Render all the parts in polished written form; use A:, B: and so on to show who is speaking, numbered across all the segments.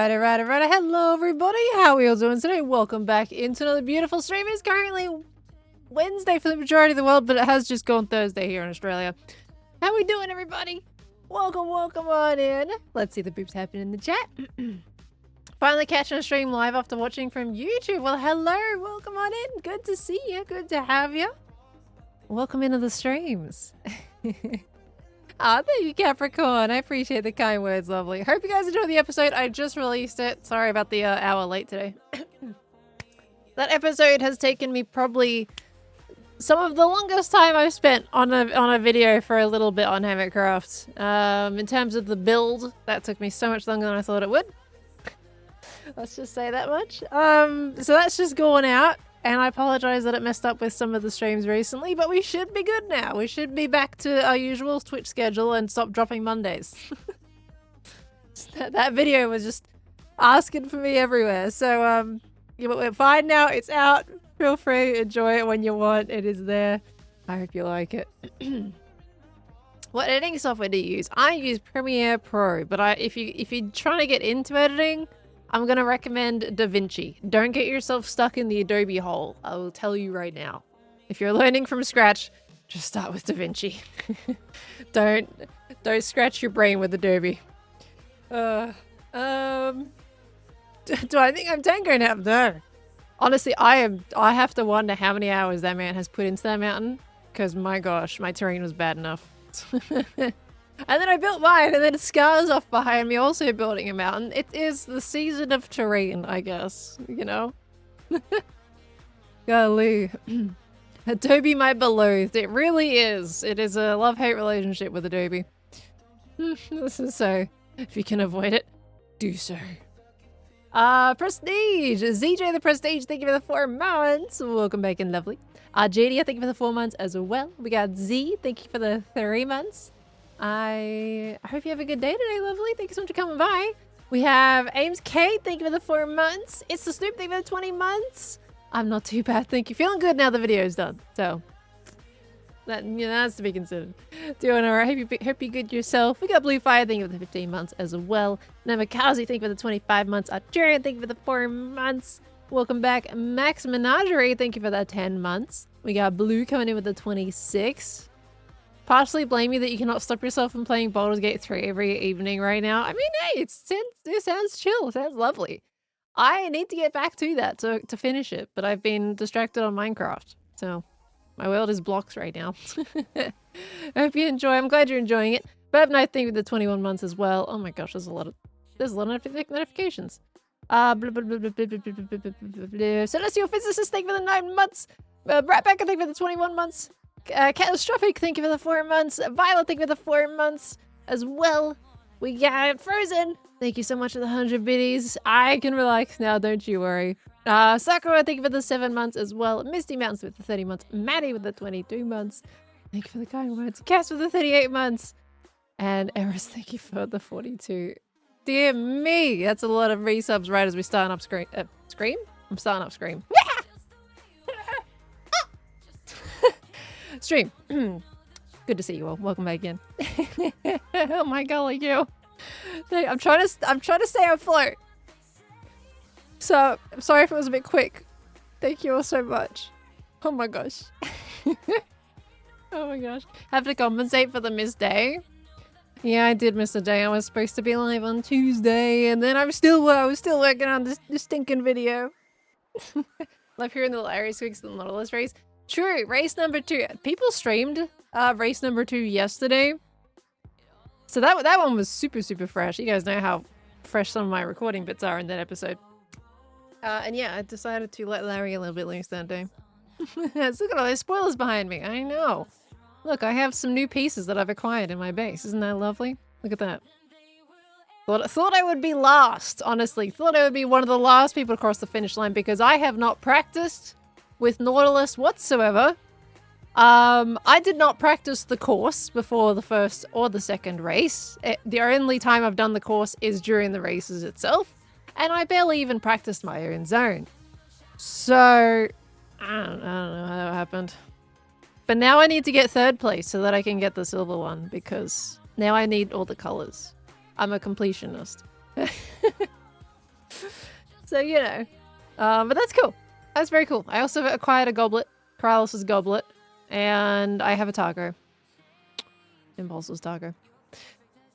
A: Alright. Hello, everybody. How are we all doing today? Welcome back into another beautiful stream. It's currently Wednesday for the majority of the world, but it has just gone Thursday here in Australia. How we doing, everybody? Welcome on in. Let's see the boobs happen in the chat. Finally catching a stream live after watching from YouTube. Well, hello. Welcome on in. Good to see you. Good to have you. Welcome into the streams. Ah, thank you, Capricorn. I appreciate the kind words, lovely. Hope you guys enjoyed the episode. I just released it. Sorry about the hour late today. That episode has taken me probably some of the longest time I've spent on a video for a little bit on Hermitcraft. In terms of the build, that took me so much longer than I thought it would. Let's just say that much. So that's just going out. And I apologize that it messed up with some of the streams recently, but we should be good now. We should be back to our usual Twitch schedule and stop dropping Mondays. That video was just asking for me everywhere. So, we're fine now. It's out. Feel free. Enjoy it when you want. It is there. I hope you like it. What editing software do you use? I use Premiere Pro, but if you're trying to get into editing, I'm going to recommend DaVinci. Don't get yourself stuck in the Adobe hole. I will tell you right now. If you're learning from scratch, just start with DaVinci. Don't scratch your brain with Adobe. Do I think I'm Tango now? No. Honestly, I have to wonder how many hours that man has put into that mountain. Because my gosh, my terrain was bad enough. And then I built mine, and then Scar's off behind me also building a mountain. It is the season of terrain, I guess, you know? Golly. Adobe my beloved. It really is. It is a love-hate relationship with Adobe. This is so... If you can avoid it, do so. Prestige! ZJ the Prestige, thank you for the 4 months. Welcome back in, lovely. JD, thank you for the 4 months as well. We got Z, thank you for the 3 months. I hope you have a good day today, lovely. Thank you so much for coming by. We have Ames Kate, thank you for the 4 months. It's the Snoop, thank you for the 20 months. I'm not too bad, thank you. Feeling good now the video's done. So, that's to be considered. Doing alright, hope you're good yourself. We got Blue Fire, thank you for the 15 months as well. Namikaze, thank you for the 25 months. Arturian, thank you for the 4 months. Welcome back. Max Menagerie, thank you for the 10 months. We got Blue coming in with the 26. Partially blame you that you cannot stop yourself from playing Baldur's Gate 3 every evening right now. I mean, hey, it sounds chill. It sounds lovely. I need to get back to that to finish it, but I've been distracted on Minecraft. So, my world is blocks right now. I hope you enjoy. I'm glad you're enjoying it. But I've nice thing with the 21 months as well. Oh my gosh, there's a lot of notifications. Celestial Physicist, thank you for the 9 months. Rat Backer, thank you for the 21 months. Catastrophic, thank you for the 4 months. Violet, thank you for the 4 months as well. We got Frozen, thank you so much for the 100 biddies. I can relax now, don't you worry. Sakura, thank you for the 7 months as well. Misty Mountains with the 30 months. Maddie with the 22 months. Thank you for the kind words. Cass with the 38 months. And Eris, thank you for the 42. Dear me, that's a lot of resubs right as we start up Scream. Scream? I'm starting up Scream. Stream. Good to see you all. Welcome back again. Oh my golly, you. I'm trying to stay afloat. So I'm sorry if it was a bit quick. Thank you all so much. Oh my gosh. Oh my gosh. Have to compensate for the missed day. Yeah, I did miss a day. I was supposed to be live on Tuesday, and then I was still working on this stinking video. Love hearing the hilarious squeaks of the Nautilus race. True, race number 2. People streamed race number 2 yesterday. So that one was super fresh. You guys know how fresh some of my recording bits are in that episode. And yeah, I decided to let Larry a little bit loose that day. Look at all those spoilers behind me. I know. Look, I have some new pieces that I've acquired in my base. Isn't that lovely? Look at that. Thought I would be last, honestly. Thought I would be one of the last people across the finish line because I have not practiced with Nautilus whatsoever. I did not practice the course before the first or the second race. The only time I've done the course is during the races itself, and I barely even practiced my own zone. So, I don't know how that happened. But now I need to get 3rd place so that I can get the silver one, because now I need all the colors. I'm a completionist. So, you know. But that's cool. That's very cool. I also acquired a goblet. Corralis's goblet. And I have a Tango. Impulse's Tango.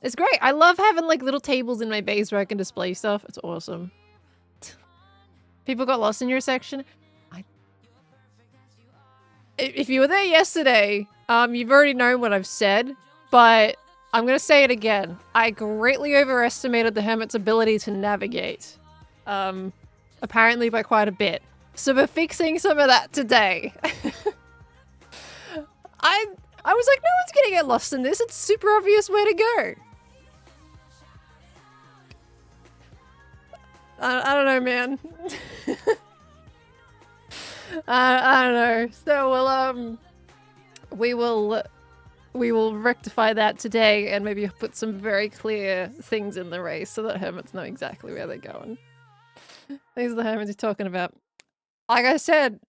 A: It's great. I love having like little tables in my base where I can display stuff. It's awesome. People got lost in your section. If you were there yesterday, you've already known what I've said, but I'm going to say it again. I greatly overestimated the Hermit's ability to navigate. Apparently by quite a bit. So we're fixing some of that today. I was like, no one's going to get lost in this. It's super obvious where to go. I don't know, man. I don't know. So we will rectify that today and maybe put some very clear things in the race so that Hermits know exactly where they're going. These are the Hermits you're talking about. Like I said,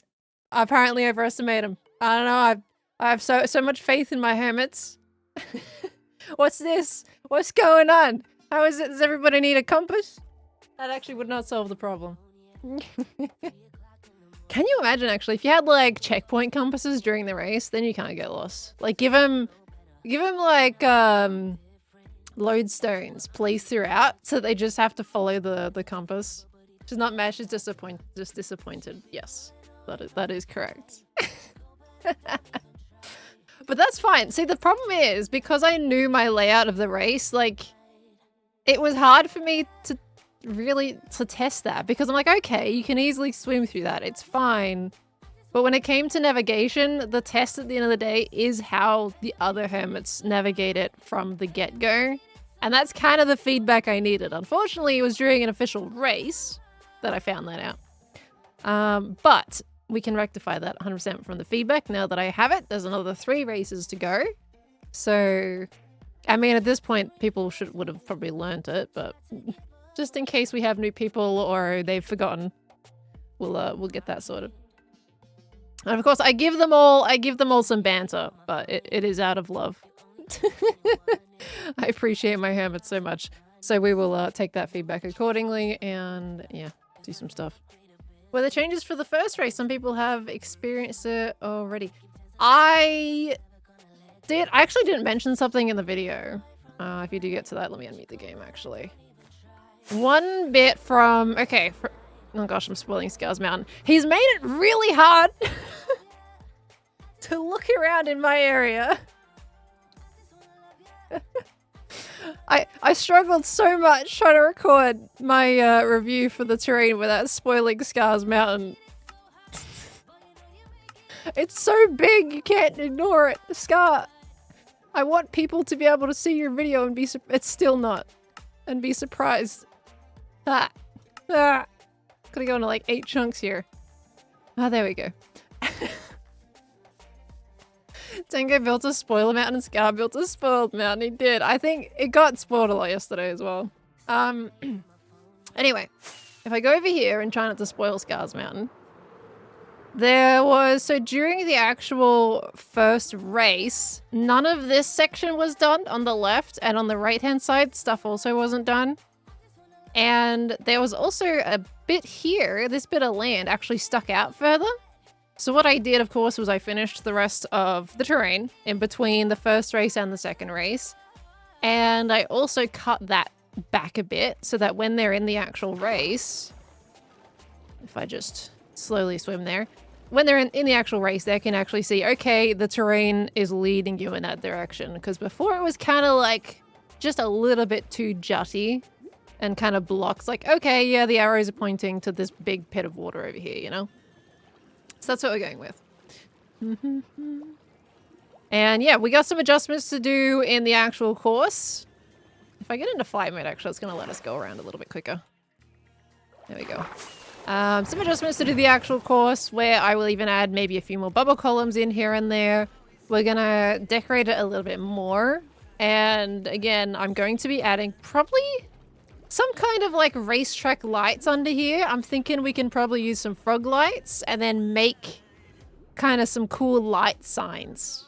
A: I apparently overestimate them. I don't know. I have so much faith in my Hermits. What's this? What's going on? How is it? Does everybody need a compass? That actually would not solve the problem. Can you imagine, actually, if you had, like, checkpoint compasses during the race, then you can't get lost. Like, give them like, lodestones placed throughout, so they just have to follow the compass. She's not mad, she's just disappointed. Yes, that is correct. But that's fine. See, the problem is, because I knew my layout of the race, like, it was hard for me to really test that, because I'm like, okay, you can easily swim through that, it's fine. But when it came to navigation, the test at the end of the day is how the other Hermits navigate it from the get-go. And that's kind of the feedback I needed. Unfortunately, it was during an official race that I found that out. But we can rectify that 100% from the feedback now that I have it. There's another 3 races to go. So, I mean, at this point, people would have probably learned it, but just in case we have new people or they've forgotten, we'll get that sorted. And of course, I give them all some banter, but it is out of love. I appreciate my Hermits so much. So we will take that feedback accordingly and, yeah, do some stuff. Were there changes for the first race? Some people have experienced it already. I actually didn't mention something in the video. If you do get to that, let me unmute the game, actually. One bit from... Okay. Oh gosh, I'm spoiling Scars Mountain. He's made it really hard to look around in my area. I struggled so much trying to record my review for the terrain without spoiling Scars Mountain. It's so big, you can't ignore it. Scar, I want people to be able to see your video and be it's still not. And be surprised. Gotta go into like 8 chunks here. Ah, there we go. Tango built a spoiler mountain and Scar built a spoiled mountain. He did. I think it got spoiled a lot yesterday as well. Anyway, if I go over here and try not to spoil Scars Mountain, so during the actual first race, none of this section was done on the left, and on the right-hand side, stuff also wasn't done. And there was also a bit here, this bit of land actually stuck out further. So what I did, of course, was I finished the rest of the terrain in between the first race and the second race. And I also cut that back a bit so that when they're in the actual race, if I just slowly swim there, when they're in the actual race, they can actually see, okay, the terrain is leading you in that direction. Because before it was kind of like just a little bit too jutty and kind of blocks like, okay, yeah, the arrows are pointing to this big pit of water over here, you know? So that's what we're going with. And yeah, we got some adjustments to do in the actual course. If I get into flight mode, actually, it's going to let us go around a little bit quicker. There we go. Some adjustments to do the actual course where I will even add maybe a few more bubble columns in here and there. We're going to decorate it a little bit more. And again, I'm going to be adding probably some kind of like racetrack lights under here. I'm thinking we can probably use some frog lights and then make kind of some cool light signs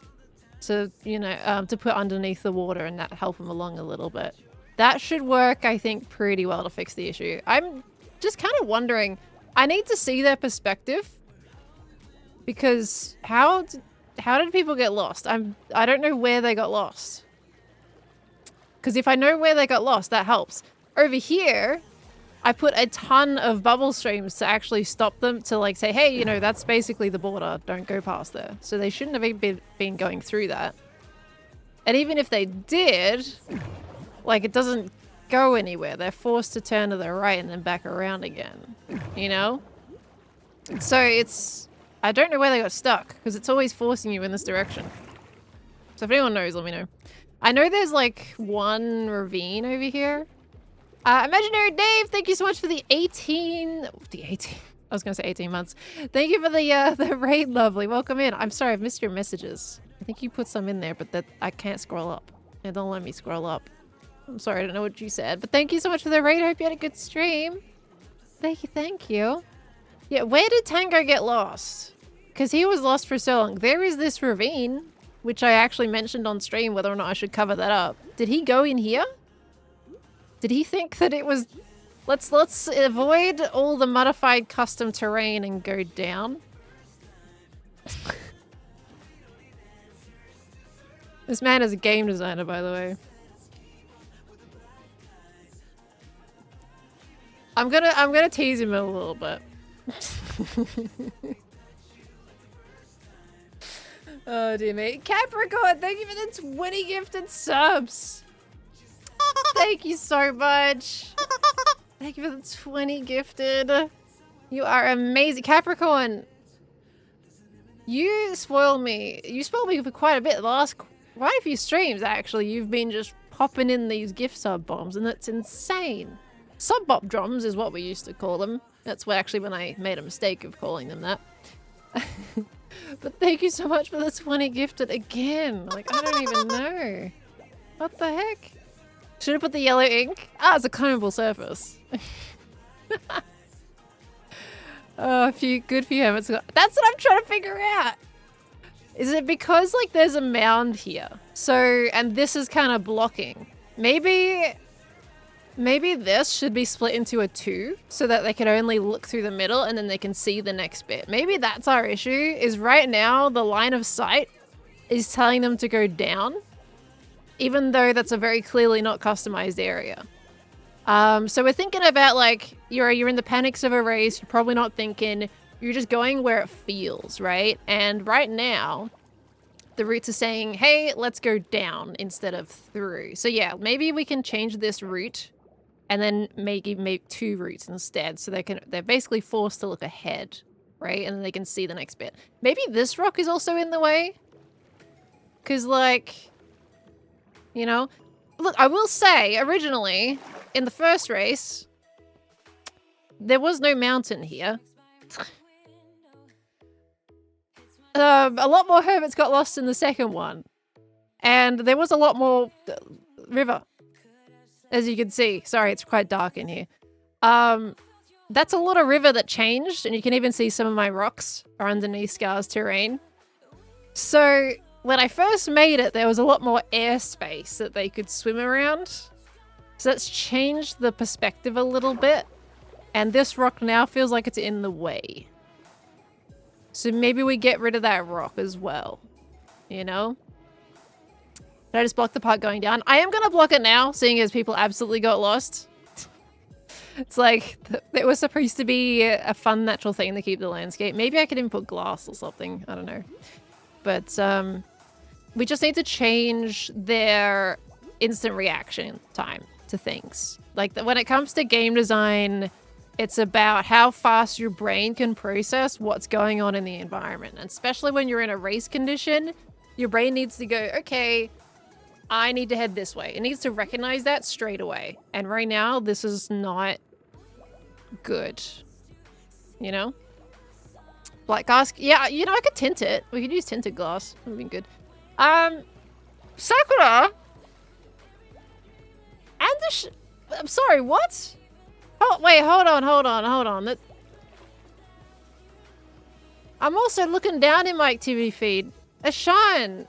A: to, you know, to put underneath the water and that help them along a little bit. That should work, I think, pretty well to fix the issue. I'm just kind of wondering. I need to see their perspective. Because how did people get lost? I don't know where they got lost. Because if I know where they got lost, that helps. Over here, I put a ton of bubble streams to actually stop them, to like say, hey, you know, that's basically the border. Don't go past there. So they shouldn't have been going through that. And even if they did, like, it doesn't go anywhere. They're forced to turn to the right and then back around again, you know? So it's... I don't know where they got stuck, because it's always forcing you in this direction. So if anyone knows, let me know. I know there's like one ravine over here. Imaginary Dave, thank you so much for the 18... I was going to say 18 months. Thank you for the raid, lovely. Welcome in. I'm sorry, I've missed your messages. I think you put some in there, but that I can't scroll up. It don't let me scroll up. I'm sorry, I don't know what you said. But thank you so much for the raid. I hope you had a good stream. Thank you, thank you. Yeah, where did Tango get lost? Because he was lost for so long. There is this ravine, which I actually mentioned on stream, whether or not I should cover that up. Did he go in here? Did he think that it was... Let's avoid all the modified custom terrain and go down. This man is a game designer, by the way. I'm gonna tease him a little bit. Oh dear me. Capricorn, thank you for the 20 gifted subs. Thank you so much. Thank you for the 20 gifted. You are amazing. Capricorn, you spoil me. You spoiled me for quite a bit. The last quite a few streams, actually. You've been just popping in these gift sub bombs, and that's insane. Sub bop drums is what we used to call them. That's actually when I made a mistake of calling them that. But thank you so much for the 20 gifted again. Like, I don't even know. What the heck? Should have put the yellow ink. Ah, it's a climbable surface. Oh, a few good few hermits. That's what I'm trying to figure out. Is it because, like, there's a mound here? So, and this is kind of blocking. Maybe this should be split into a 2 so that they can only look through the middle and then they can see the next bit. Maybe that's our issue, is right now the line of sight is telling them to go down, even though that's a very clearly not customized area. So we're thinking about, like, you're in the panics of a race, you're probably not thinking, you're just going where it feels, right? And right now, the routes are saying, hey, let's go down instead of through. So yeah, maybe we can change this route and then make 2 routes instead, so they're basically forced to look ahead, right? And then they can see the next bit. Maybe this rock is also in the way? Because, like, you know? Look, I will say, originally, in the first race, there was no mountain here. A lot more hermits got lost in the second one. And there was a lot more river. As you can see. Sorry, it's quite dark in here. That's a lot of river that changed, and you can even see some of my rocks are underneath Scar's terrain. So, when I first made it, there was a lot more airspace that they could swim around. So that's changed the perspective a little bit. And this rock now feels like it's in the way. So maybe we get rid of that rock as well. You know? Did I just block the part going down? I am going to block it now, seeing as people absolutely got lost. It's like, it was supposed to be a fun natural thing to keep the landscape. Maybe I could even put glass or something. I don't know. But we just need to change their instant reaction time to things. Like, when it comes to game design, it's about how fast your brain can process what's going on in the environment. And especially when you're in a race condition, your brain needs to go, okay, I need to head this way. It needs to recognize that straight away. And right now, this is not good. You know? Black glass. Yeah, you know, I could tint it. We could use tinted glass. That would be good. Sakura! And I'm sorry, what? Oh, wait, hold on. I'm also looking down in my activity feed. Ashan!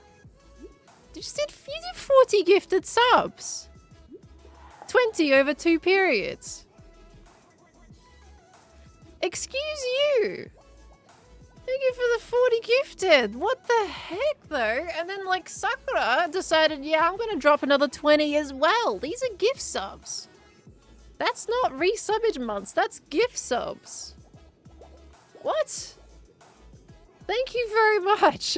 A: You did 40 gifted subs. 20 over 2 periods. Excuse you. Thank you for the 40 gifted. What the heck, though? And then, like, Sakura decided, yeah, I'm going to drop another 20 as well. These are gift subs. That's not re-subbage months. That's gift subs. What? Thank you very much.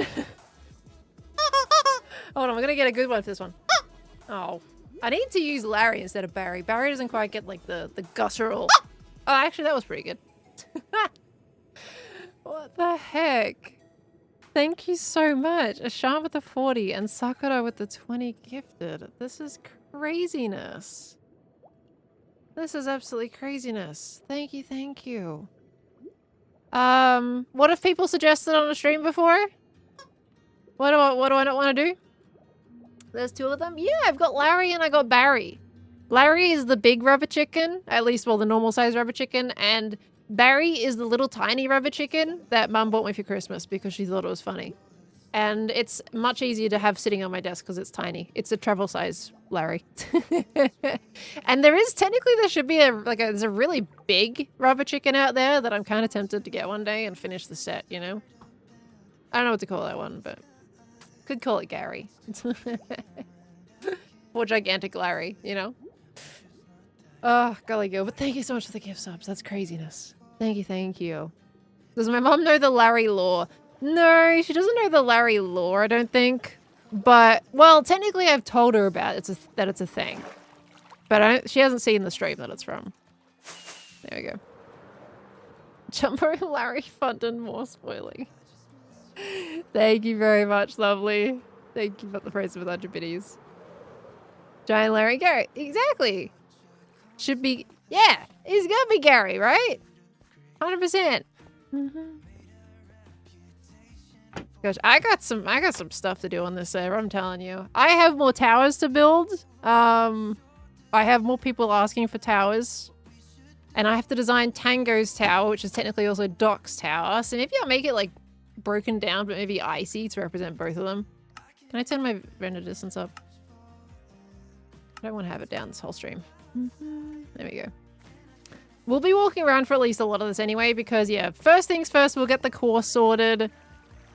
A: Hold on, I'm going to get a good one for this one. Oh. I need to use Larry instead of Barry. Barry doesn't quite get, like, the guttural. Oh, actually, that was pretty good. What the heck? Thank you so much. Ashan with the 40 and Sakura with the 20 gifted. This is craziness. This is absolutely craziness. Thank you, thank you. What have people suggested on a stream before? What do I not want to do? There's two of them? Yeah, I've got Larry and I got Barry. Larry is the big rubber chicken, at least, well, the normal size rubber chicken, and Barry is the little tiny rubber chicken that Mum bought me for Christmas because she thought it was funny. And it's much easier to have sitting on my desk because it's tiny. It's a travel size Larry. And there should be there's a really big rubber chicken out there that I'm kind of tempted to get one day and finish the set, you know? I don't know what to call that one, but could call it Gary. Or gigantic Larry, you know? Oh, golly go. But thank you so much for the gift subs. That's craziness. Thank you, thank you. Does my mom know the Larry lore? No, she doesn't know the Larry lore, I don't think. But, well, technically I've told her about it, that it's a thing. But she hasn't seen the stream that it's from. There we go. Jumbo Larry fun and more spoiling. Thank you very much, lovely. Thank you for the praise of 100 biddies. Giant Larry Gary. Exactly. Should be, yeah, he's gonna be Gary, right? 100%. Gosh, I got some stuff to do on this server, I'm telling you. I have more towers to build. I have more people asking for towers. And I have to design Tango's tower, which is technically also Doc's tower. So maybe I'll make it like broken down, but maybe icy to represent both of them. Can I turn my render distance up? I don't want to have it down this whole stream. There we go. We'll be walking around for at least a lot of this anyway, because yeah, first things first, we'll get the course sorted.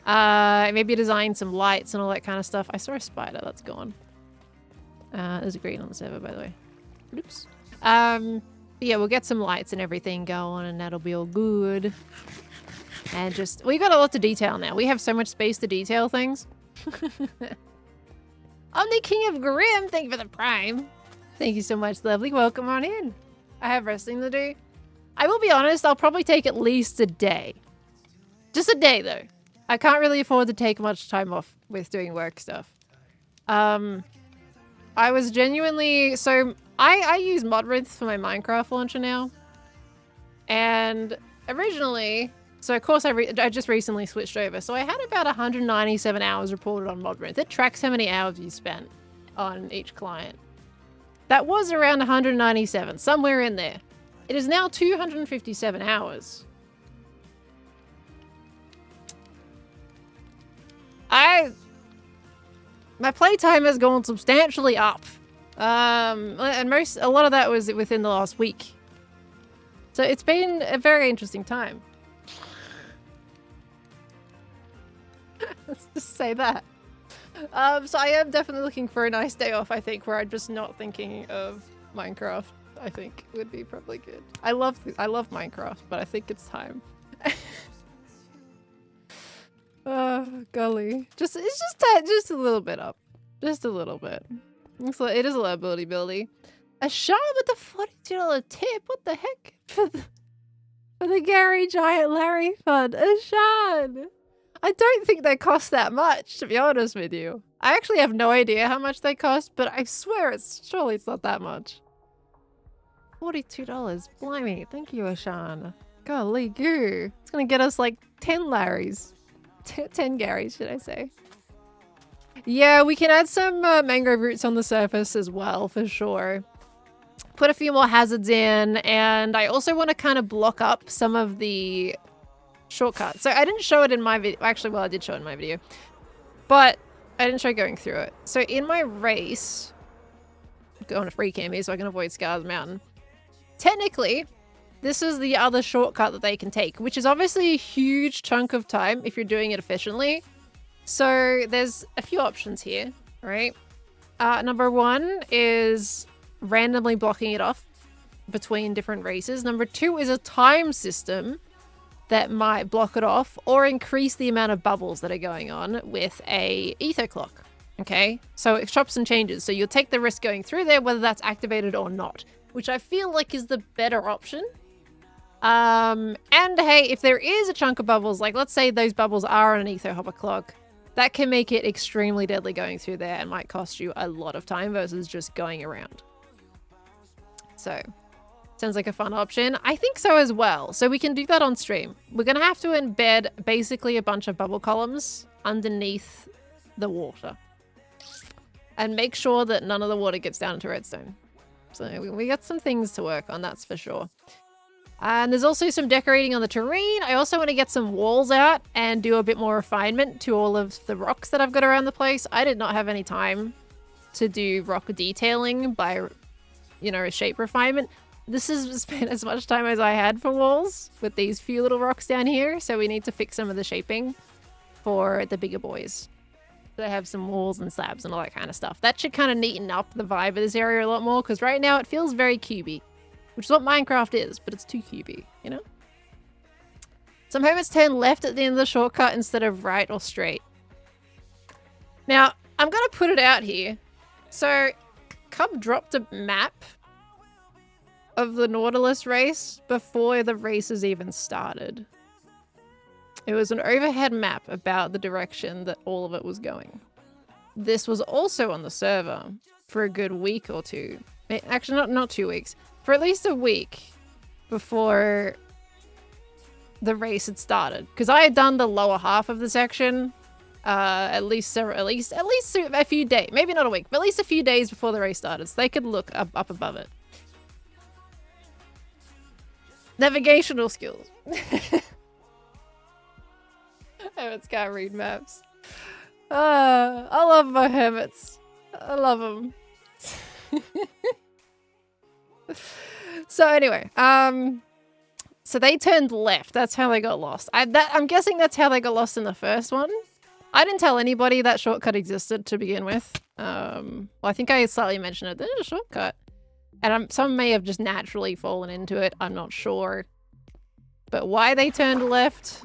A: Maybe design some lights and all that kind of stuff. I saw a spider, that's gone. There's a green on the server, by the way. Oops. Yeah, we'll get some lights and everything going, and that'll be all good. And just, we got a lot to detail now. We have so much space to detail things. I'm the King of Grim. Thank you for the prime. Thank you so much, lovely. Welcome on in. I have wrestling to do. I will be honest, I'll probably take at least a day. Just a day, though. I can't really afford to take much time off with doing work stuff. I was genuinely... So, I use Modrinth for my Minecraft launcher now. And originally... So, of course, I just recently switched over. So, I had about 197 hours reported on Modrinth. It tracks how many hours you spent on each client. That was around 197, somewhere in there. It is now 257 hours. My playtime has gone substantially up. And a lot of that was within the last week. So it's been a very interesting time. Let's just say that. So I am definitely looking for a nice day off, I think, where I'm just not thinking of Minecraft. I think would be probably good. I love Minecraft, but I think it's time. Oh, golly. It's just a little bit up. Just a little bit. It is a liability buildy. A shot with the $42 tip? What the heck? For the Gary Giant Larry fund. A shot! I don't think they cost that much, to be honest with you. I actually have no idea how much they cost, but I swear surely it's not that much. $42. Blimey. Thank you, Ashan. Golly goo. It's gonna get us like 10 Larrys. 10 Garys, should I say. Yeah, we can add some mangrove roots on the surface as well, for sure. Put a few more hazards in, and I also want to kind of block up some of the shortcuts. So I didn't show it in my video. Actually, well, I did show it in my video. But I didn't show going through it. So in my race, I'm going to free cam here so I can avoid Scars Mountain. Technically, this is the other shortcut that they can take, which is obviously a huge chunk of time if you're doing it efficiently. So there's a few options here, right? Number one is randomly blocking it off between different races. Number two is a time system that might block it off or increase the amount of bubbles that are going on with a ether clock. Okay, so it chops and changes. So you'll take the risk going through there, whether that's activated or not, which I feel like is the better option. And hey, if there is a chunk of bubbles, like let's say those bubbles are on an ether hopper clock, that can make it extremely deadly going through there and might cost you a lot of time versus just going around. So, sounds like a fun option. I think so as well. So we can do that on stream. We're going to have to embed basically a bunch of bubble columns underneath the water. And make sure that none of the water gets down into redstone. So we got some things to work on, that's for sure. And there's also some decorating on the terrain. I also want to get some walls out and do a bit more refinement to all of the rocks that I've got around the place. I did not have any time to do rock detailing by, you know, shape refinement. This has spent as much time as I had for walls with these few little rocks down here. So we need to fix some of the shaping for the bigger boys. They have some walls and slabs and all that kind of stuff. That should kind of neaten up the vibe of this area a lot more, because right now it feels very cubey. Which is what Minecraft is, but it's too cubey, you know? Some hermits turn left at the end of the shortcut instead of right or straight. Now, I'm going to put it out here. So, Cub dropped a map of the Nautilus race before the races even started. It was an overhead map about the direction that all of it was going. This was also on the server for a good week or two. Actually, not 2 weeks. For at least a week before the race had started, because I had done the lower half of the section at least a few days, maybe not a week, but at least a few days before the race started, so they could look up above it. Navigational skills. Hermits can't read maps. I love my hermits. I love them. So anyway, so they turned left. That's how they got lost. I'm guessing that's how they got lost in the first one. I didn't tell anybody that shortcut existed to begin with. Well, I think I slightly mentioned it. There's a shortcut. And some may have just naturally fallen into it. I'm not sure. But why they turned left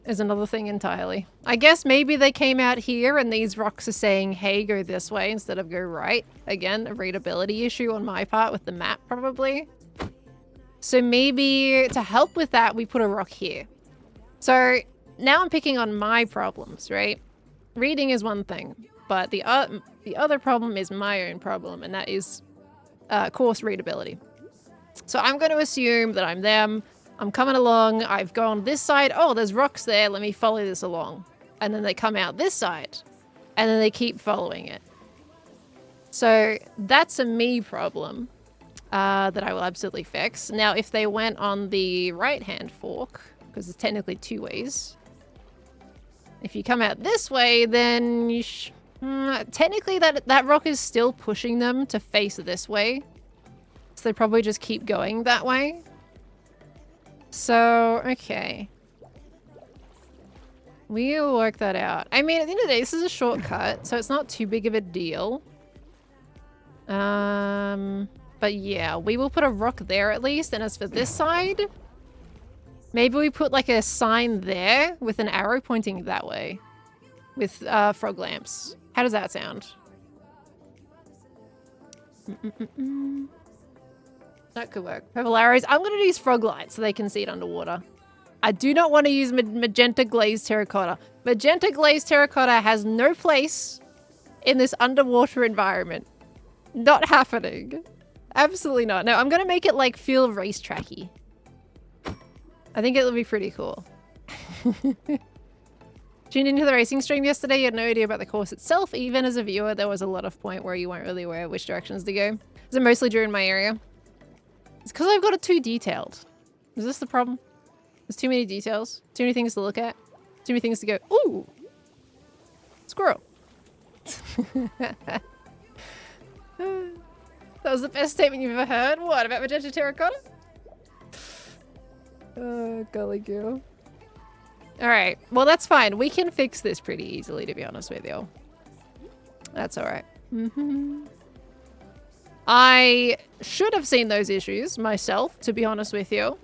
A: is another thing entirely. I guess maybe they came out here and these rocks are saying, hey, go this way instead of go right. Again, a readability issue on my part with the map, probably. So maybe to help with that, we put a rock here. So now I'm picking on my problems, right? Reading is one thing, but the other problem is my own problem, and that is course readability. So I'm going to assume that I'm them. I'm coming along, I've gone this side, oh, there's rocks there, let me follow this along. And then they come out this side, and then they keep following it. So that's a me problem that I will absolutely fix. Now, if they went on the right-hand fork, because there's technically two ways, if you come out this way, then you technically that rock is still pushing them to face this way. So they probably just keep going that way. So, okay. We'll work that out. I mean, at the end of the day, this is a shortcut, so it's not too big of a deal. But yeah, we will put a rock there at least. And as for this side, maybe we put like a sign there with an arrow pointing that way with frog lamps. How does that sound? That could work. Purple arrows. I'm going to use frog lights so they can see it underwater. I do not want to use magenta glazed terracotta. Magenta glazed terracotta has no place in this underwater environment. Not happening. Absolutely not. No, I'm going to make it like feel racetracky. I think it'll be pretty cool. Tuned into the racing stream yesterday, you had no idea about the course itself. Even as a viewer, there was a lot of point where you weren't really aware of which directions to go. Is it mostly during my area? It's because I've got it too detailed. Is this the problem? There's too many details. Too many things to look at. Too many things to go, ooh! Squirrel. That was the best statement you've ever heard. What, about magenta terracotta? Golly goo. Alright, well that's fine. We can fix this pretty easily, to be honest with you. That's alright. I should have seen those issues myself, to be honest with you.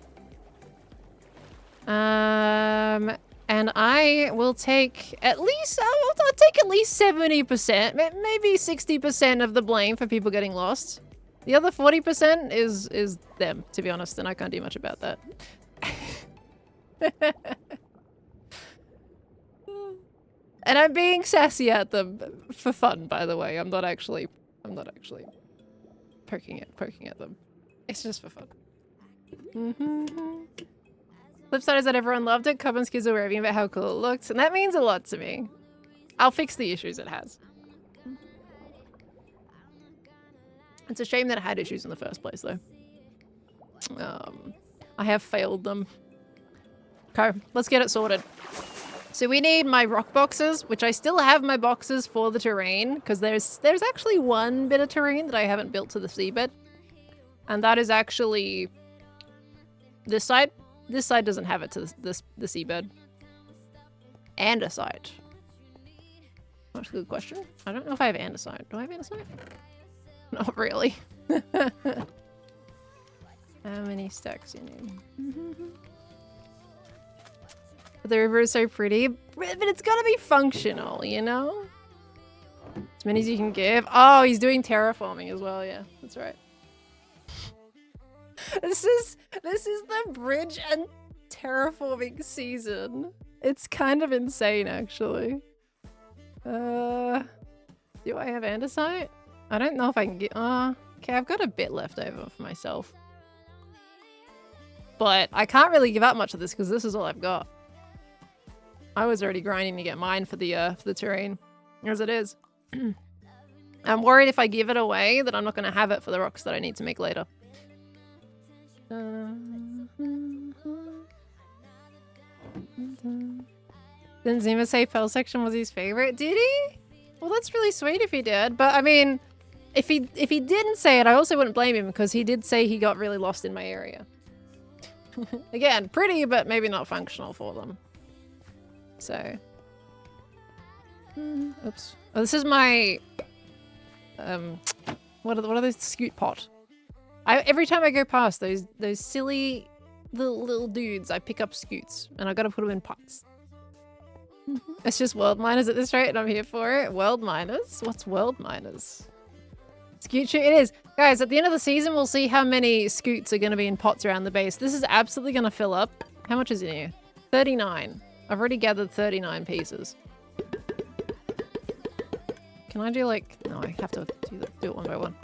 A: And I will take at least, I'll take at least 70%, maybe 60% of the blame for people getting lost. The other 40% is them, to be honest, and I can't do much about that. And I'm being sassy at them for fun, by the way. I'm not actually poking at them. It's just for fun. Flip side is that everyone loved it. Cub and Skids were raving about how cool it looked, and that means a lot to me. I'll fix the issues it has. It's a shame that it had issues in the first place, though. I have failed them. Okay, let's get it sorted. So we need my rock boxes, which I still have my boxes for the terrain, because there's actually one bit of terrain that I haven't built to the seabed. And that is actually this side. This side doesn't have it to the seabed. Andesite. That's a good question. I don't know if I have andesite. Do I have andesite? Not really. How many stacks you need? The river is so pretty, but it's gotta be functional, you know? As many as you can give. Oh, he's doing terraforming as well, yeah. That's right. This is the bridge and terraforming season. It's kind of insane, actually. Do I have andesite? I don't know if I can get... okay, I've got a bit left over for myself. But I can't really give up much of this because this is all I've got. I was already grinding to get mine for the terrain, as it is. I'm worried if I give it away that I'm not going to have it for the rocks that I need to make later. Didn't Zima say Pearl section was his favorite? Did he? Well, that's really sweet if he did. But I mean, if he didn't say it, I also wouldn't blame him because he did say he got really lost in my area. Again, pretty, but maybe not functional for them. So, oops. Oh, this is my, what are those? Scoot pot. Every time I go past those silly little dudes, I pick up scoots and I gotta put them in pots. It's just world miners at this rate and I'm here for it. World miners? What's world miners? Scoot shoot, it is. Guys, at the end of the season, we'll see how many scoots are gonna be in pots around the base. This is absolutely gonna fill up. How much is in here? 39. I've already gathered 39 pieces. Can I do like... No, I have to do it one by one.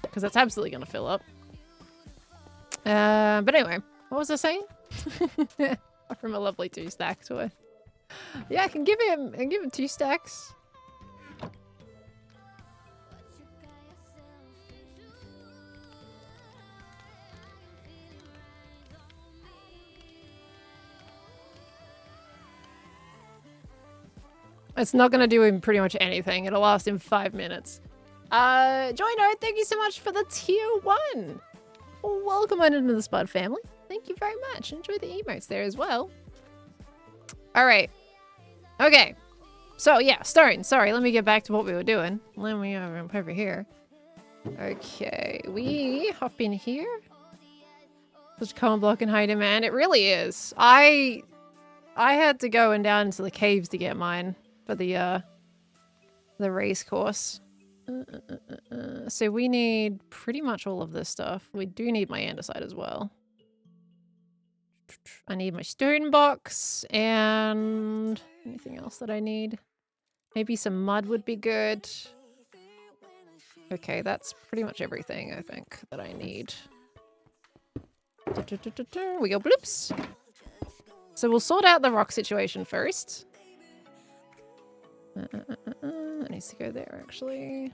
A: Because that's absolutely going to fill up. But anyway, what was I saying? From a lovely 2-stack toy. Yeah, I can give him 2 stacks. It's not going to do him pretty much anything. It'll last him 5 minutes. Joyno, thank you so much for the tier 1. Welcome on into the Spud family. Thank you very much. Enjoy the emotes there as well. All right. Okay. So, yeah, stone. Sorry, let me get back to what we were doing. Let me over here. Okay, we hop in here. Such common block in high demand. It really is. I had to go and down into the caves to get mine. For the race course. So we need pretty much all of this stuff. We do need my andesite as well. I need my stone box and anything else that I need. Maybe some mud would be good. Okay, that's pretty much everything I think that I need. We go bloops. So we'll sort out the rock situation first. That needs to go there, actually.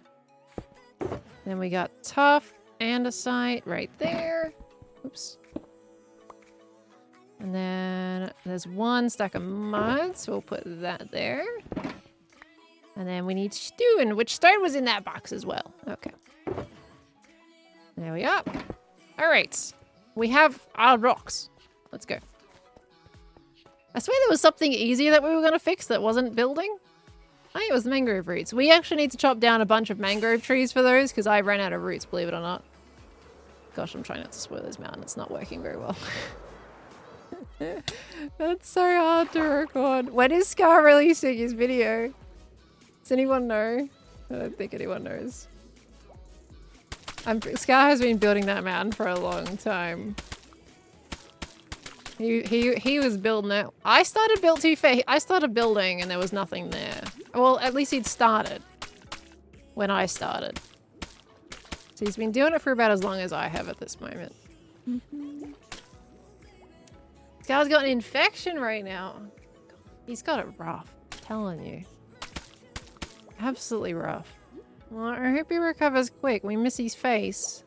A: Then we got tough andesite right there. Oops. And then there's 1 stack of mud, so we'll put that there. And then we need stone, which stone was in that box as well. Okay. There we are. All right. We have our rocks. Let's go. I swear there was something easier that we were going to fix that wasn't building. I think it was the mangrove roots. We actually need to chop down a bunch of mangrove trees for those because I ran out of roots, believe it or not. Gosh, I'm trying not to spoil this mountain. It's not working very well. That's so hard to record. When is Scar releasing his video? Does anyone know? I don't think anyone knows. Scar has been building that mountain for a long time. He was building it. I started building and there was nothing there. Well, at least he'd started when I started. So he's been doing it for about as long as I have at this moment. This guy's got an infection right now. He's got it rough, I'm telling you. Absolutely rough. Well, I hope he recovers quick. We miss his face.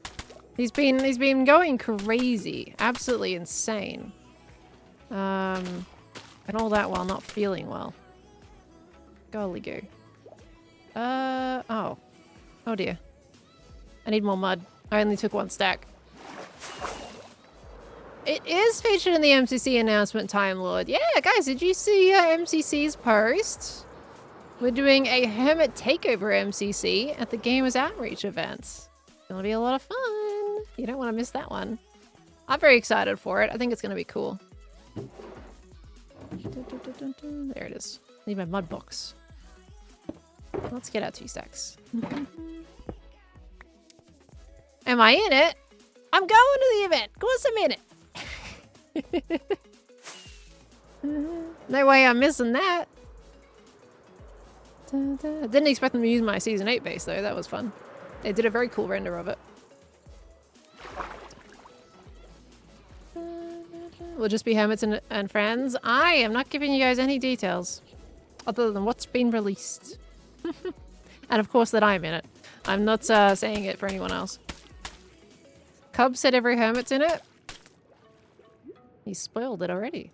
A: He's been going crazy. Absolutely insane. And all that while not feeling well. Golly goo. Oh. Oh dear. I need more mud. I only took 1 stack. It is featured in the MCC announcement, Time Lord. Yeah, guys, did you see MCC's post? We're doing a Hermit Takeover MCC at the Gamers Outreach events. It's gonna be a lot of fun. You don't want to miss that one. I'm very excited for it. I think it's gonna be cool. There it is. Need my mud box. Let's get out 2 stacks. Am I in it? I'm going to the event. Of course I'm in it. No way I'm missing that. Didn't expect them to use my Season 8 base though. That was fun. They did a very cool render of it. We'll just be hermits and friends. I am not giving you guys any details other than what's been released. And of course that I'm in it. I'm not saying it for anyone else. Cub said every hermit's in it. He spoiled it already.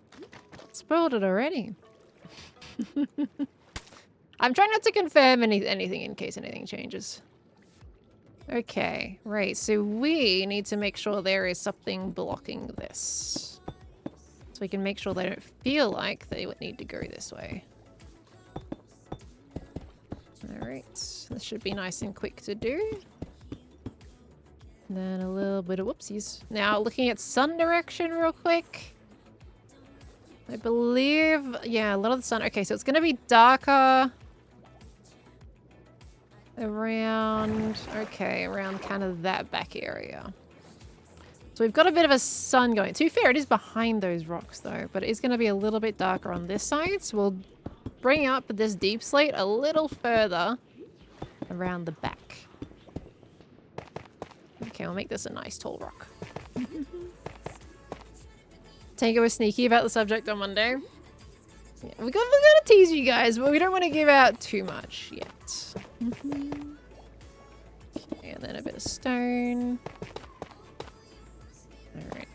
A: Spoiled it already. I'm trying not to confirm anything in case anything changes. Okay, right. So we need to make sure there is something blocking this. So we can make sure they don't feel like they would need to go this way. Alright, this should be nice and quick to do. And then a little bit of whoopsies. Now looking at sun direction real quick. I believe, yeah, a lot of the sun. Okay, so it's going to be darker around, okay, around kind of that back area. So we've got a bit of a sun going. To be fair, it is behind those rocks though, but it is going to be a little bit darker on this side. So we'll bring up this deep slate a little further around the back. Okay, we'll make this a nice tall rock. Tango was sneaky about the subject on Monday. Yeah, we're gonna tease you guys, but we don't want to give out too much yet. Okay, and then a bit of stone. Alright.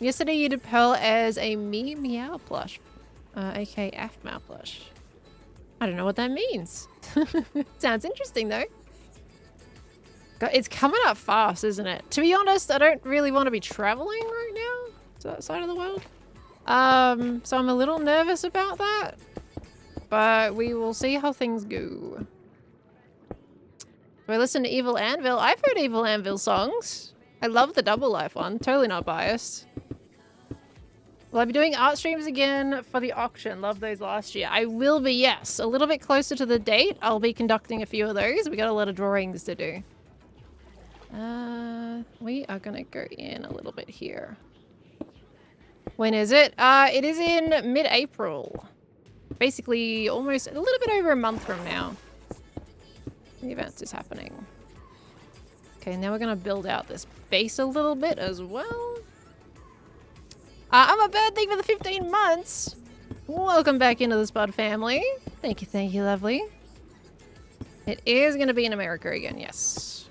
A: Yesterday you did Pearl as a Meow plush. aka Afmao plush. I don't know what that means. Sounds interesting though. God, it's coming up fast, isn't it? To be honest, I don't really want to be traveling right now to that side of the world. So I'm a little nervous about that. But we will see how things go. Do I listen to Evil Anvil? I've heard Evil Anvil songs. I love the Double Life one. Totally not biased. Will I be doing art streams again for the auction? Love those last year. I will be, yes. A little bit closer to the date, I'll be conducting a few of those. We got a lot of drawings to do. We are gonna go in a little bit here. When is it? It is in mid-April. Basically, almost a little bit over a month from now. The event is happening. Okay, now we're gonna build out this base a little bit as well. I'm a bird thing for the 15 months. Welcome back into the Spud family. Thank you, lovely. It is gonna be in America again, yes.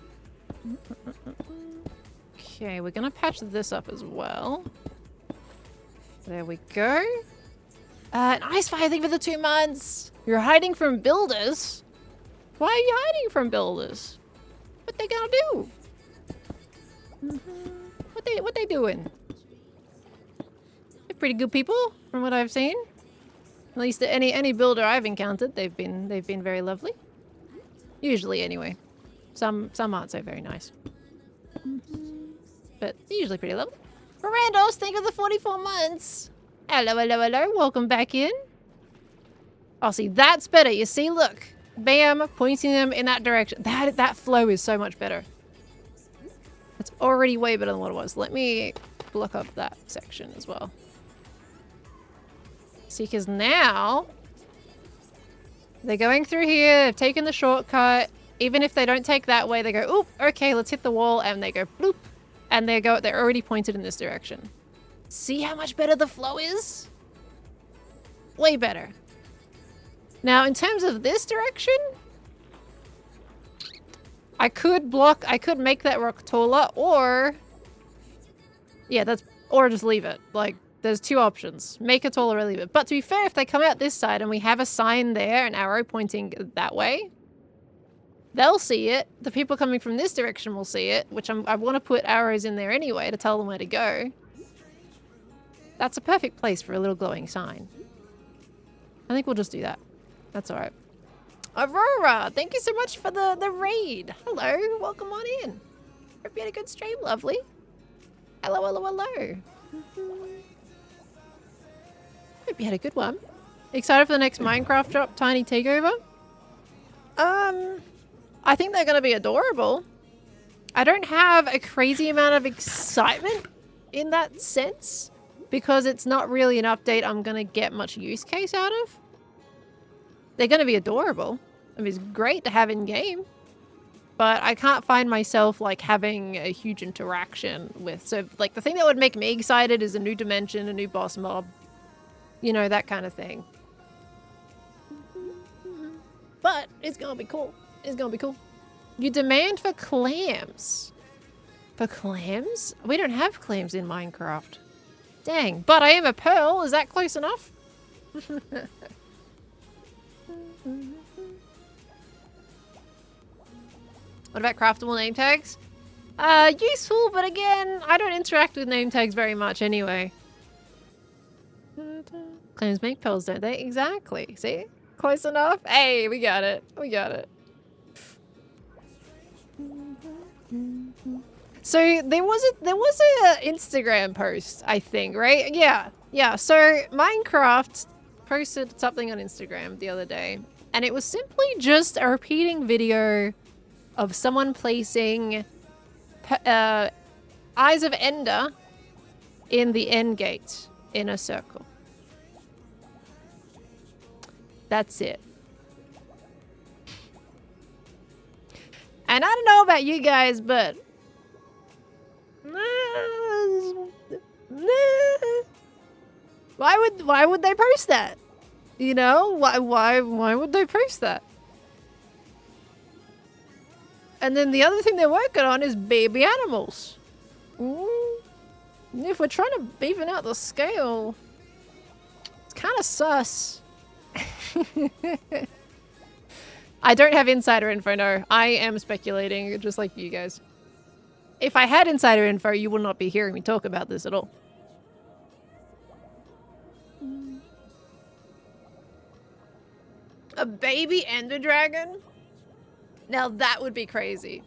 A: Okay, we're gonna patch this up as well. There we go. Nice fire thing for the 2 months. You're hiding from builders? Why are you hiding from builders? What they gonna do? What they doing? They're pretty good people, from what I've seen. At least any builder I've encountered, they've been very lovely. Usually, anyway. Some aren't so very nice, but they're usually pretty lovely. Mirandos, thank you for the 44 months. Hello, hello, hello. Welcome back in. Oh, see, that's better. You see, look. Bam, pointing them in that direction. That flow is so much better. It's already way better than what it was. Let me block up that section as well. See, because now they're going through here, they've taken the shortcut. Even if they don't take that way, they go, oop, okay, let's hit the wall, and they go bloop, and they're already pointed in this direction. See how much better the flow is? Way better. Now, in terms of this direction, I could make that rock taller, or yeah, or just leave it. Like, there's two options. Make it taller or leave it. But to be fair, if they come out this side and we have a sign there, an arrow pointing that way, they'll see it. The people coming from this direction will see it, which I want to put arrows in there anyway to tell them where to go. That's a perfect place for a little glowing sign. I think we'll just do that. That's all right. Aurora, thank you so much for the raid. Hello, welcome on in. Hope you had a good stream, lovely. Hello, hello, hello. Hope you had a good one. Excited for the next Minecraft drop, Tiny Takeover? I think they're going to be adorable. I don't have a crazy amount of excitement in that sense because it's not really an update I'm going to get much use case out of. They're going to be adorable. I mean, it's great to have in game, but I can't find myself like having a huge interaction with. So like the thing that would make me excited is a new dimension, a new boss mob, you know, that kind of thing. But it's going to be cool. It's going to be cool. You demand for clams. For clams? We don't have clams in Minecraft. Dang. But I am a pearl. Is that close enough? What about craftable name tags? Useful, but again, I don't interact with name tags very much anyway. Clams make pearls, don't they? Exactly. See? Close enough? Hey, we got it. We got it. So there was a Instagram post, I think, right? Yeah. So Minecraft posted something on Instagram the other day, and it was simply just a repeating video of someone placing Eyes of Ender in the end gate in a circle. That's it. And I don't know about you guys, but why would they post that? You know, why would they post that? And then the other thing they're working on is baby animals. If we're trying to even out the scale, it's kind of sus. I don't have insider info, no. I am speculating, just like you guys. If I had insider info, you will not be hearing me talk about this at all. A baby ender dragon? Now that would be crazy.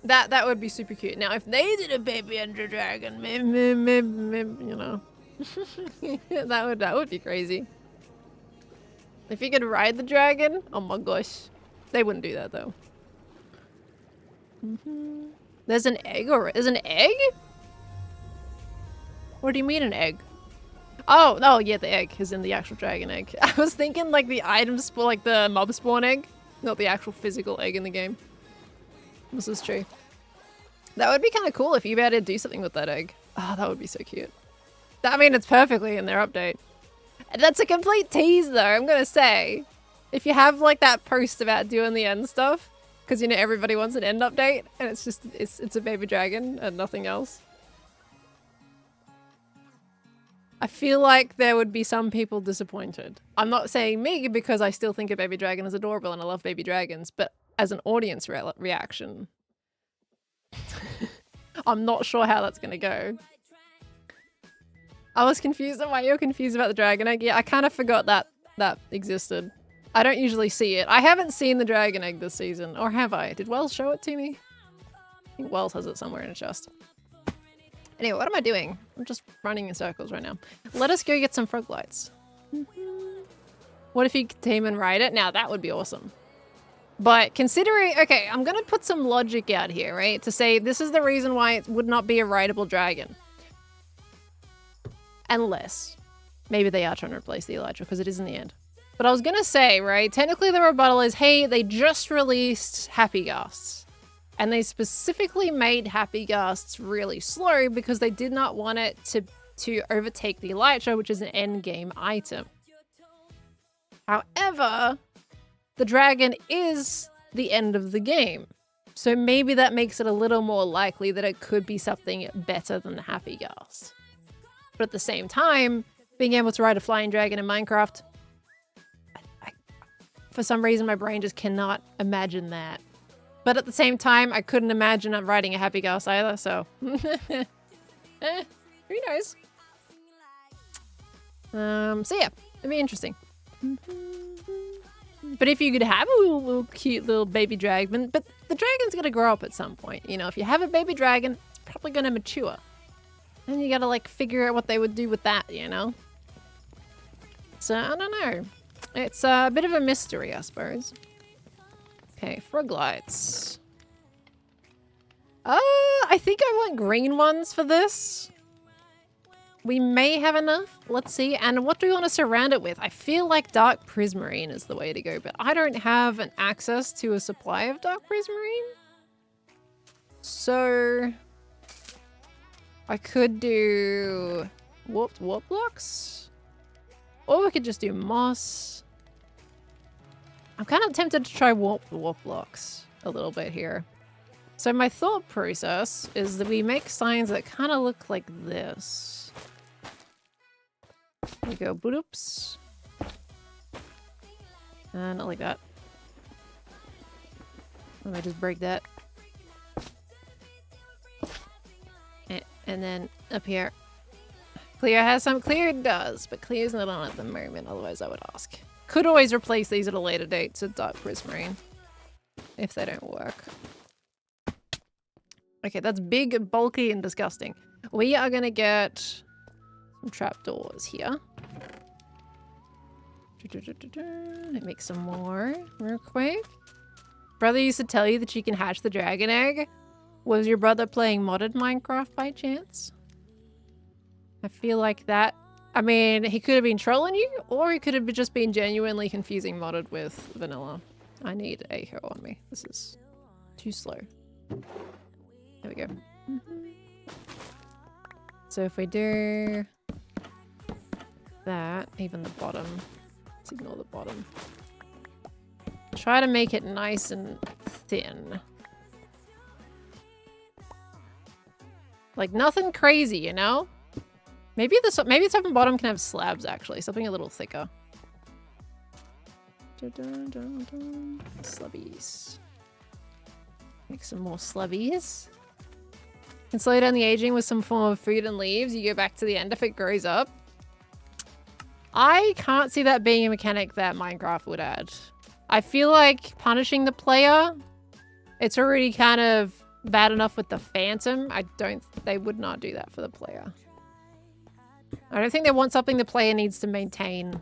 A: That would be super cute. Now if they did a baby ender dragon, you know. that would be crazy. If you could ride the dragon, oh my gosh. They wouldn't do that though. There's an egg or there's an egg? What do you mean an egg? Oh, yeah, the egg is in the actual dragon egg. I was thinking like the items spawn, like the mob spawn egg, not the actual physical egg in the game. This is true. That would be kind of cool if you were able to do something with that egg. Oh, that would be so cute. I mean, it's perfectly in their update. That's a complete tease though, I'm gonna say. If you have like that post about doing the end stuff, because you know everybody wants an end update, and it's just, it's a baby dragon and nothing else. I feel like there would be some people disappointed. I'm not saying me because I still think a baby dragon is adorable and I love baby dragons, but as an audience reaction, I'm not sure how that's gonna go. I was confused on why you're confused about the dragon egg. Yeah, I kind of forgot that existed. I don't usually see it. I haven't seen the dragon egg this season, or have I? Did Wells show it to me? I think Wells has it somewhere in a chest. Anyway, what am I doing? I'm just running in circles right now. Let us go get some frog lights. What if you could team and ride it? Now that would be awesome. But considering, okay, I'm gonna put some logic out here, right? To say this is the reason why it would not be a rideable dragon. Unless maybe they are trying to replace the Elytra because it is in the end. But I was gonna say, right, technically the rebuttal is, hey, they just released Happy Ghasts. And they specifically made Happy Ghasts really slow because they did not want it to overtake the Elytra, which is an end game item. However, the dragon is the end of the game. So maybe that makes it a little more likely that it could be something better than the Happy Ghast. But at the same time, being able to ride a flying dragon in Minecraft, for some reason my brain just cannot imagine that. But at the same time, I couldn't imagine riding a Happy Ghast either, so... who knows? So yeah, it'd be interesting. But if you could have a little cute little baby dragon, but the dragon's gonna grow up at some point. You know, if you have a baby dragon, it's probably gonna mature. And you gotta like figure out what they would do with that, you know? So, I don't know. It's a bit of a mystery, I suppose. Okay, frog lights. I think I want green ones for this. We may have enough. Let's see. And what do we want to surround it with? I feel like dark prismarine is the way to go, but I don't have an access to a supply of dark prismarine. So I could do warped warp blocks, or we could just do moss. I'm kind of tempted to try warp blocks a little bit here. So my thought process is that we make signs that kind of look like this. We go boop-oops. Not like that. Let me just break that. And then up here. Cleo has some. Cleo does, but Cleo's not on at the moment, otherwise I would ask. Could always replace these at a later date to dark prismarine. If they don't work. Okay, that's big, bulky, and disgusting. We are gonna get some trapdoors here. Make some more real quick. Brother used to tell you that you can hatch the dragon egg. Was your brother playing modded Minecraft by chance? I feel like that. I mean, he could have been trolling you, or he could have just been genuinely confusing modded with vanilla. I need a hero on me. This is too slow. There we go. So if we do that, even the bottom, let's ignore the bottom. Try to make it nice and thin. Like nothing crazy, you know? Maybe the top and bottom can have slabs actually, something a little thicker. Slubbies. Make some more slubbies. Can slow down the aging with some form of food and leaves. You go back to the end if it grows up. I can't see that being a mechanic that Minecraft would add. I feel like punishing the player, it's already kind of bad enough with the Phantom. They would not do that for the player. I don't think they want something the player needs to maintain.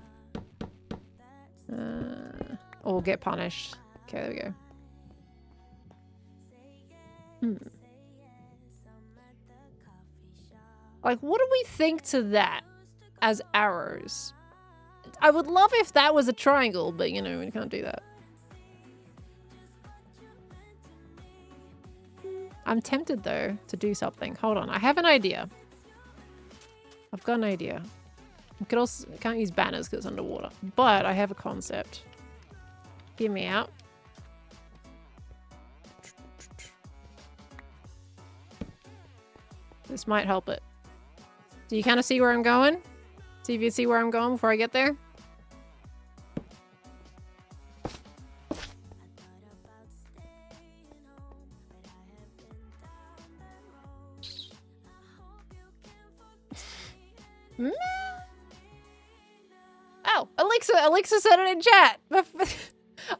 A: Or get punished. Okay, there we go. Like, what do we think to that as arrows? I would love if that was a triangle, but you know, we can't do that. I'm tempted though to do something. Hold on, I have an idea. I've got an idea. I can't use banners because it's underwater, but I have a concept. Hear me out. This might help it. Do you kind of see where I'm going? See if you see where I'm going before I get there? Mm. Oh, Alexa said it in chat.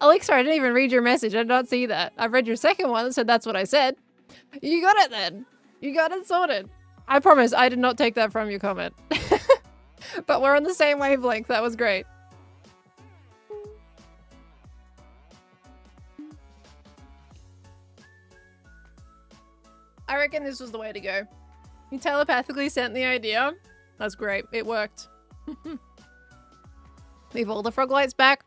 A: Alexa, I didn't even read your message. I did not see that. I read your second one, so that's what I said. You got it then. You got it sorted. I promise I did not take that from your comment. But we're on the same wavelength. That was great. I reckon this was the way to go. You telepathically sent the idea. That's great. It worked. Leave all the frog lights back.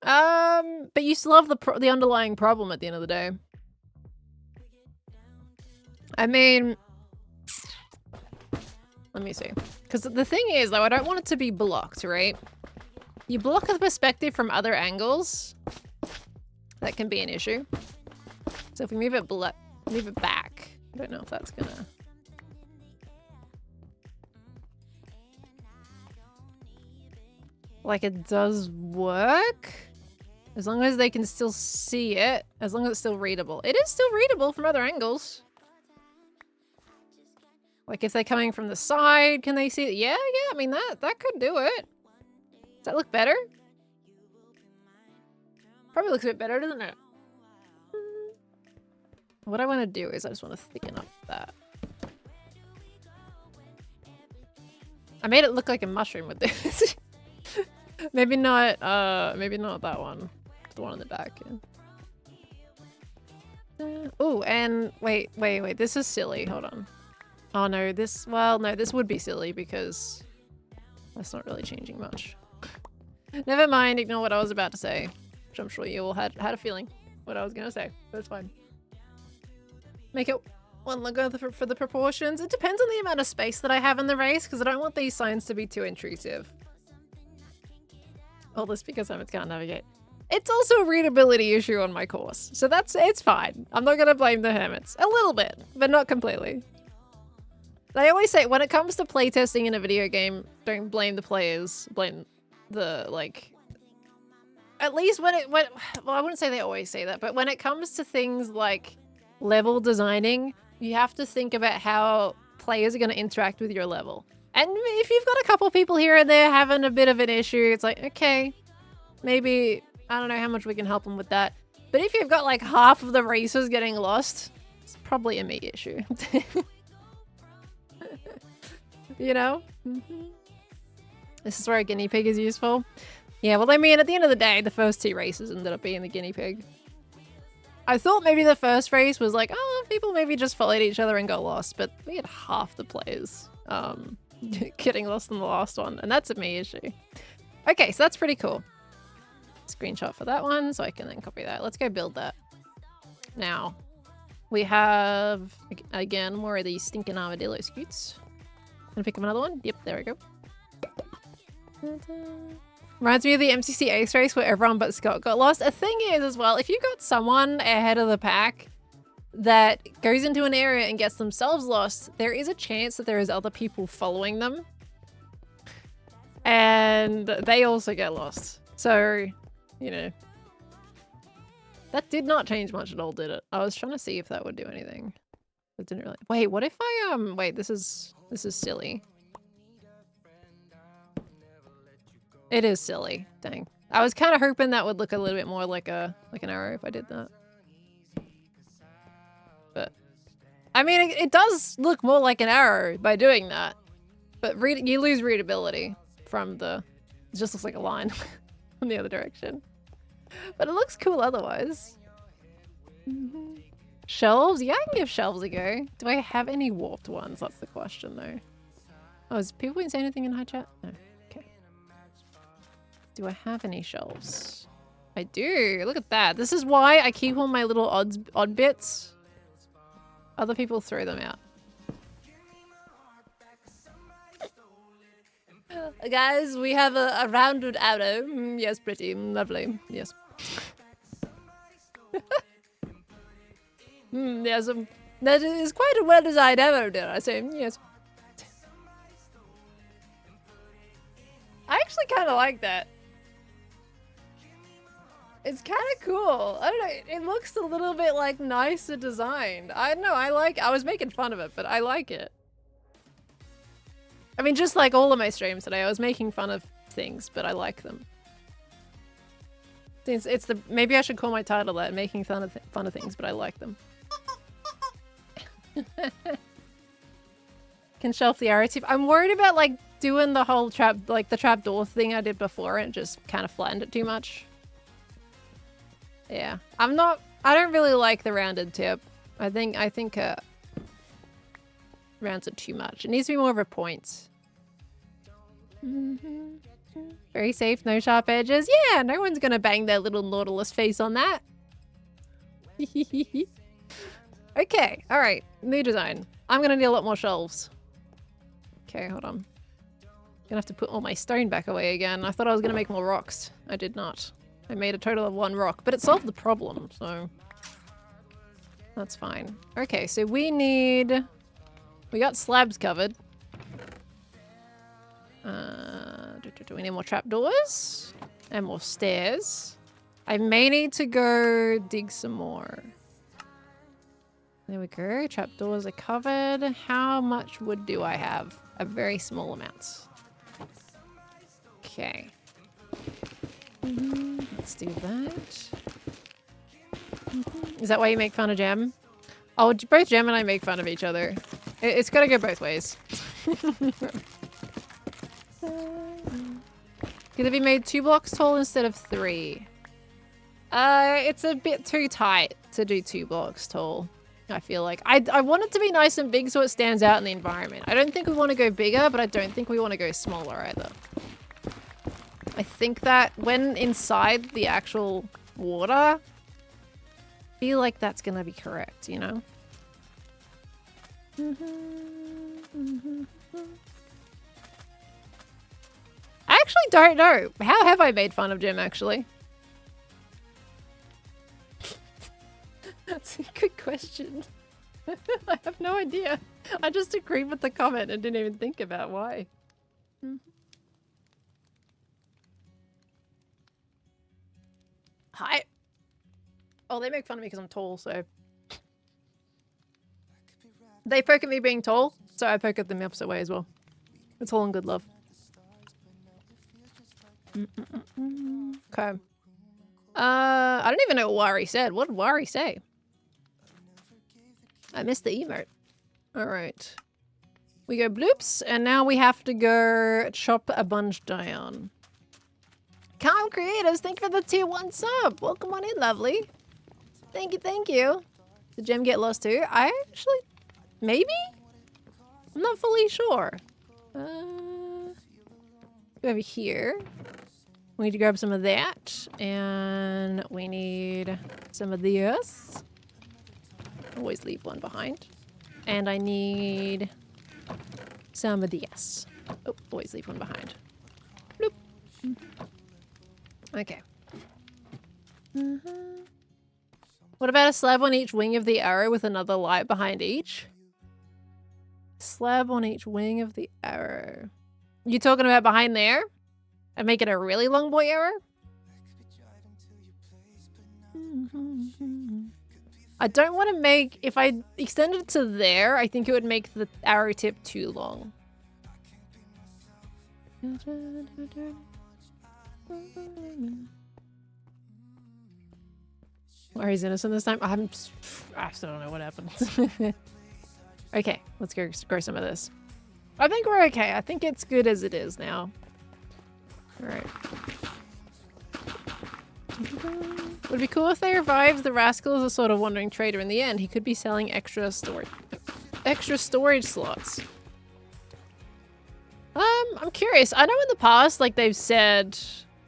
A: But you still have the underlying problem at the end of the day. I mean, let me see. Because the thing is, though, I don't want it to be blocked, right? You block the perspective from other angles. That can be an issue. So if we move it back, I don't know if that's gonna... Like, it does work? As long as they can still see it. As long as it's still readable. It is still readable from other angles. Like, if they're coming from the side, can they see it? Yeah, I mean, that could do it. Does that look better? Probably looks a bit better, doesn't it? What I want to do is I just want to thicken up that. I made it look like a mushroom with this. Maybe not that one. The one on the back. Yeah. Oh, and wait. This is silly. Hold on. Oh no, this would be silly because that's not really changing much. Never mind, ignore what I was about to say. Which I'm sure you all had a feeling what I was gonna say. That's fine. Make it one logo for the proportions. It depends on the amount of space that I have in the race because I don't want these signs to be too intrusive. All this because Hermits can't navigate. It's also a readability issue on my course. So it's fine. I'm not gonna blame the Hermits. A little bit, but not completely. They always say when it comes to playtesting in a video game, don't blame the players, blame the, like... At least well, I wouldn't say they always say that, but when it comes to things like level designing, you have to think about how players are going to interact with your level. And if you've got a couple people here and there having a bit of an issue, it's like, okay, maybe, I don't know how much we can help them with that. But if you've got like half of the racers getting lost, it's probably a me issue. You know? This is where a guinea pig is useful. Yeah, well, I mean, at the end of the day, the first two races ended up being the guinea pig. I thought maybe the first race was like, oh, people maybe just followed each other and got lost, but we had half the players getting lost in the last one, and that's a me issue. Okay, so that's pretty cool. Screenshot for that one, so I can then copy that. Let's go build that. Now, we have, again, more of these stinking armadillo scoots. Gonna pick up another one? Yep, there we go. Reminds me of the MCC Ace race where everyone but Scott got lost. A thing is as well, if you got someone ahead of the pack that goes into an area and gets themselves lost, there is a chance that there is other people following them. And they also get lost. So, you know. That did not change much at all, did it? I was trying to see if that would do anything. It didn't really. Wait, what if I, wait, this is silly. It is silly. Dang. I was kind of hoping that would look a little bit more like an arrow if I did that. But I mean, it does look more like an arrow by doing that. But you lose readability from it just looks like a line in the other direction. But it looks cool otherwise. Shelves? Yeah, I can give shelves a go. Do I have any warped ones? That's the question though. Oh, is people going to say anything in high chat? No. Do I have any shelves? I do. Look at that. This is why I keep all my little odd bits. Other people throw them out. Guys, we have a rounded arrow. Yes, pretty. Lovely. Yes. Yes, that is quite a well-designed arrow, dare I say. Yes. I actually kind of like that. It's kind of cool. I don't know. It looks a little bit like nicer designed. I don't know. I was making fun of it, but I like it. I mean, just like all of my streams today, I was making fun of things, but I like them. It's the maybe I should call my title that, making fun of things, but I like them. Can shelf the arrow tip. I'm worried about like doing the whole the trapdoor thing I did before and just kind of flattened it too much. Yeah, I don't really like the rounded tip. I think rounds are too much. It needs to be more of a point. Very safe, no sharp edges. Yeah, no one's gonna bang their little Nautilus face on that. Okay, alright. New design. I'm gonna need a lot more shelves. Okay, hold on. Gonna have to put all my stone back away again. I thought I was gonna make more rocks. I did not. I made a total of 1 rock, but it solved the problem, so that's fine. Okay, so we got slabs covered. Do we need more trapdoors? And more stairs. I may need to go dig some more. There we go. Trapdoors are covered. How much wood do I have? A very small amount. Okay. Let's do that. Is that why you make fun of Gem? Oh, both Gem and I make fun of each other. It's gotta go both ways. Could it be made 2 blocks tall instead of 3? It's a bit too tight to do 2 blocks tall. I feel like I want it to be nice and big so it stands out in the environment. I don't think we want to go bigger, but I don't think we want to go smaller either. I think that when inside the actual water, I feel like that's gonna be correct, you know? I actually don't know. How have I made fun of Jim, actually? That's a good question. I have no idea. I just agreed with the comment and didn't even think about why. Hi. Oh, they make fun of me because I'm tall, so... They poke at me being tall, so I poke at them the opposite way as well. It's all in good love. Okay. I don't even know what Wari said. What did Wari say? I missed the emote. Alright. We go bloops, and now we have to go chop a bunch down. Calm Creators, thank you for the tier 1 sub. Welcome on in, lovely. Thank you, thank you. Did Gem get lost too? I actually... Maybe? I'm not fully sure. Go over here. We need to grab some of that. And we need some of this. Always leave one behind. And I need some of this. Oh, always leave one behind. Bloop. Okay. What about a slab on each wing of the arrow with another light behind each? Slab on each wing of the arrow. You talking about behind there? And make it a really long boy arrow? I don't want to make... If I extended it to there, I think it would make the arrow tip too long. Or he's innocent this time? I still don't know what happened. Okay, let's go grow some of this. I think we're okay. I think it's good as it is now. Alright. Would be cool if they revived the rascal as a sort of wandering trader in the end. He could be selling extra storage slots. I'm curious. I know in the past, like they've said,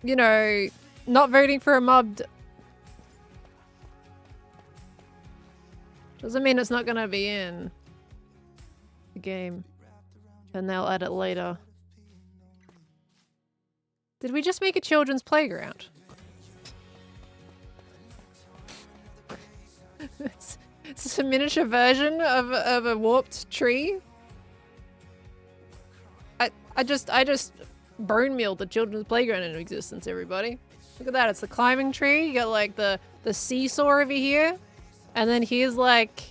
A: you know, not voting for a mob doesn't mean it's not gonna be in the game. And they'll add it later. Did we just make a children's playground? It's a miniature version of a warped tree. I just bone mealed the children's playground into existence, everybody. Look at that, it's the climbing tree. You got like the seesaw over here. And then here's like,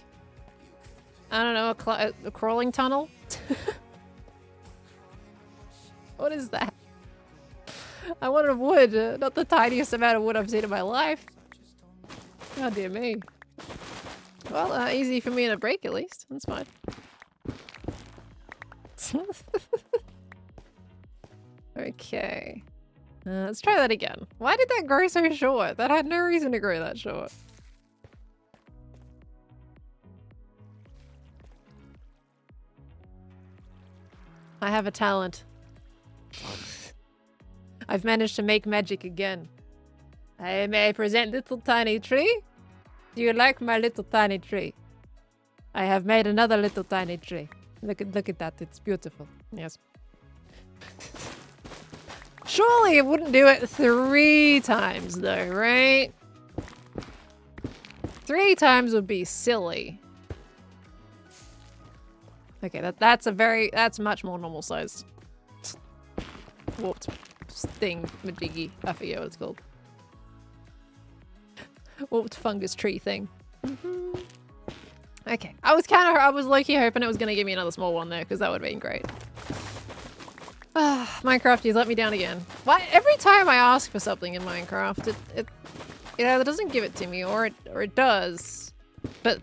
A: I don't know, a crawling tunnel. What is that? I wanted wood, not the tiniest amount of wood I've seen in my life. Oh dear me. Well, easy for me to break at least. That's fine. Okay. Let's try that again. Why did that grow so short? That had no reason to grow that short. I have a talent. I've managed to make magic again. I may present little tiny tree. Do you like my little tiny tree? I have made another little tiny tree. Look at that. It's beautiful. Yes. Surely it wouldn't do it 3 times though, right? 3 times would be silly. Okay, that's much more normal sized warped thing, majiggy. I forget what it's called. Warped fungus tree thing. Okay, I was low-key hoping it was gonna give me another small one there because that would have been great. Minecraft, you've let me down again. Why every time I ask for something in Minecraft, it doesn't give it to me, or it does, but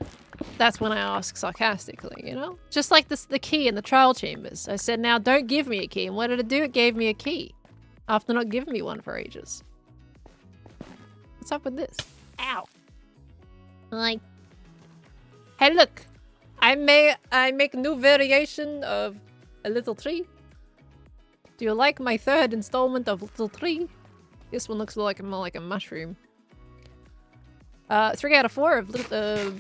A: that's when I ask sarcastically, you know? Just like the key in the trial chambers. I said, now don't give me a key, and what did it do? It gave me a key after not giving me one for ages. What's up with this? Ow! Like, hey, look, I make a new variation of a little tree. Do you like my 3rd installment of Little Tree? This one looks more like a mushroom. 3 out of 4 of little,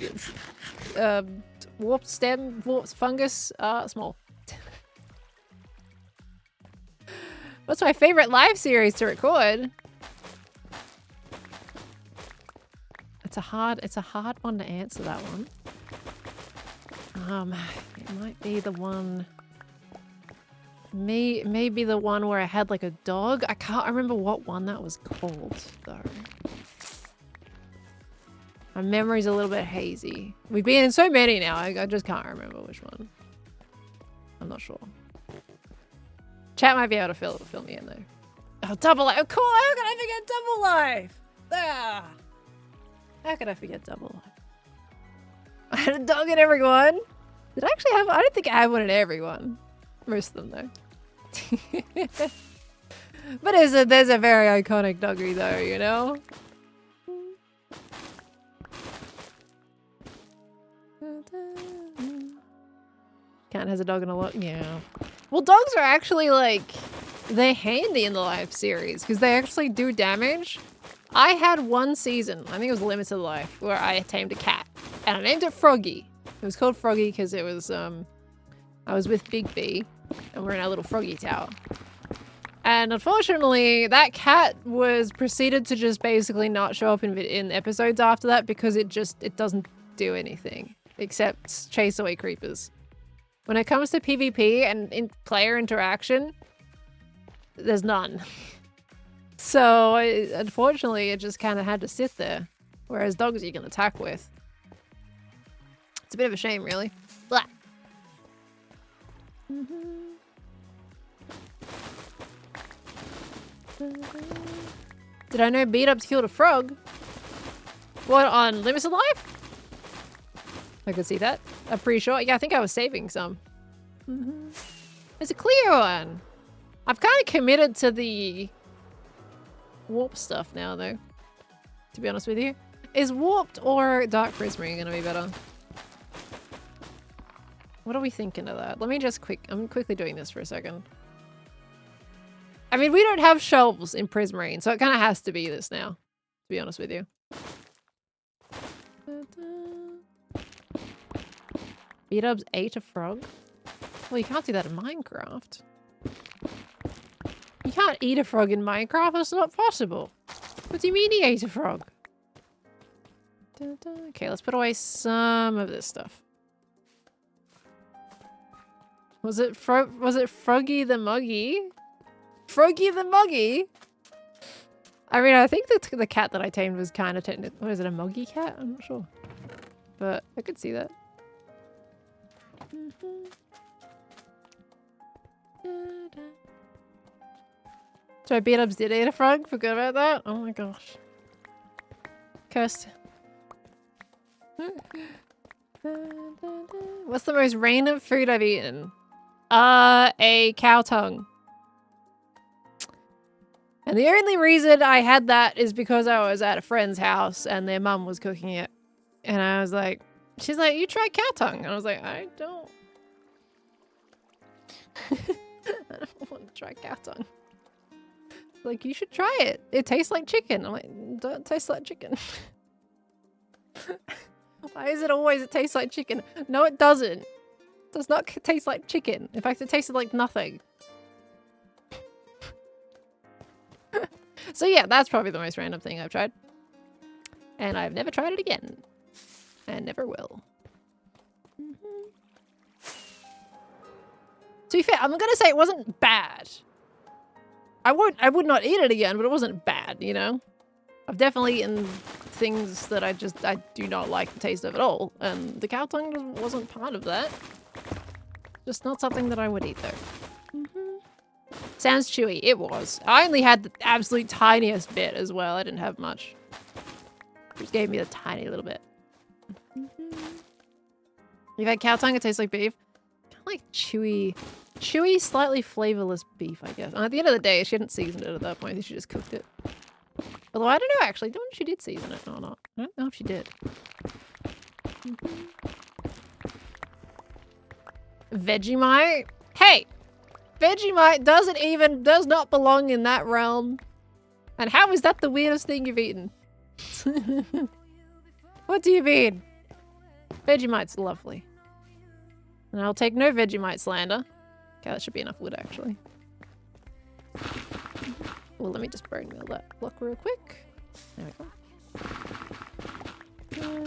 A: warped stem, warped fungus, small. What's my favorite live series to record? It's a hard one to answer, that one. It might be the one... Maybe the one where I had like a dog. I can't remember what one that was called though. My memory's a little bit hazy. We've been in so many now, I just can't remember which one. I'm not sure. Chat might be able to fill me in though. Oh, double life! Of course! How could I forget double life? Ah! How could I forget double life? I had a dog in everyone. Did I actually have? I don't think I had one in everyone. Most of them though. But there's a very iconic doggy though, you know? Cat has a dog and a lot. Yeah. Well, dogs are actually like, they're handy in the life series because they actually do damage. I had one season, I think it was Limited Life, where I tamed a cat and I named it Froggy. It was called Froggy because it was, I was with Big B and we're in our little froggy tower. And unfortunately, that cat was proceeded to just basically not show up in episodes after that because it doesn't do anything except chase away creepers. When it comes to PvP and player interaction, there's none. So unfortunately, it just kind of had to sit there. Whereas dogs you can attack with. It's a bit of a shame, really. Blah. Did I know beat-ups killed a frog? What, on Limited Life? I could see that. I'm pretty sure. Yeah, I think I was saving some. There's a Cleo one. I've kind of committed to the warp stuff now, though. To be honest with you. Is warped or dark prismarine going to be better? What are we thinking of that? Let me just I'm quickly doing this for a second. I mean, we don't have shelves in prismarine, so it kind of has to be this now, to be honest with you. Beat-ups ate a frog? Well, you can't do that in Minecraft. You can't eat a frog in Minecraft, that's not possible. What do you mean he ate a frog? Okay, let's put away some of this stuff. Was it Froggy the Muggy? Froggy the Muggy? I mean, I think the cat that I tamed was kind of technical. What is it, a Muggy cat? I'm not sure. But I could see that. So beat-ups did eat a frog? Forgot about that? Oh my gosh. Cursed. What's the most random food I've eaten? A cow tongue. And the only reason I had that is because I was at a friend's house and their mum was cooking it. And I was like, she's like, you try cow tongue. And I was like, I don't. I don't want to try cow tongue. Like, you should try it. It tastes like chicken. I'm like, don't taste like chicken. Why is it always it tastes like chicken? No, it doesn't. It does not taste like chicken. In fact, it tasted like nothing. So yeah, that's probably the most random thing I've tried. And I've never tried it again. And never will. To be fair, I'm gonna say it wasn't bad. I would not eat it again, but it wasn't bad, you know? I've definitely eaten things that I do not like the taste of at all. And the cow tongue just wasn't part of that. Just not something that I would eat though. Sounds chewy. It was. I only had the absolute tiniest bit as well. I didn't have much. Just gave me a tiny little bit. You've had cow tongue, it tastes like beef. Kind of like chewy, slightly flavorless beef, I guess. And at the end of the day, she hadn't seasoned it at that point. She just cooked it. Although I don't know, actually. I don't know if she did season it or not. I don't know if she did. Vegemite? Hey! Vegemite does not belong in that realm. And how is that the weirdest thing you've eaten? What do you mean? Vegemite's lovely. And I'll take no Vegemite slander. Okay, that should be enough wood, actually. Well, let me just bone meal that block real quick. There we go.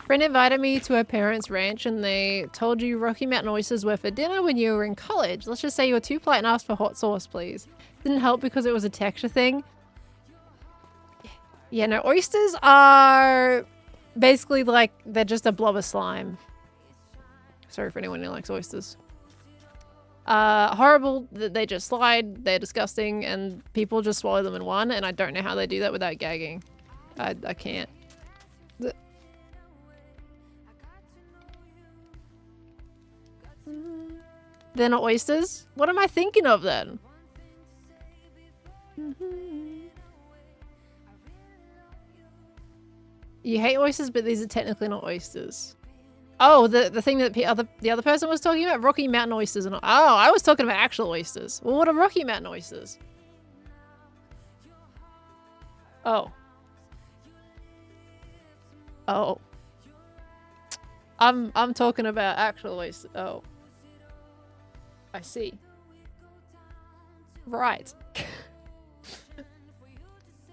A: Friend invited me to her parents' ranch and they told you Rocky Mountain oysters were for dinner when you were in college. Let's just say you were too polite and asked for hot sauce, please. Didn't help because it was a texture thing. Yeah, no, oysters are basically like, they're just a blob of slime. Sorry for anyone who likes oysters. Horrible, they just slide, they're disgusting, and people just swallow them in one, and I don't know how they do that without gagging. I can't. They're not oysters? What am I thinking of then? You hate oysters, but these are technically not oysters. Oh, the thing that the other person was talking about? Rocky Mountain oysters and all. Oh, I was talking about actual oysters. Well, what are Rocky Mountain oysters? Oh. Oh. I'm talking about actual oysters. Oh. I see. Right.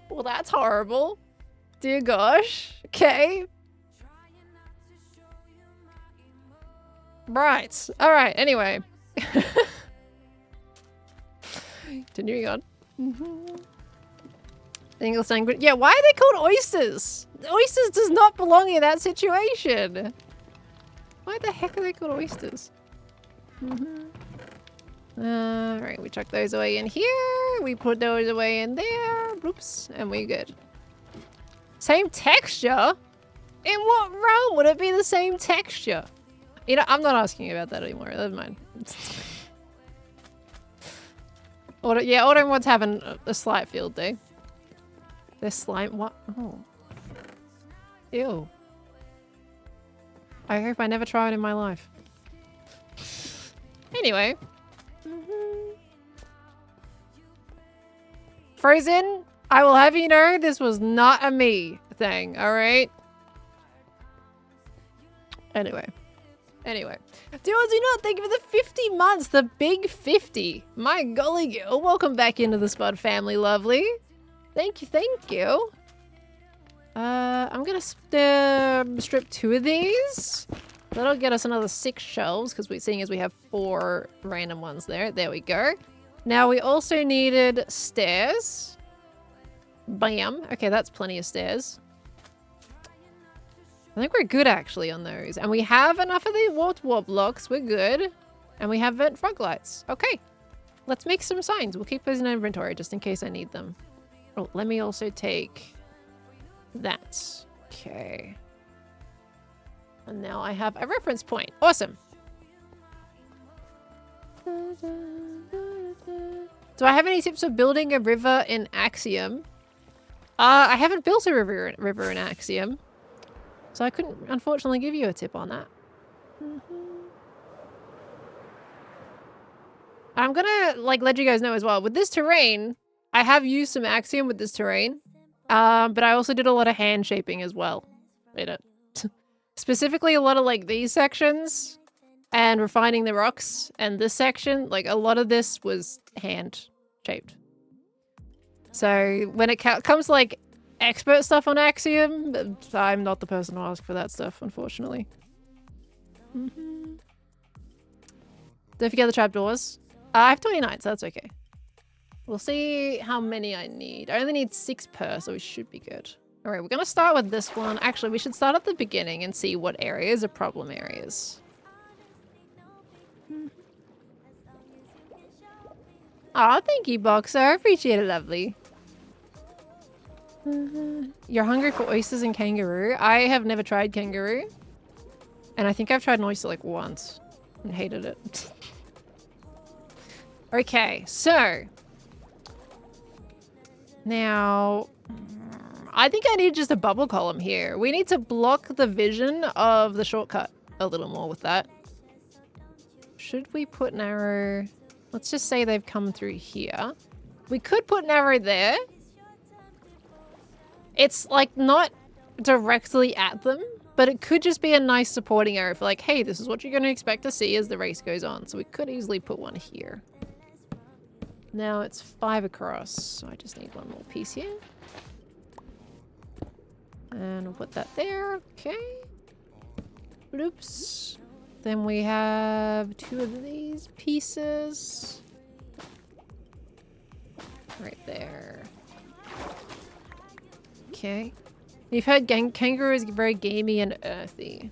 A: Well, that's horrible. Dear gosh. Okay. Right. Alright, anyway. Continuing on. English language. Yeah, why are they called oysters? Oysters does not belong in that situation. Why the heck are they called oysters? Alright, we chuck those away in here. We put those away in there. Oops, and we're good. Same texture? In what realm would it be the same texture? You know, I'm not asking about that anymore. Never mind. Auto mod's having a slight field day. They're slime. What? Oh. Ew. I hope I never try it in my life. Anyway. Frozen, I will have you know this was not a me thing, alright? Anyway. Do not thank you for the 50 months, the big 50. My golly girl, welcome back into the Spud family, lovely. Thank you. I'm gonna strip 2 of these. That'll get us another 6 shelves, because seeing as we have 4 random ones there. There we go. Now we also needed stairs. Bam. Okay, that's plenty of stairs. I think we're good actually on those. And we have enough of the warp blocks. We're good. And we have vent frog lights. Okay. let's make some signs. We'll keep those in inventory just in case I need them. Oh, let me also take that. Okay. And now I have a reference point. Awesome. Do I have any tips for building a river in Axiom? I haven't built a river in Axiom, so I couldn't unfortunately give you a tip on that. I'm gonna like let you guys know as well. With this terrain, I have used some Axiom with this terrain, but I also did a lot of hand shaping as well in it. Specifically a lot of like these sections and refining the rocks, and this section, like a lot of this was hand shaped. So when it comes to like expert stuff on Axiom, I'm not the person to ask for that stuff, unfortunately. Don't forget the trapdoors. I have 29, so that's okay. We'll see how many I need. I only need 6 per, so we should be good. All right, we're gonna start with this one. Actually, we should start at the beginning and see what areas are problem areas. Oh, thank you, Boxer. I appreciate it, lovely. You're hungry for oysters and kangaroo? I have never tried kangaroo. And I think I've tried an oyster like once and hated it. Okay, so now I think I need just a bubble column here. We need to block the vision of the shortcut a little more with that. Should we put an arrow? Let's just say they've come through here. We could put an arrow there. It's like not directly at them, but it could just be a nice supporting arrow for like, hey, this is what you're going to expect to see as the race goes on. So we could easily put one here. Now it's 5 across, so I just need one more piece here. And we'll put that there, okay. Oops. Then we have 2 of these pieces. Right there. Okay. You've heard kangaroo is very gamey and earthy.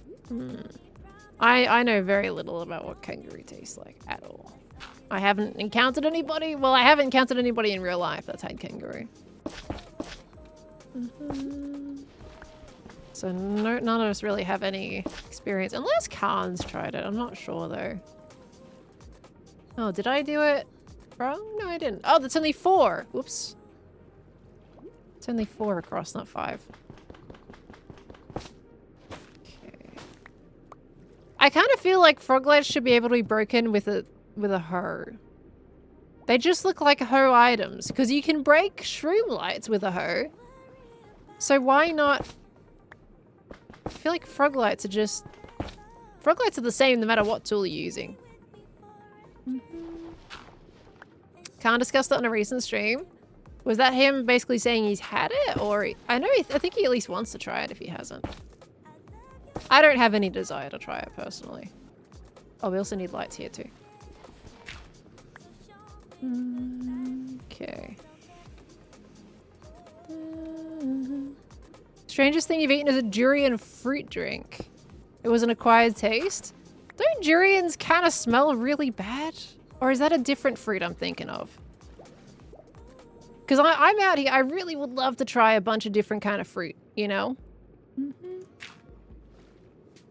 A: I know very little about what kangaroo tastes like at all. I haven't encountered anybody. Well, I haven't encountered anybody in real life that's had kangaroo. So none of us really have any experience. Unless Khan's tried it. I'm not sure though. Oh, did I do it wrong? No, I didn't. Oh, that's only 4. Whoops. It's only 4 across, not 5. Okay. I kind of feel like frog lights should be able to be broken with a hoe. They just look like hoe items because you can break shroom lights with a hoe. So why not? I feel like frog lights are just... Frog lights are the same no matter what tool you're using. Khan discussed it on a recent stream. Was that him basically saying he's had it? Or... I think he at least wants to try it if he hasn't. I don't have any desire to try it personally. Oh, we also need lights here too. Okay. Strangest thing you've eaten is a durian fruit drink. It was an acquired taste. Don't durians kind of smell really bad? Or is that a different fruit I'm thinking of? Because I'm out here, I really would love to try a bunch of different kind of fruit, you know?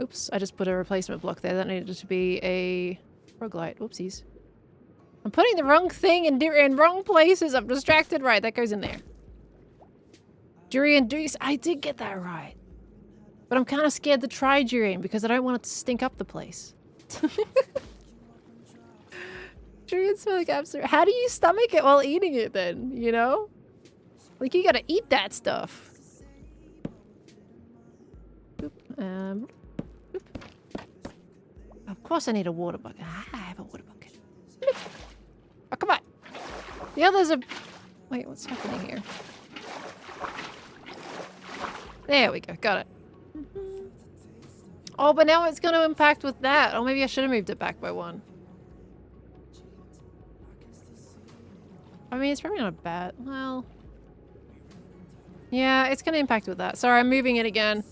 A: Oops, I just put a replacement block there. That needed to be a roguelite. Whoopsies. I'm putting the wrong thing in wrong places. I'm distracted. Right, that goes in there. Durian juice. I did get that right. But I'm kind of scared to try durian because I don't want it to stink up the place. Durian smell like absolute. How do you stomach it while eating it then? You know? Like you gotta eat that stuff. Oop, oop. Of course I need a water bucket. I have a water bucket. Oh, come on. The others are... Wait, what's happening here? There we go. Got it. Oh, but now it's going to impact with that. Or maybe I should have moved it back by 1. I mean, it's probably not bad. Well... Yeah, it's going to impact with that. Sorry, I'm moving it again.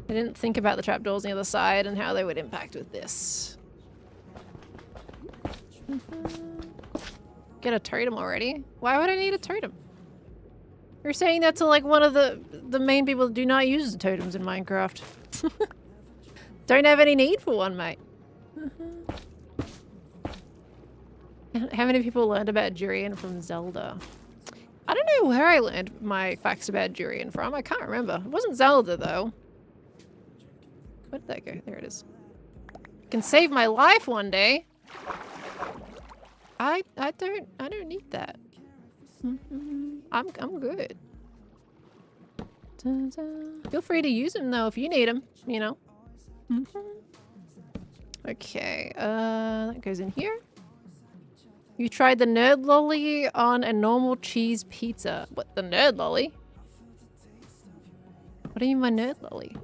A: I didn't think about the trapdoors on the other side and how they would impact with this. get a totem already. Why would I need a totem? You're saying that to like one of the main people that do not use the totems in Minecraft. Don't have any need for one, mate. How many people learned about durian from Zelda? I don't know where I learned my facts about durian from. I can't remember. It wasn't Zelda though. Where did that go? There it is. It can save my life one day. I don't need that. I'm good. Feel free to use them though if you need them, you know. Okay, that goes in here. You tried the nerd lolly on a normal cheese pizza. What, the nerd lolly? What do you mean by nerd lolly?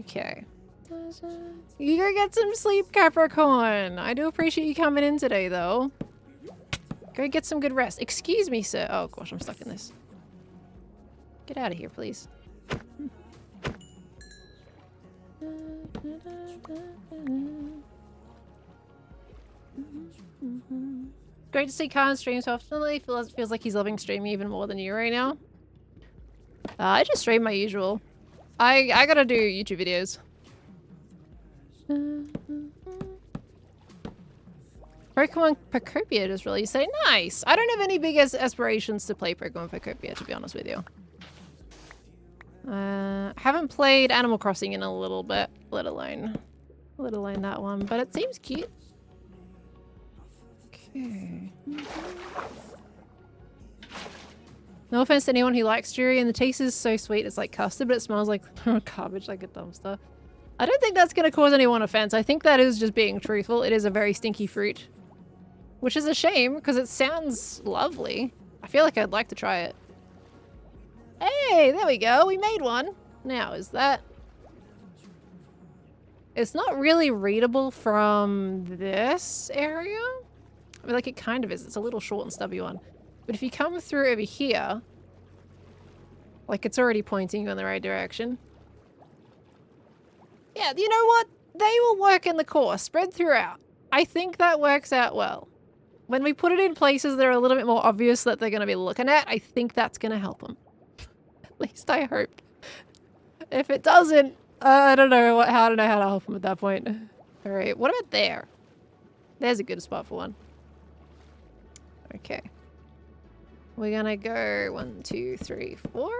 A: Okay. You go get some sleep, Capricorn. I do appreciate you coming in today, though. Go get some good rest. Excuse me, sir. Oh, gosh, I'm stuck in this. Get out of here, please. Great to see Khan stream so often. Feels like he's loving streaming even more than you right now. I just stream my usual. I gotta do YouTube videos. Pokemon Pokopia just released. Say nice. I don't have any big aspirations to play Pokemon Pokopia, to be honest with you. Haven't played Animal Crossing in a little bit, let alone that one, but it seems cute. Okay. No offense to anyone who likes durian. The taste is so sweet, it's like custard, but it smells like garbage, like a dumpster. I don't think that's going to cause anyone offense. I think that is just being truthful. It is a very stinky fruit. Which is a shame, because it sounds lovely. I feel like I'd like to try it. Hey, there we go. We made one. Now, is that... It's not really readable from this area. I mean, like, it kind of is. It's a little short and stubby one. But if you come through over here... Like, it's already pointing you in the right direction. Yeah, you know what? They will work in the course, spread throughout. I think that works out well. When we put it in places that are a little bit more obvious that they're going to be looking at, I think that's going to help them. At least I hope. If it doesn't, I don't know how to help them at that point. All right, what about there? There's a good spot for one. Okay. We're going to go 1, 2, 3, 4.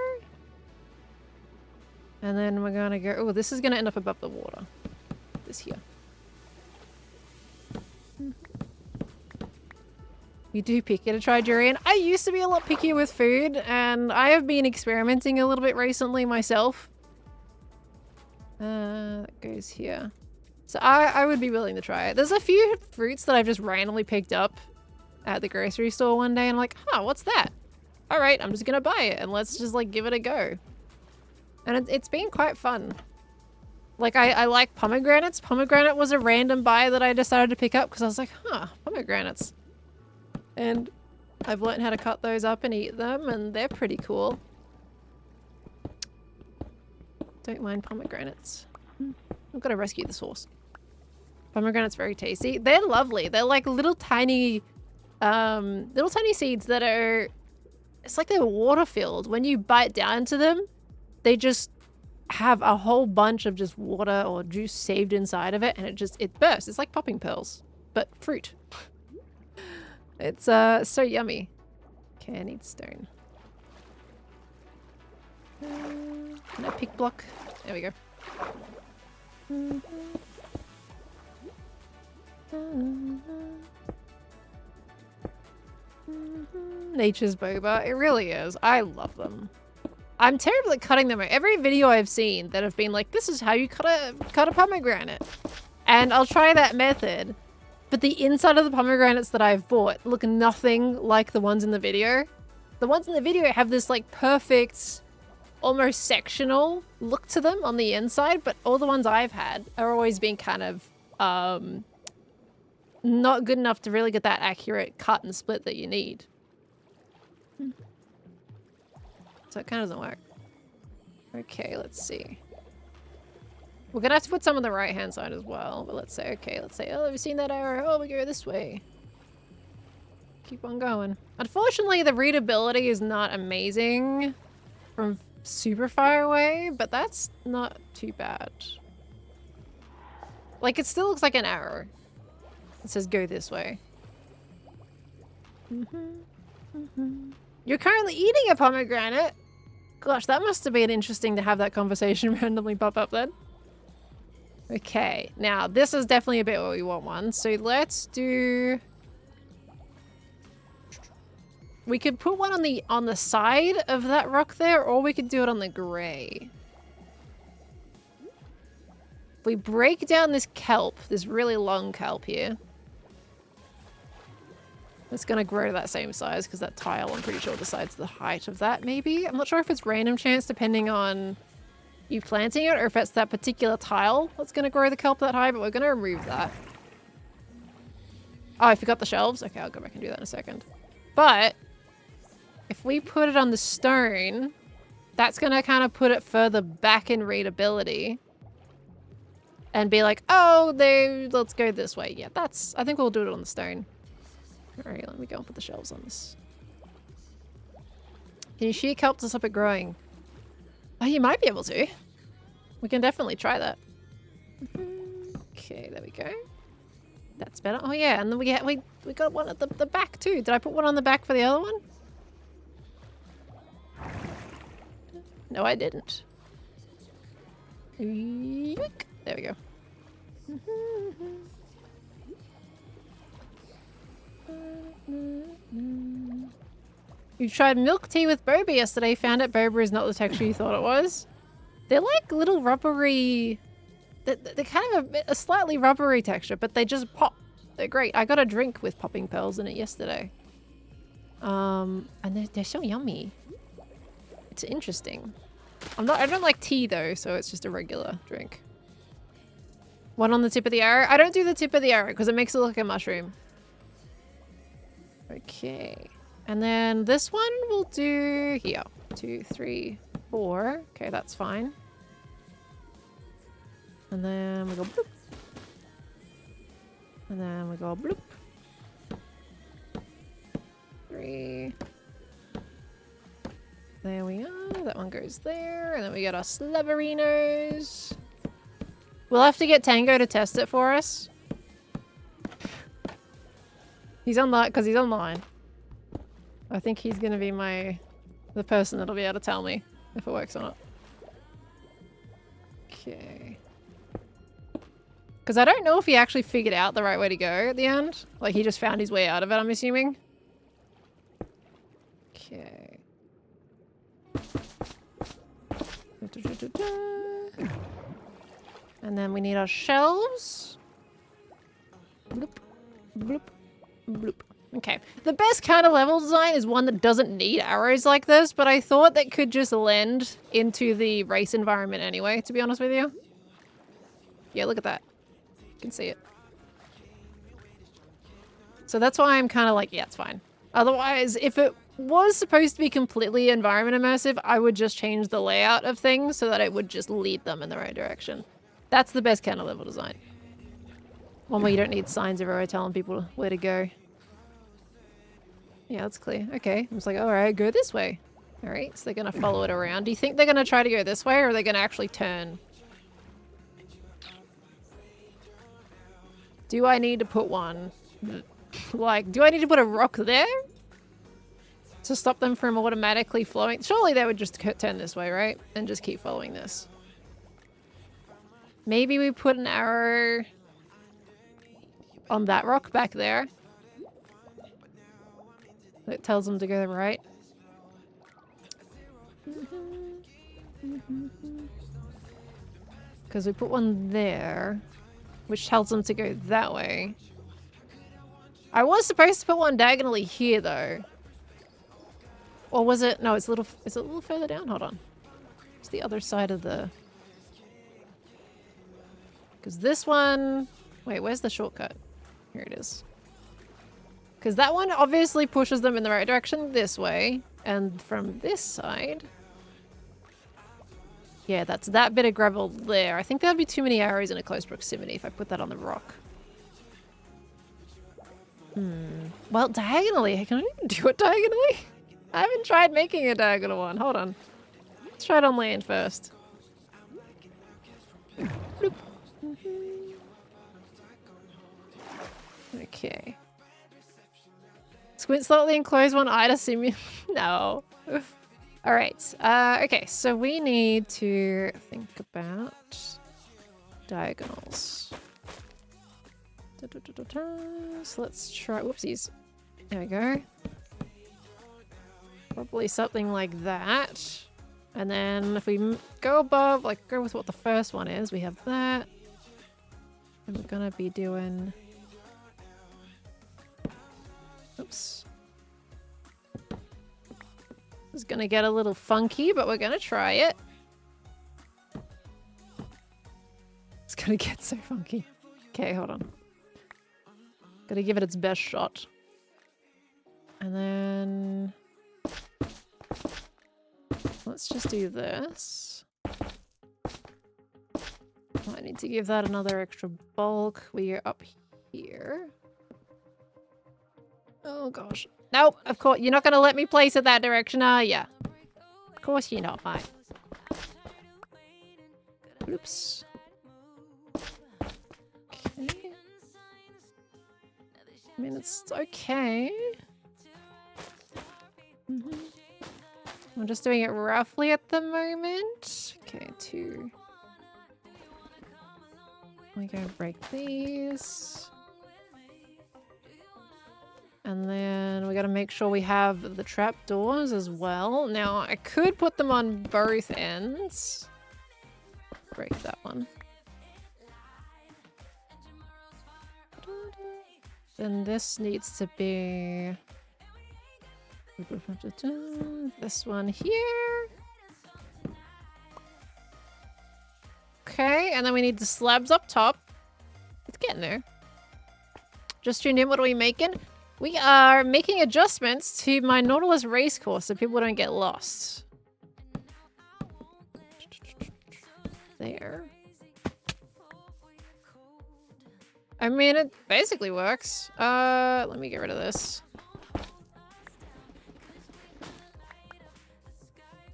A: And then we're going to go... Oh, this is going to end up above the water. This here. You do picky to try durian. I used to be a lot pickier with food, and I have been experimenting a little bit recently myself. That goes here. So I would be willing to try it. There's a few fruits that I've just randomly picked up at the grocery store one day, and I'm like, huh, what's that? All right, I'm just gonna buy it, and let's just like give it a go. And it's been quite fun. Like, I like pomegranates. Pomegranate was a random buy that I decided to pick up because I was like, huh, pomegranates. And I've learned how to cut those up and eat them, and they're pretty cool. Don't mind pomegranates. I've got to rescue this horse. Pomegranate's very tasty. They're lovely. They're like little tiny seeds that are... It's like they're water-filled. When you bite down into them, they just have a whole bunch of just water or juice saved inside of it, and it bursts. It's like popping pearls, but fruit. It's so yummy. Okay, I need stone. Can I pick block? There we go. Nature's boba. It really is. I love them. I'm terrible at cutting them. Every video I've seen that have been like, this is how you cut a pomegranate. And I'll try that method. But the inside of the pomegranates that I've bought look nothing like the ones in the video. The ones in the video have this like perfect, almost sectional look to them on the inside, but all the ones I've had are always been kind of not good enough to really get that accurate cut and split that you need. So it kind of doesn't work. Okay, let's see. We're gonna have to put some on the right-hand side as well, but let's say, okay, let's say, oh, have you seen that arrow? Oh, we go this way. keep on going. Unfortunately, the readability is not amazing from super far away, but that's not too bad. Like, it still looks like an arrow. It says go this way. You're currently eating a pomegranate? Gosh, that must have been interesting to have that conversation randomly pop up then. Okay, now this is definitely a bit where we want one. So let's do... We could put one on the side of that rock there, or we could do it on the grey. If we break down this kelp, this really long kelp here, it's gonna grow to that same size because that tile, I'm pretty sure, decides the height of that, maybe? I'm not sure if it's random chance depending on you planting it or if it's that particular tile that's gonna grow the kelp that high, but we're gonna remove that. Oh, I forgot the shelves? Okay, I'll go back and do that in a second. But if we put it on the stone, that's gonna kind of put it further back in readability and be like, oh, let's go this way. Yeah, I think we'll do it on the stone. All right, let me go and put the shelves on this. Can you shear kelp to stop it growing? Oh, you might be able to. We can definitely try that. Okay, there we go. That's better. Oh yeah, and then we got one at the back too. Did I put one on the back for the other one? No, I didn't. Yoink. There we go. You tried milk tea with boba yesterday. Found out boba is not the texture you thought it was. They're like little rubbery... They're kind of a slightly rubbery texture, but they just pop. They're great. I got a drink with popping pearls in it yesterday. And they're so yummy. It's interesting. I don't like tea though, so it's just a regular drink. One on the tip of the arrow. I don't do the tip of the arrow because it makes it look like a mushroom. Okay. And then this one we'll do here. 2, 3, 4. Okay, that's fine. And then we go bloop. And then we go bloop. 3. There we are. That one goes there. And then we got our sleverinos. We'll have to get Tango to test it for us. He's on that because he's online. I think he's going to be the person that'll be able to tell me if it works or not. Okay. Because I don't know if he actually figured out the right way to go at the end. Like, he just found his way out of it, I'm assuming. Okay. And then we need our shelves. Bloop, bloop, bloop. Okay. The best kind of level design is one that doesn't need arrows like this, but I thought that could just lend into the race environment anyway, to be honest with you. Yeah, look at that. You can see it. So that's why I'm kind of like, yeah, it's fine. Otherwise, if it was supposed to be completely environment immersive, I would just change the layout of things so that it would just lead them in the right direction. That's the best kind of level design. One where you don't need signs everywhere telling people where to go. Yeah, that's clear. Okay. I was like, all right, go this way. All right, so they're going to follow it around. Do you think they're going to try to go this way, or are they going to actually turn? Do I need to put one? Like, do I need to put a rock there? To stop them from automatically flowing? Surely they would just turn this way, right? And just keep following this. Maybe we put an arrow on that rock back there. That tells them to go right. Because we put one there, which tells them to go that way. I was supposed to put one diagonally here, though. Or was it? No, is it a little further down? Hold on. It's the other side of the... Because this one... Wait, where's the shortcut? Here it is. Because that one obviously pushes them in the right direction this way. And from this side... Yeah, that's that bit of gravel there. I think there'd be too many arrows in a close proximity if I put that on the rock. Well, diagonally. Can I even do it diagonally? I haven't tried making a diagonal one. Hold on. Let's try it on land first. Bloop. Okay. Squint slightly and close one eye to see me. No. Alright. Okay, so we need to think about diagonals. So let's try. Whoopsies. There we go. Probably something like that. And then if we go above, like go with what the first one is, we have that. And we're gonna be doing... Oops. It's gonna get a little funky, but we're gonna try it. It's gonna get so funky. Okay, hold on. Gotta give it its best shot. And then... Let's just do this. I need to give that another extra bulk. We are up here. Oh gosh. Nope, of course. You're not gonna let me place it that direction, are ya? Of course you're not, mate. Oops. Okay. I mean, it's okay. I'm just doing it roughly at the moment. Okay, 2. We go break these. And then we gotta make sure we have the trapdoors as well. Now, I could put them on both ends. Break that one. Then this needs to be... This one here. Okay, and then we need the slabs up top. It's getting there. Just tuned in, what are we making? We are making adjustments to my Nautilus racecourse so people don't get lost. There. I mean, it basically works. Let me get rid of this.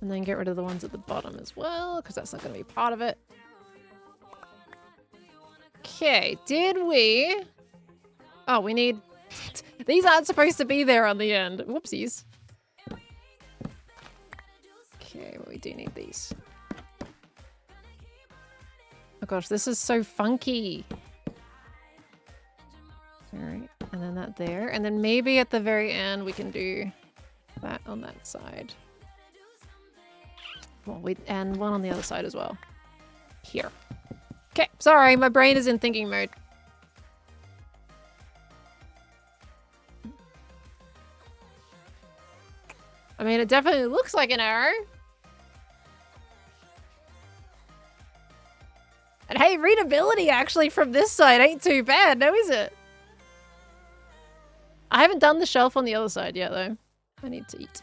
A: And then get rid of the ones at the bottom as well, because that's not going to be part of it. Okay, did we... Oh, we need... These aren't supposed to be there on the end. Whoopsies. Okay, well, we do need these. Oh gosh, this is so funky. Alright, and then that there. And then maybe at the very end we can do that on that side. Well, and one on the other side as well. Here. Okay, sorry, my brain is in thinking mode. I mean, it definitely looks like an arrow. And hey, readability actually from this side ain't too bad, no is it? I haven't done the shelf on the other side yet, though. I need to eat.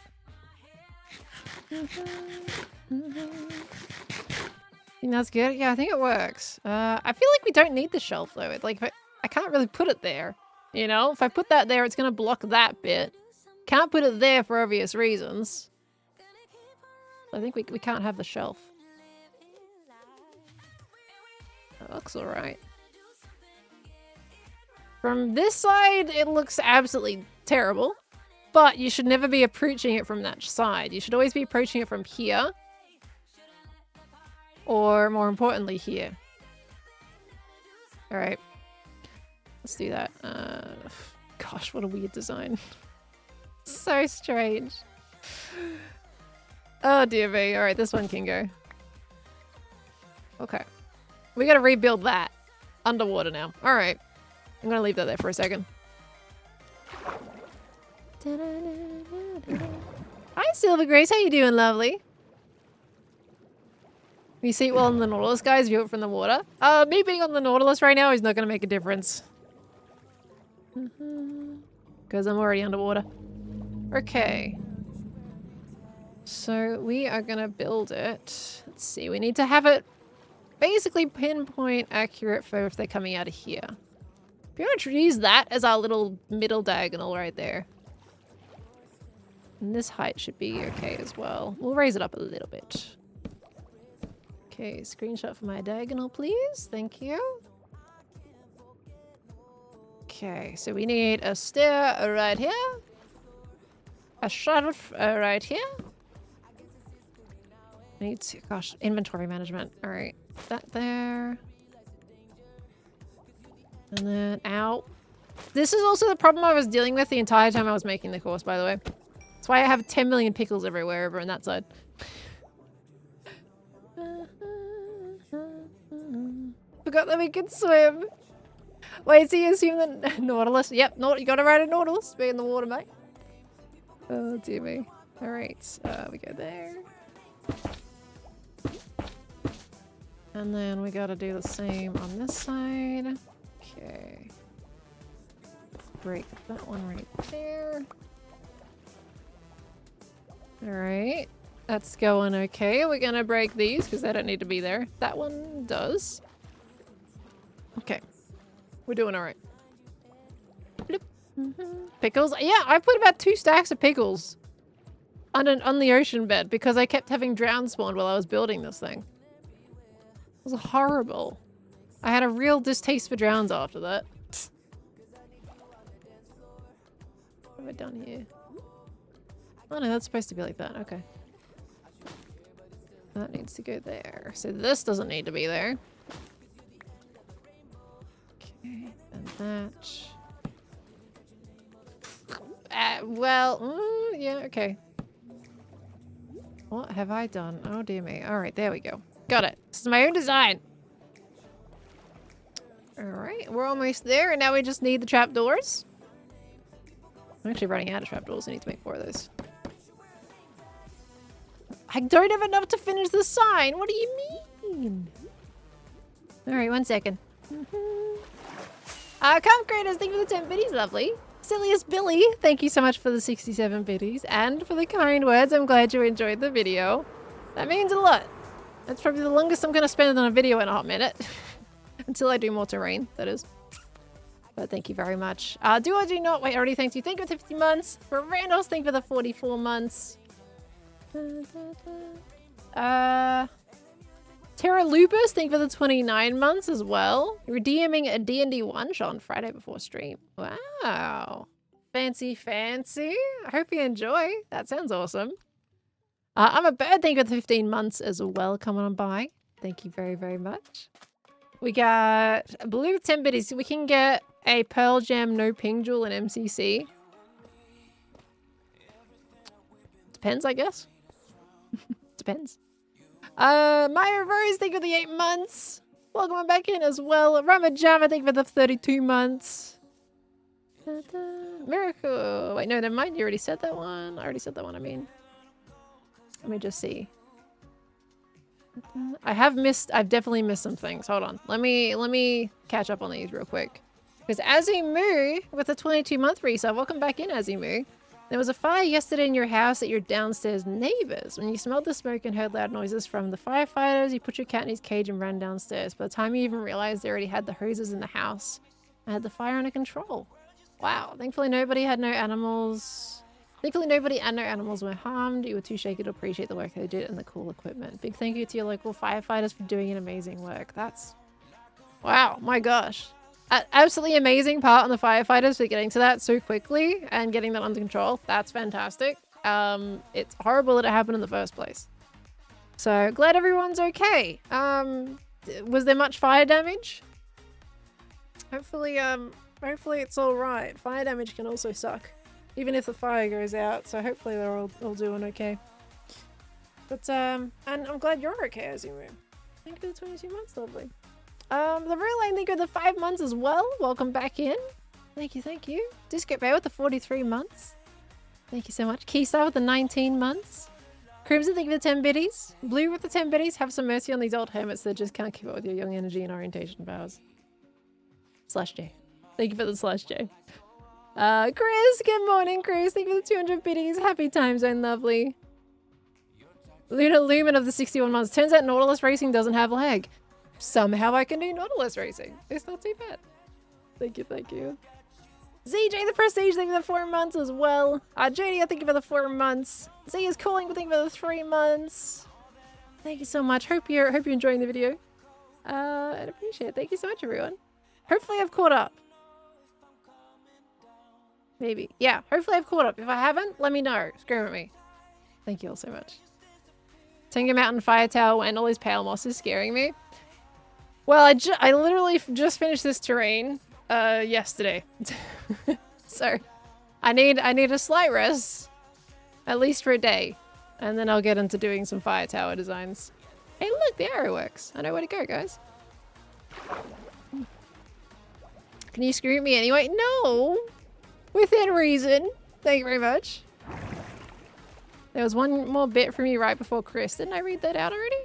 A: Think that's good? Yeah, I think it works. I feel like we don't need the shelf, though. It's like, I can't really put it there. You know? If I put that there, it's going to block that bit. Can't put it there for obvious reasons. I think we can't have the shelf. That looks alright. From this side, it looks absolutely terrible. But you should never be approaching it from that side. You should always be approaching it from here. Or, more importantly, here. Alright. Let's do that. Gosh, what a weird design. So strange. Oh dear me. Alright, this one can go. Okay. We gotta rebuild that. Underwater now. Alright. I'm gonna leave that there for a second. Hi, Silver Grace. How you doing, lovely? You see it well on the Nautilus, guys? View it from the water. Me being on the Nautilus right now is not gonna make a difference. Because I'm already underwater. Okay. So we are gonna build it. Let's see. We need to have it basically pinpoint accurate for if they're coming out of here. Pretty much use that as our little middle diagonal right there. And this height should be okay as well. We'll raise it up a little bit. Okay, screenshot for my diagonal, please. Thank you. Okay, so we need a stair right here. A shelf right here. I need to, gosh, inventory management. All right, that there. And then out. This is also the problem I was dealing with the entire time I was making the course, by the way. That's why I have 10 million pickles everywhere over on that side. Forgot that we could swim. Wait, so you assume that Nautilus? Yep, you gotta ride a Nautilus. Be in the water, mate. Oh, dear me. Alright, we go there. And then we gotta do the same on this side. Okay. Break that one right there. Alright. That's going okay. We're gonna break these because they don't need to be there. That one does. Okay. We're doing alright. Pickles? Yeah, I put about 2 stacks of pickles on the ocean bed because I kept having drown spawned while I was building this thing. It was horrible. I had a real distaste for drowns after that. What have I done here? Oh no, that's supposed to be like that. Okay. That needs to go there. So this doesn't need to be there. Okay, and that. Yeah, okay. What have I done? Oh dear me. Alright, there we go. Got it. This is my own design. Alright, we're almost there, and now we just need the trapdoors. I'm actually running out of trapdoors. I need to make 4 of those. I don't have enough to finish the sign. What do you mean? Alright, 1 second. Come creators, thank you for the 10 biddies, lovely. Silliest Billy, thank you so much for the 67 biddies and for the kind words. I'm glad you enjoyed the video. That means a lot. That's probably the longest I'm going to spend on a video in a hot minute. Until I do more terrain, that is. But thank you very much. Do or do not? Wait, I already thanked you. Thank you for the 50 months. For Randall's, thank you for the 44 months. Terra Lupus, thank you for the 29 months as well. You're DMing a D&D one-shot on Friday before stream. Wow. Fancy, fancy. I hope you enjoy. That sounds awesome. I'm a bird, thank you for the 15 months as well. Coming on by. Thank you very, very much. We got, I believe, 10 biddies. So we can get a Pearl Jam no ping jewel in MCC. Depends, I guess. Depends. Maya Rose, thank you for the 8 months. Welcome back in as well. Ramajama, thank you for the 32 months. Miracle. Wait, no, never mind. You already said that one. I already said that one, I mean. Let me just see. I've definitely missed some things. Hold on. Let me catch up on these real quick. Because Azimu with a 22-month resub. Welcome back in, Azimu. There was a fire yesterday in your house at your downstairs neighbors. When you smelled the smoke and heard loud noises from the firefighters, you put your cat in his cage and ran downstairs. By the time you even realized they already had the hoses in the house and had the fire under control. Wow. Thankfully nobody and no animals were harmed. You were too shaky to appreciate the work they did and the cool equipment. Big thank you to your local firefighters for doing an amazing work. That's... wow, my gosh. Absolutely amazing part on the firefighters for getting to that so quickly and getting that under control. That's fantastic. It's horrible that it happened in the first place. So glad everyone's okay. Was there much fire damage? Hopefully it's all right. Fire damage can also suck, even if the fire goes out. So hopefully they're all doing okay. But and I'm glad you're okay as you move. Thank you for the 22 months, lovely. The real lane, thank you for the 5 months as well. Welcome back in. Thank you, thank you. Disco Bear with the 43 months. Thank you so much. Keystar with the 19 months. Crimson, thank you for the 10 biddies. Blue with the 10 biddies. Have some mercy on these old hermits that just can't keep up with your young energy and orientation powers. Slash J. Thank you for the slash J. Chris, good morning, Chris. Thank you for the 200 biddies. Happy time zone, lovely. Luna Lumen of the 61 months. Turns out Nautilus racing doesn't have lag. Somehow I can do Nautilus racing. It's not too bad. Thank you, thank you. ZJ the Prestige, thank you for the 4 months as well. JD, thank you for the 4 months. Z is calling, but thank you for the 3 months. Thank you so much. Hope you're enjoying the video. I'd appreciate it. Thank you so much, everyone. Hopefully I've caught up. Maybe. Yeah, hopefully I've caught up. If I haven't, let me know. Scream at me. Thank you all so much. Tango Mountain Fire Tower and all these pale moss is scaring me. Well, I literally just finished this terrain yesterday. So I need a slight rest, at least for a day, and then I'll get into doing some fire tower designs. Hey look, the arrow works. I know where to go, guys. Can you scream at me anyway? No! Within reason. Thank you very much. There was one more bit from you right before Chris. Didn't I read that out already?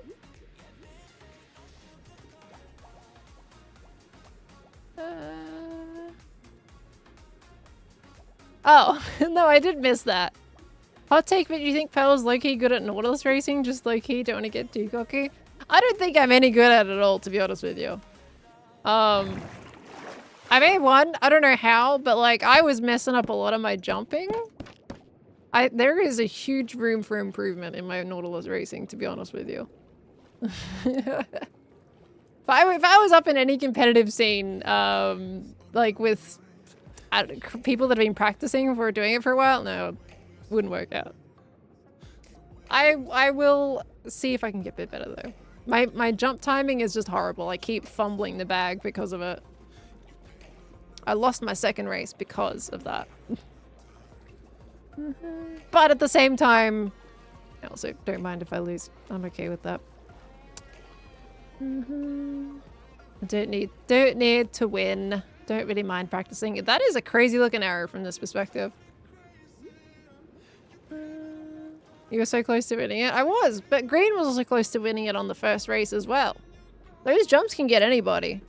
A: Oh, no, I did miss that. Hot take, but you think Pearl's low-key good at Nautilus racing? Just low-key, don't want to get too cocky? I don't think I'm any good at it at all, to be honest with you. I may have won, I don't know how, but like, I was messing up a lot of my jumping. There is a huge room for improvement in my Nautilus racing, to be honest with you. If I was up in any competitive scene, like with people that have been practicing for doing it for a while, no, wouldn't work out. I will see if I can get a bit better though. My jump timing is just horrible. I keep fumbling the bag because of it. I lost my second race because of that. But at the same time, I also don't mind if I lose. I'm okay with that. I don't need to win. Don't really mind practicing. That is a crazy looking arrow from this perspective. You were so close to winning it. I was, but green was also close to winning it on the first race as well. Those jumps can get anybody.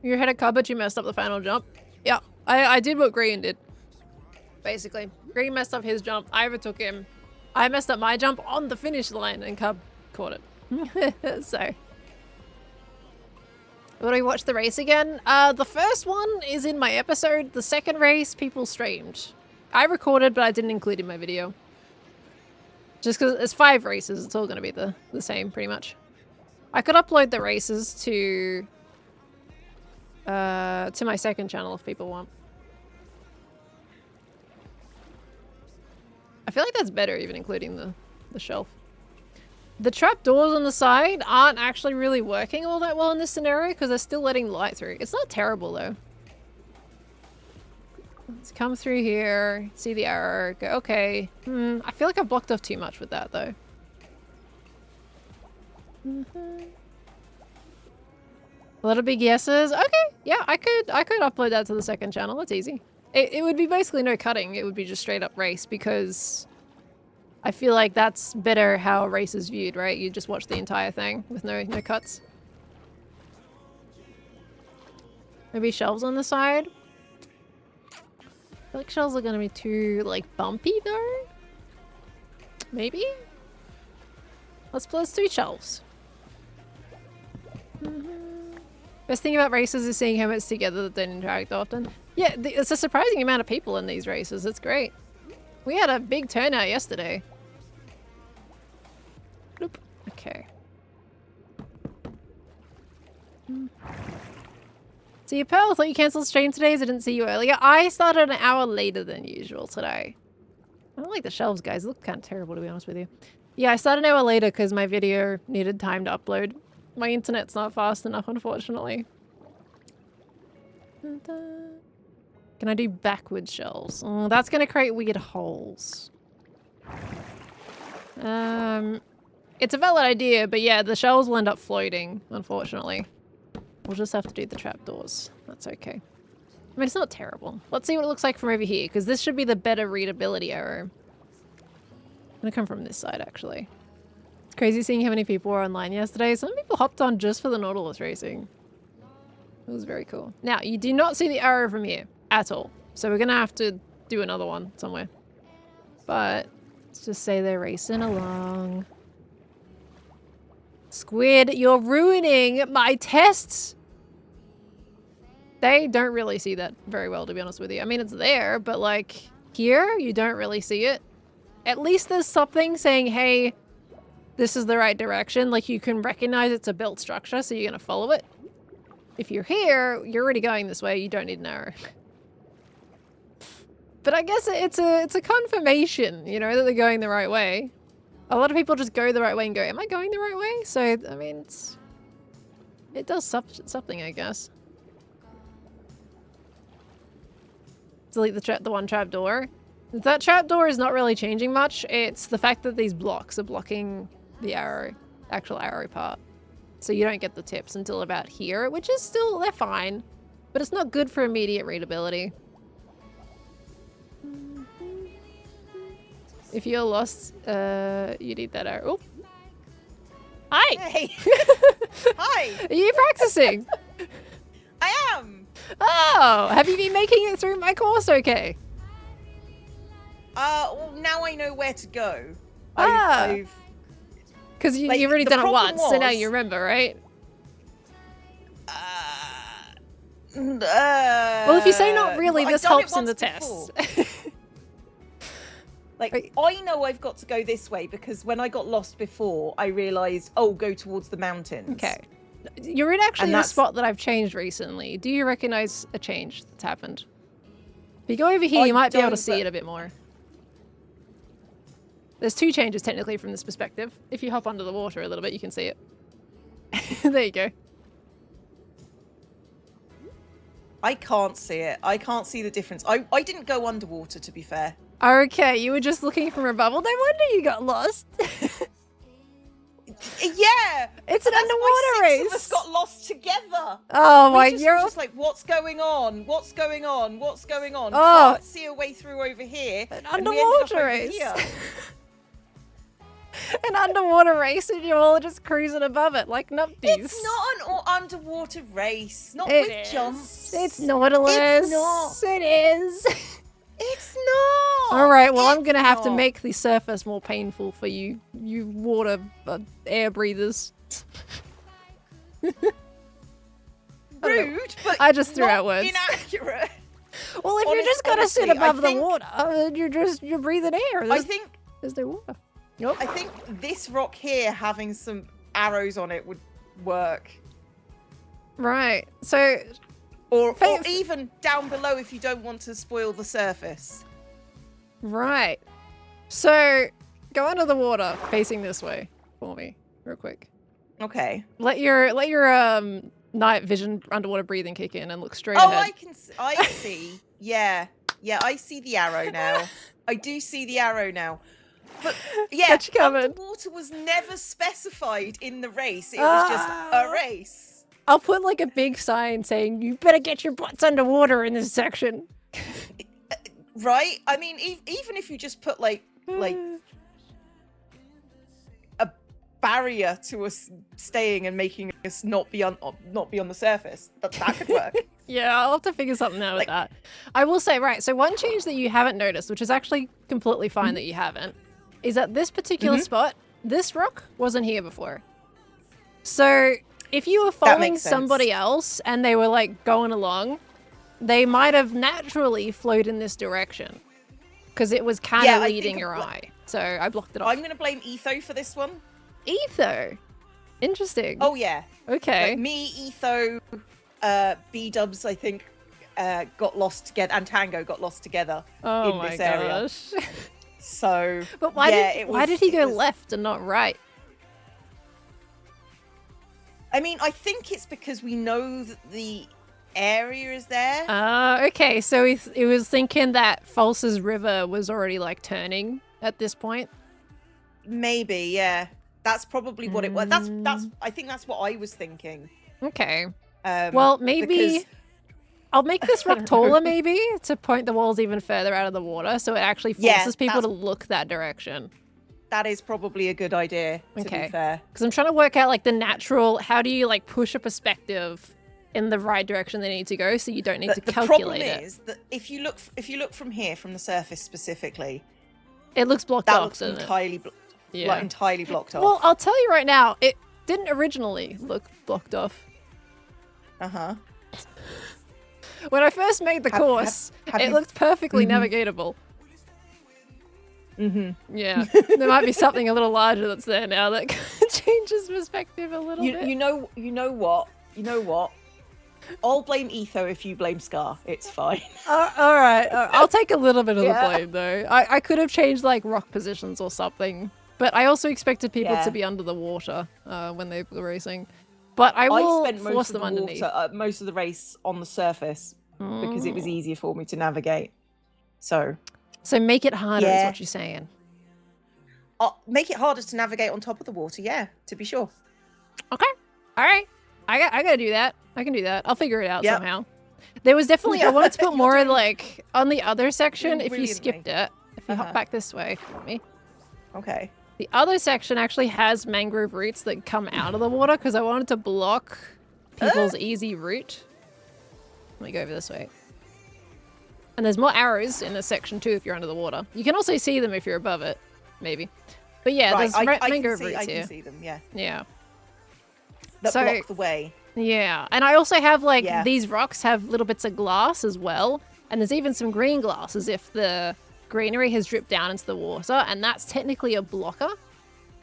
A: You had a car, but you messed up the final jump. Yeah, I did what green did. Basically, green messed up his jump. I overtook him. I messed up my jump on the finish line, and Cub caught it. So, will we watch the race again? The first one is in my episode. The second race, people streamed. I recorded, but I didn't include in my video. Just because it's 5 races, it's all going to be the same, pretty much. I could upload the races to my second channel if people want. I feel like that's better, even including the shelf. The trapdoors on the side aren't actually really working all that well in this scenario because they're still letting light through. It's not terrible though. Let's come through here, see the arrow, go, okay. I feel like I've blocked off too much with that though. A lot of big yeses. Okay, yeah, I could upload that to the second channel. It's easy. It would be basically no cutting. It would be just straight up race because I feel like that's better how a race is viewed, right? You just watch the entire thing with no cuts. Maybe shelves on the side. I feel like shelves are gonna be too like bumpy though. Maybe. Let's do shelves. Best thing about races is seeing Hermits together that don't interact often. Yeah, it's a surprising amount of people in these races. It's great. We had a big turnout yesterday. Bloop. Okay. See you, Pearl. I thought you cancelled stream today as I didn't see you earlier. I started an hour later than usual today. I don't like the shelves, guys. They look kind of terrible, to be honest with you. Yeah, I started an hour later because my video needed time to upload. My internet's not fast enough, unfortunately. Can I do backwards shelves? Oh, that's going to create weird holes. It's a valid idea, but yeah, the shelves will end up floating, unfortunately. We'll just have to do the trapdoors. That's okay. I mean, it's not terrible. Let's see what it looks like from over here, because this should be the better readability arrow. I'm going to come from this side, actually. It's crazy seeing how many people were online yesterday. Some people hopped on just for the Nautilus racing. It was very cool. Now, you do not see the arrow from here at all. So we're going to have to do another one somewhere. But let's just say they're racing along. Squid, you're ruining my tests! They don't really see that very well, to be honest with you. I mean, it's there, but like, here, you don't really see it. At least there's something saying, hey, this is the right direction. Like, you can recognize it's a built structure, so you're gonna follow it. If you're here, you're already going this way, you don't need an arrow. But I guess it's a confirmation, you know, that they're going the right way. A lot of people just go the right way and go, am I going the right way? So, I mean, it does something, I guess. Delete the one trap door. That trap door is not really changing much. It's the fact that these blocks are blocking the actual arrow part. So you don't get the tips until about here, which is still, they're fine. But it's not good for immediate readability. If you're lost, you need that arrow. Oh. Hi!
B: Hey! Hi!
A: Are you practicing?
B: I am!
A: Oh, have you been making it through my course okay?
B: Well, now I know where to go.
A: Because
B: like,
A: you've already
B: the
A: done it
B: problem
A: once, so now
B: was-
A: you remember, right? Well, if you say not really,
B: I've
A: this
B: done it
A: helps in the
B: once
A: test.
B: before. Like,
A: Right.
B: I know I've got to go this way because when I got lost before, I realised, oh, go towards the mountains.
A: Okay. You're in actually
B: And
A: the
B: that's-
A: spot that I've changed recently. Do you recognize a change that's happened? If you go over here,
B: I
A: you might be able to
B: don't,
A: see
B: but-
A: it a bit more. There's two changes technically from this perspective. If you hop under the water a little bit, you can see it. There you go.
B: I can't see it. I can't see the difference. I didn't go underwater, to be fair.
A: Okay, you were just looking from above. Well, no wonder you got lost.
B: Yeah!
A: It's an
B: That's
A: underwater
B: why six
A: race.
B: of us got lost together.
A: Oh my
B: We
A: god.
B: were just like, what's going on? What's going on? What's going on?
A: Oh.
B: Can't see a way through over here.
A: An
B: and we ended up
A: underwater
B: over
A: race.
B: here.
A: An underwater race and you're all just cruising above it like nuppies.
B: It's not an underwater race. Not
A: It
B: with
A: is.
B: jumps.
A: It's Nautilus.
B: It's not.
A: It is.
B: It's not.
A: All right, well, I'm going to
B: It's
A: have to
B: not.
A: make the surface more painful for you water air breathers.
B: Rude, but
A: I just threw
B: not
A: out words.
B: inaccurate.
A: Well, if you're just going to sit
B: honestly, I
A: above the
B: think-
A: water, you're breathing air.
B: I
A: There's,
B: think
A: there's no water. Nope.
B: I think this rock here having some arrows on it would work.
A: Right. So,
B: Or
A: Fa-
B: even down below if you don't want to spoil the surface.
A: right. So, go under the water facing this way for me real quick.
B: Okay.
A: Let your night vision underwater breathing kick in and look straight
B: Oh,
A: ahead.
B: I see. Yeah. Yeah, I see the arrow now. I do see the arrow now. But yeah,
A: Got you covered.
B: underwater was never specified in the race. It was just a race.
A: I'll put like a big sign saying, you better get your butts underwater in this section.
B: Right? I mean, even if you just put like a barrier to us staying and making us not be on the surface, that could work.
A: Yeah, I'll have to figure something out with
B: Like-
A: that. I will say, right, so one change that you haven't noticed, which is actually completely fine
B: Mm-hmm.
A: that you haven't, is that this particular spot, this rock wasn't here before. So if you were following
B: makes sense.
A: somebody else and they were like going along, they might have naturally flowed in this direction because it was kind
B: Yeah,
A: of
B: I
A: leading
B: think
A: your
B: what-
A: eye. So I blocked it off.
B: I'm going to blame Etho for this one.
A: Etho. Interesting.
B: Oh, yeah.
A: okay.
B: Like me, Etho, B-dubs, I think, got lost together, and Tango got lost together
A: Oh
B: in
A: my
B: this area.
A: gosh.
B: So,
A: But why
B: yeah,
A: why did he
B: it
A: go
B: was-
A: left and not right?
B: I mean, I think it's because we know that the area is there.
A: Okay, so he was thinking that False's river was already like turning at this point.
B: Maybe, yeah. That's probably what it was. That's. I think that's what I was thinking.
A: Okay.
B: Um,
A: Well, maybe
B: because-
A: I'll make this rock
B: don't
A: taller
B: know.
A: maybe to point the walls even further out of the water so it actually
B: Yeah,
A: forces people to
B: that's-
A: look that direction.
B: that is probably a good idea. To
A: Okay.
B: be fair.
A: Because I'm trying to work out like the natural, how do you like push a perspective in the right direction they need to go so you don't need to
B: The problem
A: calculate it.
B: is that if you look from here, from the surface specifically,
A: It looks blocked
B: That
A: off,
B: looks
A: doesn't it?
B: entirely blocked.
A: Yeah.
B: Like entirely blocked off.
A: Well, I'll tell you right now, it didn't originally look blocked off.
B: Uh-huh.
A: When I first made the course, it looked perfectly navigatable. Yeah. There might be something a little larger that's there now that changes perspective a little bit.
B: You know what? I'll blame Etho if you blame Scar. It's fine.
A: All right. I'll take a little bit of the blame, though. I could have changed, like, rock positions or something. But I also expected people to be under the water when they were racing. But I will force them underneath.
B: Most of the race on the surface because it was easier for me to navigate. So
A: make it harder is what you're saying.
B: Make it harder to navigate on top of the water, yeah, to be sure.
A: Okay. All right. I gotta do that. I can do that. I'll figure it out somehow. There was definitely, I wanted to put more, like, on the other section if you skipped it. If you hop back this way for me.
B: Okay.
A: The other section actually has mangrove roots that come out of the water because I wanted to block people's easy route. Let me go over this way. And there's more arrows in this section too if you're under the water. You can also see them if you're above it, maybe. But yeah, there's mangrove roots here.
B: I can see them, yeah.
A: Yeah.
B: That block the way.
A: Yeah, and I also have, like, these rocks have little bits of glass as well. And there's even some green glass as if the greenery has dripped down into the water, and that's technically a blocker.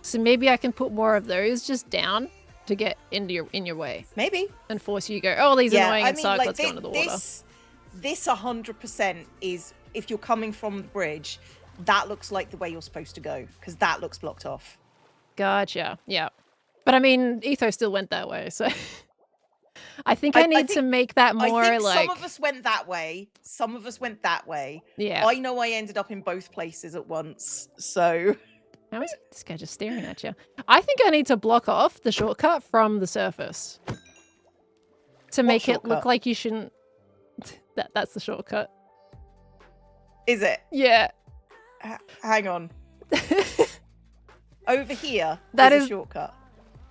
A: So maybe I can put more of those just down to get in your way.
B: Maybe.
A: And force you to go, oh, these annoying and suck, let's go into the water.
B: This 100% is, if you're coming from the bridge, that looks like the way you're supposed to go, because that looks blocked off.
A: Gotcha, yeah. But I mean, Etho still went that way, so... I think I need to make that more like...
B: some of us went that way. Some of us went that way.
A: Yeah.
B: I know I ended up in both places at once, so...
A: How is this guy just staring at you? I think I need to block off the shortcut from the surface. To make it look like you shouldn't... That's the shortcut.
B: Is it?
A: Yeah.
B: Hang on. Over here
A: is
B: a shortcut.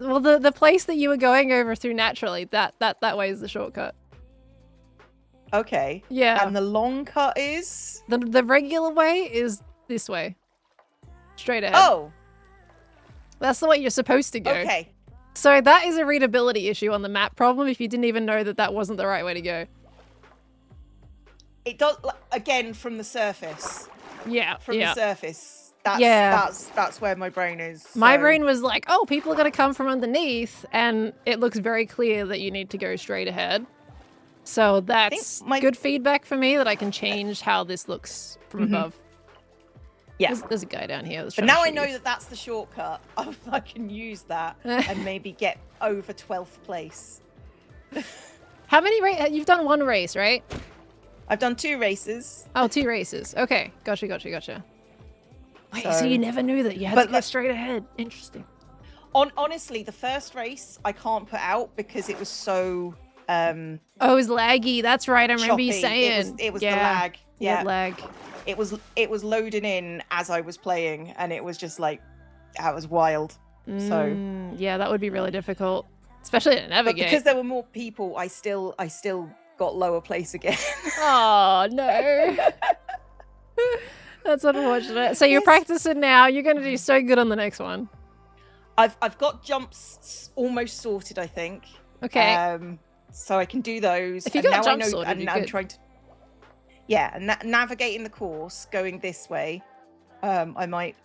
A: Well, the place that you were going over through naturally, that way is the shortcut.
B: Okay.
A: Yeah.
B: And the long cut is?
A: The regular way is this way. Straight ahead.
B: Oh.
A: That's the way you're supposed to go.
B: Okay.
A: So that is a readability issue on the map problem if you didn't even know that wasn't the right way to go.
B: It does, again, from the surface.
A: Yeah.
B: From the surface. That's where my brain is. So.
A: My brain was like, oh, people are going to come from underneath, and it looks very clear that you need to go straight ahead. So that's good feedback for me that I can change how this looks from above. Yeah. There's a guy down here.
B: But now I know that that's the shortcut. I can use that and maybe get over 12th place.
A: How many you've done one race, right?
B: I've done 2 races.
A: Oh, 2 races. Okay. Gotcha. Wait, so you never knew that you had to go straight ahead. Interesting.
B: Honestly, the first race I can't put out because it was so...
A: oh, it was laggy. That's right. I remember you saying.
B: It was the lag. Yeah,
A: lag.
B: It was loading in as I was playing, and it was just like, that was wild. So
A: yeah, that would be really difficult, especially to navigate.
B: But because there were more people, I still got lower place again.
A: Oh no. That's unfortunate. So you're practicing now. You're going to do so good on the next one.
B: I've got jumps almost sorted, I think.
A: Okay.
B: So I can do those.
A: If you got jumps sorted,
B: I'm trying to. Navigating the course, going this way. I might,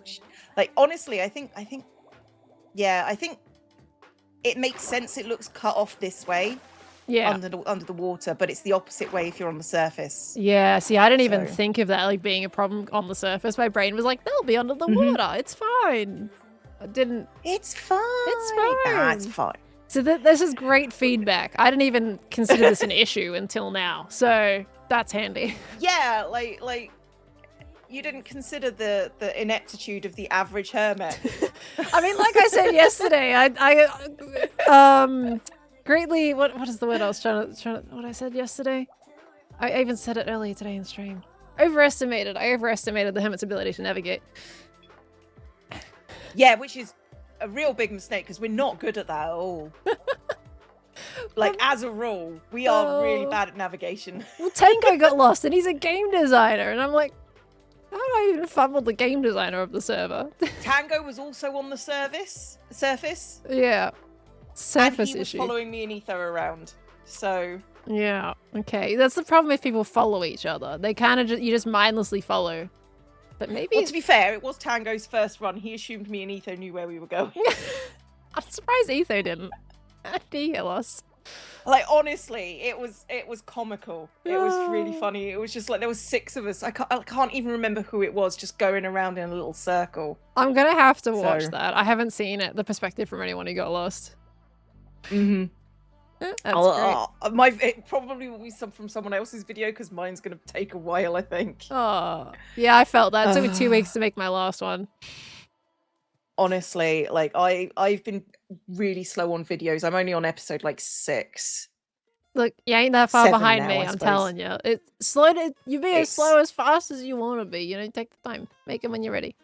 B: honestly, I think it makes sense. It looks cut off this way. Yeah. Under the water, but it's the opposite way if you're on the surface.
A: Yeah, see, I didn't even think of that being a problem on the surface. My brain was like, they'll be under the water. It's fine. I didn't.
B: It's fine.
A: It's fine.
B: Nah, it's fine.
A: So this is great feedback. I didn't even consider this an issue until now. So that's handy.
B: Yeah, you didn't consider the ineptitude of the average hermit.
A: I mean, like I said yesterday, I greatly, what is the word I was trying to, what I said yesterday? I even said it earlier today in stream. I overestimated the hermit's ability to navigate.
B: Yeah, which is a real big mistake because we're not good at that at all. As a rule, we are really bad at navigation.
A: Well, Tango got lost and he's a game designer and I'm like, How do I even fumbled the game designer of the server?
B: Tango was also on the surface.
A: Yeah. Surface
B: and he was
A: issue.
B: following me and Ether around. So
A: Yeah. Okay. That's the problem if people follow each other. They kind of you just mindlessly follow. But maybe.
B: Well, to be fair, it was Tango's first run. He assumed me and Ether knew where we were going.
A: I'm surprised Etho didn't. Did he get lost?
B: Like, honestly, it was comical. It was really funny. It was just like there was 6 of us. I can't even remember who it was, just going around in a little circle.
A: I'm gonna have to watch that. I haven't seen it. The perspective from anyone who got lost.
B: Mm-hmm.
A: That's great.
B: It probably will be from someone else's video because mine's gonna take a while, I think.
A: Oh, yeah, I felt that. It took me 2 weeks to make my last one.
B: Honestly, like I've been really slow on videos. I'm only on episode like 6.
A: Look, you ain't that far
B: 7
A: behind
B: now,
A: me.
B: I
A: I'm
B: suppose.
A: telling you. You be as slow as fast as you want to be. You know, take the time. Make it when you're ready.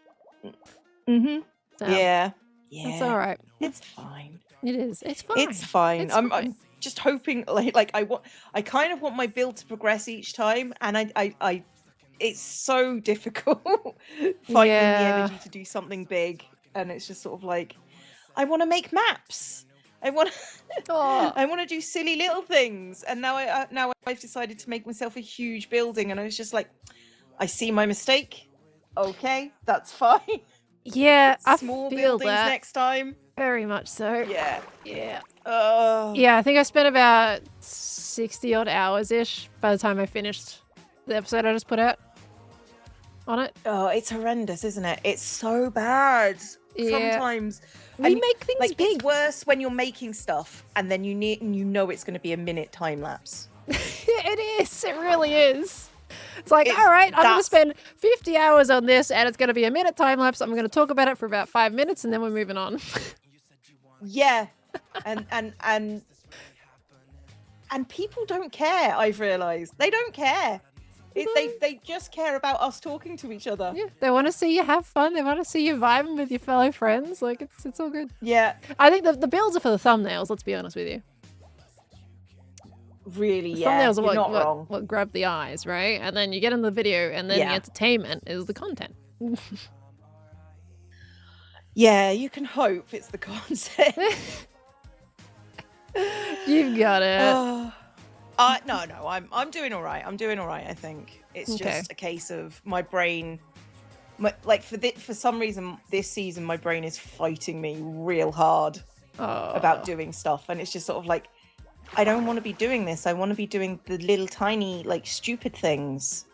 B: Mm-hmm.
A: So,
B: Yeah.
A: It's all right.
B: It's fine.
A: It is. It's fine.
B: It's fine.
A: It's
B: I'm
A: fine.
B: just hoping I kind of want my build to progress each time, and I it's so difficult finding the energy to do something big, and it's just sort of like I want to make maps. I want to do silly little things, and now I've decided to make myself a huge building, and I was just like, I see my mistake. Okay, that's fine.
A: Yeah,
B: Small
A: I feel
B: buildings
A: that.
B: next time.
A: Very much so.
B: Yeah.
A: Yeah.
B: Oh.
A: Yeah, I think I spent about 60 odd hours-ish by the time I finished the episode I just put out on it.
B: Oh, it's horrendous, isn't it? It's so bad.
A: Yeah.
B: Sometimes
A: We make things
B: like
A: big.
B: it's worse when you're making stuff and then you know it's going to be a minute time lapse.
A: It is. It really is. It's like, all right, I'm going to spend 50 hours on this and it's going to be a minute time lapse. I'm going to talk about it for about 5 minutes and then we're moving on.
B: Yeah. And people don't care, I've realized. They don't care. They just care about us talking to each other.
A: Yeah, they want to see you have fun. They want to see you vibing with your fellow friends. Like, it's all good.
B: Yeah.
A: I think the builds are for the thumbnails, let's be honest with you.
B: Really,
A: The
B: yeah.
A: thumbnails are
B: You're not wrong.
A: what grab the eyes, right? And then you get in the video and then the entertainment is the content.
B: Yeah, you can hope it's the concept.
A: You've got it.
B: No, I'm doing all right. I'm doing all right, I think. It's just a case of my brain for some reason this season my brain is fighting me real hard about doing stuff, and it's just sort of like I don't want to be doing this. I want to be doing the little tiny like stupid things.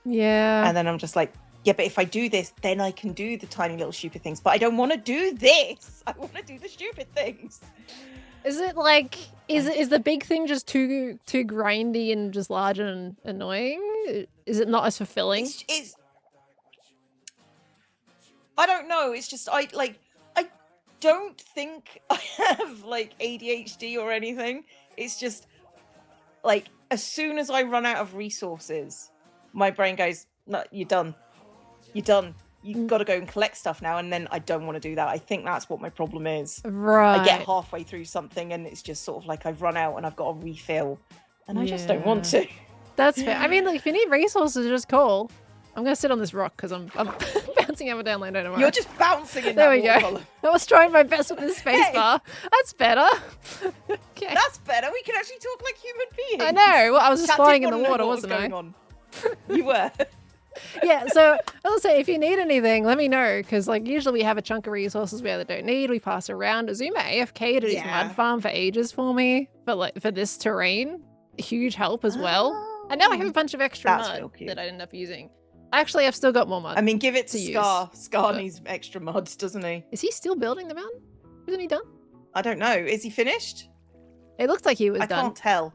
A: Yeah.
B: And then I'm just like, yeah, but if I do this, then I can do the tiny little stupid things. But I don't want to do this. I want to do the stupid things.
A: Is it like is the big thing just too grindy and just large and annoying? Is it not as fulfilling?
B: It's I don't know. It's just I don't think I have like ADHD or anything. It's just like as soon as I run out of resources, my brain goes, "No, you're done. You're done. You've got to go and collect stuff now." And then I don't want to do that. I think that's what my problem is.
A: Right.
B: I get halfway through something and it's just sort of like I've run out and I've got to refill, and I just don't want to.
A: That's fair. I mean, like if you need resources, just call. I'm gonna sit on this rock because I'm bouncing up and down like no tomorrow.
B: You're just bouncing in
A: there
B: that
A: we
B: water
A: go.
B: column.
A: I was trying my best with this space bar. That's better. Okay.
B: That's better. We can actually talk like human beings.
A: I know. Well, I was just
B: Chat
A: flying
B: didn't
A: in the
B: wanna know
A: water,
B: what
A: wasn't I?
B: going on. You were.
A: Yeah, so I'll say if you need anything, let me know, because like usually we have a chunk of resources we either don't need, we pass around. Azuma AFK to his mud farm for ages for me, but like for this terrain, huge help as well. And now I have a bunch of extra mud that I end up using. Actually, I've still got more mud.
B: I mean, give it to Scar.
A: Use,
B: Scar needs extra mods, doesn't he?
A: Is he still building the mountain? Isn't he done?
B: I don't know. Is he finished?
A: It looks like he was done.
B: I can't tell.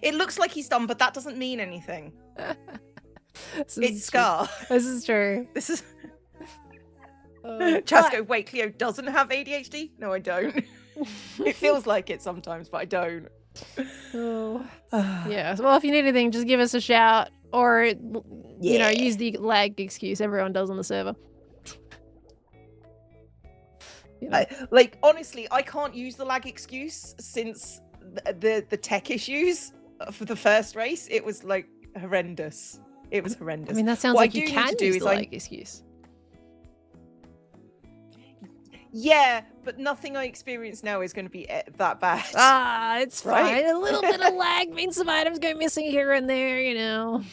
B: It looks like he's done, but that doesn't mean anything. It's Scar.
A: This is true.
B: This is... Chasco, wait, Cleo doesn't have ADHD? No, I don't. It feels like it sometimes, but I don't.
A: Oh. Yeah, well, if you need anything, just give us a shout. Or, you know, use the lag excuse everyone does on the server. You know?
B: Like, honestly, I can't use the lag excuse since the tech issues for the first race. It was, like, horrendous. It was horrendous.
A: I mean, that sounds
B: What
A: like
B: I
A: you
B: do need
A: can
B: to do
A: use
B: is
A: the lag excuse.
B: Yeah, but nothing I experience now is going to be that bad.
A: Ah, it's
B: Right?
A: fine. A little bit of lag means some items go missing here and there, you know.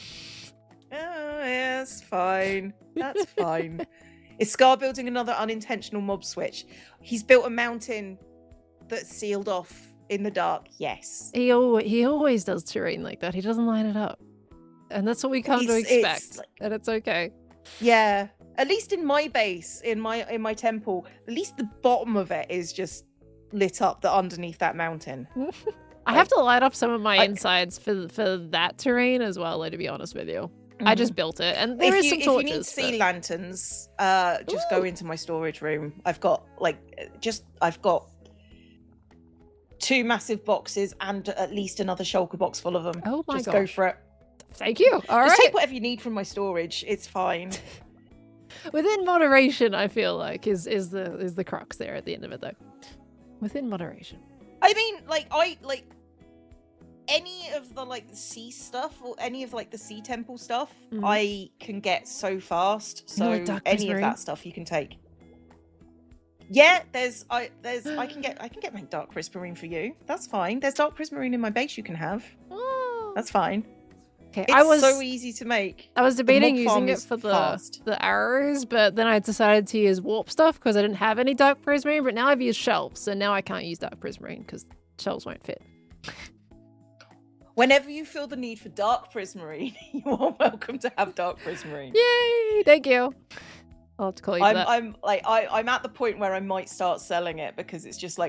B: Oh, yeah, it's fine. That's fine. Is Scar building another unintentional mob switch? He's built a mountain that's sealed off in the dark. Yes.
A: He always does terrain like that. He doesn't line it up. And that's what we come to expect. And it's okay.
B: Yeah. At least in my base, in my temple, at least the bottom of it is just lit up underneath that mountain.
A: I have to light up some of my insides for that terrain as well, to be honest with you. I just built it, and there is some torches.
B: If you need sea lanterns, just go into my storage room. I've got I've got 2 massive boxes and at least another shulker box full of them.
A: Oh my gosh.
B: Just go for it.
A: Thank you. All right.
B: Just take whatever you need from my storage. It's fine.
A: Within moderation, I feel like is the crux there at the end of it, though. Within moderation.
B: I mean, any of the sea stuff or any of the sea temple stuff, I can get so fast. So any of that stuff you can take. Yeah, I can get my dark prismarine for you. That's fine. There's dark prismarine in my base you can have.
A: Oh.
B: That's fine.
A: Okay,
B: It's so easy to make.
A: I was debating using it for the arrows, but then I decided to use warp stuff because I didn't have any dark prismarine, but now I've used shells, so now I can't use dark prismarine because shells won't fit.
B: Whenever you feel the need for dark prismarine, you are welcome to have dark prismarine.
A: Yay! Thank you. I'll have to call you that.
B: I'm at the point where I might start selling it because it's just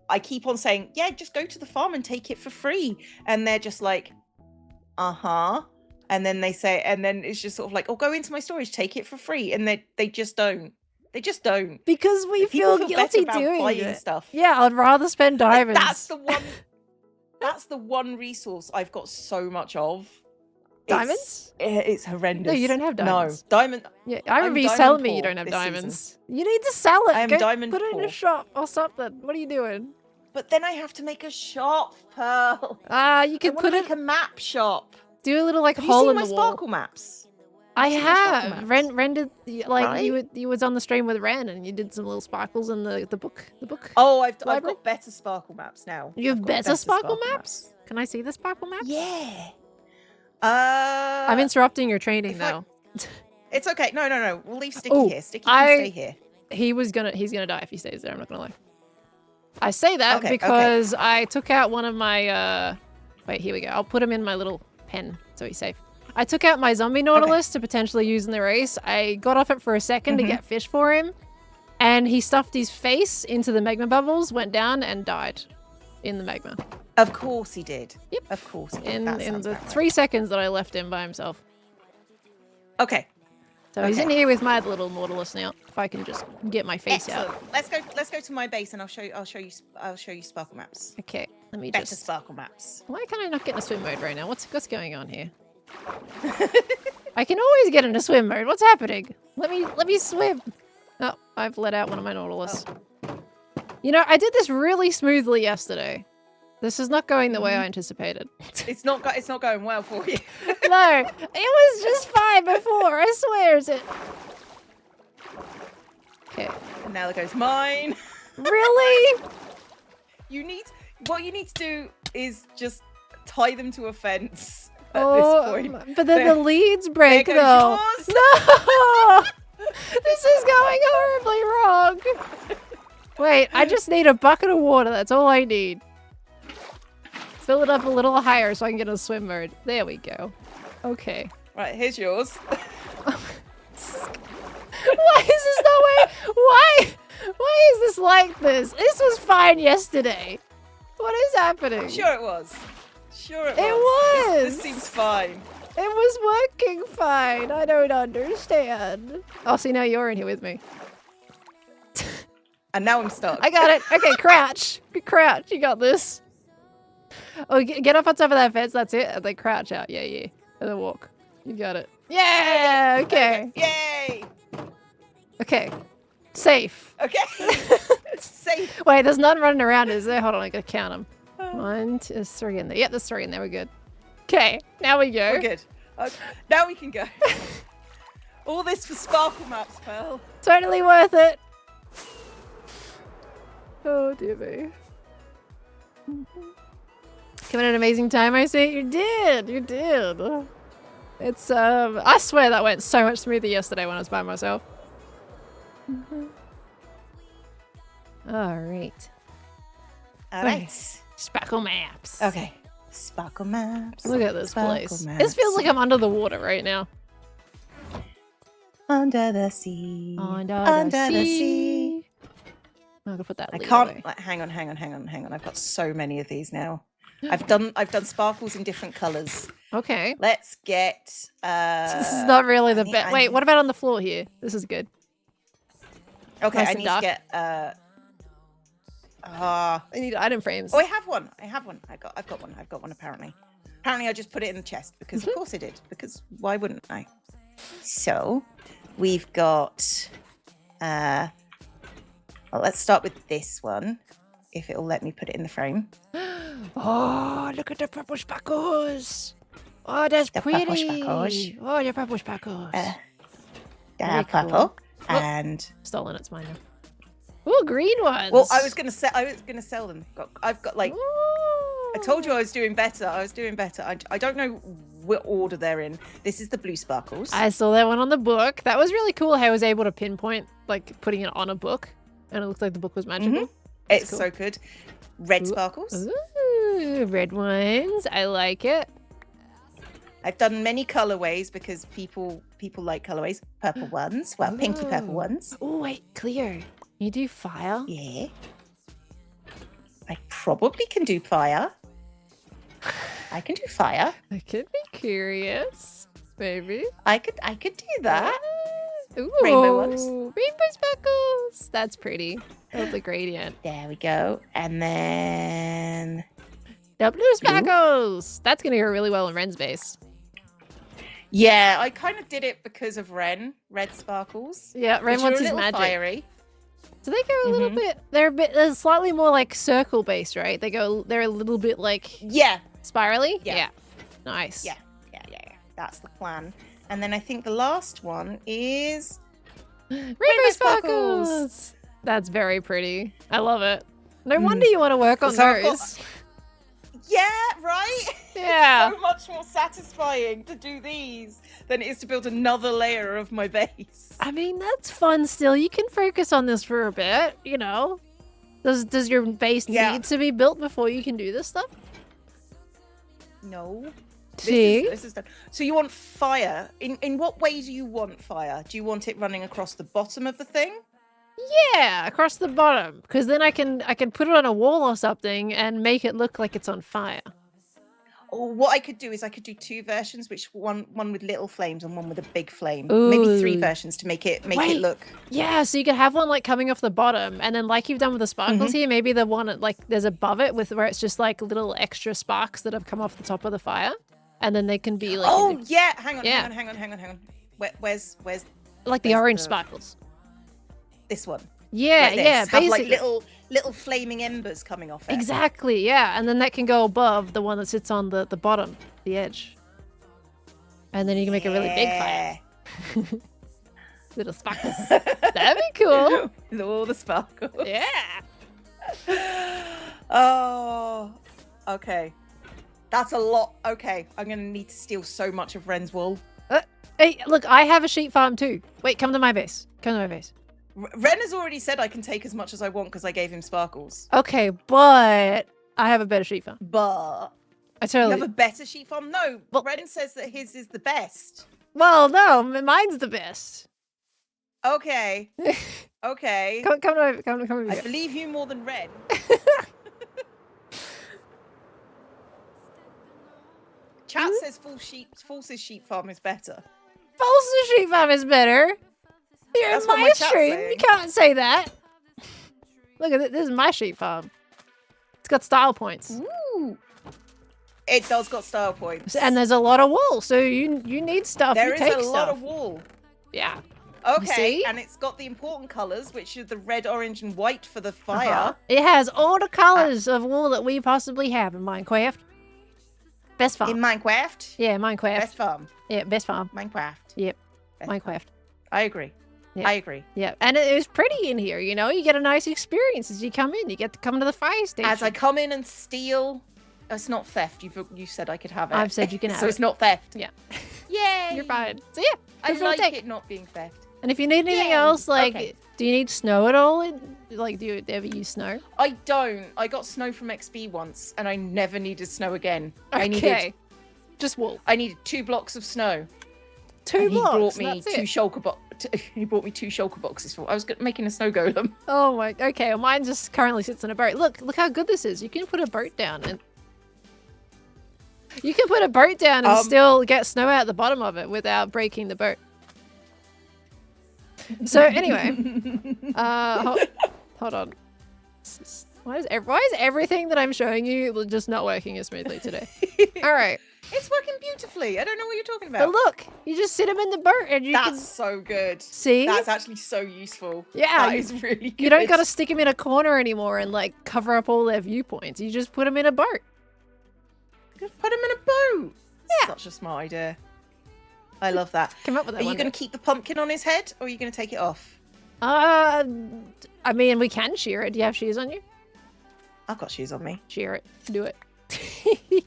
B: I keep on saying, yeah, just go to the farm and take it for free, and they're just like, and then they say, and then it's just sort of oh, go into my storage, take it for free, and they just don't. They just don't.
A: Because we feel guilty doing
B: buying stuff.
A: Yeah, I'd rather spend diamonds.
B: That's the one resource I've got so much of.
A: Diamonds?
B: It's horrendous.
A: No, you don't have diamonds.
B: No, diamond.
A: Yeah, I remember you telling me you don't have diamonds. Season. You need to sell it.
B: I am diamond
A: put it in a shop or something. What are you doing?
B: But then I have to make a shop, Pearl.
A: You can put
B: make a map shop.
A: Do a little
B: have
A: hole in
B: you
A: the
B: seen
A: wall.
B: my sparkle maps?
A: I have. Ren did
B: Right?
A: you was on the stream with Ren and you did some little sparkles in the book.
B: Oh, I've got better sparkle maps now.
A: You have better sparkle maps? Can I see the sparkle maps?
B: Yeah.
A: I'm interrupting your training now.
B: It's okay. No. We'll leave Sticky here. Sticky can stay here.
A: He's gonna die if he stays there, I'm not gonna lie. I say that because I took out one of my wait, here we go. I'll put him in my little pen so he's safe. I took out my zombie Nautilus to potentially use in the race. I got off it for a second to get fish for him, and he stuffed his face into the magma bubbles, went down, and died in the magma.
B: Of course he did.
A: Yep.
B: Of course he did.
A: In the 3 seconds that I left him by himself.
B: Okay.
A: So he's in here with my little Nautilus now. If I can just get my face
B: Excellent.
A: out.
B: Let's go to my base and I'll show you sparkle maps.
A: Okay. Let me
B: Better sparkle maps.
A: Why can I not get in a swim mode right now? What's going on here? I can always get into swim mode. What's happening? Let me swim. Oh, I've let out one of my Nautilus. Oh. You know, I did this really smoothly yesterday. This is not going the way I anticipated.
B: It's not going well for you.
A: No, it was just fine before. I swear it. Okay.
B: And now there goes mine.
A: Really?
B: What you need to do is just tie them to a fence at this point.
A: But then the leads break though.
B: Yours.
A: No! This is going horribly wrong. Wait, I just need a bucket of water. That's all I need. Fill it up a little higher so I can get in a swim mode. There we go. Okay.
B: Right, here's yours.
A: Why is this the way? Why is this like this? This was fine yesterday. What is happening?
B: Sure it was. Sure it was.
A: It was.
B: This seems fine.
A: It was working fine. I don't understand. Oh, see, now you're in here with me.
B: And now I'm stuck.
A: I got it. Okay, crouch. Crouch. You got this. Oh, get up on top of that fence. That's it. And then crouch out. Yeah. And then walk. You got it. Yeah. Okay.
B: Yay.
A: Okay. Safe.
B: Okay. Safe.
A: Wait, there's none running around, is there? Hold on, I gotta count them. 1, 2, 3 in there. Yep, there's 3 in there. We're good. Okay, now we go.
B: We're good. Okay, now we can go. All this for sparkle maps, Pearl.
A: Totally worth it. Oh dear me. Come in an amazing time, I see. You did. You did. It's I swear that went so much smoother yesterday when I was by myself. All right.
B: All right.
A: Sparkle maps.
B: Okay. Sparkle maps.
A: Look at this
B: Sparkle
A: place.
B: maps.
A: This feels like I'm under the water right now.
B: Under the sea.
A: Under the sea. I'm gonna put that.
B: I
A: lead
B: can't.
A: away.
B: Like, hang on. I've got so many of these now. I've done sparkles in different colors.
A: Okay.
B: Let's get.
A: This is not really the best. Wait, what about on the floor here? This is good.
B: Okay,
A: Nice
B: I
A: and
B: need
A: dark.
B: to get.
A: I need item frames.
B: Oh, I have one. I've got one. Apparently, I just put it in the chest because, of course, I did. Because why wouldn't I? So, we've got. Well, let's start with this one, if it'll let me put it in the frame.
A: Oh, look at the purple sparkles. Oh, that's
B: The
A: pretty.
B: purple sparkles.
A: Oh, the purple sparkles. Very
B: Purple
A: cool.
B: and.
A: Stolen. It's mine now. Oh, green ones.
B: Well, I was gonna sell them. I've got like.
A: Ooh.
B: I told you I was doing better. I don't know what order they're in. This is the blue sparkles.
A: I saw that one on the book. That was really cool how I was able to pinpoint, like, putting it on a book. And it looked like the book was magical.
B: It's
A: cool.
B: so good. Red sparkles.
A: Ooh, red ones. I like it.
B: I've done many colorways because people like colorways. Purple ones. Well, pinky purple ones.
A: Oh, wait, Cleo. You do fire?
B: Yeah. I probably can do fire. I can do fire.
A: I could be curious. Maybe.
B: I could do that.
A: Ooh,
B: Rainbow ones.
A: Rainbow sparkles. That's pretty. That's the gradient.
B: There we go. And then
A: The blue sparkles. That's going to go really well in Ren's base.
B: yeah, I kind of did it because of red sparkles.
A: Yeah, Ren
B: which
A: wants
B: are a
A: his
B: little
A: magic.
B: fiery.
A: So they go a little bit. They're slightly more like circle based, right? They're a little bit like
B: Yeah.
A: spirally.
B: Yeah.
A: Nice.
B: Yeah. That's the plan. And then I think the last one is
A: Rainbow
B: sparkles.
A: sparkles. That's very pretty. I love it. No wonder you want to work on
B: So I've got-
A: those.
B: yeah, right?
A: Yeah.
B: So much more satisfying to do these than it is to build another layer of my base.
A: I mean, that's fun still. You can focus on this for a bit, you know. Does your base need to be built before you can do this stuff?
B: No.
A: See?
B: This is done. So you want fire. In what way do you want fire? Do you want it running across the bottom of the thing?
A: Yeah, across the bottom. Because then I can put it on a wall or something and make it look like it's on fire.
B: Or what I could do is I could do two versions, which one with little flames and one with a big flame. Maybe three
A: Ooh.
B: versions to make it
A: Wait.
B: look.
A: Yeah, so you could have one like coming off the bottom, and then like you've done with the sparkles here, maybe the one like there's above it with where it's just like little extra sparks that have come off the top of the fire, and then they can be like
B: Oh yeah, hang on. Where's
A: like the
B: where's
A: orange
B: the-
A: sparkles.
B: this one?
A: Yeah,
B: Like this.
A: yeah,
B: Have
A: basically.
B: like little flaming embers coming off it.
A: Exactly, yeah, and then that can go above the one that sits on the bottom, the edge, and then you can make a really big fire. Little sparkles. That'd be cool.
B: With all the sparkles.
A: Yeah.
B: Oh, okay. That's a lot. Okay, I'm gonna need to steal so much of Ren's wool.
A: Hey, look, I have a sheep farm too. Wait, come to my base. Come to my base.
B: Ren has already said I can take as much as I want because I gave him sparkles.
A: Okay, but I have a better sheep farm.
B: But
A: I
B: you
A: totally.
B: have a better sheep farm? No,
A: Well-
B: Ren says that his is the best.
A: Well, no, mine's the best.
B: Okay, okay.
A: Come to my
B: I
A: base.
B: believe you more than Ren. Chat says False's sheep farm is better.
A: False's sheep farm is better. You're
B: That's
A: in
B: what
A: my
B: my chat's
A: stream.
B: saying.
A: You can't say that. Look at this is my sheep farm. It's got style points.
B: Ooh. It does got style points.
A: And there's a lot of wool, so you need stuff.
B: There
A: you
B: is
A: take
B: a lot
A: stuff.
B: of wool.
A: Yeah.
B: Okay,
A: see?
B: and it's got the important colours, which are the red, orange, and white for the fire.
A: Uh-huh. It has all the colors of wool that we possibly have in Minecraft. Best farm.
B: In Minecraft?
A: Yeah, Minecraft.
B: Best farm.
A: Yeah, best farm.
B: Minecraft.
A: Yep.
B: Best
A: Minecraft.
B: farm. I agree.
A: Yeah.
B: I agree.
A: Yeah, and it was pretty in here, you know? You get a nice experience as you come in. You get to come to the fire station.
B: As I come in and steal... It's not theft. You said I could have it.
A: I've said you can have
B: so
A: it.
B: it's not theft.
A: Yeah.
B: Yay!
A: You're fine. So yeah,
B: I
A: good for a
B: like
A: take.
B: it not being theft.
A: And if you need anything
B: Yay.
A: else, like,
B: Okay.
A: do you need snow at all? Like, do you ever use snow?
B: I don't. I got snow from XP once, and I never needed snow again. I needed
A: Okay. Just wool.
B: 2 blocks of snow.
A: 2
B: And
A: blocks.
B: He brought me
A: That's
B: two
A: it.
B: shulker He brought me 2 shulker boxes for. I was making a snow golem.
A: Oh my. Okay. Well, mine just currently sits in a boat. Look how good this is. You can put a boat down and. You can put a boat down and still get snow out the bottom of it without breaking the boat. So anyway, hold on. Why is everything that I'm showing you just not working as smoothly today? All right.
B: It's working beautifully. I don't know what you're talking about.
A: But look, you just sit them in the boat and you can
B: That's so good.
A: see.
B: That's actually so useful.
A: Yeah,
B: That is really good.
A: you don't got to stick them in a corner anymore and like cover up all their viewpoints. You just put them in a boat.
B: Just put him in a boat.
A: Yeah.
B: Such a smart idea. I love that.
A: Come up with that.
B: Are you going to keep the pumpkin on his head, or are you going to take it off?
A: I mean, we can shear it. Do you have shears on you?
B: I've got shoes on me.
A: Shear it. Do it.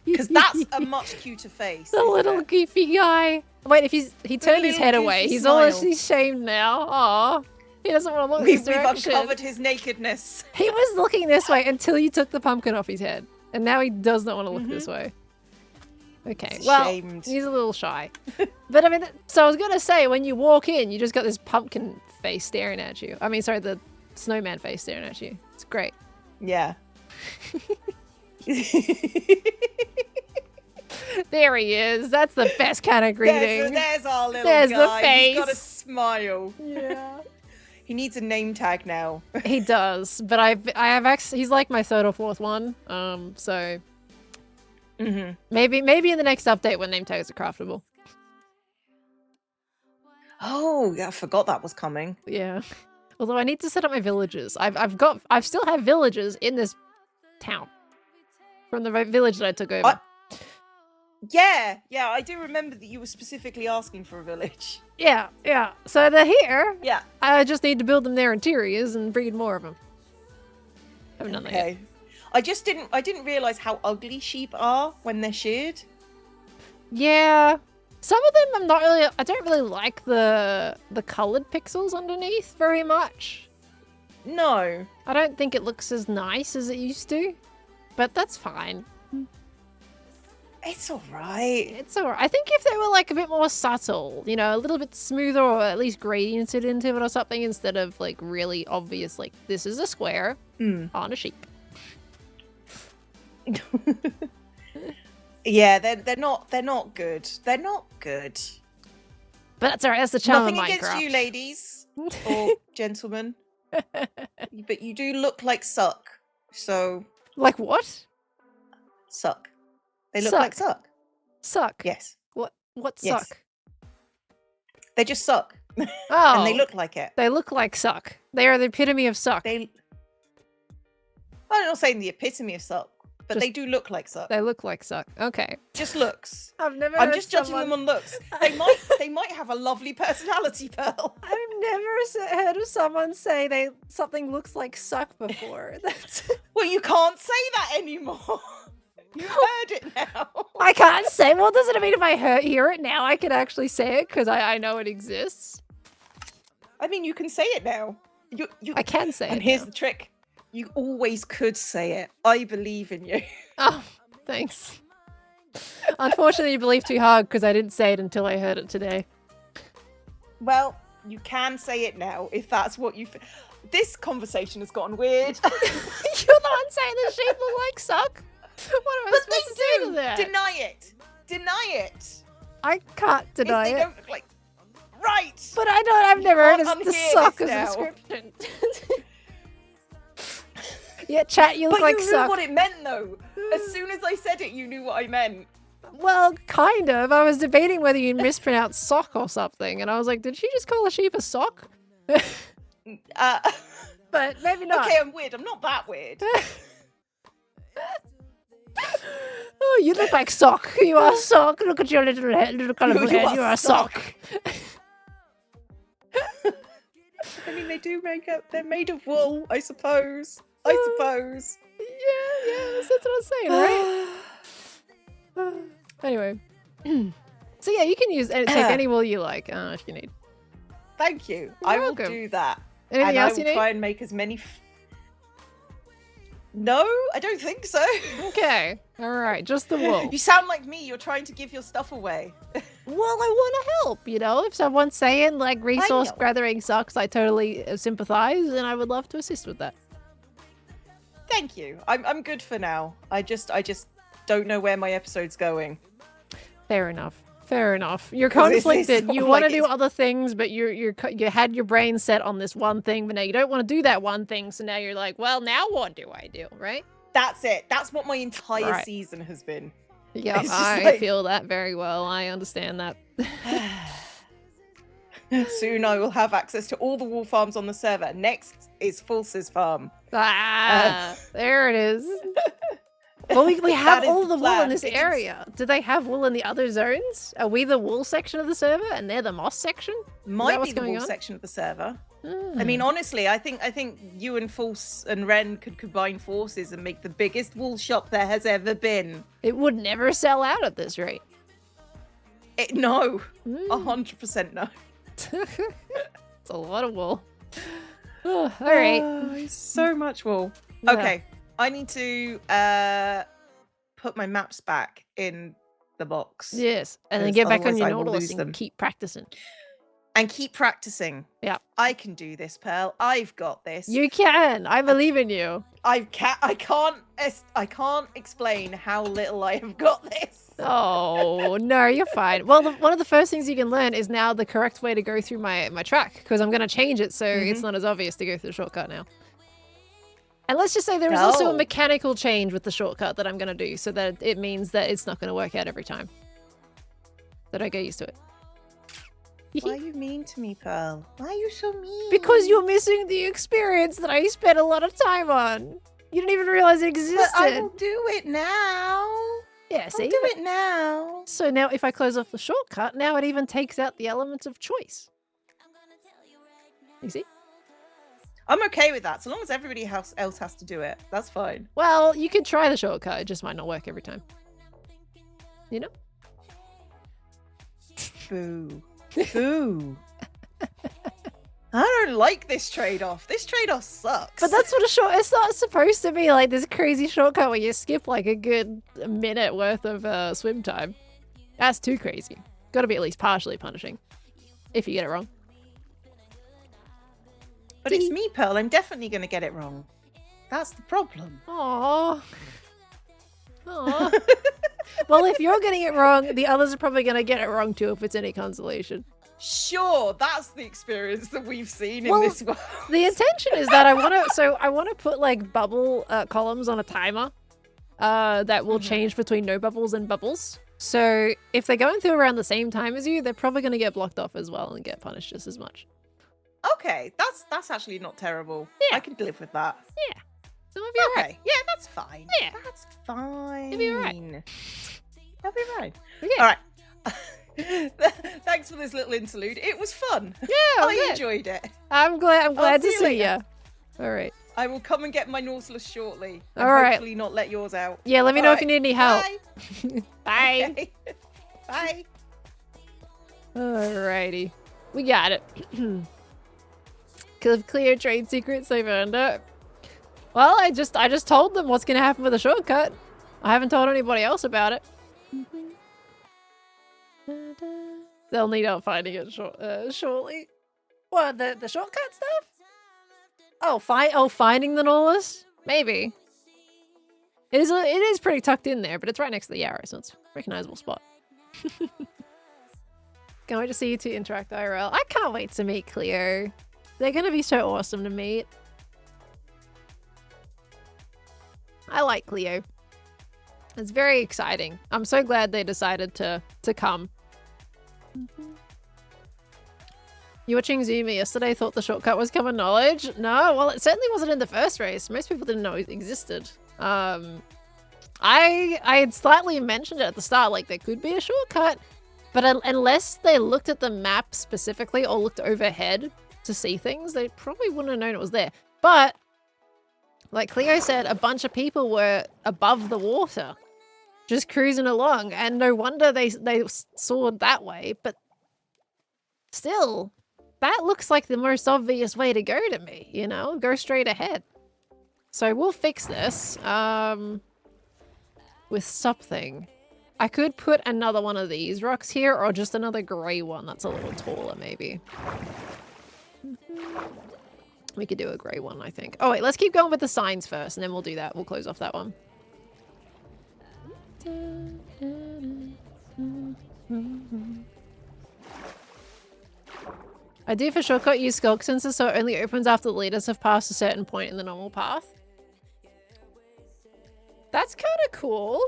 B: Because that's a much cuter face.
A: The little
B: it?
A: goofy guy. Wait, if he turned his
B: little
A: head away,
B: goofy
A: he's
B: smile.
A: almost shamed now. Aw, he doesn't want to look
B: We've
A: this direction.
B: uncovered his nakedness.
A: He was looking this way until you took the pumpkin off his head, and now he does not want to look this way. Okay,
B: He's
A: well,
B: ashamed.
A: he's a little shy. But I mean, so I was gonna say, when you walk in, you just got this pumpkin face staring at you. I mean, sorry, the snowman face staring at you. It's great.
B: Yeah.
A: There he is. That's the best kind of greeting.
B: There's our little
A: There's the
B: guy.
A: face.
B: He's got a smile.
A: Yeah.
B: He needs a name tag now.
A: He does, but I have he's like my third or fourth one. So maybe in the next update when name tags are craftable.
B: Oh, yeah, I forgot that was coming.
A: Yeah. Although I need to set up my villages. I still have villages in this town from the village that I took over.
B: Yeah, I do remember that you were specifically asking for a village.
A: Yeah. So they're here.
B: Yeah.
A: I just need to build them their interiors and breed more of them. Haven't done that yet.
B: Okay. I didn't realize how ugly sheep are when they're sheared.
A: Yeah. Some of them I don't really like the colored pixels underneath very much.
B: No.
A: I don't think it looks as nice as it used to, but that's fine.
B: It's all right.
A: It's alright. I think if they were like a bit more subtle, you know, a little bit smoother or at least gradiented into it or something instead of like really obvious, like this is a square on a sheep.
B: Yeah, they're not good. They're not good.
A: But that's alright. That's the charm
B: Nothing
A: of Minecraft.
B: against you, ladies or gentlemen, but you do look like suck. So
A: Like what?
B: suck. They look
A: Suck.
B: like suck.
A: Suck.
B: Yes.
A: What
B: Yes.
A: suck?
B: They just suck.
A: Oh.
B: And they look like it.
A: They look like suck. They are the epitome of suck.
B: I'm not saying the epitome of suck, but they do look like suck.
A: They look like suck. Okay.
B: Just looks.
A: I've never
B: I'm
A: heard
B: just judging them on looks. They might have a lovely personality, Pearl.
A: I've never heard of someone say something looks like suck before. That's
B: Well, you can't say that anymore. You heard it now.
A: I can't say. Well, doesn't it mean if I hear it now, I can actually say it because I know it exists?
B: I mean, you can say it now. You
A: I can say it.
B: And here's
A: now.
B: the trick. You always could say it. I believe in you.
A: Oh, thanks. Unfortunately, you believe too hard because I didn't say it until I heard it today.
B: Well, you can say it now if that's what you... This conversation has gotten weird.
A: You're the one saying the sheep look like suck? What am I
B: But
A: supposed to
B: they
A: say to that?
B: Deny it. Deny it.
A: I can't deny
B: if they
A: it.
B: don't look like... Right.
A: But I've never heard
B: can't
A: of the
B: unhear
A: suck
B: this
A: as a
B: now.
A: description. Yeah, chat, you look
B: But
A: like
B: you knew
A: suck.
B: what it meant, though. As soon as I said it, you knew what I meant.
A: Well, kind of. I was debating whether you mispronounced sock or something, and I was like, did she just call a sheep a sock? But maybe not.
B: Okay, I'm weird. I'm not that weird.
A: Oh, you look like Sock. You are Sock. Look at your little head, little colourful
B: You
A: head.
B: are
A: You are Sock.
B: I mean, they do make up. They're made of wool, I suppose. I suppose.
A: Yeah, that's what I'm saying, right? Anyway. So yeah, you can take any wool you like if you need.
B: Thank you.
A: You're
B: I will
A: welcome.
B: do that.
A: Anything
B: And
A: else
B: I
A: you
B: will
A: need?
B: try and make as many. No, I don't think so.
A: Okay. All right. Just the wool.
B: You sound like me. You're trying to give your stuff away.
A: Well, I want to help. You know, if someone's saying like resource
B: know.
A: gathering sucks, I totally sympathize, and I would love to assist with that.
B: Thank you. I'm good for now. I just don't know where my episode's going.
A: Fair enough. Fair enough. You're
B: 'Cause it's
A: conflicted.
B: sort
A: You
B: of
A: want to
B: like
A: do
B: it's-
A: other things, but you had your brain set on this one thing, but now you don't want to do that one thing. So now you're like, well, now what do I do? Right?
B: That's it. That's what my entire
A: Right.
B: season has been.
A: Yeah,
B: It's just
A: I
B: like-
A: feel that very well. I understand that.
B: Soon I will have access to all the wool farms on the server. Next is Fulce's farm.
A: There it is. Well, we have
B: That is
A: all
B: the
A: the wool in
B: plan.
A: this
B: It is-
A: area. Do they have wool in the other zones? Are we the wool section of the server and they're the moss section?
B: Might be
A: what's
B: the
A: going
B: wool
A: on?
B: section of the server. I
A: Hmm.
B: mean, honestly, I think you and Fulce and Ren could combine forces and make the biggest wool shop there has ever been.
A: It would never sell out at this rate.
B: No,
A: Mm.
B: 100% no.
A: It's a lot of wool. All right.
B: It's so much wool.
A: Yeah.
B: Okay, I need to put my maps back in the box
A: Yes, and then
B: Because
A: get back on
B: otherwise
A: your
B: I will
A: Nautilus
B: lose
A: and
B: them.
A: keep practicing.
B: and keep practicing.
A: Yeah.
B: I can do this, Pearl. I've got this.
A: You can. I believe in you.
B: I can't explain how little I have got this.
A: Oh, no, you're fine. Well, one of the first things you can learn is now the correct way to go through my track, because I'm going to change it so it's not as obvious to go through the shortcut now. And let's just say there is also a
B: No.
A: mechanical change with the shortcut that I'm going to do, so that it means that it's not going to work out every time. So don't get used to it.
B: Why are you mean to me, Pearl? Why are you so mean?
A: Because you're missing the experience that I spent a lot of time on. You didn't even realize it existed.
B: But I will do it now.
A: Yeah,
B: I'll
A: see?
B: do it now.
A: So now if I close off the shortcut, now it even takes out the element of choice. You see?
B: I'm okay with that, so long as everybody else has to do it. That's fine.
A: Well, you could try the shortcut. It just might not work every time. You know?
B: Boo. Boo. I don't like this trade-off. This trade-off sucks.
A: But that's what it's not supposed to be like this crazy shortcut where you skip like a good minute worth of swim time. That's too crazy. Gotta be at least partially punishing. If you get it wrong.
B: But it's me, Pearl. I'm definitely going to get it wrong. That's the problem.
A: Aww. Aww. Well, if you're getting it wrong, the others are probably going to get it wrong too if it's any consolation.
B: Sure, that's the experience that we've seen in
A: Well,
B: this world.
A: The intention is that I want to put like bubble columns on a timer that will change between no bubbles and bubbles. So if they're going through around the same time as you, they're probably going to get blocked off as well and get punished just as much.
B: Okay, that's actually not terrible.
A: Yeah.
B: I can live with that.
A: So it'll be alright.
B: Okay, yeah, that's fine.
A: Yeah.
B: That's fine.
A: It'll be alright.
B: That'll be fine.
A: Okay.
B: All right. Thanks for this little interlude. It was fun.
A: Yeah,
B: I enjoyed it.
A: I'm glad to
B: see you
A: see
B: later.
A: you. All right.
B: I will come and get my Nautilus shortly. And
A: All right.
B: hopefully not let yours out.
A: Yeah, let me
B: All
A: know if
B: right.
A: you need any help.
B: Bye.
A: Bye.
B: Okay. Bye.
A: Alrighty. We got it. Cleo trade secrets they've earned it. Well, I just told them what's gonna happen with the shortcut. I haven't told anybody else about it. They'll need help finding it shortly. What, the shortcut stuff? Oh, finding the Nautilus? Maybe. It is pretty tucked in there, but it's right next to the arrow, so it's a recognizable spot. Can't wait to see you two interact IRL. I can't wait to meet Cleo. They're gonna be so awesome to meet. I like Cleo. It's very exciting. I'm so glad they decided to come. You watching Zuma yesterday thought the shortcut was common knowledge? No, well, it certainly wasn't in the first race. Most people didn't know it existed. I I had slightly mentioned it at the start, like there could be a shortcut, but unless they looked at the map specifically or looked overhead to see things, they probably wouldn't have known it was there. But like Cleo said, a bunch of people were above the water, just cruising along, and no wonder they soared that way. But still, that looks like the most obvious way to go to me, you know? Go straight ahead. So we'll fix this with something. I could put another one of these rocks here, or just another grey one that's a little taller, maybe. We could do a grey one, I think. Oh wait, let's keep going with the signs first, and then we'll do that. We'll close off that one. I do for shortcut use skulk sensor, so it only opens after the leaders have passed a certain point in the normal path. That's kind of cool.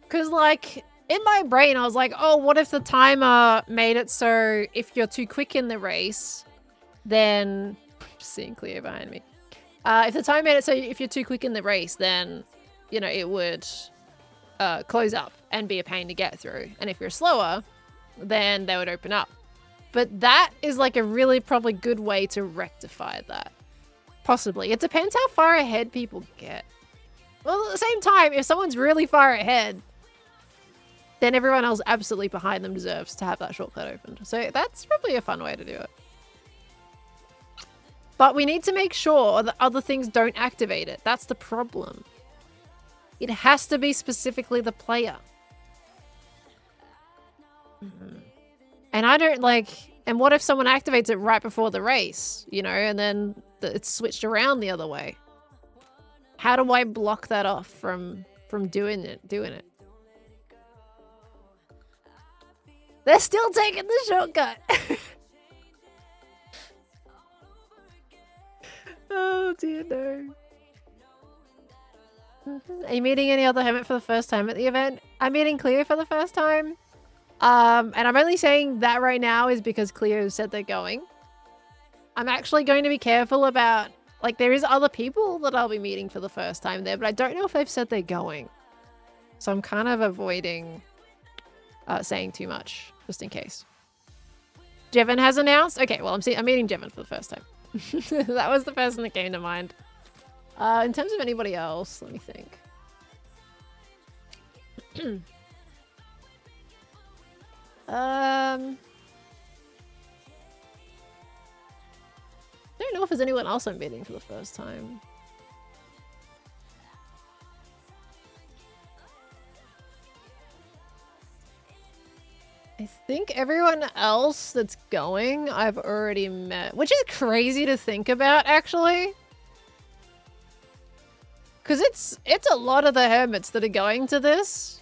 A: Because, like, in my brain, I was like, oh, what if the timer made it so if you're too quick in the race, then... Just seeing Cleo behind me. If the timer made it so if you're too quick in the race, then, you know, it would close up and be a pain to get through. And if you're slower, then they would open up. But that is, like, a really probably good way to rectify that. Possibly. It depends how far ahead people get. Well, at the same time, if someone's really far ahead, then everyone else absolutely behind them deserves to have that shortcut opened. So that's probably a fun way to do it. But we need to make sure that other things don't activate it. That's the problem. It has to be specifically the player. And I don't like... And what if someone activates it right before the race, you know, and then it's switched around the other way? How do I block that off from doing it? They're still taking the shortcut. Oh dear, no. Are you meeting any other hermit for the first time at the event? I'm meeting Cleo for the first time. And I'm only saying that right now is because Cleo said they're going. I'm actually going to be careful about... Like, there is other people that I'll be meeting for the first time there, but I don't know if they've said they're going. So I'm kind of avoiding saying too much, just in case. Jevon has announced? Okay, well, I'm meeting Jevon for the first time. That was the person that came to mind. In terms of anybody else, let me think. I don't know if there's anyone else I'm meeting for the first time. I think everyone else that's going, I've already met. Which is crazy to think about, actually. Because it's a lot of the hermits that are going to this.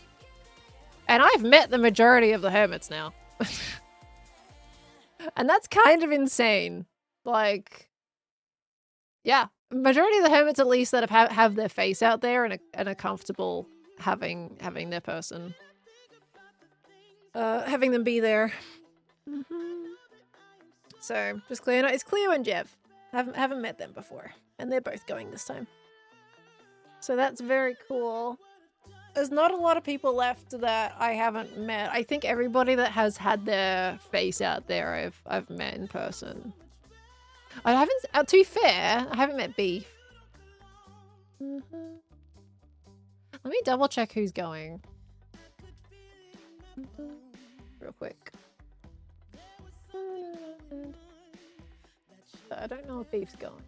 A: And I've met the majority of the hermits now. And that's kind of insane. Like, yeah, majority of the hermits at least that have their face out there and are comfortable having their person. Having them be there. So, just Cleo. It's Cleo and Jev. Haven't met them before. And they're both going this time. So that's very cool. There's not a lot of people left that I haven't met. I think everybody that has had their face out there I've met in person. I haven't, to be fair, I haven't met Beef. Let me double check who's going. Real quick. I don't know if Beef's going.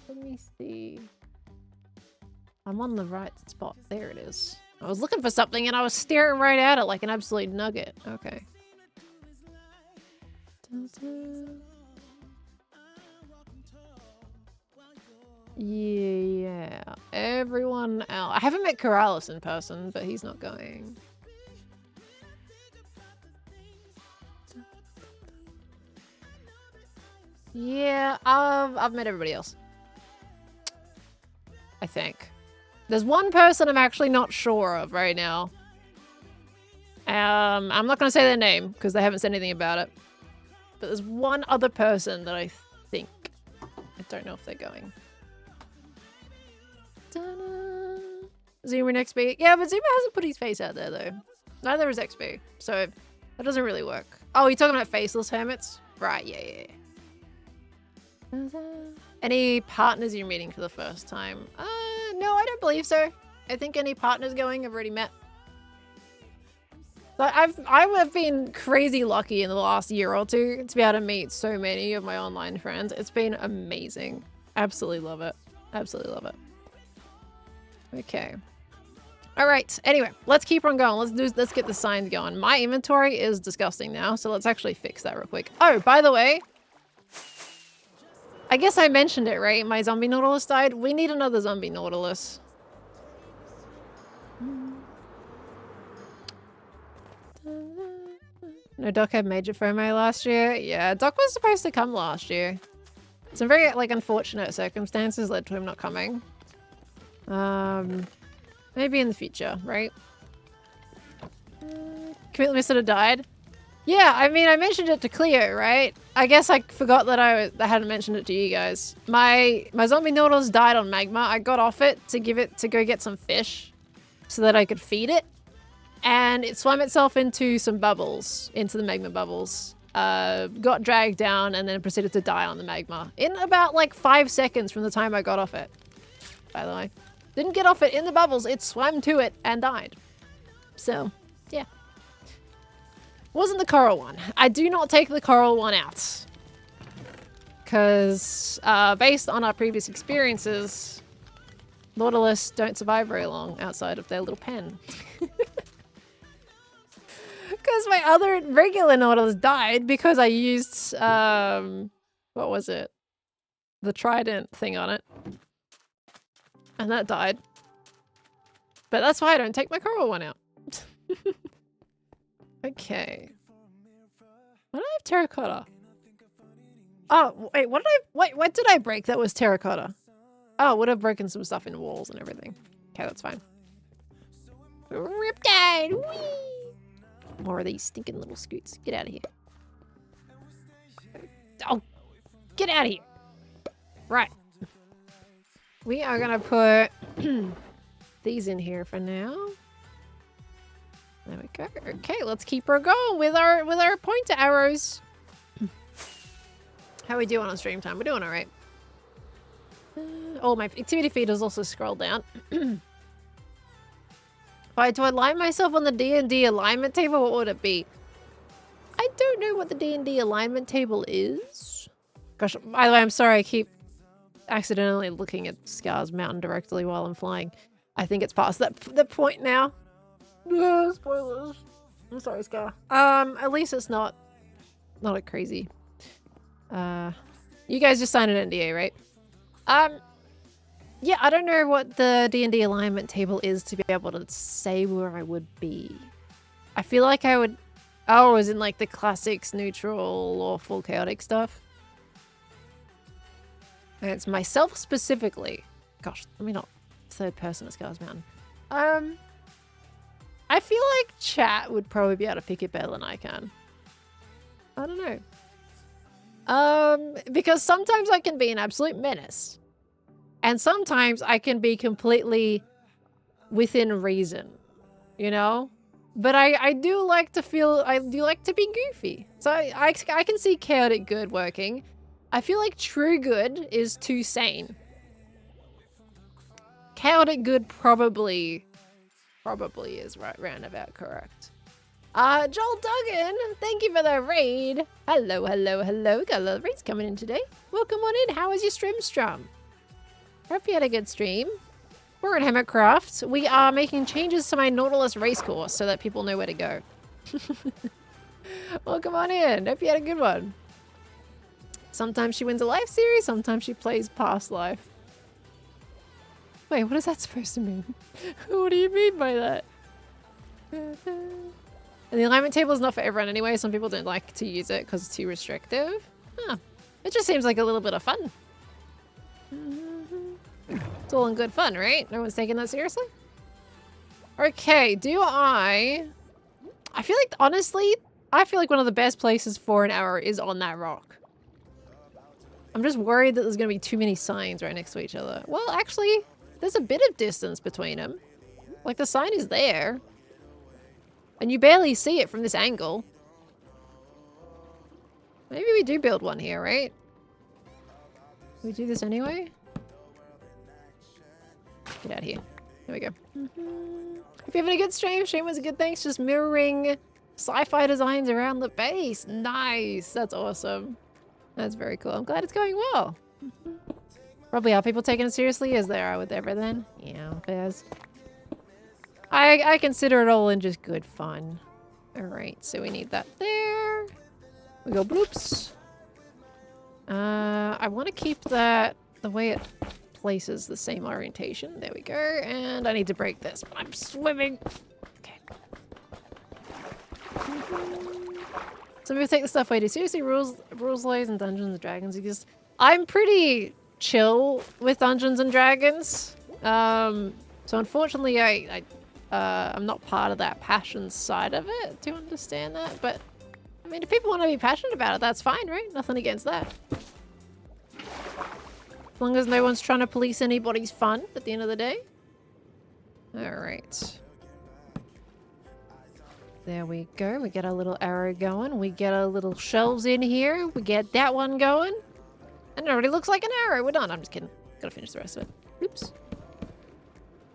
A: Let me see. I'm on the right spot. There it is. I was looking for something and I was staring right at it like an absolute nugget. Okay. Yeah. Everyone else. I haven't met Corrales in person, but he's not going. Yeah, I've met everybody else. I think. There's one person I'm actually not sure of right now. I'm not going to say their name because they haven't said anything about it. But there's one other person that I think. I don't know if they're going. Zoomer and XP. Yeah, but Zoomer hasn't put his face out there though. Neither has XP, so that doesn't really work. Oh, you're talking about faceless hermits? Right, yeah. Any partners you're meeting for the first time? No, I don't believe so. I think any partners going I've already met. Like I have been crazy lucky in the last year or two to be able to meet so many of my online friends. It's been amazing. Absolutely love it. Absolutely love it. Okay. All right. Anyway, let's keep on going. Let's get the signs going. My inventory is disgusting now, so let's actually fix that real quick. Oh, by the way, I guess I mentioned it, right? My zombie Nautilus died. We need another zombie Nautilus. No, Doc had major FOMO last year. Yeah, Doc was supposed to come last year. Some very, like, unfortunate circumstances led to him not coming. Maybe in the future, right? Commit Missed have died. Yeah, I mean, I mentioned it to Cleo, right? I guess I forgot that I hadn't mentioned it to you guys. My zombie Nautilus died on magma. I got off it to go get some fish so that I could feed it. And it swam itself into some bubbles, into the magma bubbles. Got dragged down and then proceeded to die on the magma. In about like 5 seconds from the time I got off it, by the way. Didn't get off it in the bubbles, it swam to it and died. So, yeah. Wasn't the coral one. I do not take the coral one out. Because, based on our previous experiences, Nautilus don't survive very long outside of their little pen. Because my other regular Nautilus died because I used, what was it? The trident thing on it. And that died. But that's why I don't take my coral one out. Okay. Why do I have terracotta? Oh, wait, what did I break that was terracotta? Oh, would have broken some stuff in walls and everything. Okay, that's fine. Riptide! Whee! More of these stinking little scoots. Get out of here. Oh, get out of here. Right. We are gonna put these in here for now. There we go. Okay, let's keep her going with our pointer arrows. How are we doing on stream time? We're doing all right. Oh, my activity feed has also scrolled down. If I had to align myself on the D&D alignment table, what would it be? I don't know what the D&D alignment table is. Gosh, by the way, I'm sorry I keep accidentally looking at Scar's mountain directly while I'm flying. I think it's past that point now. Spoilers. I'm sorry, Scar. At least it's not a crazy. You guys just signed an NDA, right? Yeah, I don't know what the D&D alignment table is to be able to say where I would be. I feel like I would... Oh, as in like the classics, neutral, or full chaotic stuff. And it's myself specifically. Gosh, let me not third person at Scar's Mountain. I feel like chat would probably be able to pick it better than I can. I don't know. Because sometimes I can be an absolute menace. And sometimes I can be completely within reason. You know? But I do like to feel... I do like to be goofy. So I can see chaotic good working. I feel like true good is too sane. Chaotic good probably is right roundabout correct. Joel Duggan, thank you for the raid. Hello. Got a lot of raids coming in today. Welcome on in. How was your stream? Hope you had a good stream. We're in Hermitcraft. We are making changes to my Nautilus racecourse so that people know where to go. Welcome on in. Hope you had a good one. Sometimes she wins a life series, sometimes she plays past life. Wait, what is that supposed to mean? What do you mean by that? And the alignment table is not for everyone anyway. Some people don't like to use it because it's too restrictive. Huh. It just seems like a little bit of fun. It's all in good fun, right? No one's taking that seriously? Okay, I feel like, honestly, I feel like one of the best places for an arrow is on that rock. I'm just worried that there's going to be too many signs right next to each other. Well, actually, there's a bit of distance between them. Like, the sign is there. And you barely see it from this angle. Maybe we do build one here, right? We do this anyway? Get out of here. There we go. If you're having a good stream, stream was a good thanks. Just mirroring sci-fi designs around the base. Nice. That's awesome. That's very cool. I'm glad it's going well. Probably are people taking it seriously as they are with everything. Yeah, fairs. I consider it all in just good fun. Alright, so we need that there. We go bloops. I want to keep that the way it places the same orientation. There we go. And I need to break this, but I'm swimming. Okay. Some people take the stuff way too seriously. Rules, laws, and Dungeons and Dragons. Because I'm pretty chill with Dungeons and Dragons. So unfortunately, I'm not part of that passion side of it to understand that. But I mean, if people want to be passionate about it, that's fine, right? Nothing against that. As long as no one's trying to police anybody's fun at the end of the day. Alright. There we go. We get our little arrow going. We get our little shelves in here. We get that one going. And it already looks like an arrow. We're done. I'm just kidding. Gotta finish the rest of it. Oops.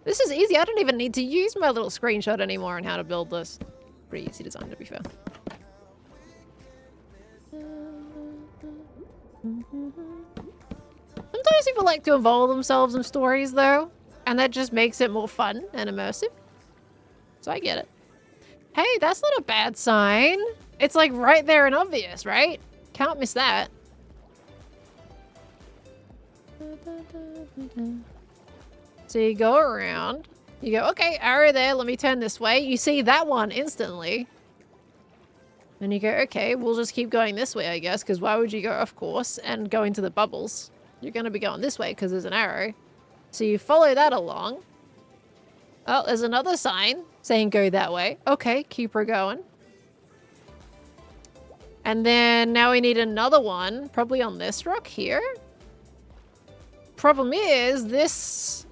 A: This is easy. I don't even need to use my little screenshot anymore on how to build this. Pretty easy design, to be fair. Sometimes people like to involve themselves in stories, though, and that just makes it more fun and immersive. So I get it. Hey, that's not a bad sign. It's like right there and obvious, right? Can't miss that. So you go around. You go, okay, arrow there. Let me turn this way. You see that one instantly. And you go, okay, we'll just keep going this way, I guess, because why would you go off course and go into the bubbles? You're going to be going this way because there's an arrow. So you follow that along. Oh, there's another sign saying go that way. Okay, keep her going. And then now we need another one, probably on this rock here. Problem is, this...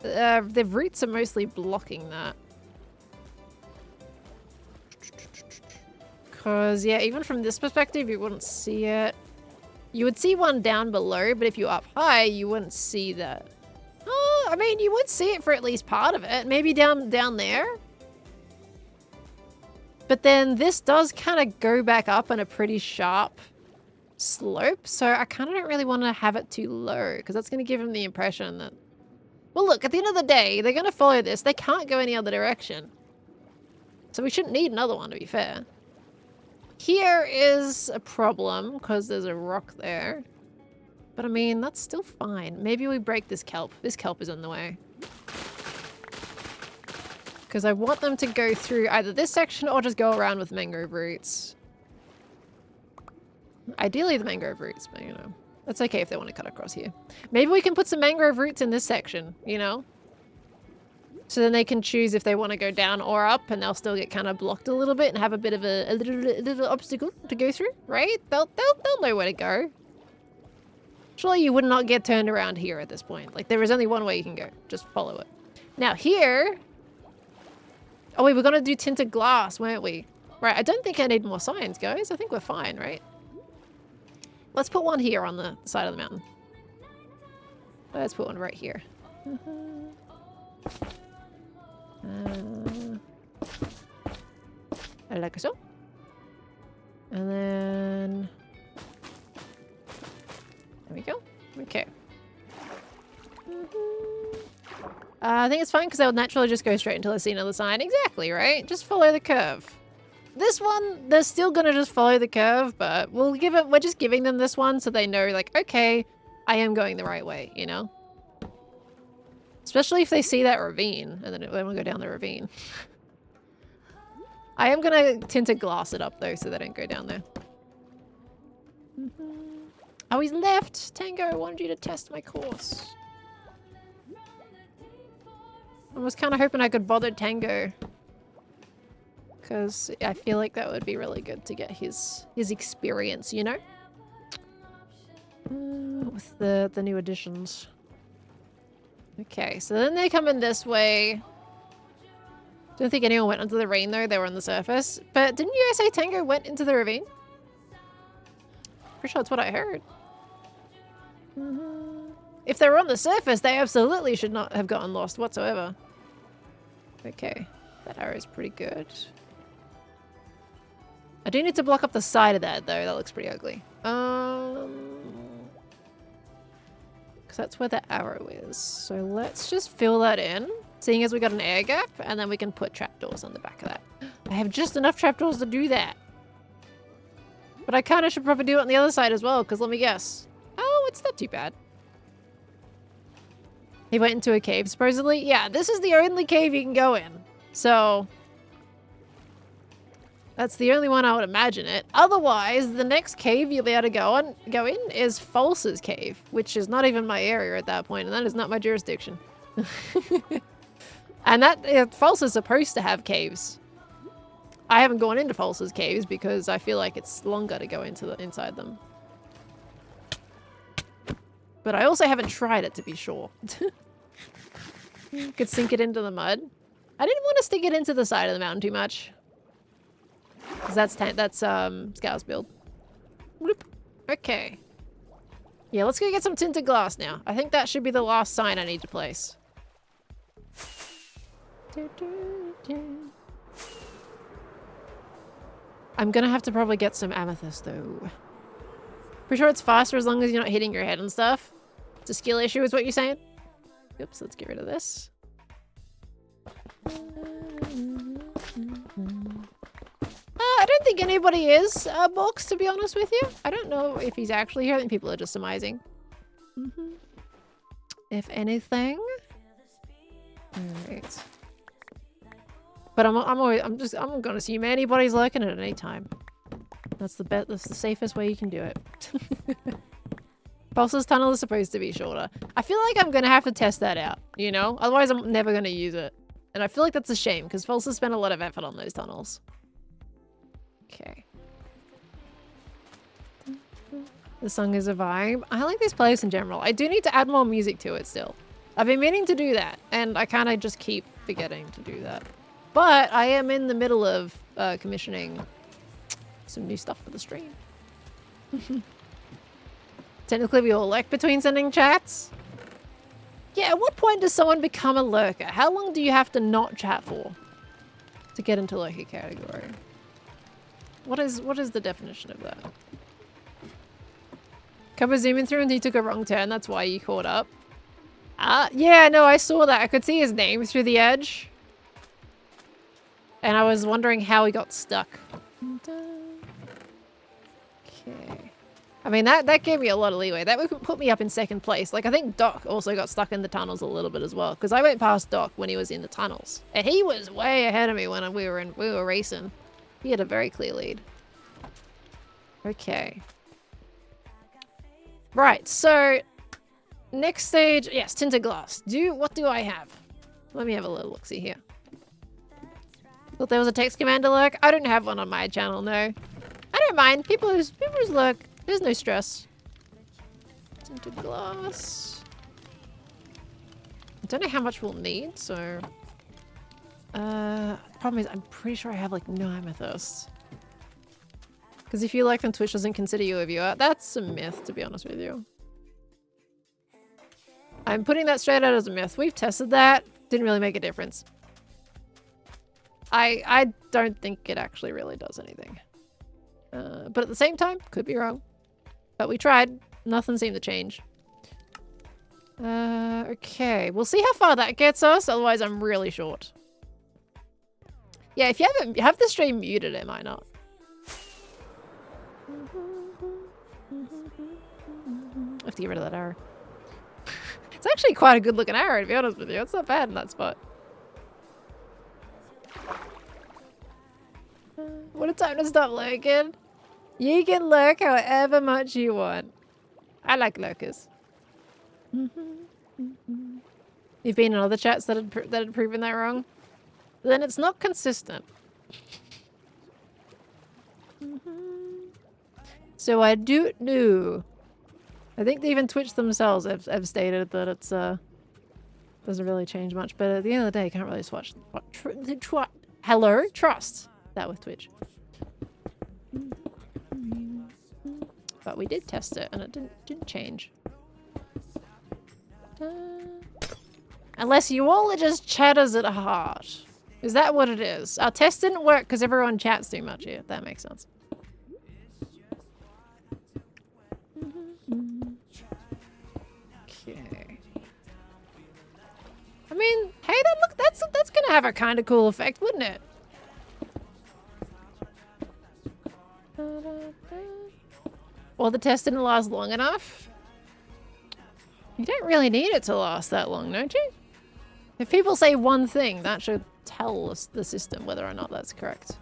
A: the roots are mostly blocking that. Because, yeah, even from this perspective, you wouldn't see it. You would see one down below, but if you're up high, you wouldn't see that. Oh, I mean, you would see it for at least part of it. Maybe down there. But then this does kind of go back up in a pretty sharp slope. So I kind of don't really want to have it too low, because that's going to give them the impression that... Well, look, at the end of the day, they're going to follow this. They can't go any other direction. So we shouldn't need another one, to be fair. Here is a problem, because there's a rock there. But I mean, that's still fine. Maybe we break this kelp. This kelp is in the way. Because I want them to go through either this section or just go around with mangrove roots. Ideally the mangrove roots, but you know. That's okay if they want to cut across here. Maybe we can put some mangrove roots in this section, you know? So then they can choose if they want to go down or up, and they'll still get kind of blocked a little bit and have a bit of a little obstacle to go through, right? They'll know where to go. Surely you would not get turned around here at this point. Like, there is only one way you can go. Just follow it. Now here... Oh wait, we're gonna do tinted glass, weren't we? Right, I don't think I need more signs, guys. I think we're fine, right? Let's put one here on the side of the mountain. Let's put one right here. Like so. And then... There we go. Okay. I think it's fine because they'll naturally just go straight until they see another sign. Exactly, right? Just follow the curve. This one, they're still gonna just follow the curve, but we're just giving them this one so they know, like, okay, I am going the right way, you know? Especially if they see that ravine, and then we'll go down the ravine. I am gonna tinted glass it up, though, so they don't go down there. Oh, he's left! Tango, I wanted you to test my course. I was kind of hoping I could bother Tango. Because I feel like that would be really good to get his experience, you know? With the new additions. Okay, so then they come in this way. Don't think anyone went under the ravine though, they were on the surface. But didn't you guys say Tango went into the ravine? Pretty sure that's what I heard. If they were on the surface, they absolutely should not have gotten lost whatsoever. Okay, that arrow is pretty good. I do need to block up the side of that though, that looks pretty ugly. Because that's where the arrow is. So let's just fill that in, seeing as we got an air gap, and then we can put trapdoors on the back of that. I have just enough trapdoors to do that. But I kind of should probably do it on the other side as well, because let me guess. Oh, it's not too bad. He went into a cave, supposedly. Yeah, this is the only cave you can go in. So that's the only one I would imagine it. Otherwise, the next cave you'll be able to go in is False's cave, which is not even my area at that point, and that is not my jurisdiction. And that False is supposed to have caves. I haven't gone into False's caves because I feel like it's longer to go into inside them. But I also haven't tried it to be sure. Could sink it into the mud. I didn't want to stick it into the side of the mountain too much. Because that's Scow's build. Bloop. Okay. Yeah, let's go get some tinted glass now. I think that should be the last sign I need to place. I'm gonna have to probably get some amethyst though. Pretty sure it's faster as long as you're not hitting your head and stuff. It's a skill issue is what you're saying? Oops, let's get rid of this. I don't think anybody is Box, to be honest with you. I don't know if he's actually here. I think people are just surmising. If anything. Alright. But I'm gonna assume anybody's lurking at any time. That's the safest way you can do it. Pulse's tunnel is supposed to be shorter. I feel like I'm gonna have to test that out, you know? Otherwise I'm never gonna use it. And I feel like that's a shame, because Pulse has spent a lot of effort on those tunnels. Okay. The song is a vibe. I like this place in general. I do need to add more music to it still. I've been meaning to do that, and I kind of just keep forgetting to do that. But I am in the middle of commissioning some new stuff for the stream. Technically, we all elect between sending chats. Yeah, at what point does someone become a lurker? How long do you have to not chat for to get into lurker category? What is the definition of that? Cover zooming through and he took a wrong turn. That's why you caught up. Yeah, no, I saw that. I could see his name through the edge. And I was wondering how he got stuck. Okay. I mean, that gave me a lot of leeway. That would put me up in second place. Like, I think Doc also got stuck in the tunnels a little bit as well. Because I went past Doc when he was in the tunnels. And he was way ahead of me when we were racing. He had a very clear lead. Okay. Right, so next stage, yes, tinted glass. What do I have? Let me have a little look-see here. Thought there was a text command to lurk. I don't have one on my channel, no. I don't mind. People who's lurk. There's no stress. Tinted glass. I don't know how much we'll need, so... problem is, I'm pretty sure I have, like, no amethyst. Because if you like them, Twitch doesn't consider you a viewer. That's a myth, to be honest with you. I'm putting that straight out as a myth. We've tested that. Didn't really make a difference. I don't think it actually really does anything. But at the same time, could be wrong. But we tried. Nothing seemed to change. Okay. We'll see how far that gets us. Otherwise, I'm really short. Yeah, if you have the stream muted, it might not. I have to get rid of that arrow. It's actually quite a good looking arrow, to be honest with you. It's not bad in that spot. What a time to stop lurking. You can lurk however much you want. I like lurkers. You've been in other chats that had proven that wrong? Then it's not consistent. So I do know. I think even Twitch themselves have stated that it's Doesn't really change much, but at the end of the day, you can't really swatch. Hello? Trust. That with Twitch. But we did test it, and it didn't change. Unless you all are just chatters at heart. Is that what it is? Our test didn't work because everyone chats too much here. That makes sense. Okay. I mean, hey, that's gonna have a kind of cool effect, wouldn't it? Well, the test didn't last long enough. You don't really need it to last that long, don't you? If people say one thing, that should tell us the system whether or not that's correct.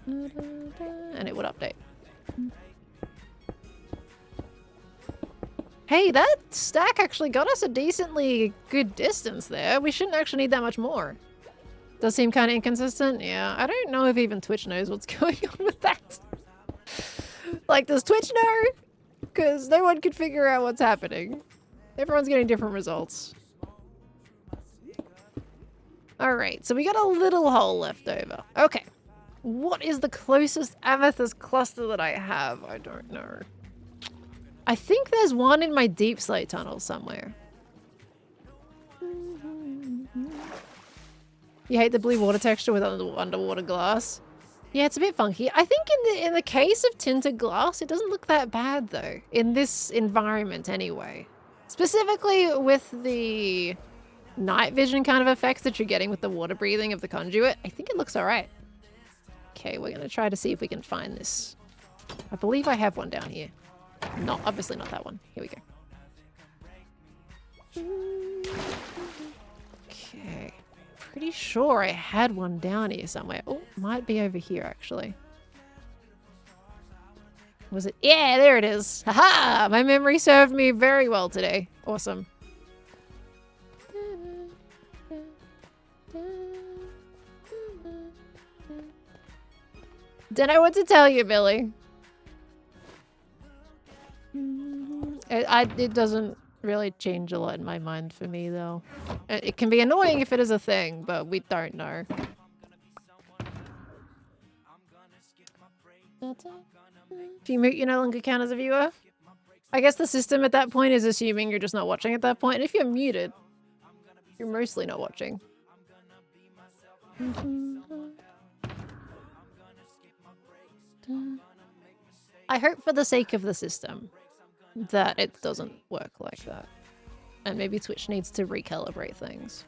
A: And it would update. Hey, that stack actually got us a decently good distance there. We shouldn't actually need that much more. Does seem kind of inconsistent. Yeah, I don't know if even Twitch knows what's going on with that. Like, does Twitch know? Because no one can figure out what's happening. Everyone's getting different results. Alright, so we got a little hole left over. Okay. What is the closest amethyst cluster that I have? I don't know. I think there's one in my deep slate tunnel somewhere. You hate the blue water texture with underwater glass? Yeah, it's a bit funky. I think in the case of tinted glass, it doesn't look that bad though. In this environment anyway. Specifically with the night vision kind of effects that you're getting with the water breathing of the conduit, I think it looks alright. Okay, we're gonna try to see if we can find this. I believe I have one down here. Not, obviously not that one. Here we go. Okay. Pretty sure I had one down here somewhere. Oh, might be over here actually. Was it? Yeah, there it is. Haha! My memory served me very well today. Awesome. Don't know what to tell you, Billy. It doesn't really change a lot in my mind for me, though. It can be annoying if it is a thing, but we don't know. If you mute, you no longer count as a viewer. I guess the system at that point is assuming you're just not watching at that point. And if you're muted, you're mostly not watching. I hope for the sake of the system that it doesn't work like that. And maybe Twitch needs to recalibrate things.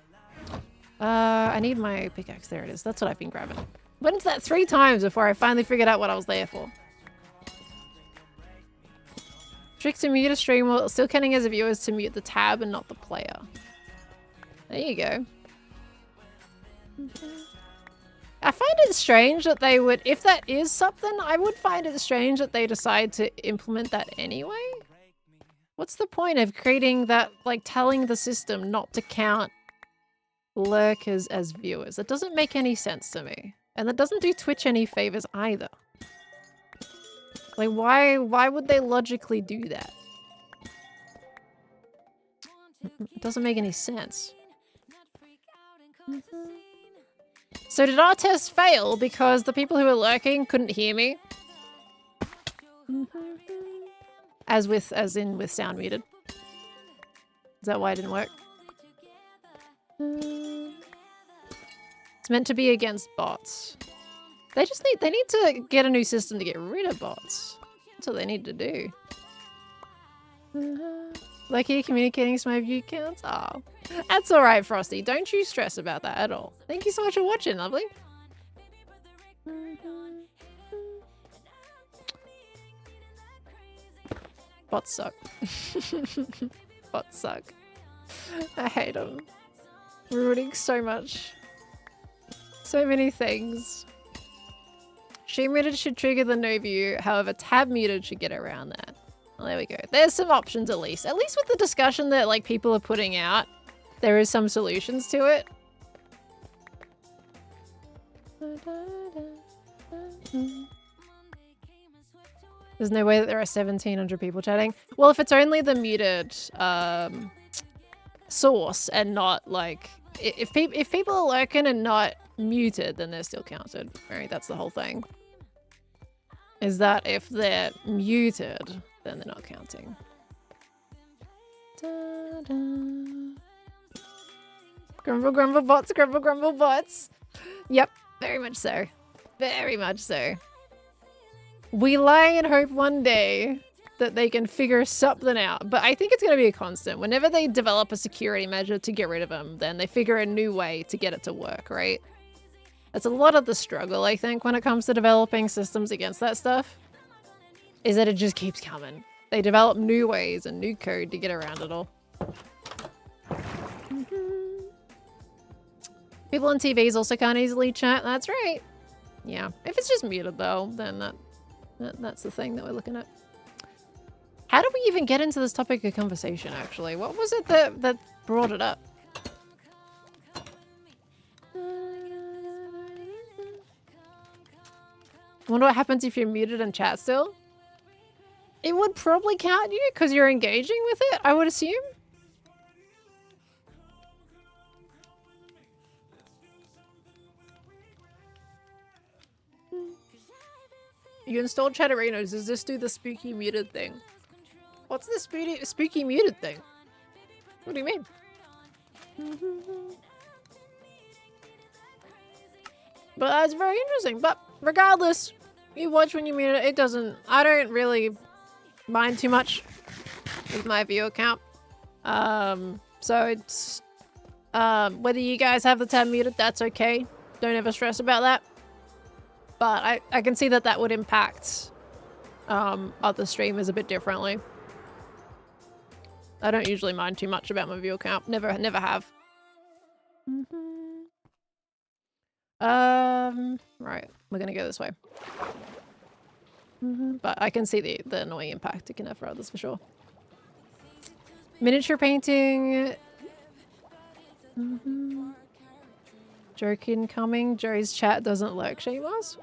A: I need my pickaxe. There it is. That's what I've been grabbing. Went into that 3 times before I finally figured out what I was there for. Trick to mute a stream while still counting as a viewer is to mute the tab and not the player. There you go. I find it strange that they would, if that is something, I would find it strange that they decide to implement that anyway. What's the point of creating that, like telling the system not to count lurkers as viewers? That doesn't make any sense to me. And that doesn't do Twitch any favors either. Like, why would they logically do that? It doesn't make any sense. So did our test fail because the people who were lurking couldn't hear me? As in with sound muted. Is that why it didn't work? It's meant to be against bots. They need to get a new system to get rid of bots. That's what they need to do. Like you're communicating to my view counts? Oh, that's alright, Frosty. Don't you stress about that at all. Thank you so much for watching, lovely. Bots suck. Bots suck. I hate them. Ruining so much. So many things. Stream muted should trigger the no view, however tab muted should get around that. Well, there we go. There's some options at least. At least with the discussion that like people are putting out, there is some solutions to it. There's no way that there are 1,700 people chatting. Well, if it's only the muted source and not like if people are lurking and not muted, then they're still counted. Right? That's the whole thing. Is that if they're muted, then they're not counting. Da-da. Grumble, grumble bots, grumble, grumble bots. Yep, very much so. Very much so. We lie and hope one day that they can figure something out, but I think it's going to be a constant. Whenever they develop a security measure to get rid of them, then they figure a new way to get it to work, right? That's a lot of the struggle, I think, when it comes to developing systems against that stuff, is that it just keeps coming. They develop new ways and new code to get around it all. People on TVs also can't easily chat. That's right. Yeah. If it's just muted though, then that's the thing that we're looking at. How did we even get into this topic of conversation, actually? What was it that brought it up? I wonder what happens if you're muted and chat still? It would probably count you because you're engaging with it, I would assume. You installed Chatterinos. Does this do the spooky muted thing? What's the spooky muted thing? What do you mean? But that's very interesting. But regardless, you watch when you mute it. It doesn't... I don't really mind too much with my viewer count. So it's... whether you guys have the tab muted, that's okay. Don't ever stress about that. But I can see that would impact other streamers a bit differently. I don't usually mind too much about my viewer count. Never have. Right. We're gonna go this way. But I can see the annoying impact it can have for others for sure. Miniature painting. Joke incoming. Joe's chat doesn't lurk shame us.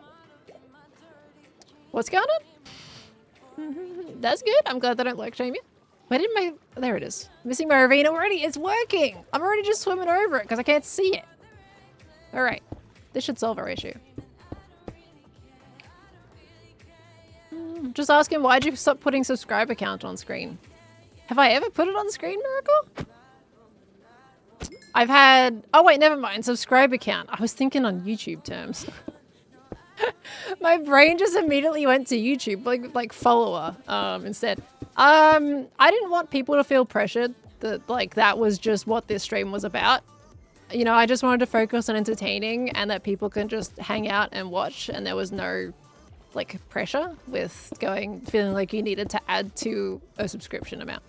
A: What's going on? That's good. I'm glad they don't lurk shame you. Where did my... There it is. Missing my ravine already. It's working. I'm already just swimming over it because I can't see it. All right. This should solve our issue. Just asking, why'd you stop putting subscriber count on screen? Have I ever put it on screen, Miracle? I've had... Oh, wait, never mind. Subscriber count. I was thinking on YouTube terms. My brain just immediately went to YouTube, like follower, instead. I didn't want people to feel pressured that, like, that was just what this stream was about. You know, I just wanted to focus on entertaining and that people can just hang out and watch, and there was no, like, pressure with feeling like you needed to add to a subscription amount.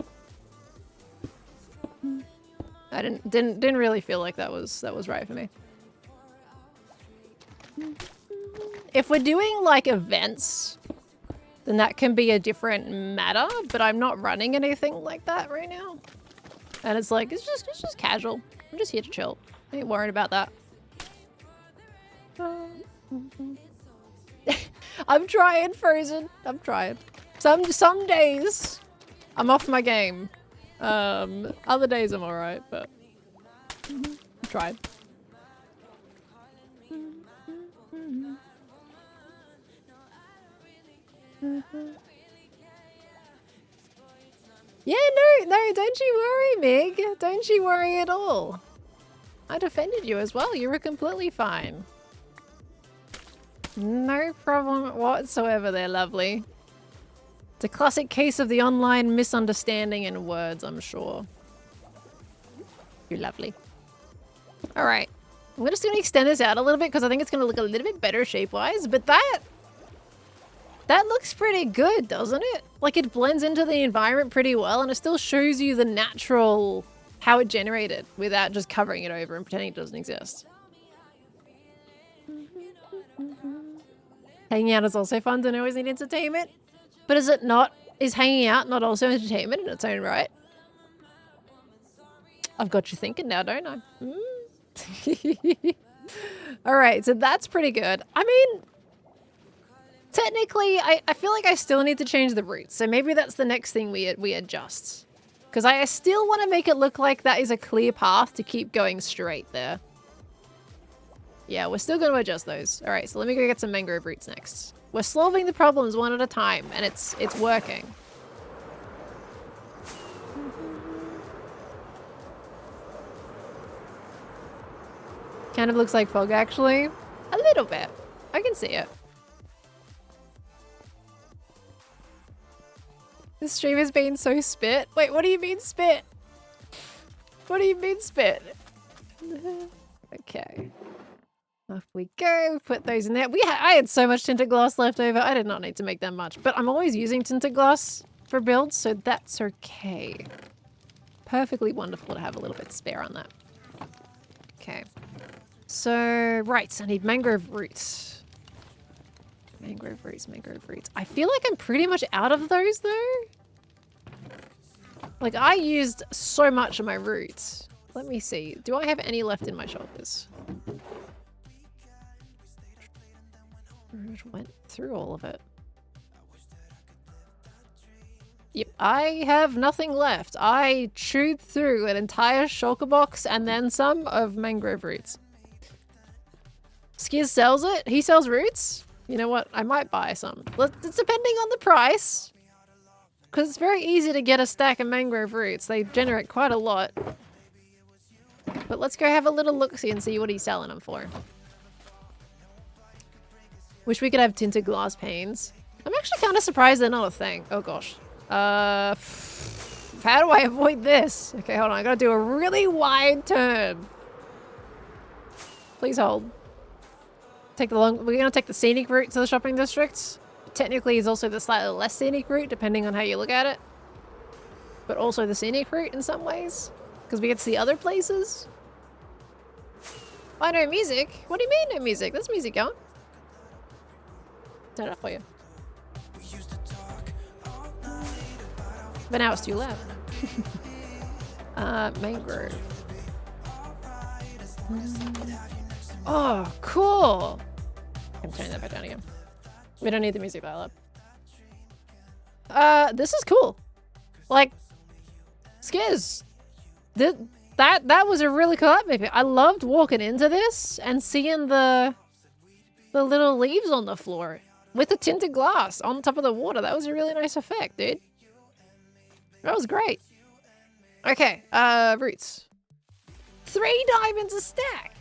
A: I didn't really feel like that was right for me. If we're doing like events, then that can be a different matter, but I'm not running anything like that right now. And it's like, it's just casual. I'm just here to chill. I ain't worried about that. I'm trying, Frozen. I'm trying. Some days I'm off my game. Other days I'm alright, but I'm trying. Yeah, no, don't you worry, Meg. Don't you worry at all. I defended you as well. You were completely fine. No problem whatsoever there, lovely. It's a classic case of the online misunderstanding in words, I'm sure. You're lovely. Alright. I'm just going to extend this out a little bit because I think it's going to look a little bit better shape-wise, but that looks pretty good, doesn't it? Like, it blends into the environment pretty well, and it still shows you the natural, how it generated, without just covering it over and pretending it doesn't exist. Hanging out is also fun, don't always need entertainment. But is it not? Is hanging out not also entertainment in its own right? I've got you thinking now, don't I? Alright, so that's pretty good. I mean... Technically, I feel like I still need to change the routes, so maybe that's the next thing we adjust. Because I still want to make it look like that is a clear path to keep going straight there. Yeah, we're still going to adjust those. All right, so let me go get some mangrove roots next. We're solving the problems one at a time, and it's working. Kind of looks like fog, actually. A little bit. I can see it. This stream has been so spit. Wait, what do you mean spit? What do you mean spit? Okay. Off we go. Put those in there. I had so much tinted glass left over. I did not need to make that much. But I'm always using tinted glass for builds, so that's okay. Perfectly wonderful to have a little bit spare on that. Okay. So, right. I need mangrove roots. Mangrove roots, mangrove roots. I feel like I'm pretty much out of those, though. Like, I used so much of my roots. Let me see. Do I have any left in my shoulders? Went through all of it. Yep, I have nothing left. I chewed through an entire shulker box and then some of mangrove roots. Skiz sells it. He sells roots. You know what? I might buy some. It's depending on the price. Because it's very easy to get a stack of mangrove roots. They generate quite a lot. But let's go have a little look-see and see what he's selling them for. Wish we could have tinted glass panes. I'm actually kind of surprised they're not a thing. Oh gosh. How do I avoid this? Okay, hold on. I gotta do a really wide turn. Please hold. We're gonna take the scenic route to the shopping district. Technically, it's also the slightly less scenic route, depending on how you look at it. But also the scenic route in some ways. Because we get to see other places. Oh, no music? What do you mean no music? There's music going. Turn it up for you. But now it's too loud. Mangrove. Oh, cool. I'm turning that back down again. We don't need the music dial up. This is cool. Like, Skiz. That was a really cool atmosphere. I loved walking into this and seeing the little leaves on the floor with the tinted glass on top of the water. That was a really nice effect, dude. That was great. Okay, roots. 3 diamonds a stack.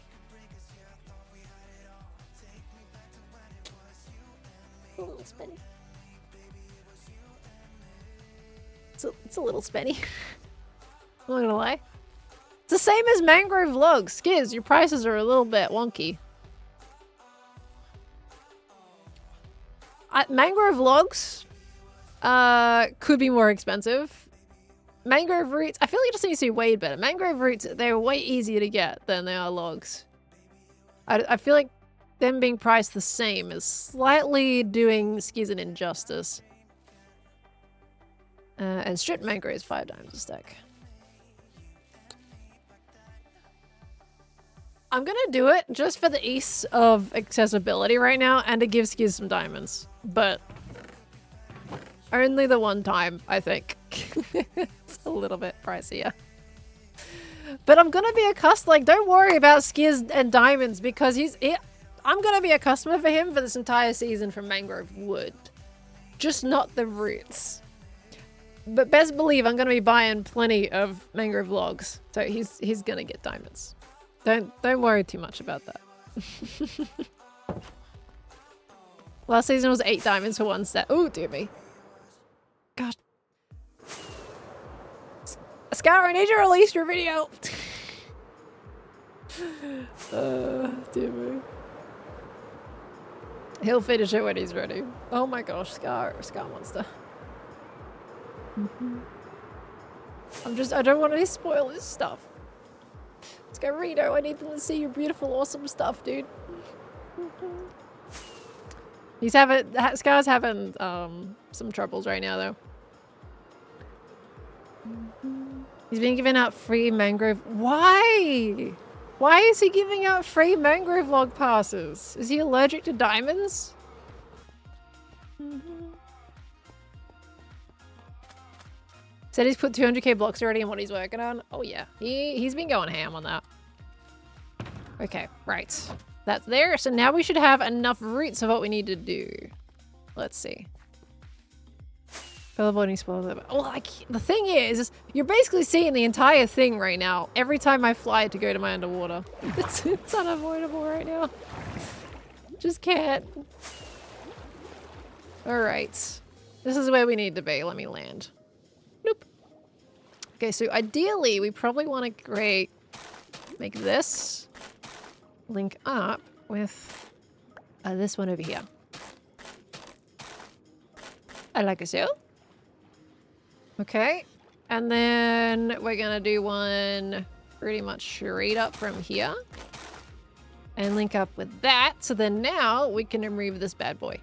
A: A little spinny. It's a little spinny. I'm not gonna lie. It's the same as mangrove logs. Skiz, your prices are a little bit wonky. Mangrove logs could be more expensive. Mangrove roots, I feel like it just needs to be weighed better. Mangrove roots, they're way easier to get than they are logs. I feel like them being priced the same is slightly doing Skiz an injustice. And stripped mangrove is 5 diamonds a stack. I'm gonna do it just for the ease of accessibility right now and to give Skiz some diamonds. But only the one time, I think. It's a little bit pricier. But I'm gonna be a customer. Like, don't worry about Skiz and diamonds because I'm gonna be a customer for him for this entire season from mangrove wood. Just not the roots. But best believe I'm gonna be buying plenty of mangrove logs. So he's gonna get diamonds. Don't worry too much about that. Last season was 8 diamonds for 1 set. Oh, dear me. God. Scout, I need you to release your video. Dear me. He'll finish it when he's ready. Oh my gosh, Scar monster. I don't want to spoil his stuff. Let's go, Rito. I need them to see your beautiful, awesome stuff, dude. Scar's having some troubles right now, though. He's being given out free mangrove. Why? Why is he giving out free mangrove log passes? Is he allergic to diamonds? Said he's put 200k blocks already in what he's working on. Oh yeah, he's been going ham on that. Okay, right. That's there. So now we should have enough roots of what we need to do. Let's see. Fill avoiding spoilers. Well, like, the thing is, you're basically seeing the entire thing right now. Every time I fly to go to my underwater. It's unavoidable right now. Just can't. Alright. This is where we need to be. Let me land. Nope. Okay, so ideally, we probably want to make this link up with this one over here. I like it so. Okay, and then we're gonna do one pretty much straight up from here and link up with that. So then now we can remove this bad boy.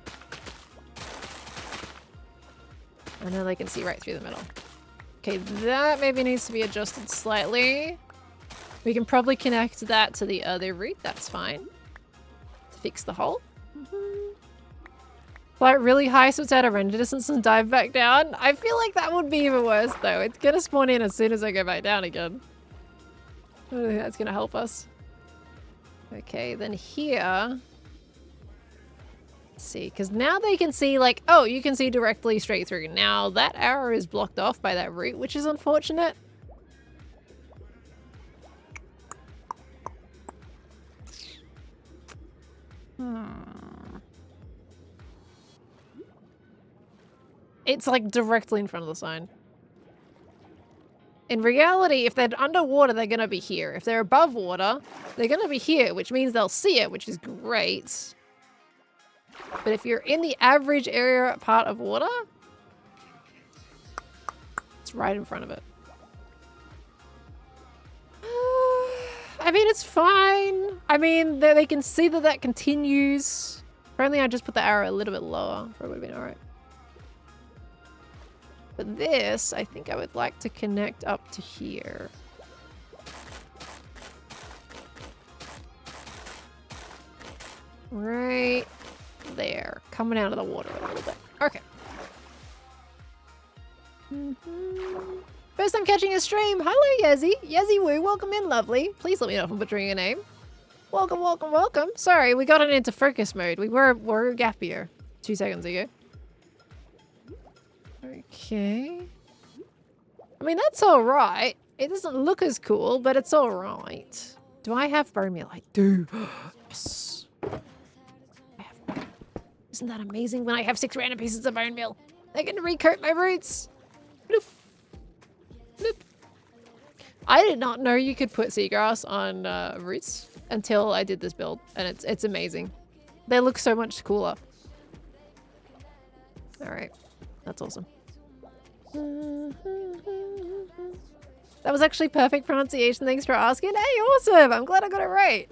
A: And then they can see right through the middle. Okay, that maybe needs to be adjusted slightly. We can probably connect that to the other route. That's fine. To fix the hole. Fly really high so it's out of render distance and dive back down. I feel like that would be even worse though. It's gonna spawn in as soon as I go back down again. I don't think that's gonna help us. Okay, then here. Let's see, because now they can see like, oh, you can see directly straight through. Now that arrow is blocked off by that route, which is unfortunate. It's like directly in front of the sign. In reality, if they're underwater, they're going to be here. If they're above water, they're going to be here, which means they'll see it, which is great. But if you're in the average area part of water, it's right in front of it. I mean, it's fine. I mean, they can see that that continues. If only I just put the arrow a little bit lower, probably would have been alright. But this, I think I would like to connect up to here. Right there. Coming out of the water a little bit. Okay. First time catching a stream. Hello, Yezzy. Yezzy Woo, welcome in, lovely. Please let me know if I'm butchering your name. Welcome, welcome, welcome. Sorry, we got it into focus mode. We were gappier 2 seconds ago. Okay. I mean, that's all right. It doesn't look as cool, but it's all right. Do I have bone meal? I do. Yes. Isn't that amazing when I have 6 random pieces of bone meal? They're going to recoat my roots. Bloop. Bloop. I did not know you could put seagrass on roots until I did this build, and it's amazing. They look so much cooler. All right. That's awesome. That was actually perfect pronunciation. Thanks for asking. Hey, awesome. I'm glad I got it right.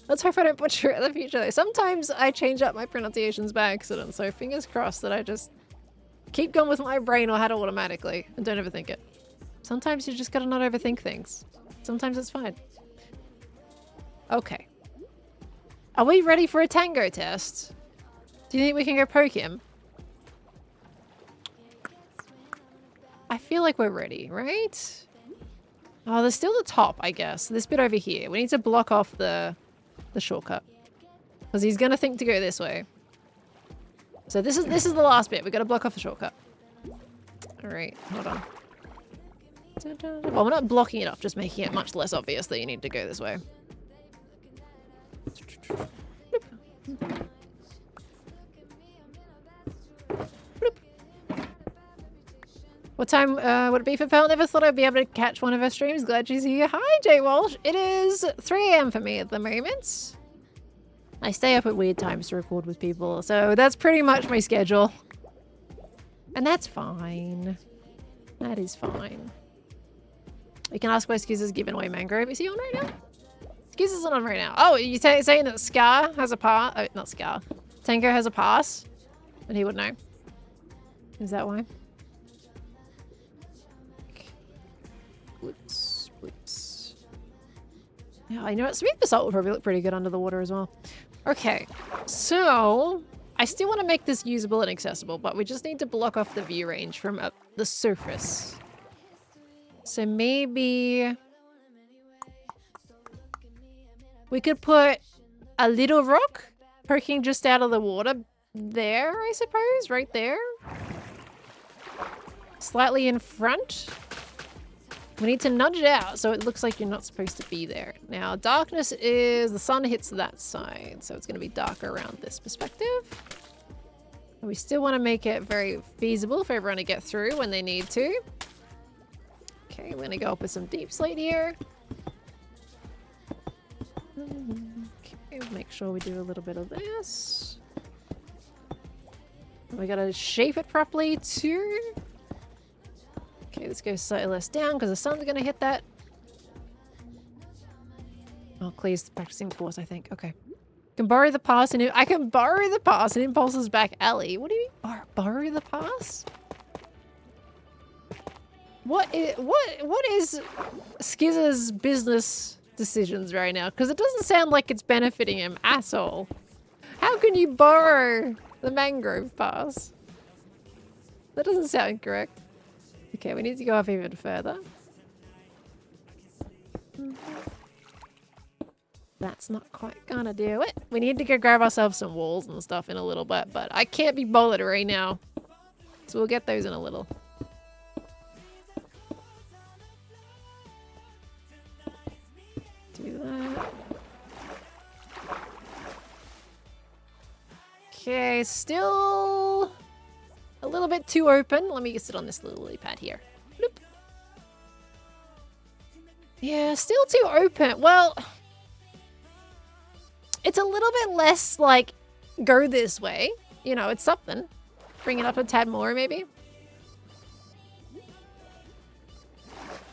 A: Let's hope I don't butcher it in the future, though. Sometimes I change up my pronunciations by accident, so fingers crossed that I just keep going with my brain or had it automatically and don't overthink it. Sometimes you just gotta not overthink things. Sometimes it's fine. Okay. Are we ready for a Tango test? Do you think we can go poke him? I feel like we're ready, right? Oh, there's still the top, I guess. This bit over here. We need to block off the shortcut. Because he's gonna think to go this way. So this is the last bit. We gotta block off the shortcut. Alright, hold on. Well, we're not blocking it off, just making it much less obvious that you need to go this way. What time would it be for Pearl? Never thought I'd be able to catch one of her streams. Glad she's here. Hi, Jay Walsh. It is 3 AM for me at the moment. I stay up at weird times to record with people, so that's pretty much my schedule. And that's fine. That is fine. We can ask why Skizza's giving away mangrove. Is he on right now? Skizza's not on right now. Oh, you saying that Scar has a pass? Oh, not Scar. Tango has a pass? And he would know. Is that why? Whoops, whoops. Yeah, I know it. Smooth basalt would probably look pretty good under the water as well. Okay, so I still want to make this usable and accessible, but we just need to block off the view range from the surface. So maybe we could put a little rock poking just out of the water there, I suppose, right there. Slightly in front. We need to nudge it out so it looks like you're not supposed to be there. Now, darkness is the sun hits that side, so it's going to be darker around this perspective. And we still want to make it very feasible for everyone to get through when they need to. Okay, we're going to go up with some deep slate here. Okay, make sure we do a little bit of this. We got to shape it properly too. Okay, let's go slightly less down because the sun's going to hit that. Oh, Cleo's practicing the force, I think. Okay. Can borrow the pass and I can borrow the pass and impulses back alley. What do you mean borrow the pass? What is Skizza's business decisions right now? Because it doesn't sound like it's benefiting him at all. How can you borrow the mangrove pass? That doesn't sound correct. Okay, we need to go up even further. That's not quite gonna do it. We need to go grab ourselves some walls and stuff in a little bit, but I can't be bothered right now. So we'll get those in a little. Do that. Okay, still a little bit too open. Let me sit on this little lily pad here. Bloop. Yeah, still too open. Well, it's a little bit less like go this way. You know, it's something. Bring it up a tad more, maybe.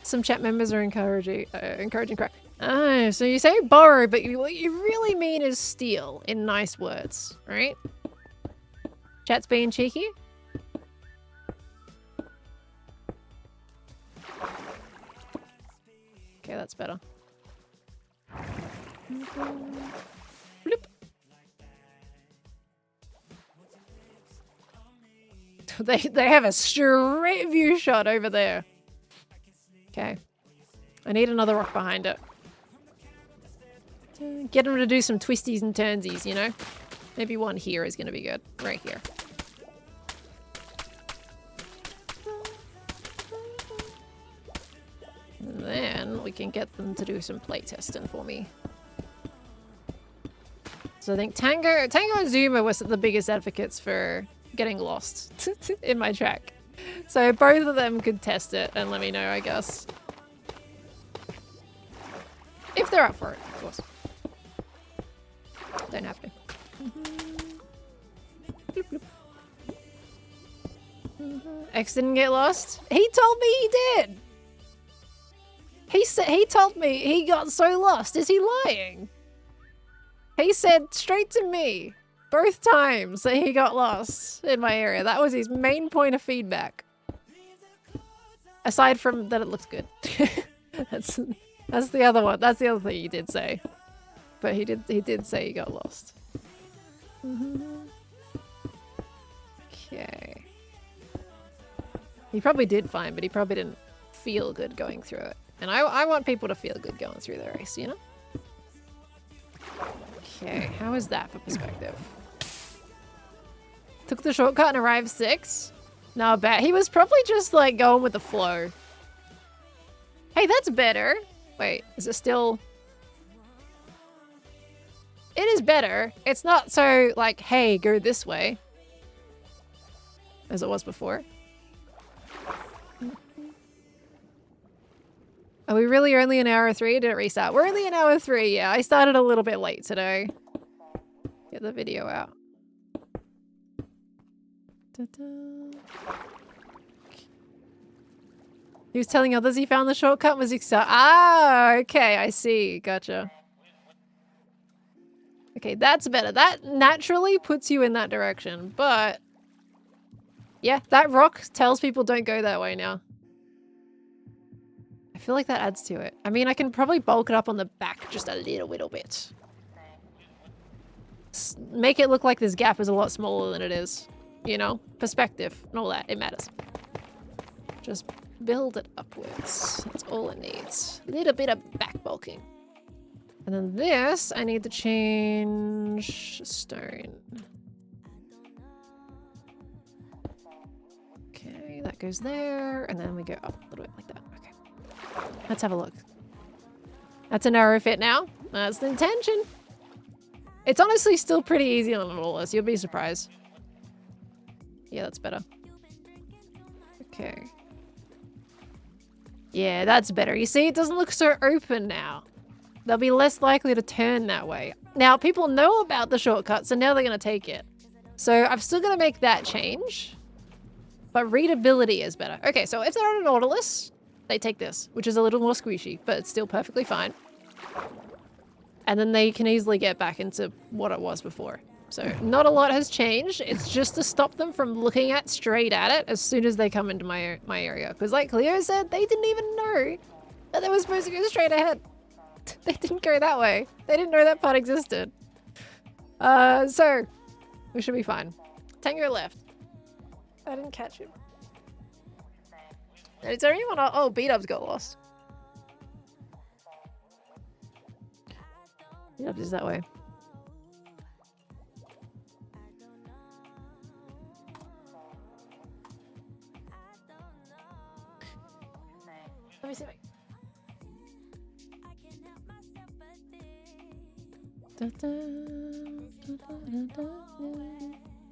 A: Some chat members are encouraging correct. Oh, so you say borrow, but what you really mean is steal in nice words, right? Chat's being cheeky. Okay, that's better. Bloop. They have a straight view shot over there. Okay. I need another rock behind it. Get them to do some twisties and turnsies, you know? Maybe one here is going to be good. Right here. And then we can get them to do some playtesting for me. So I think Tango and Zuma were the biggest advocates for getting lost in my track. So both of them could test it and let me know, I guess. If they're up for it, of course. Don't have to. Bloop, bloop. X didn't get lost? He told me he did! He told me he got so lost. Is he lying? He said straight to me, both times, that he got lost in my area. That was his main point of feedback. Aside from that it looks good. That's the other one. That's the other thing he did say. But he did say he got lost. Okay. He probably did fine, but he probably didn't feel good going through it. And I want people to feel good going through the race, you know? Okay, how is that for perspective? Took the shortcut and arrived 6? Not bad. He was probably just like going with the flow. Hey, that's better. Wait, is it still... It is better. It's not so like, hey, go this way. As it was before. Are we really only an hour 3? Did it restart? We're only an hour 3, yeah. I started a little bit late today. Get the video out. He was telling others he found the shortcut and was excited. Ah, okay, I see. Gotcha. Okay, that's better. That naturally puts you in that direction, but... Yeah, that rock tells people don't go that way now. I feel like that adds to it. I mean, I can probably bulk it up on the back just a little bit. Make it look like this gap is a lot smaller than it is. You know? Perspective and all that. It matters. Just build it upwards. That's all it needs. A little bit of back bulking. And then this, I need to change stone. Okay, that goes there, and then we go up a little bit like that. Okay, let's have a look. That's a narrow fit now. That's the intention. It's honestly still pretty easy on Nautilus. You'll be surprised. Yeah, that's better. Okay. Yeah, that's better. You see, it doesn't look so open now. They'll be less likely to turn that way. Now, people know about the shortcut, so now they're going to take it. So I'm still going to make that change. But readability is better. Okay, so if they're on a Nautilus, they take this, which is a little more squishy, but it's still perfectly fine. And then they can easily get back into what it was before. So not a lot has changed. It's just to stop them from looking straight at it as soon as they come into my area. Because like Cleo said, they didn't even know that they were supposed to go straight ahead. They didn't go that way. They didn't know that part existed. So we should be fine. Tango left. I didn't catch him. Is there anyone? Oh, B-Dubs got lost. B-Dubs is that way. Let me see.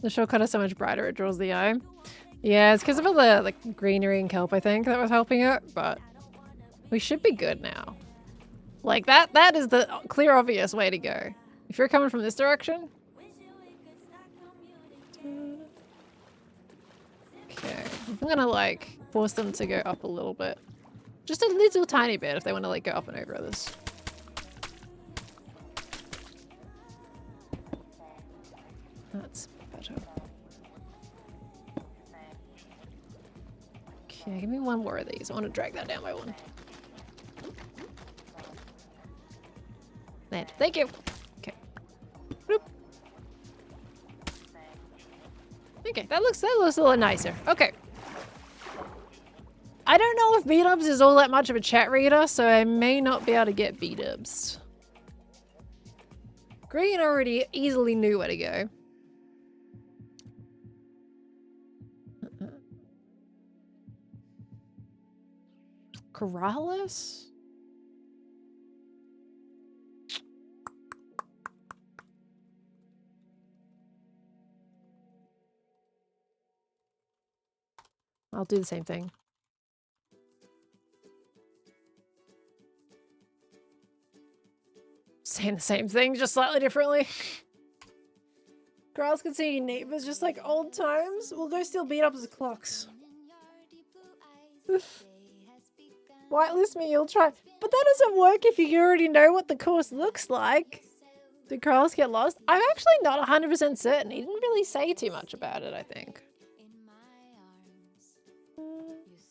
A: The shortcut is so much brighter, it draws the eye. Yeah, it's because of all the like greenery and kelp, I think, that was helping it, but we should be good now. Like that is the clear, obvious way to go. If you're coming from this direction. Okay, I'm gonna like force them to go up a little bit. Just a little tiny bit if they want to like go up and over this. That's better. Okay, give me one more of these. I want to drag that down by one. Land. Thank you. Okay. Bloop. Okay, that looks a little nicer. Okay. I don't know if B-Dubs is all that much of a chat reader, so I may not be able to get B-Dubs. Green already easily knew where to go. Corrales? I'll do the same thing. Saying the same thing, just slightly differently. Girls can see neighbors just like old times. We'll go steal B-Dubs' clocks. Whitelist me, you'll try. But that doesn't work if you already know what the course looks like. Did Carlos get lost? I'm actually not 100% certain. He didn't really say too much about it, I think.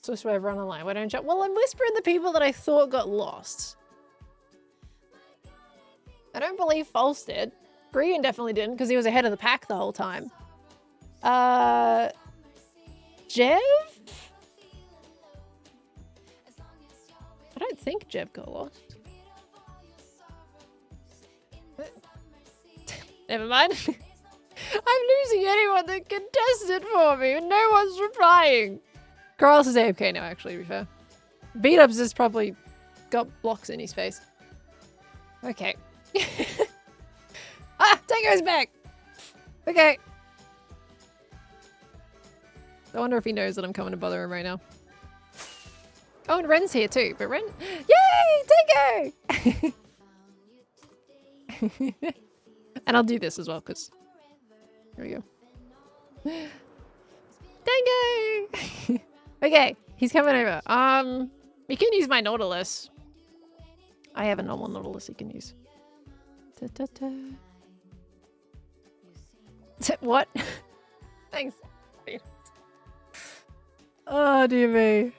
A: So whisper everyone online. Why don't you? Well, I'm whispering the people that I thought got lost. I don't believe False did. Brian definitely didn't because he was ahead of the pack the whole time. Jev? I don't think Jev got lost. Never mind. I'm losing anyone that contested for me and no one's replying. Carlos is AFK now, actually, to be fair. B-Dubs has probably got blocks in his face. Okay. Ah! Tango's back! Okay. I wonder if he knows that I'm coming to bother him right now. Oh, and Ren's here too, but Ren... Yay! Tango! And I'll do this as well, because... Here we go. Tango! Okay, he's coming over. You can use my Nautilus. I have a normal Nautilus you can use. What? Thanks. Oh, dear me.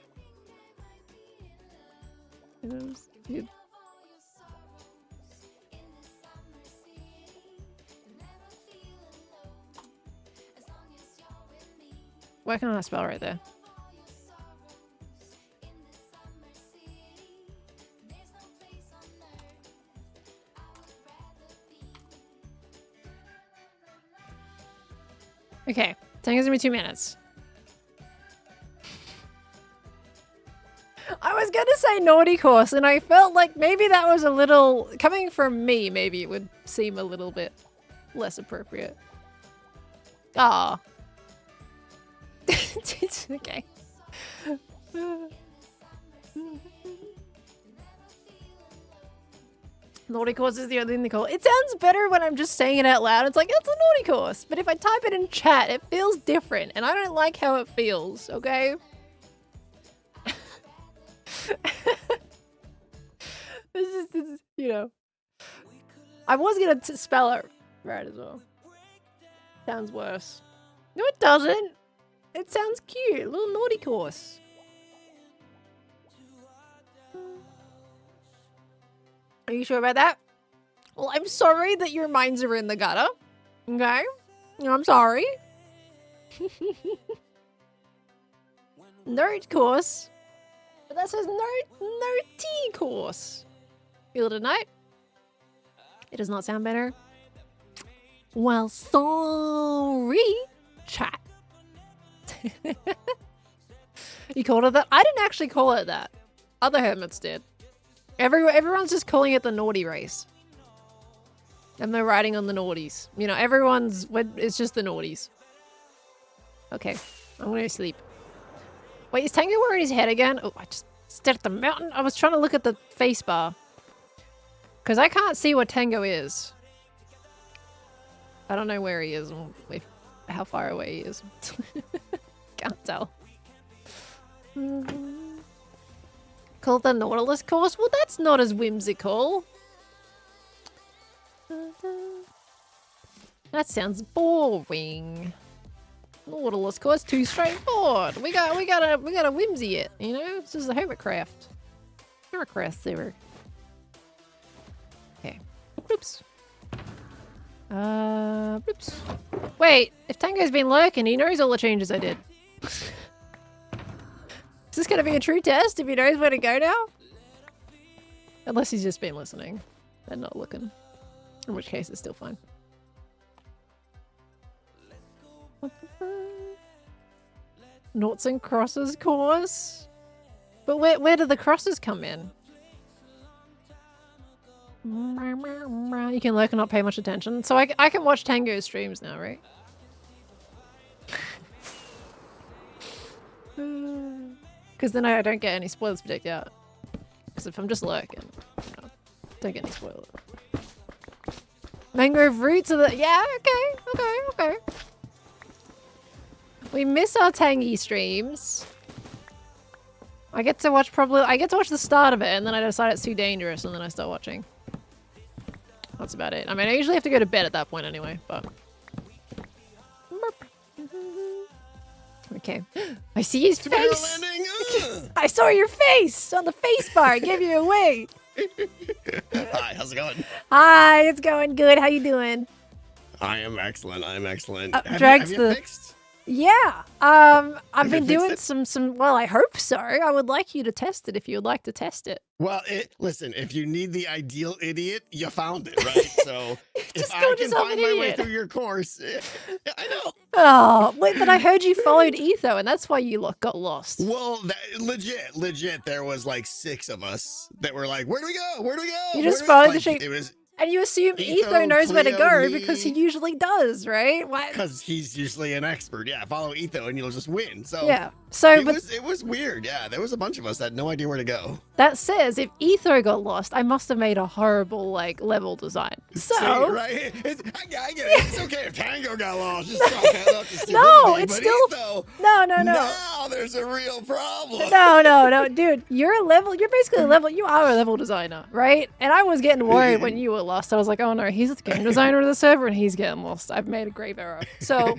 A: Working on a spell right there. Okay, Tango's gonna be 2 minutes. I was gonna say naughty course, and I felt like maybe that was a little... Coming from me, maybe it would seem a little bit less appropriate. Ah. It's okay. Naughty course is the only thing they call it. It sounds better when I'm just saying it out loud. It's like, it's a naughty course. But if I type it in chat, it feels different. And I don't like how it feels, okay? This is, you know. I was going to spell it right as well. Sounds worse. No, it doesn't. It sounds cute. A little naughty course. Are you sure about that? Well, I'm sorry that your minds are in the gutter. Okay? I'm sorry. Nerd course. But that says nerdy course. Feel it at night? It does not sound better. Well, sorry, chat. You called it that? I didn't actually call it that. Other hermits did. Everyone's just calling it the naughty race. And they're riding on the naughties. You know, it's just the naughties. Okay, I'm gonna sleep. Wait, is Tango wearing his head again? Oh, I just stared at the mountain. I was trying to look at the face bar. Because I can't see what Tango is. I don't know where he is or how far away he is. Can't tell. Called the Nautilus course? Well, that's not as whimsical. That sounds boring. Nautilus course too straightforward. We gotta whimsy it, you know? It's just a Hermitcraft. Hermitcraft server. Okay. Oops. Oops. Wait, if Tango's been lurking, he knows all the changes I did. Is this gonna be a true test if he knows where to go now? Unless he's just been listening and not looking. In which case, it's still fine. Noughts and crosses course? But where do the crosses come in? You can lurk and not pay much attention. So I can watch Tango's streams now, right? Because then I don't get any spoilers predicted out. Because if I'm just lurking, I don't get any spoilers. Mangrove roots are the... Yeah, okay. We miss our Tangy streams. I get to watch the start of it and then I decide it's too dangerous and then I start watching. That's about it. I mean, I usually have to go to bed at that point anyway, but... Okay. I see his face! I saw your face on the face bar. I gave you away.
C: Hi, how's it going?
A: Hi, it's going good. How you doing?
C: I am excellent.
A: Have you
C: fixed?
A: Yeah. I've been doing some, well, I hope so. I would like you to test it if you would like to test it.
C: Well, listen, if you need the ideal idiot, you found it, right? So if I can find my way through your course, I know.
A: Oh, wait, but I heard you followed Etho, and that's why you got lost.
C: Well, legit, there was like 6 of us that were like, where do we go? Where do we go?
A: You just followed the
C: shape.
A: It was... And you assume Etho knows
C: Cleo,
A: where to go
C: me.
A: because he usually does, right?
C: Because he's usually an expert. Yeah, follow Etho and you'll just win. So
A: yeah. So
C: it was weird. Yeah, there was a bunch of us that had no idea where to go.
A: That says if Etho got lost, I must have made a horrible level design. So
C: see, right? I get it. It's okay if Tango got lost. Just chalk that up to stupidity.
A: No, it's
C: but
A: still
C: Etho,
A: no.
C: Now there's a real problem.
A: No, dude. You're basically a level. You are a level designer, right? And I was getting worried when you were lost. I was like, oh no, he's the game designer of the server and he's getting lost. I've made a grave error. So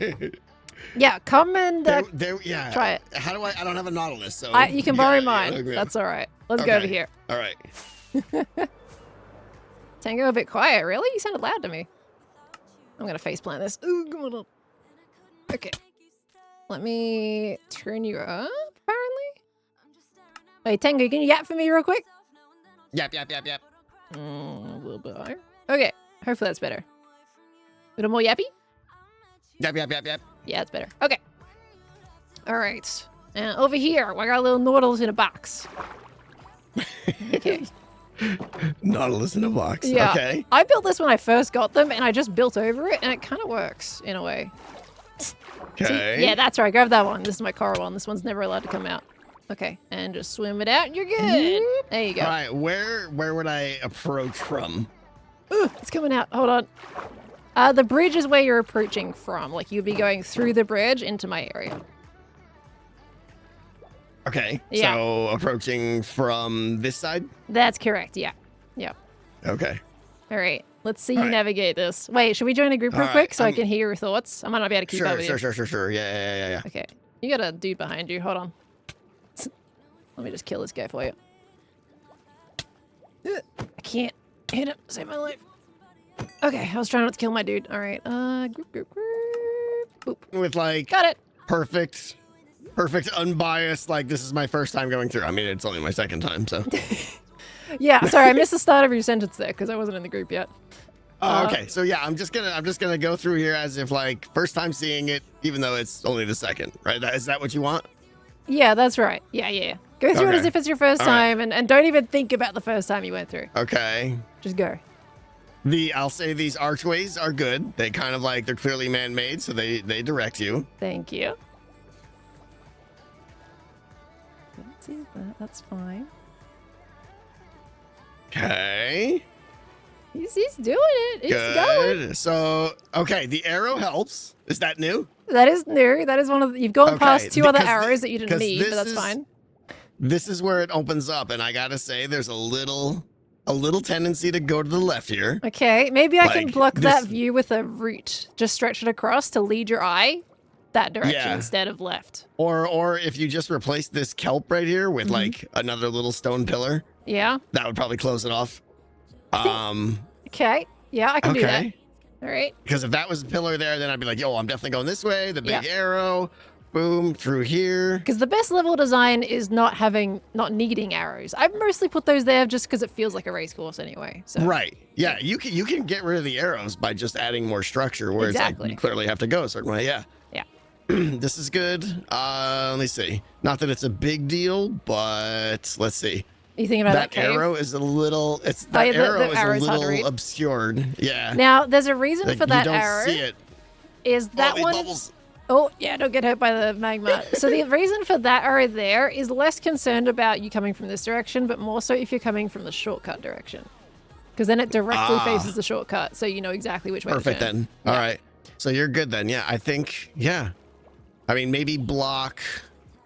A: yeah, come and try it.
C: How do I don't have a Nautilus, so
A: you can borrow mine. That's all right. Let's go over here.
C: All right.
A: Tango a bit quiet, really? You sounded loud to me. I'm gonna faceplant this. Ooh, come on. Okay. Let me turn you up, apparently. Hey, Tango, can you yap for me real quick?
C: Yap.
A: A little bit higher. Okay, hopefully that's better. A little more yappy?
C: Yap.
A: Yeah, that's better. Okay. All right. And over here, we got a little Nautilus in a box. Okay.
C: Nautilus in a box.
A: Yeah.
C: Okay.
A: I built this when I first got them, and I just built over it, and it kind of works in a way.
C: Okay.
A: See? Yeah, that's right. Grab that one. This is my coral one. This one's never allowed to come out. Okay, and just swim it out, and you're good. There you go.
C: All right. Where would I approach from?
A: Ooh, it's coming out. Hold on. The bridge is where you're approaching from. Like, you'd be going through the bridge into my area.
C: Okay.
A: Yeah.
C: So approaching from this side?
A: That's correct, yeah. Yeah.
C: Okay.
A: All right, let's see
C: All
A: you
C: right.
A: navigate this. Wait, should we join a group real
C: All
A: quick
C: right,
A: so I can hear your thoughts? I might not be able to keep up with you.
C: Sure. Yeah.
A: Okay, you got a dude behind you. Hold on. Let me just kill this guy for you. I can't hit him. Save my life. Okay, I was trying not to kill my dude. All right, group. Boop.
C: With like
A: Got it.
C: perfect, unbiased. Like this is my first time going through. I mean, it's only my second time, so.
A: Yeah, sorry, I missed the start of your sentence there because I wasn't in the group yet.
C: Oh, okay. So yeah, I'm just gonna go through here as if like first time seeing it, even though it's only the second, right? Is that what you want?
A: Yeah, that's right. Yeah. Go through it
C: Okay.
A: as if it's your first
C: All right.
A: time, and don't even think about the first time you went through.
C: Okay.
A: Just go.
C: I'll say these archways are good. They kind of like they're clearly man-made, so they direct you.
A: Thank you. Let's see that. That's fine.
C: Okay.
A: He's doing it. He's going.
C: Good. So okay, the arrow helps. Is that new?
A: That is new. That is one of the, you've gone
C: Okay,
A: past two other
C: because
A: arrows that you didn't
C: 'cause
A: need, but
C: this
A: that's
C: is-
A: fine.
C: This is where it opens up, and I gotta say, there's a little tendency to go to the left here.
A: Okay, maybe I can
C: Like,
A: block that
C: this-
A: view with a root. Just stretch it across to lead your eye that direction
C: Yeah.
A: instead of left.
C: Or if you just replace this kelp right here with
A: Mm-hmm.
C: like another little stone pillar,
A: Yeah.
C: that would probably close it off.
A: Okay. Yeah, I can do that.
C: Okay.
A: All right.
C: Because if that was a pillar there, then I'd be like, yo, I'm definitely going this way. The big
A: Yeah.
C: arrow, boom, through here.
A: Because the best level design is not needing arrows. I've mostly put those there just because it feels like a race course anyway. So.
C: Right. Yeah, you can get rid of the arrows by just adding more structure where it's
A: Exactly.
C: like you clearly have to go a certain way. Yeah.
A: Yeah.
C: This is good. Let me see. Not that it's a big deal, but let's see.
A: You thinking about that
C: That
A: cave?
C: arrow is a little. It's
A: Oh,
C: that
A: yeah, the
C: arrow is a
A: arrow's hard to
C: little
A: read.
C: obscured. Yeah.
A: Now, there's a reason
C: Like,
A: for that
C: you don't
A: arrow.
C: see it.
A: Is that
C: these
A: one?
C: bubbles.
A: Oh, yeah, don't get hurt by the magma. So the reason for that arrow there is less concerned about you coming from this direction, but more so if you're coming from the shortcut direction. Because then it directly faces the shortcut, so you know exactly which way
C: Perfect
A: to turn.
C: then. All right. So you're good then. Yeah, I think. Yeah. I mean, maybe block.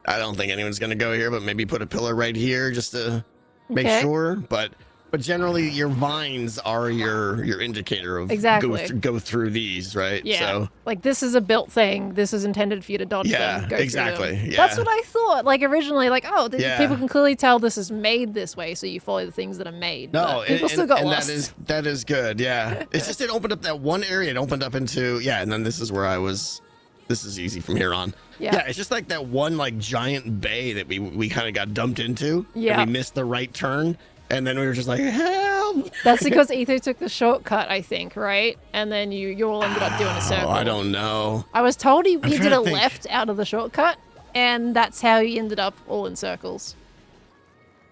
C: I don't think anyone's gonna go here, but maybe put a pillar right here just to make
A: Okay.
C: sure. But generally, your vines are your indicator of
A: Exactly.
C: go through these, right?
A: Yeah,
C: So
A: like this is a built thing. This is intended for you to dodge
C: Yeah,
A: them. Go through
C: exactly,
A: them.
C: yeah.
A: That's what I thought. Like originally, like
C: Yeah.
A: people can clearly tell this is made this way, so you follow the things that are made.
C: no,
A: but people still got lost.
C: that is good. Yeah, it's just it opened up that one area. It opened up into and then this is where I was. This is easy from here on.
A: Yeah.
C: It's just like that one like giant bay that we kind of got dumped into.
A: Yeah.
C: And we missed the right turn, and then we were just like, help.
A: That's because Etho took the shortcut, I think, right? And then you all ended up doing a circle.
C: Oh, I don't know.
A: I was told he
C: trying
A: did
C: to
A: a
C: think.
A: left out of the shortcut, and that's how he ended up all in circles.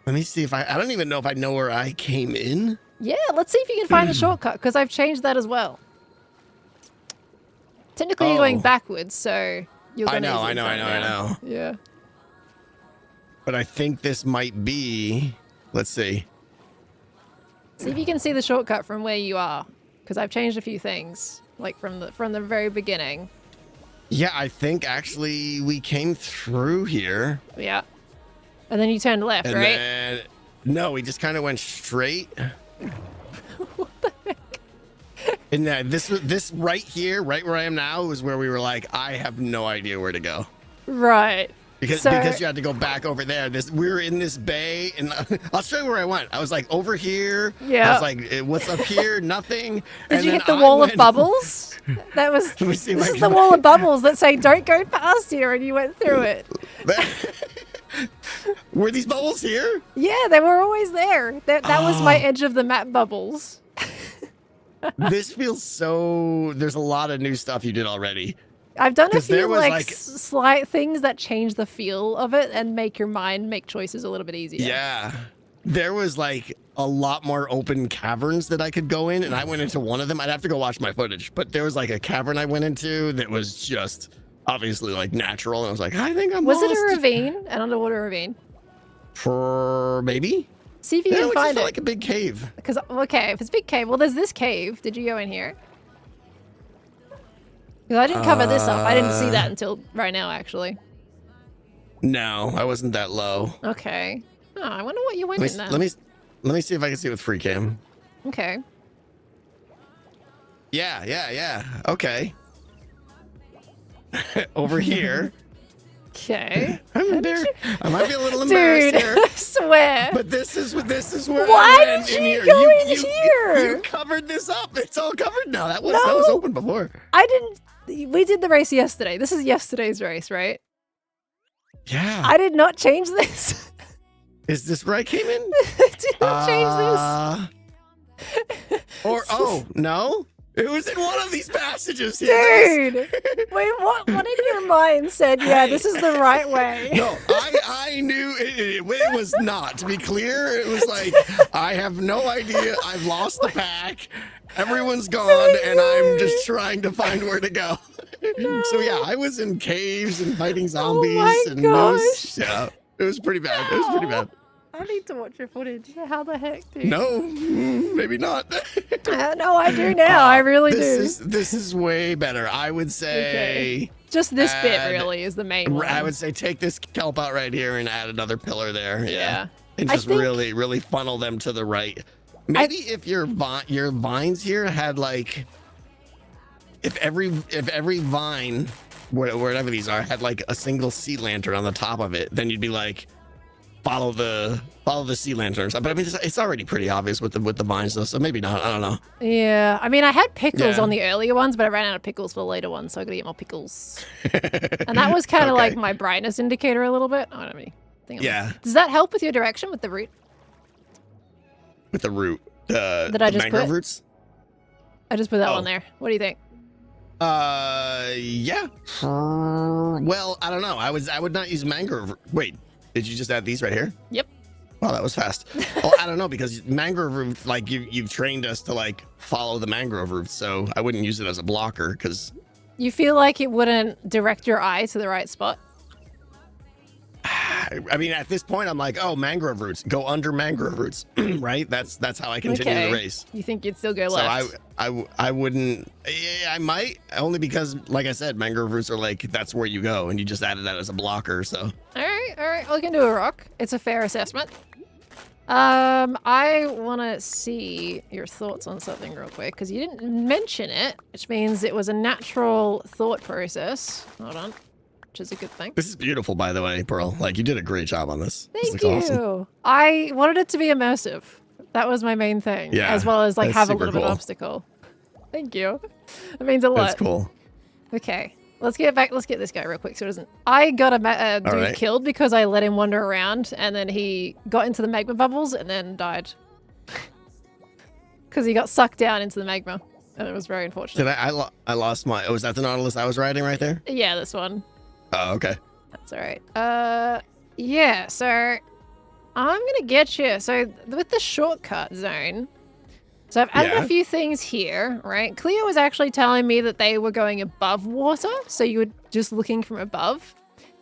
C: Let me see if I don't even know if I know where I came in.
A: Yeah, let's see if you can find the shortcut, because I've changed that as well. Technically, you're going
C: Oh.
A: backwards, so you're
C: I
A: going to
C: know.
A: Yeah.
C: But I think this might be. Let's see.
A: See if you can see the shortcut from where you are, because I've changed a few things, like from the very beginning.
C: Yeah, I think actually we came through here.
A: Yeah. And then you turned left,
C: And
A: right?
C: then no, we just kind of went straight.
A: What the heck?
C: And this right here, right where I am now, is where we were like, I have no idea where to go
A: Right.
C: because
A: So-
C: you had to go back over there. We were in this bay, and I'll show you where I went. I was like over here.
A: Yeah.
C: I was like, what's up here? Nothing.
A: Did you hit the wall of bubbles? That was.
C: Let me see if
A: This
C: I
A: is
C: can-
A: the wall of bubbles that say "Don't go past here," and you went through it.
C: Were these bubbles here?
A: Yeah, they were always there. That was my edge of the map bubbles.
C: This feels so. There's a lot of new stuff you did already.
A: I've done a
C: 'Cause there
A: few
C: was,
A: like,
C: like-
A: slight things that change the feel of it and make your mind make choices a little bit easier.
C: Yeah. There was like a lot more open caverns that I could go in, and I went into one of them. I'd have to go watch my footage, but there was like a cavern I went into that was just obviously like natural, and I was like, I think I'm
A: Was
C: lost.
A: it a ravine? An underwater ravine?
C: For maybe?
A: See if you
C: Yeah,
A: can
C: it just
A: find
C: felt
A: it.
C: like a big cave.
A: Because, okay, if it's big cave, well, there's this cave. Did you go in here? Because I didn't cover this up. I didn't see that until right now, actually.
C: No, I wasn't that low.
A: Okay. Oh, I wonder what you went in then.
C: Let me see if I can see it with free cam.
A: Okay.
C: Yeah. Okay. Over here.
A: Okay.
C: I'm embarrassed. I might be a little embarrassed
A: Dude,
C: here.
A: I swear.
C: But this is where
A: Why
C: I went
A: did
C: in
A: you
C: here.
A: go in here?
C: You covered this up. It's all covered now. That was open before.
A: I didn't. We did the race yesterday. This is yesterday's race, right?
C: Yeah.
A: I did not change this.
C: Is this where I came in?
A: I did not change
C: Oh no, it was in one of these passages here.
A: this. Dude, wait, what in your mind said, yeah, this is the right way?
C: No, I knew it was not. To be clear, it was like I have no idea. I've lost the pack. Everyone's gone, and I'm just trying to find where to go. So yeah, I was in caves and fighting zombies.
A: my
C: and
A: gosh.
C: it was pretty bad. It was pretty bad.
A: I need to watch your footage. How the heck, dude?
C: No, maybe not.
A: No, I do now. I really do.
C: This is way better. I would say.
A: Okay. Just this bit
C: add-
A: really is the main one.
C: I would say take this kelp out right here and add another pillar there.
A: Yeah.
C: And
A: I
C: just
A: think-
C: really funnel them to the right. Maybe if your vines here had like, if every vine, wherever these are, had like a single sea lantern on the top of it, then you'd be like, follow the sea lanterns. But I mean, it's already pretty obvious with the vines though, so maybe not. I don't know.
A: Yeah, I mean, I had pickles
C: Yeah.
A: on the earlier ones, but I ran out of pickles for the later ones, so I gotta get more pickles. And that was kind of
C: Okay.
A: like my brightness indicator a little bit. I don't know.
C: Yeah.
A: Does that help with your direction with the route?
C: With the root,
A: That I
C: the
A: just
C: mangrove
A: put?
C: roots.
A: I just put that
C: Oh.
A: one there. What do you think?
C: Yeah. Well, I don't know. I would not use mangrove. Wait, did you just add these right here?
A: Yep.
C: Wow, that was fast. Well, I don't know, because mangrove roots, like you've trained us to like follow the mangrove roots, so I wouldn't use it as a blocker because
A: You feel like it wouldn't direct your eye to the right spot?
C: I mean, at this point, I'm like, oh, mangrove roots, go under mangrove roots, right? That's how I continue
A: Okay.
C: the race.
A: You think you'd still go
C: So
A: left?
C: I wouldn't. Yeah, I might, only because, like I said, mangrove roots are like that's where you go, and you just added that as a blocker. So
A: All right. We can do a rock. It's a fair assessment. I want to see your thoughts on something real quick because you didn't mention it, which means it was a natural thought process. Hold on, which is a good thing.
C: this is beautiful, by the way, Pearl. Like you did a great job on this. This
A: Thank
C: looks
A: you.
C: awesome.
A: I wanted it to be immersive. That was my main thing,
C: Yeah,
A: as well as like
C: that's
A: have a
C: super
A: little bit of
C: cool.
A: obstacle. Thank you. That means a lot.
C: That's cool.
A: Okay, let's get this guy real quick so it doesn't. I got a dude
C: right.
A: killed because I let him wander around and then he got into the magma bubbles and then died. Because he got sucked down into the magma and it was very unfortunate.
C: Did I lost my? Was that the Nautilus I was riding right there?
A: Yeah, this one.
C: Oh, okay.
A: That's all right. Yeah, so I'm going to get you. So with the shortcut zone, so I've added
C: Yeah.
A: a few things here, right? Cleo was actually telling me that they were going above water, so you were just looking from above,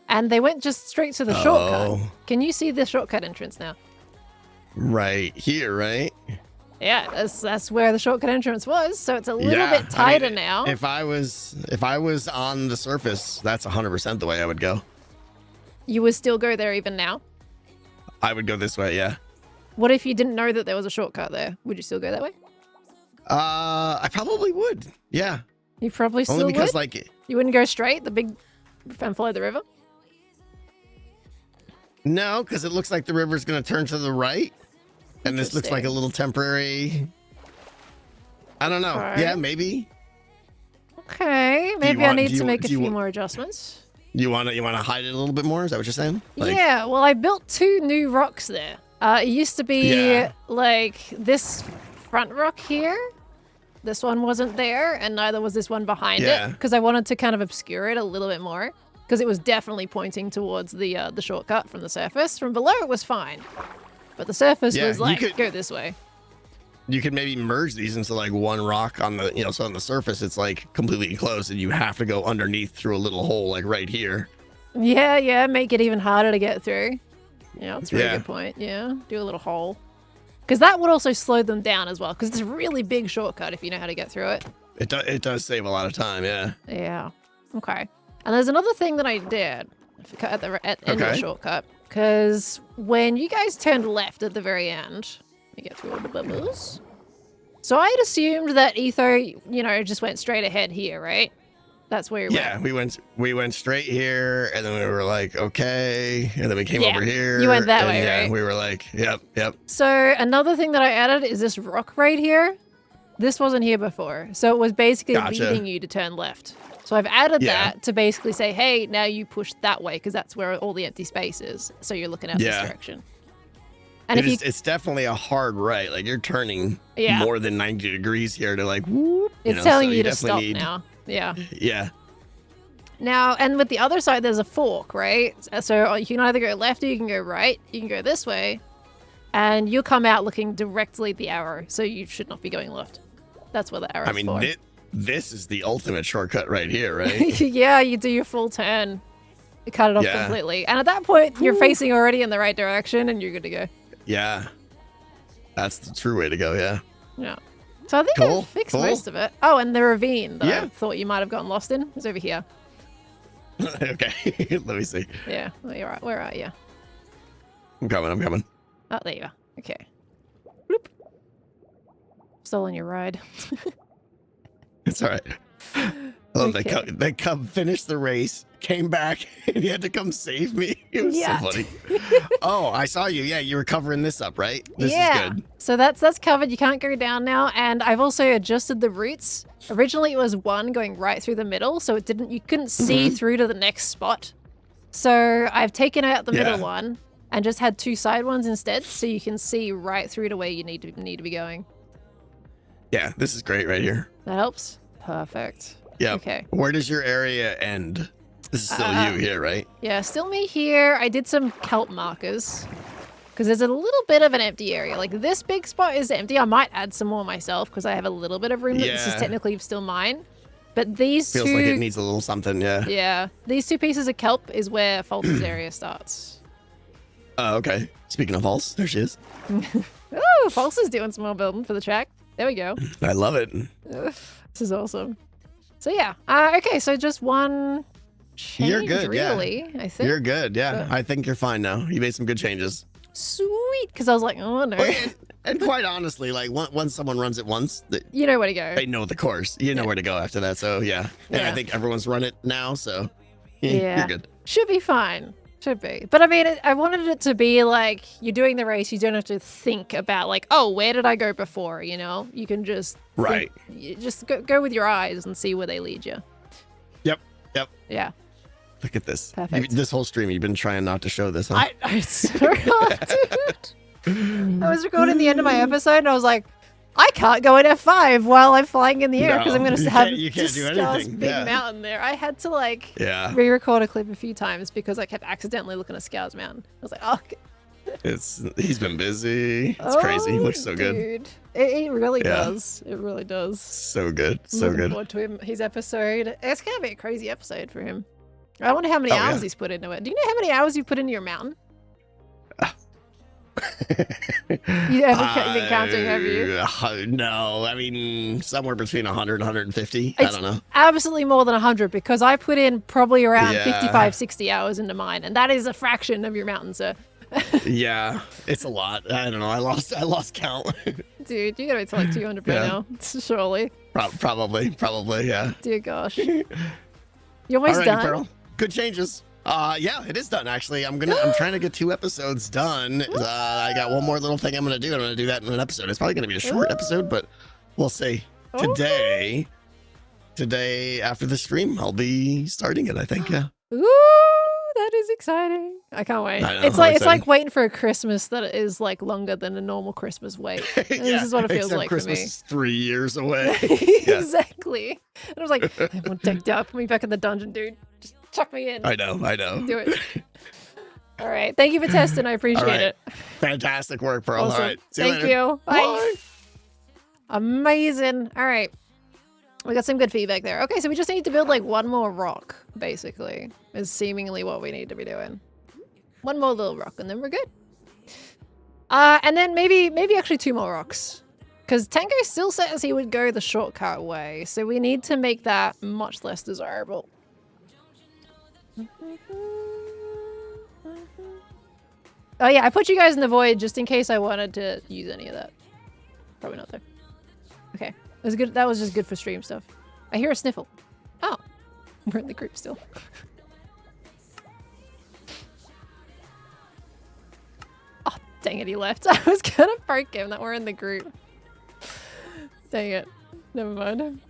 A: and they went just straight to the shortcut.
C: Oh.
A: Can you see the shortcut entrance now?
C: Right here, right?
A: Yeah, that's where the shortcut entrance was, so it's a little
C: Yeah,
A: bit tighter
C: I mean,
A: now.
C: If I was on the surface, that's 100% the way I would go.
A: You would still go there even now?
C: I would go this way, yeah.
A: What if you didn't know that there was a shortcut there? Would you still go that way?
C: I probably would. Yeah.
A: You probably still
C: Only because
A: would?
C: like
A: You wouldn't go straight, and follow the river?
C: no, because it looks like the river's gonna turn to the right. And this looks like a
A: Interesting.
C: little temporary. I don't know.
A: Okay.
C: Yeah, maybe.
A: Okay, maybe I
C: want-
A: need
C: do you-
A: to make a
C: do you
A: few
C: wa-
A: more adjustments.
C: You wanna hide it a little bit more? Is that what you're saying? Like,
A: Yeah, well, I built 2 new rocks there. It used to be
C: Yeah.
A: like this front rock here, this one wasn't there, and neither was this one behind
C: Yeah.
A: it, because I wanted to kind of obscure it a little bit more, because it was definitely pointing towards the shortcut from the surface. From below, it was fine, but the surface
C: Yeah,
A: was
C: you
A: like,
C: could-
A: go this way.
C: You could maybe merge these into like one rock on the, you know, so on the surface it's like completely enclosed, and you have to go underneath through a little hole like right here.
A: Yeah, make it even harder to get through. Yeah, that's a really
C: Yeah.
A: good point. Yeah, do a little hole. Because that would also slow them down as well, because it's a really big shortcut if you know how to get through it.
C: It does save a lot of time, yeah.
A: Yeah. Okay. And there's another thing that I did at the end of the
C: Okay.
A: shortcut, because when you guys turned left at the very end, let me get through all the bubbles. So I had assumed that Etho, you know, just went straight ahead here, right? That's where you
C: Yeah,
A: went.
C: we went straight here, and then we were like, okay, and then we came
A: Yeah,
C: over here.
A: you went that
C: and
A: way,
C: yeah,
A: right?
C: we were like, yep.
A: So another thing that I added is this rock right here. This wasn't here before. So it was basically
C: Gotcha.
A: leading you to turn left. So I've added
C: Yeah.
A: that to basically say, hey, now you push that way, because that's where all the empty space is. So you're looking out this
C: Yeah.
A: direction. And
C: It's definitely a hard right. Like you're turning
A: Yeah.
C: more than 90 degrees here to like whoop.
A: it's telling
C: so
A: you to stop
C: definitely need-
A: now. Yeah.
C: Yeah.
A: Now, and with the other side, there's a fork, right? So you can either go left or you can go right. You can go this way, and you'll come out looking directly at the arrow. So you should not be going left. That's where the arrow's
C: I mean,
A: for.
C: this is the ultimate shortcut right here, right?
A: Yeah, you do your full turn. You cut it off
C: Yeah.
A: completely. And at that point, you're facing already in the right direction, and you're good to go.
C: Yeah. That's the true way to go, yeah.
A: Yeah. So I think
C: Cool,
A: I fixed
C: cool.
A: most of it. Oh, and the ravine that
C: Yeah.
A: I thought you might have gotten lost in is over here.
C: Okay. Let me see.
A: Yeah. Well, you're right. Where are you?
C: I'm coming.
A: Oh, there you are. Okay. Bloop. Stolen your ride.
C: It's all right. I love
A: Okay.
C: they come finish the race, came back, and you had to come save me. It was
A: Yeah.
C: so funny. Oh, I saw you. Yeah, you were covering this up, right? This
A: yeah.
C: is good.
A: So that's covered. You can't go down now. And I've also adjusted the routes. Originally it was one going right through the middle, so you couldn't see through to the next spot. So I've taken out the middle
C: Yeah.
A: one and just had two side ones instead, so you can see right through to where you need to be going.
C: Yeah, this is great right here.
A: That helps. Perfect.
C: Yeah.
A: Okay.
C: Where does your area end? This is still you here, right?
A: Yeah, still me here. I did some kelp markers because there's a little bit of an empty area. Like this big spot is empty. I might add some more myself because I have a little bit of room that this is
C: Yeah.
A: technically still mine. But these
C: Feels
A: two,
C: like it needs a little something, yeah.
A: yeah, these two pieces of kelp is where Falter's area starts.
C: Oh, okay. Speaking of False, there she is.
A: Oh, Falter's doing some more building for the track. There we go.
C: I love it.
A: This is awesome. So yeah, okay, so just one change,
C: You're good, yeah.
A: really, I think.
C: You're good, yeah.
A: Good.
C: I think you're fine now. You made some good changes.
A: Sweet, because I was like, oh no.
C: And quite honestly, like once someone runs it once,
A: You know where to go.
C: they know the course. You know where to go after that. So yeah. And
A: Yeah.
C: I think everyone's run it now. So
A: Yeah.
C: you're good.
A: Should be fine. Should be. But I mean, I wanted it to be like, you're doing the race, you don't have to think about like, oh, where did I go before, you know? You can just think-
C: Right.
A: you just go with your eyes and see where they lead you.
C: Yep.
A: Yeah.
C: Look at this.
A: Perfect.
C: This whole stream, you've been trying not to show this, huh?
A: I so hard, dude. I was recording the end of my episode and I was like, I can't go in F5 while I'm flying in the air because I'm
C: No,
A: going to
C: you
A: have
C: can't- you can't
A: just
C: do
A: this
C: anything.
A: big
C: Yeah.
A: mountain there. I had to like
C: Yeah.
A: re-record a clip a few times because I kept accidentally looking at Scour's Mountain. I was like, oh,
C: He's been busy. It's crazy. He looks so good.
A: Dude. It really
C: Yeah.
A: does. It really does.
C: So good.
A: I'm
C: So
A: looking
C: good.
A: forward to his episode. It's going to be a crazy episode for him. I wonder how many
C: Oh,
A: hours
C: yeah.
A: he's put into it. Do you know how many hours you put into your mountain? You haven't been counting, have you?
C: No. I mean, somewhere between 100 and 150. I
A: It's
C: don't know.
A: absolutely more than 100 because I put in probably around
C: Yeah.
A: 55, 60 hours into mine. And that is a fraction of your mountain, sir.
C: Yeah. It's a lot. I don't know. I lost count.
A: Dude, you got to be to like 200 by
C: Yeah.
A: now. Surely.
C: Probably. Yeah.
A: Dear gosh. You're almost
C: Alrighty,
A: done.
C: Pearl. Good changes. Yeah, it is done actually. I'm trying to get 2 episodes done. I got one more little thing I'm gonna do. I'm gonna do that in an episode. It's probably gonna be a short episode, but we'll see. Today after the stream, I'll be starting it, I think. Yeah.
A: Ooh, That is exciting. I can't wait.
C: I know,
A: It's
C: I'm
A: like
C: excited.
A: waiting for a Christmas that is like longer than a normal Christmas wait. And this is what it feels
C: except
A: like
C: Christmas
A: for me.
C: is 3 years away. Yeah.
A: Exactly. And I was like, I want decked out. Put me back in the dungeon, dude. Just chuck me in.
C: I know.
A: Do it. All right. Thank you for testing. I appreciate
C: right.
A: it.
C: Fantastic work, Pearl.
A: Awesome.
C: All right. See you
A: Thank
C: later.
A: you. Bye. Amazing. All right. We got some good feedback there. Okay, so we just need to build like one more rock, basically, is seemingly what we need to be doing. One more little rock, and then we're good. And then maybe actually 2 more rocks. Because Tango still says he would go the shortcut way, so we need to make that much less desirable. Oh yeah, I put you guys in the void just in case I wanted to use any of that. Probably not though. Okay, it was good. That was just good for stream stuff. I hear a sniffle. Oh, we're in the group still. Oh, dang it, he left. I was gonna poke him that we're in the group. Dang it. Never mind.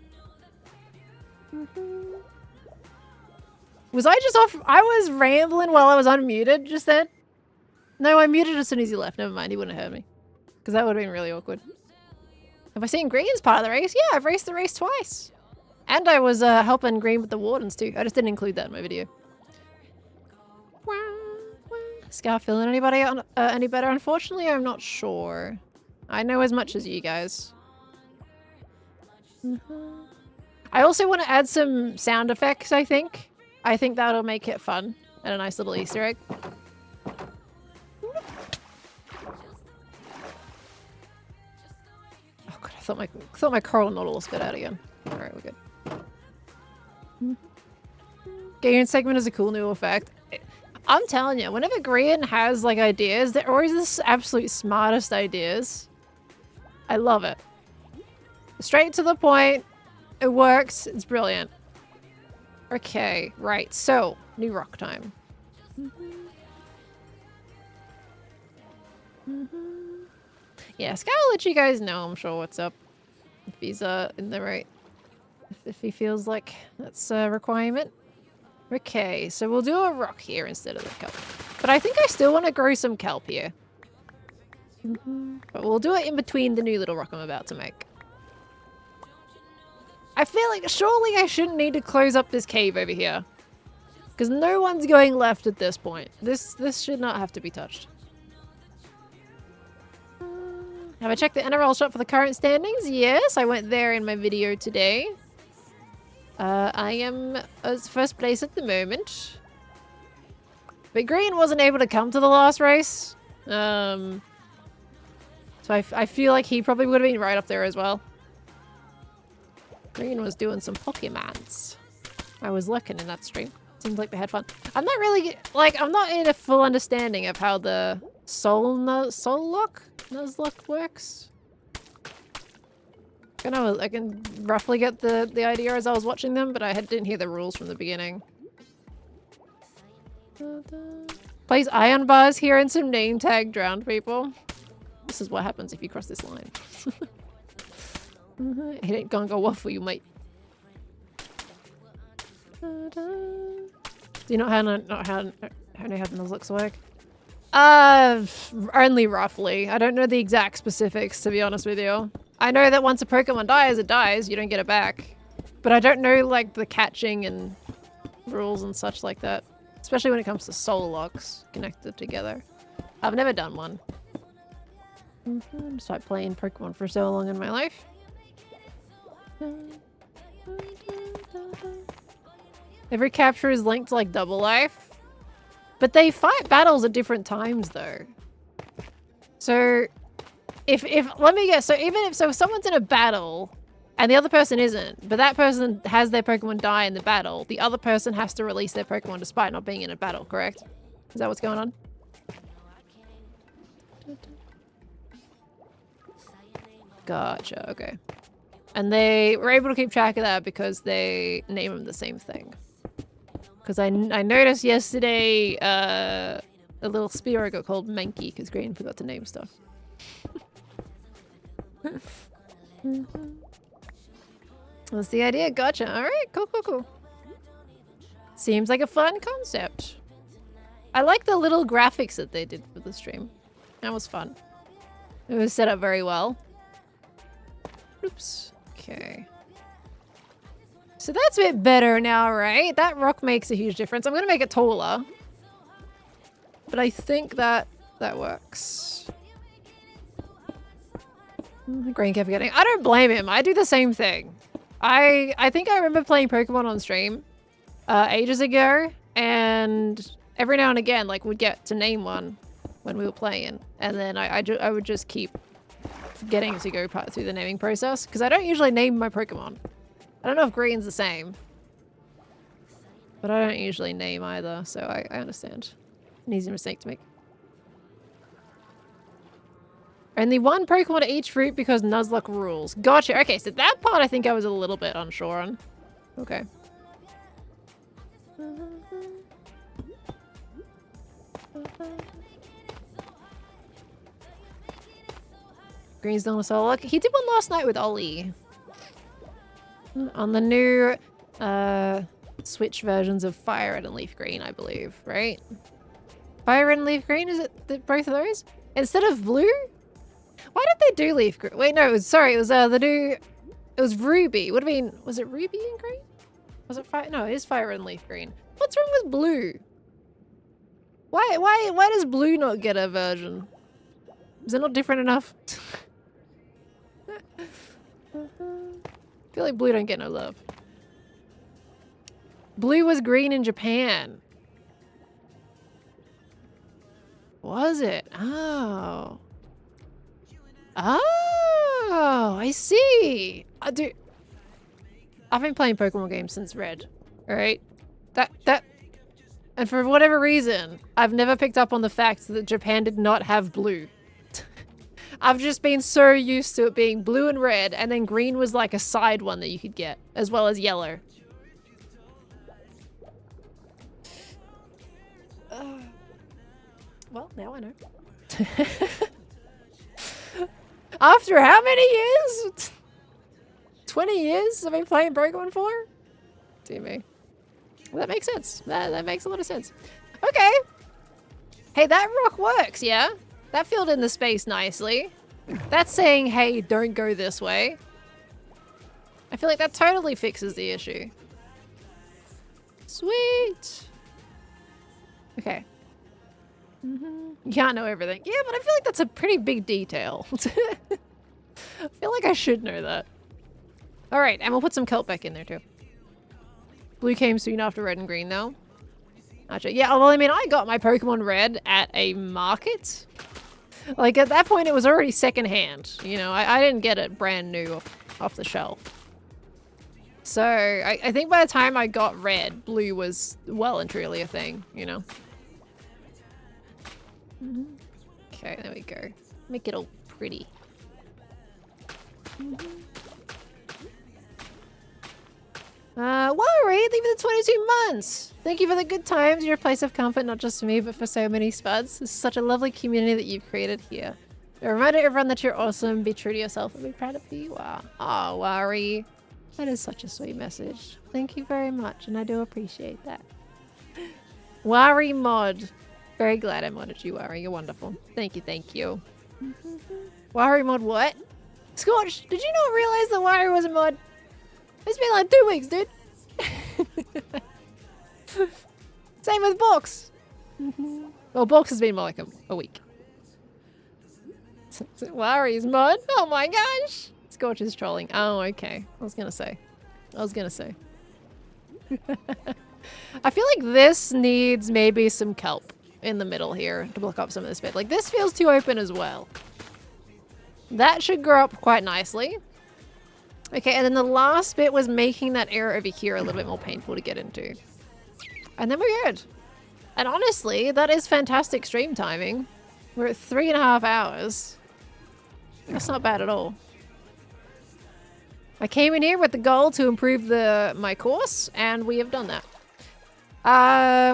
A: Was I just off? I was rambling while I was unmuted just then. No, I muted as soon as he left. Never mind, he wouldn't have heard me. Because that would have been really awkward. Have I seen Green as part of the race? Yeah, I've raced the race twice. And I was helping Green with the wardens too. I just didn't include that in my video. Scar feeling anybody any better? Unfortunately, I'm not sure. I know as much as you guys. I also want to add some sound effects, I think. I think that'll make it fun. And a nice little Easter egg. Oh god, I thought my coral Nautilus got out again. Alright, we're good. Gain segment is a cool new effect. I'm telling you, whenever Grian has like ideas, they're always the absolute smartest ideas. I love it. Straight to the point. It works. It's brilliant. Okay, right. So, new rock time. Yeah, Sky will let you guys know, I'm sure, what's up. If he's in the right... If he feels like that's a requirement. Okay, so we'll do a rock here instead of the kelp. But I think I still want to grow some kelp here. But we'll do it in between the new little rock I'm about to make. I feel like surely I shouldn't need to close up this cave over here. Because no one's going left at this point. This should not have to be touched. Have I checked the NRL shop for the current standings? Yes, I went there in my video today. I am as first place at the moment. But Green wasn't able to come to the last race. So I feel like he probably would have been right up there as well. Green was doing some Pokemons. I was looking in that stream. Seems like they had fun. I'm not really, like, I'm not in a full understanding of how the soul lock Nuzlocke works. I can roughly get the idea as I was watching them, but I didn't hear the rules from the beginning. Plays iron bars here and some name tag drowned people. This is what happens if you cross this line. It ain't gonna go well for you, mate. Do you know how Nuzlocks work? Only roughly. I don't know the exact specifics, to be honest with you. I know that once a Pokemon dies, it dies. You don't get it back. But I don't know, like, the catching and rules and such like that. Especially when it comes to soul locks connected together. I've never done one. Just like playing Pokemon for so long in my life. Every capture is linked to, like, double life. But they fight battles at different times, though. So, if let me guess. So if someone's in a battle and the other person isn't, but that person has their Pokemon die in the battle, the other person has to release their Pokemon despite not being in a battle, correct? Is that what's going on? Gotcha, okay. And they were able to keep track of that because they name them the same thing. Because I noticed yesterday a little Spearow got called Mankey because Green forgot to name stuff. That's the idea. Gotcha. Alright, cool. Seems like a fun concept. I like the little graphics that they did for the stream. That was fun. It was set up very well. Oops. Okay. So that's a bit better now, right? That rock makes a huge difference. I'm going to make it taller. But I think that works. The green kept getting... I don't blame him. I do the same thing. I think I remember playing Pokemon on stream ages ago. And every now and again, like, we'd get to name one when we were playing. And then I would just keep getting to go through the naming process. Because I don't usually name my Pokemon. I don't know if green's the same. But I don't usually name either, so I understand. An easy mistake to make. Only one Pokemon to each fruit because Nuzlocke rules. Gotcha. Okay, so that part I think I was a little bit unsure on. Okay. Green's done a solo. Look, he did one last night with Ollie. On the new Switch versions of Fire Red and Leaf Green, I believe, right? Fire Red and Leaf Green, is it both of those? Instead of blue? Why did they do Leaf Green? Wait, no, it was the new, it was Ruby. Would have been, was it Ruby and Green? Was it Fire? No, it is Fire Red and Leaf Green. What's wrong with blue? Why does blue not get a version? Is it not different enough? I feel like blue don't get no love. Blue was green in Japan. Was it? Oh. Oh, I see. I've been playing Pokemon games since Red. Alright? And for whatever reason, I've never picked up on the fact that Japan did not have blue. I've just been so used to it being blue and red, and then green was like a side one that you could get, as well as yellow. Well, now I know. After how many years? 20 years I've been playing Pokemon for? Dear me. Well, that makes sense. That makes a lot of sense. Okay. Hey, that rock works, yeah? That filled in the space nicely. That's saying, hey, don't go this way. I feel like that totally fixes the issue. Sweet. Okay. You can't know everything. Yeah, but I feel like that's a pretty big detail. I feel like I should know that. All right, and we'll put some kelp back in there too. Blue came soon after red and green though. Actually, yeah, well, I mean, I got my Pokemon Red at a market. Like, at that point, it was already secondhand. You know, I didn't get it brand new off the shelf. So, I think by the time I got red, blue was well and truly a thing, you know? Okay, there we go. Make it all pretty. Worry, leave it 22 months. Thank you for the good times. You're a place of comfort, not just for me, but for so many spuds. It's such a lovely community that you've created here. A reminder to everyone that you're awesome. Be true to yourself and be proud of who you are. Oh, Worry. That is such a sweet message. Thank you very much, and I do appreciate that. Worry mod. Very glad I modded you, Worry. You're wonderful. Thank you, thank you. Worry mod what? Scorch, did you not realize that Worry was a mod? It's been like 2 weeks, dude. Same with Box. Well, Box has been more like a week. Worry's mod. Oh my gosh. Scorch is trolling. Oh, okay. I was gonna say. I feel like this needs maybe some kelp in the middle here to block up some of this bit. Like, this feels too open as well. That should grow up quite nicely. Okay, and then the last bit was making that area over here a little bit more painful to get into. And then we're good. And honestly, that is fantastic stream timing. We're at 3.5 hours. That's not bad at all. I came in here with the goal to improve my course, and we have done that.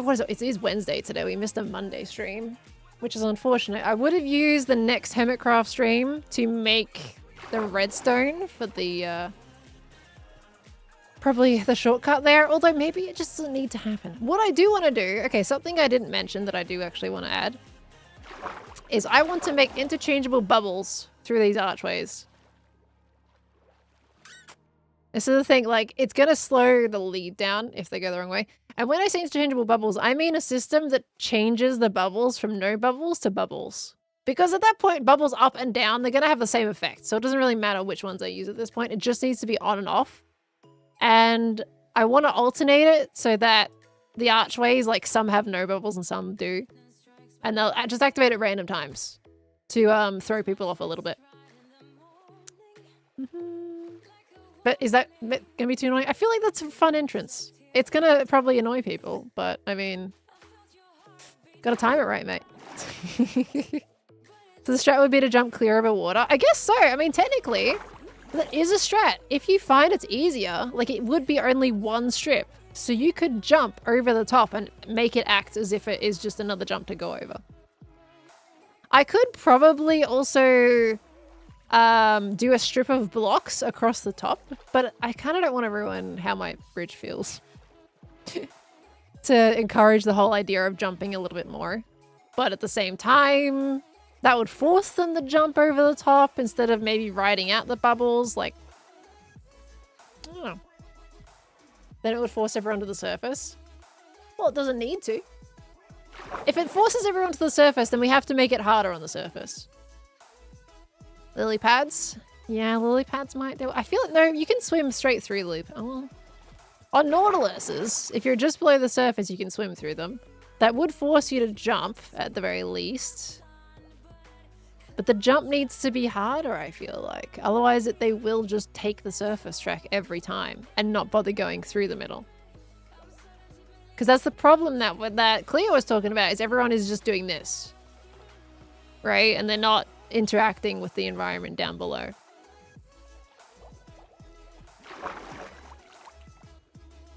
A: What is it? It is Wednesday today. We missed a Monday stream, which is unfortunate. I would have used the next Hermitcraft stream to make the redstone for the probably the shortcut there, although maybe it just doesn't need to happen. What I do want to do, okay, something I didn't mention that I do actually want to add, is I want to make interchangeable bubbles through these archways. This is the thing, like, it's gonna slow the lead down if they go the wrong way. And when I say interchangeable bubbles, I mean a system that changes the bubbles from no bubbles to bubbles. Because at that point, bubbles up and down, they're gonna have the same effect. So it doesn't really matter which ones I use at this point. It just needs to be on and off. And I want to alternate it so that the archways, like, some have no bubbles and some do. And they'll just activate at random times to throw people off a little bit. But is that gonna be too annoying? I feel like that's a fun entrance. It's gonna probably annoy people, but I mean, gotta time it right, mate. So the strat would be to jump clear over water. I guess so. I mean, technically, that is a strat. If you find it's easier, like, it would be only one strip. So you could jump over the top and make it act as if it is just another jump to go over. I could probably also do a strip of blocks across the top, but I kind of don't want to ruin how my bridge feels. To encourage the whole idea of jumping a little bit more. But at the same time, that would force them to jump over the top instead of maybe riding out the bubbles. Like, I don't know. Then it would force everyone to the surface. Well, it doesn't need to. If it forces everyone to the surface, then we have to make it harder on the surface. Lily pads? Yeah, lily pads might do it. I feel like, no, you can swim straight through the loop. Oh, well. On Nautiluses, if you're just below the surface, you can swim through them. That would force you to jump, at the very least. But the jump needs to be harder, I feel like. Otherwise, they will just take the surface track every time and not bother going through the middle. Because that's the problem that Cleo was talking about, is everyone is just doing this. Right? And they're not interacting with the environment down below.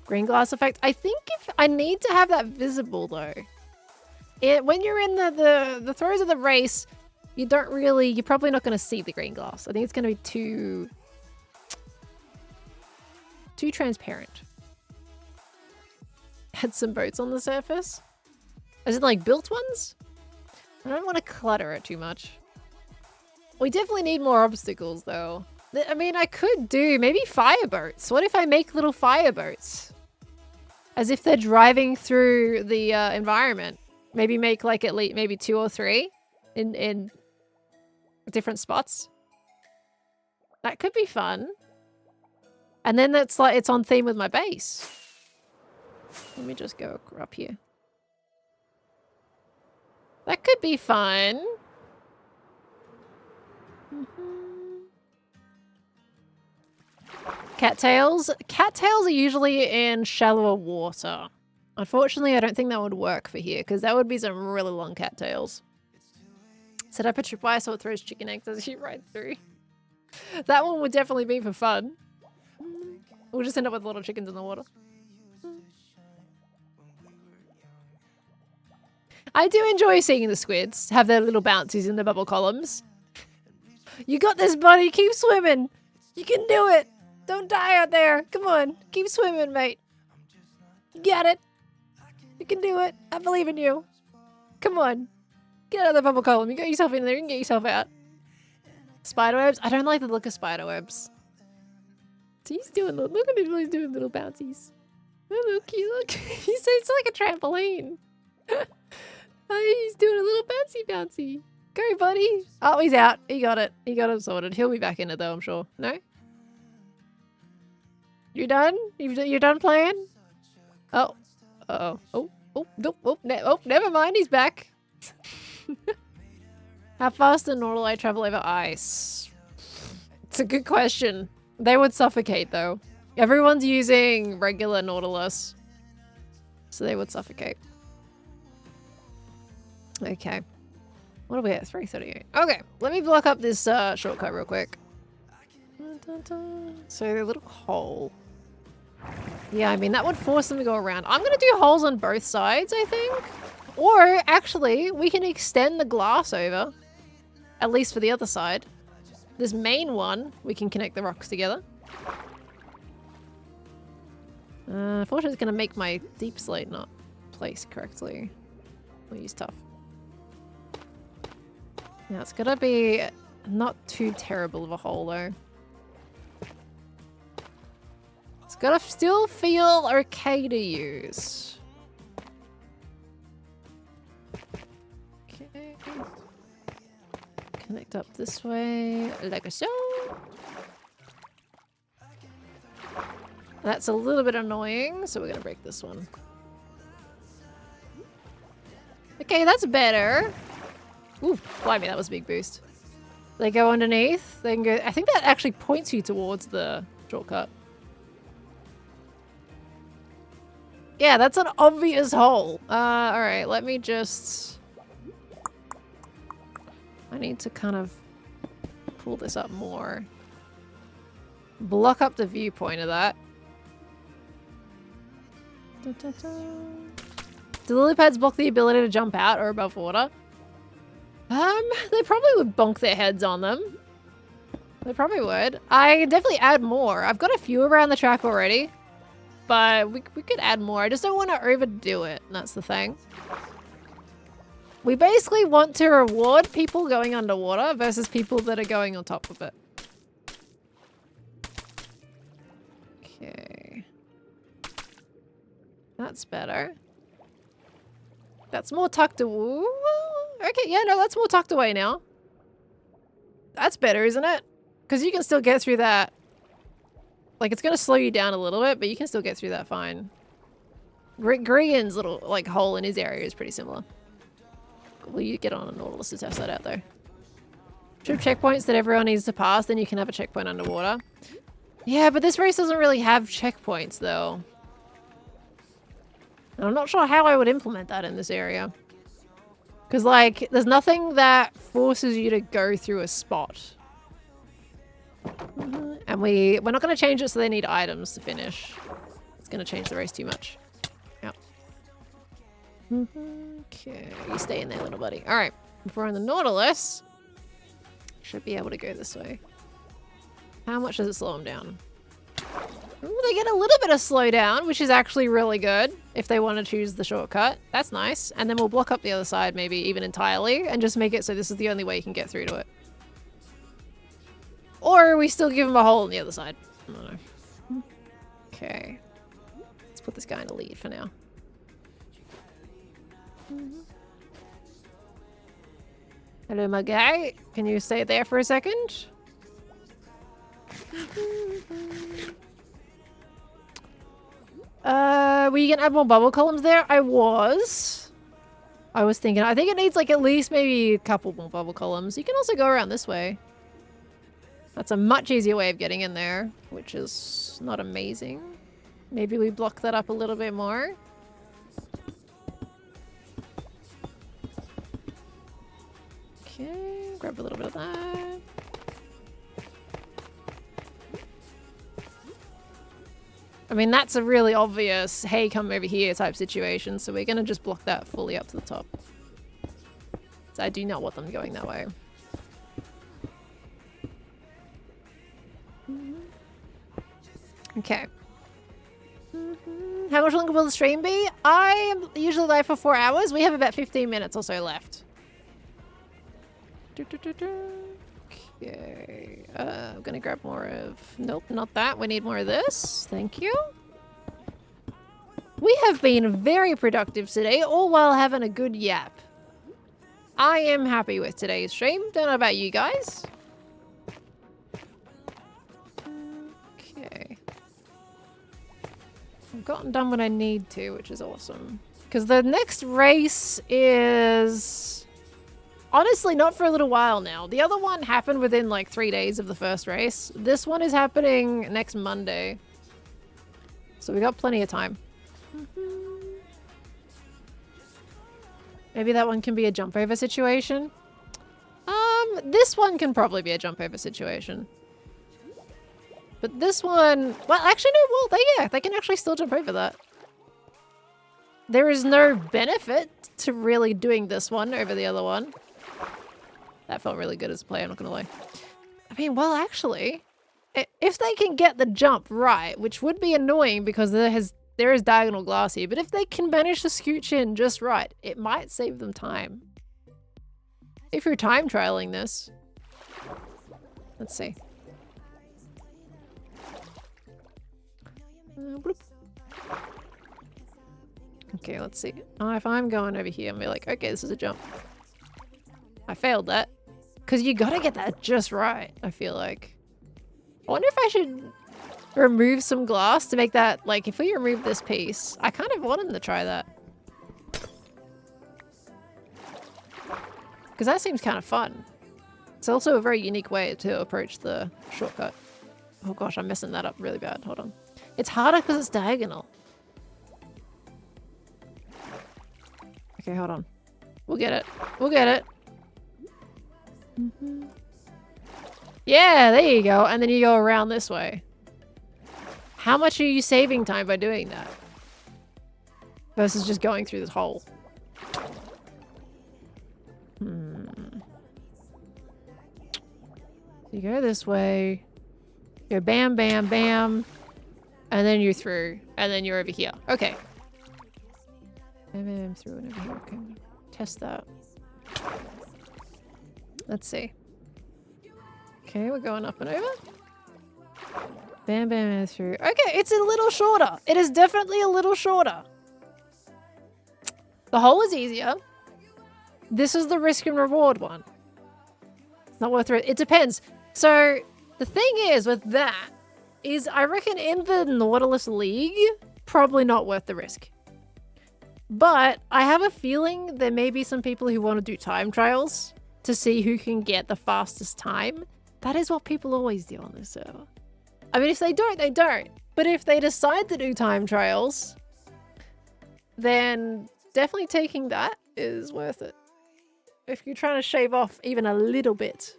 A: Green glass effect. I think if I need to have that visible though. When you're in the throes of the race, you're probably not going to see the green glass. I think it's going to be too transparent. Had some boats on the surface. As in, like, built ones? I don't want to clutter it too much. We definitely need more obstacles though. I mean, I could do maybe fire boats. What if I make little fire boats? As if they're driving through the environment. Maybe make, like, at least maybe 2 or 3 in different spots. That could be fun. And then that's like, it's on theme with my base. Let me just go up here. That could be fun. Cattails? Cattails are usually in shallower water. Unfortunately, I don't think that would work for here, because that would be some really long cattails. Set up a tripwire so it throws chicken eggs as you ride through. That one would definitely be for fun. We'll just end up with little chickens in the water. I do enjoy seeing the squids have their little bouncies in the bubble columns. You got this, buddy. Keep swimming. You can do it. Don't die out there. Come on. Keep swimming, mate. You got it. You can do it. I believe in you. Come on. Get out of the bubble column. You got yourself in there. You can get yourself out. Spiderwebs? I don't like the look of spiderwebs. He's doing, look at him. He's doing little bouncies. Oh, look, look. It's like a trampoline. He's doing a little bouncy. Go, buddy. Oh, he's out. He got it. He got it sorted. He'll be back in it, though, I'm sure. No? You done? You're done playing? Oh. Uh-oh. Oh, never mind. He's back. How fast do Nautilus travel over ice? It's a good question. They would suffocate, though. Everyone's using regular Nautilus. So they would suffocate. Okay. What are we at? 3:38. Okay, let me block up this shortcut real quick. So a little hole. Yeah, I mean, that would force them to go around. I'm going to do holes on both sides, I think. Or, actually, we can extend the glass over. At least for the other side. This main one, we can connect the rocks together. Unfortunately, it's going to make my deep slate not place correctly. We'll use tough. Now, it's going to be not too terrible of a hole, though. It's got to still feel okay to use. Okay. Connect up this way, like so. That's a little bit annoying, so we're gonna break this one. Okay, that's better. Ooh, blimey, that was a big boost. They go underneath, they can go. I think that actually points you towards the shortcut. Yeah, that's an obvious hole. Alright, let me just... I need to kind of pull this up more. Block up the viewpoint of that. Da, da, da. Do lily pads block the ability to jump out or above water? They probably would bonk their heads on them. They probably would. I definitely add more. I've got a few around the track already. But we could add more. I just don't want to overdo it. That's the thing. We basically want to reward people going underwater versus people that are going on top of it. Okay. That's better. That's more tucked away. Okay, yeah, no, that's more tucked away now. That's better, isn't it? Because you can still get through that. Like, it's going to slow you down a little bit, but you can still get through that fine. Grian's little, like, hole in his area is pretty similar. Will you get on a Nautilus to test that out, though? Should have checkpoints that everyone needs to pass, then you can have a checkpoint underwater. Yeah, but this race doesn't really have checkpoints, though. And I'm not sure how I would implement that in this area. Because, like, there's nothing that forces you to go through a spot. And we're not going to change it so they need items to finish. It's going to change the race too much. Yep. Okay, you stay in there, little buddy. Alright, if we're on the Nautilus, should be able to go this way. How much does it slow them down? Ooh, they get a little bit of slowdown, which is actually really good if they want to choose the shortcut. That's nice. And then we'll block up the other side maybe even entirely and just make it so this is the only way you can get through to it. Or we still give them a hole on the other side. I don't know. Okay. Let's put this guy in a lead for now. Hello, my guy. Can you stay there for a second? Were you gonna add more bubble columns there? I was thinking, I think it needs like at least maybe a couple more bubble columns. You can also go around this way. That's a much easier way of getting in there, which is not amazing. Maybe we block that up a little bit more. Okay, grab a little bit of that. I mean, that's a really obvious, hey, come over here type situation, so we're going to just block that fully up to the top. So I do not want them going that way. Okay. How much longer will the stream be? I am usually live for 4 hours. We have about 15 minutes or so left. Okay. I'm gonna grab more of... Nope, not that. We need more of this. Thank you. We have been very productive today, all while having a good yap. I am happy with today's stream. Don't know about you guys. Okay. I've gotten done what I need to, which is awesome. Because the next race is... honestly, not for a little while now. The other one happened within like 3 days of the first race. This one is happening next Monday. So we got plenty of time. Maybe that one can be a jump over situation. This one can probably be a jump over situation. But this one, well, actually no, well, they can actually still jump over that. There is no benefit to really doing this one over the other one. That felt really good as a play, I'm not gonna lie. I mean, well, actually, if they can get the jump right, which would be annoying because there is diagonal glass here, but if they can manage to scooch in just right, it might save them time. If you're time trialing this. Let's see. Bloop. Okay, let's see. If I'm going over here and be like, okay, this is a jump. I failed that. Because you gotta get that just right, I feel like. I wonder if I should remove some glass to make that, like, if we remove this piece, I kind of want them to try that. Because that seems kind of fun. It's also a very unique way to approach the shortcut. Oh gosh, I'm messing that up really bad. Hold on. It's harder because it's diagonal. Okay, hold on. We'll get it. We'll get it. Yeah, there you go. And then you go around this way. How much are you saving time by doing that? Versus just going through this hole. You go this way. Go bam, bam, bam. And then you're through. And then you're over here. Okay. Bam, bam, through and over here. Okay. Test that. Let's see. Okay, we're going up and over. Bam, bam, through. Okay, it's a little shorter. It is definitely a little shorter. The hole is easier. This is the risk and reward one. It's not worth it. It depends. So, the thing is with that, is I reckon in the Nautilus League, probably not worth the risk. But I have a feeling there may be some people who want to do time trials to see who can get the fastest time. That is what people always do on this server. I mean, if they don't, they don't. But if they decide to do time trials, then definitely taking that is worth it. If you're trying to shave off even a little bit.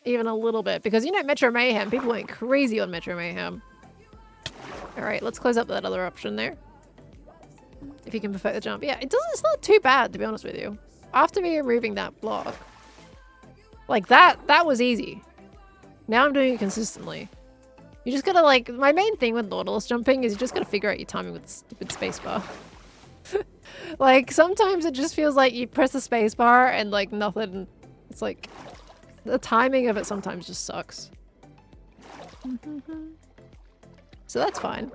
A: Even a little bit. Because, you know, Metro Mayhem, people went crazy on Metro Mayhem. Alright, let's close up that other option there. If you can perfect the jump. Yeah, it's not too bad, to be honest with you. After me removing that block. Like, that was easy. Now I'm doing it consistently. You just gotta, like, my main thing with Nautilus jumping is you just gotta figure out your timing with stupid spacebar. Like, sometimes it just feels like you press the spacebar and, like, nothing. It's like, the timing of it sometimes just sucks. So that's fine.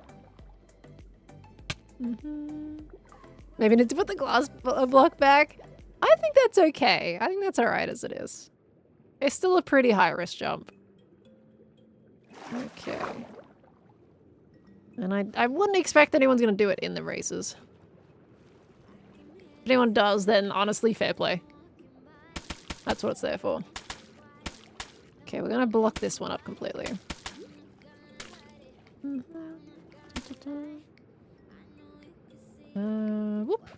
A: Maybe need to put the glass block back. I think that's okay. I think that's alright as it is. It's still a pretty high risk jump. Okay. And I wouldn't expect anyone's gonna do it in the races. If anyone does, then honestly, fair play. That's what it's there for. Okay, we're gonna block this one up completely. Whoop.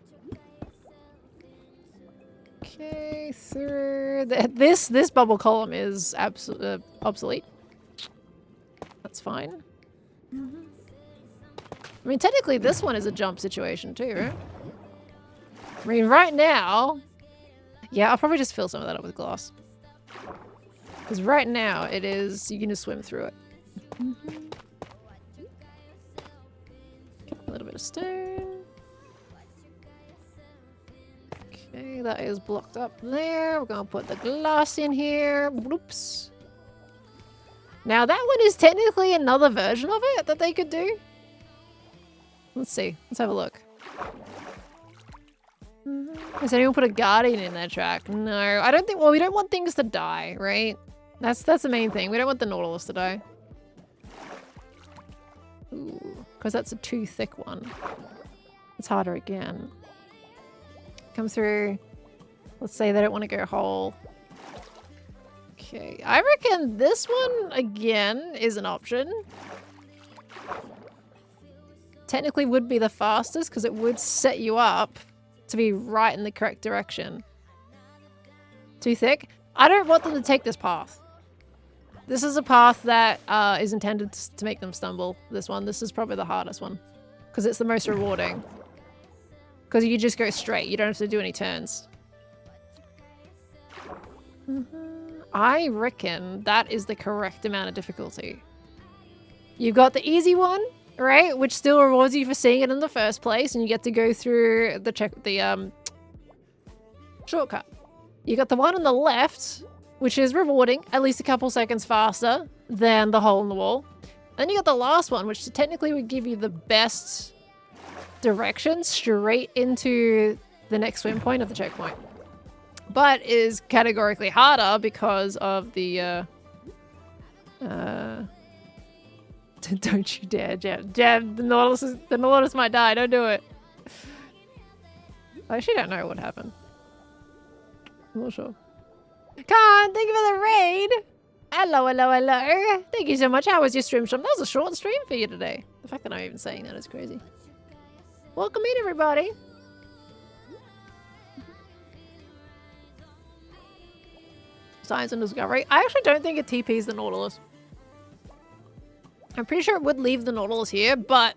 A: Okay, through this bubble column is obsolete. That's fine. I mean, technically this one is a jump situation too, right? I mean, right now, yeah, I'll probably just fill some of that up with glass. Because right now it is, you can just swim through it. A little bit of stone. Okay, that is blocked up there. We're gonna put the glass in here. Whoops. Now that one is technically another version of it that they could do. Let's see. Let's have a look. Has anyone put a guardian in their track? No, I don't think. Well, we don't want things to die, right? That's the main thing. We don't want the Nautilus to die. Ooh, because that's a too thick one. It's harder again. Come through. Let's say they don't want to go whole. Okay, I reckon this one again is an option. Technically would be the fastest because it would set you up to be right in the correct direction. Too thick? I don't want them to take this path. This is a path that is intended to make them stumble. This one. This is probably the hardest one. Because it's the most rewarding. Because you just go straight. You don't have to do any turns. I reckon that is the correct amount of difficulty. You've got the easy one, right? Which still rewards you for seeing it in the first place, and you get to go through the shortcut. You got the one on the left, which is rewarding, at least a couple seconds faster than the hole in the wall. Then you got the last one, which technically would give you the best direction straight into the next swim point of the checkpoint. But is categorically harder because of the don't you dare, Jeb. The Nautilus might die. Don't do it. I actually don't know what happened. I'm not sure. Khan, thank you for the raid. Hello. Thank you so much. How was your stream? That was a short stream for you today. The fact that I'm even saying that is crazy. Welcome in, everybody. Science and discovery. I actually don't think it TPs the Nautilus. I'm pretty sure it would leave the Nautilus here, but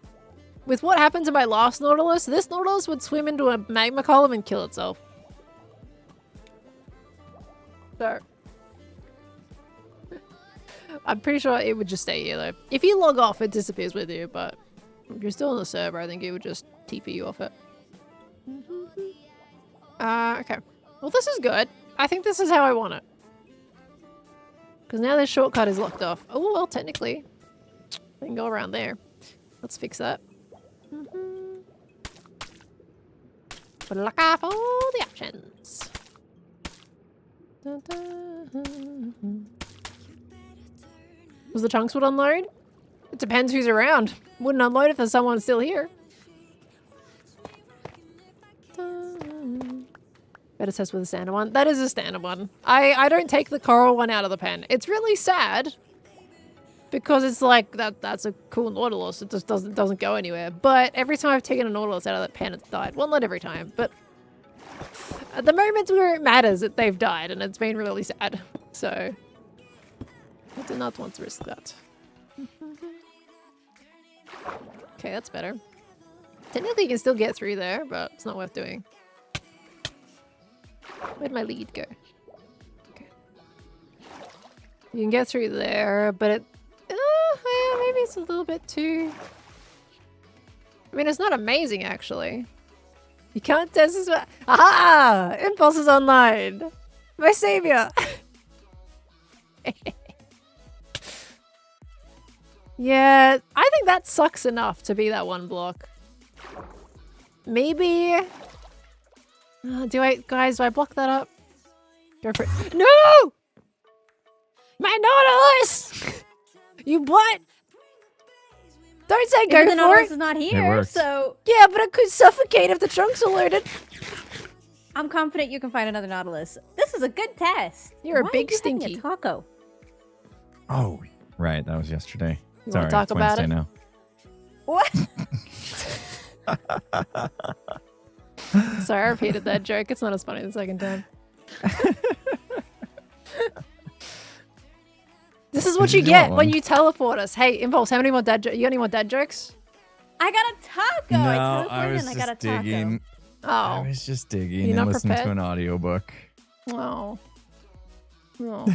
A: with what happened to my last Nautilus, this Nautilus would swim into a magma column and kill itself. So, I'm pretty sure it would just stay here though. If you log off, it disappears with you, but if you're still on the server, I think it would just TP you off it. Okay. Well, this is good. I think this is how I want it. Because now this shortcut is locked off. Oh, well, technically, we can go around there. Let's fix that. Look up all the options. Was the chunks would unload? It depends who's around. Wouldn't unload if there's someone still here. Better test with a standard one. That is a standard one. I don't take the coral one out of the pen. It's really sad because it's like that's a cool Nautilus. It just doesn't go anywhere. But every time I've taken a Nautilus out of that pen, it's died. Well, not every time, but at the moments where it matters, they've died, and it's been really sad. So I do not want to risk that. Okay, that's better. Technically, you can still get through there, but it's not worth doing. Where'd my lead go? Okay. You can get through there, but it... yeah, maybe it's a little bit too... I mean, it's not amazing, actually. You can't test this... Aha! Impulse is online! My savior! Yeah, I think that sucks enough to be that one block. Maybe... do I block that up? Go for it. No! My Nautilus! You what? Don't say go for it.
D: The Nautilus is not here, so...
A: Yeah, but it could suffocate if the trunks are loaded.
D: I'm confident you can find another Nautilus. This is a good test.
A: You're
D: Why
A: a big
D: are you having
A: stinky.
D: a taco.
E: Oh, right. That was yesterday.
A: You
E: Sorry,
A: want to talk
E: it's
A: about
E: Wednesday
A: it?
E: now.
D: What?
A: Sorry, I repeated that joke. It's not as funny the second time. This is what you get when you teleport us. Hey, Impulse, how many more dad jokes? You got any more dad jokes?
D: I got a taco.
E: No,
D: I
E: I was
D: and I got a
E: just
D: taco.
E: digging.
A: Oh.
E: I was just digging
A: You're not
E: and listening to
A: prepared?
E: an audiobook.
A: Oh. Oh.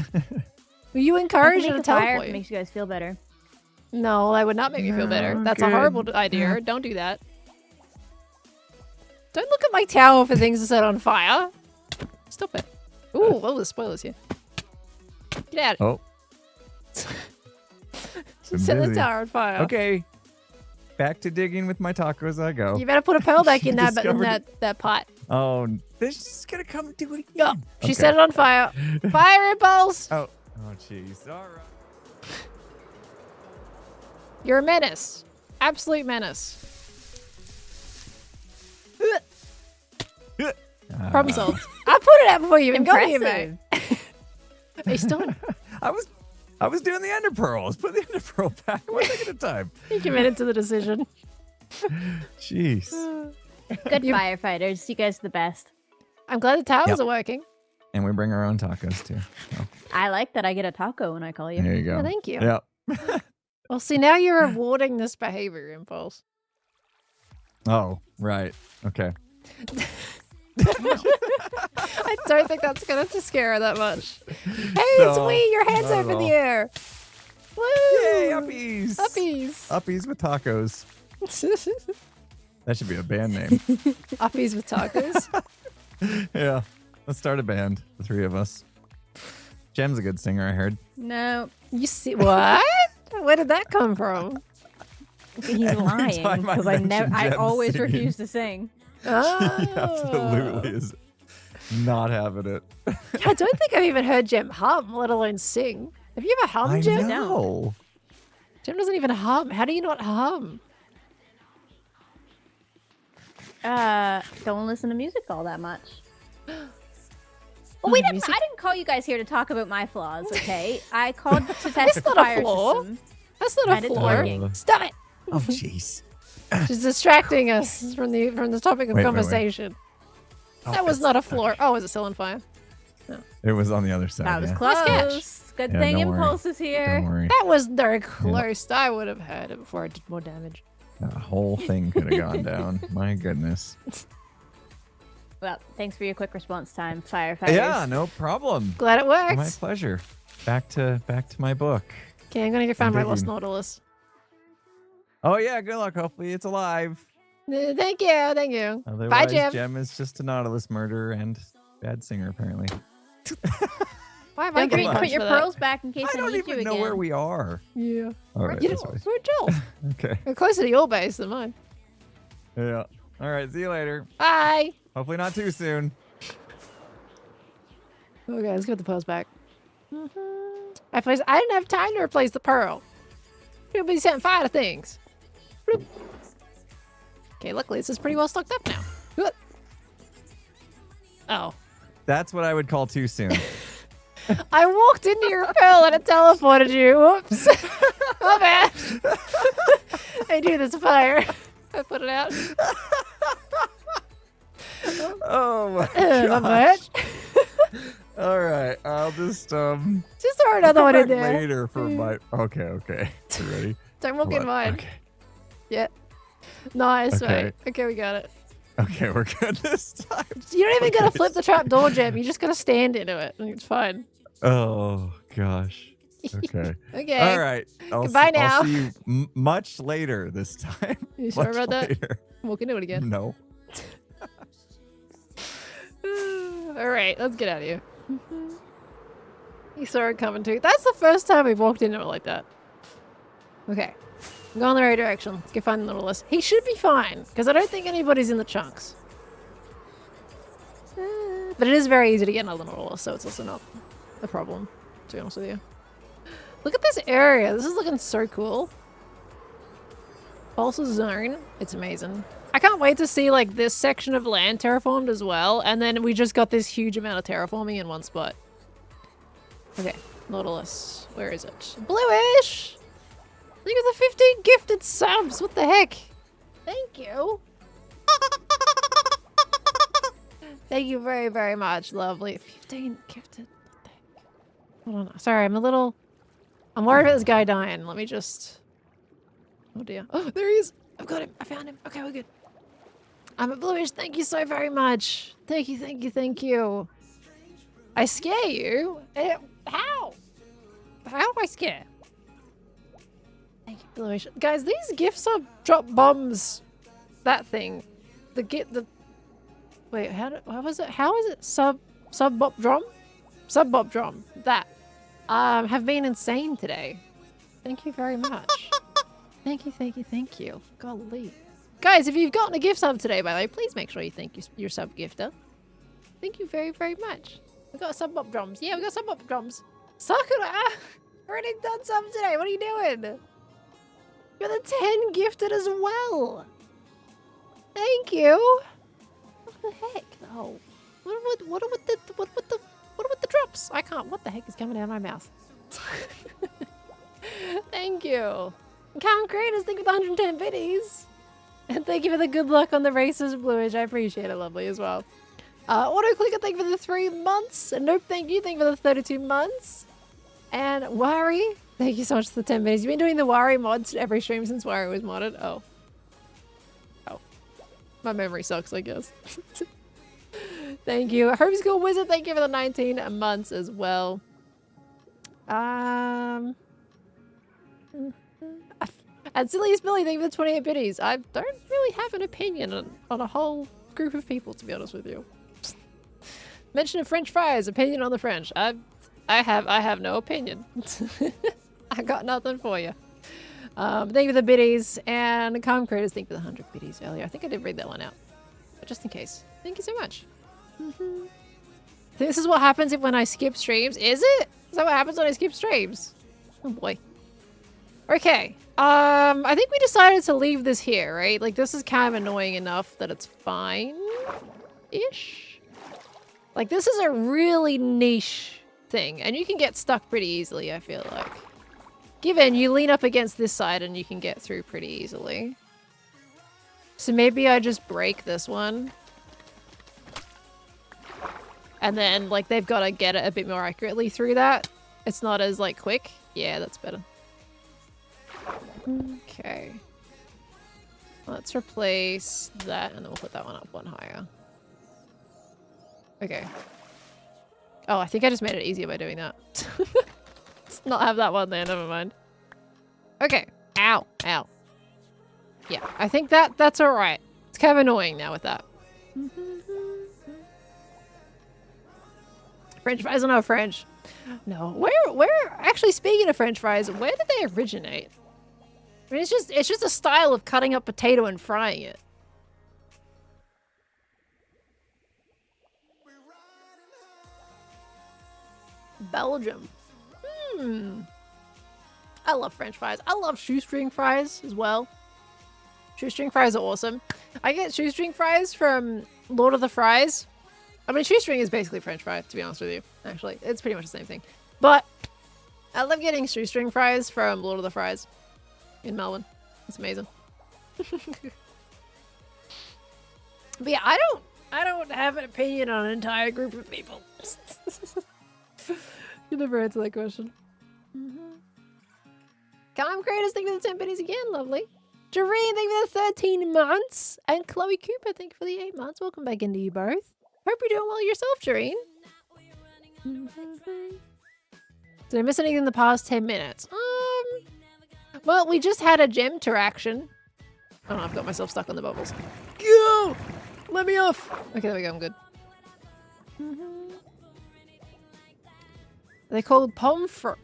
A: Were you
D: I
A: encouraged
D: can
A: to
D: make a fire if
A: teleport?
D: it makes you guys feel better.
A: No, that would not make me feel better.
E: No,
A: That's a
E: good.
A: horrible idea. Don't do that. Don't look at my tower for things to set on fire. Stop it. Ooh, what was spoilers here? Get out.
E: Oh.
A: Set the
E: busy.
A: tower on fire.
E: Okay. Back to digging with my tacos I go.
A: You better put a pearl back in that
E: Discovered
A: that pot.
E: Oh, they're just gonna come and do it
A: No,
E: again.
A: she
E: Okay.
A: set it on fire. Fire Impulse!
E: Oh, jeez. All right.
A: You're a menace. Absolute menace. Problem solved. I put it out before you even got here, mate. Are you still in?
E: I was doing the ender pearls. Put the ender pearl back one thing at a time.
A: You committed to the decision.
E: Jeez.
D: Good firefighters. You guys are the best.
A: I'm glad the towers
E: Yep.
A: are working.
E: And we bring our own tacos too. So,
D: I like that I get a taco when I call you.
E: there you go.
A: Oh, thank you.
E: Yep.
A: Well, see, now you're rewarding this behavior, Impulse.
E: Oh, right. Okay.
A: I don't think that's going to scare her that much. Hey, it's
E: No,
A: Wee! Your hand's
E: not at
A: up in the
E: all.
A: air! Woo!
E: Yay, uppies!
A: Uppies!
E: Uppies with tacos. That should be a band name.
A: Uppies with tacos.
E: Yeah. Let's start a band, the three of us. Jem's a good singer, I heard.
D: No,
A: You see what? Where did that come from?
D: he's
E: Every
D: lying
E: time I
D: because I
E: mention
D: I
E: Jem
D: always
E: singing.
D: refuse to sing.
A: Oh.
E: He absolutely is not having it.
A: I don't think I've even heard Jem hum, let alone sing. Have you ever hummed,
E: I
A: Jem?
E: know.
A: Jem doesn't even hum. How do you not hum?
D: Don't listen to music all that much. Well, we didn't.
A: music?
D: I didn't call you guys here to talk about my flaws, okay? I called to test
A: It's
D: the
A: not a
D: fire
A: flaw.
D: system.
A: That's not
D: And
A: a
D: it's
A: flaw.
D: working.
A: Stop it!
E: Oh, jeez.
A: She's distracting us from the topic of
E: Wait.
A: conversation. That was not a floor. Oh, is it still on fire?
E: It was on the other side.
D: That was
E: yeah.
D: close.
A: catch.
D: Good
E: Yeah,
D: thing
E: don't worry.
D: Impulse is
E: Don't
D: here.
E: worry.
A: That was very close. I would have heard it before I did more damage.
E: The whole thing could have gone down. My goodness.
D: Well, thanks for your quick response time, firefighters.
E: Yeah, no problem.
A: Glad it worked.
E: My pleasure. Back to my book.
A: Okay, I'm gonna go find my lost
E: digging.
A: Nautilus.
E: Oh yeah, good luck. Hopefully it's alive.
A: Thank you, thank you. Bye,
E: Otherwise,
A: Jem.
E: Jem is just a Nautilus murderer and bad singer apparently.
A: Why am I
D: Don't
A: getting
D: forget to
A: punched
D: put your
A: for that?
D: pearls back in case
E: I
D: I
E: don't
D: need you
E: even know
D: again.
E: where we are.
A: Yeah.
E: All right,
A: You
E: this
A: know,
E: way.
A: we're Joel.
E: Okay.
A: We're closer to your base than mine.
E: Yeah. All right. See you later.
A: Bye.
E: Hopefully not too soon.
A: Okay, let's get the pearls back. I didn't have time to replace the pearl. You'll be setting fire to things. Bloop. Okay, luckily this is pretty well stocked up now. Whoop. Oh.
E: That's what I would call too soon.
A: I walked into your pearl and it teleported you. Whoops. My bad. I do this fire. I put it out.
E: Oh my
A: My bad.
E: All right. I'll just
A: Just throw another
E: come
A: one in
E: back
A: there.
E: later for my. Okay. You ready?
A: Don't walk in
E: What?
A: mine.
E: Okay.
A: Yeah. Nice,
E: Okay.
A: mate. Okay, we got it.
E: Okay, we're good this time.
A: You don't even gotta
E: Okay.
A: flip the trap door, Jem. You just gotta stand into it. And it's fine.
E: Oh gosh. Okay.
A: Okay.
E: All right.
A: Goodbye now.
E: I'll see you much later this time.
A: You sure
E: Much
A: about that?
E: later.
A: Walk into it again.
E: No.
A: All right, let's get out of here. You saw it coming too. That's the first time we've walked into it like that. Okay. I'm going the right direction. Let's go find the Nautilus. He should be fine, because I don't think anybody's in the chunks. But it is very easy to get another Nautilus, so it's also not a problem, to be honest with you. Look at this area. This is looking so cool. Pulsar zone. It's amazing. I can't wait to see like this section of land terraformed as well, and then we just got this huge amount of terraforming in one spot. Okay, Nautilus. Where is it? Bluish! Look at the 15 gifted subs! What the heck? Thank you. Thank you very, very much. Lovely. 15 gifted. What the heck? Hold on. Sorry, I'm worried about this guy dying. Let me just... Oh dear. Oh, there he is! I've got him. I found him. Okay, we're good. I'm a Bluish. Thank you so very much. Thank you, thank you, thank you. I scare you? How? How do I scare? Thank you, Bluish. Guys, these gifts are drop bombs. That thing. Wait, how was it? How is it? Sub-bop drum? Sub-bop drum. That. Have been insane today. Thank you very much. Thank you, thank you, thank you. Golly. Guys, if you've gotten a gift sub today, by the way, please make sure you thank your sub gifter. Thank you very, very much. We got sub-bop drums. Yeah, we got sub-bop drums. Sakura! Already done sub today. What are you doing? You're the 10 gifted as well. Thank you. What the heck? Oh. What are with the drops? I can't. What the heck is coming out of my mouth? Thank you. Count Creators, thank you for the 110 biddies. And thank you for the good luck on the races, Bluish. I appreciate it, lovely, as well. Autoclicker, thank you for the 3 months. And Nope, thank you for the 32 months. And Wari, thank you so much for the 10 biddies. You've been doing the Wari mods every stream since Wari was modded. Oh. My memory sucks, I guess. Thank you. Homeschool Wizard, thank you for the 19 months as well. And Silliest Billy, thank you for the 28 biddies. I don't really have an opinion on a whole group of people, to be honest with you. Mention of French fries, opinion on the French. I have no opinion. I got nothing for you. Thank you for the biddies, and Calm Creators, thank you for the 100 biddies earlier. I think I did read that one out, but just in case. Thank you so much. This is what happens when I skip streams. Is it? Is that what happens when I skip streams? Oh boy. Okay. I think we decided to leave this here, right? Like, this is kind of annoying enough that it's fine-ish. Like, this is a really niche thing, and you can get stuck pretty easily, I feel like. Given you lean up against this side and you can get through pretty easily. So maybe I just break this one. And then, like, they've got to get it a bit more accurately through that. It's not as, like, quick. Yeah, that's better. Okay. Let's replace that, and then we'll put that one up one higher. Okay. Oh, I think I just made it easier by doing that. Let's not have that one there, never mind. Okay. Ow. Ow. Yeah, I think that's alright. It's kind of annoying now with that. French fries are not French. No. Where actually, speaking of French fries, where did they originate? I mean, it's just a style of cutting up potato and frying it. Belgium. I love French fries. I love shoestring fries as well. Shoestring fries are awesome. I get shoestring fries from Lord of the Fries. I mean, shoestring is basically French fry, to be honest with you. Actually, it's pretty much the same thing. But I love getting shoestring fries from Lord of the Fries in Melbourne. It's amazing. But yeah, I don't have an opinion on an entire group of people. You never answer that question. Calm Creators, thank you for the 10 pennies again, lovely. Jareen, thank you for the 13 months. And Chloe Cooper, thank you for the 8 months. Welcome back into you both. Hope you're doing well yourself, Jareen. Did I miss anything in the past 10 minutes? Well, we just had a gem interaction. Oh, no, I've got myself stuck on the bubbles. Go! Let me off! Okay, there we go, I'm good. They're called pomfrits.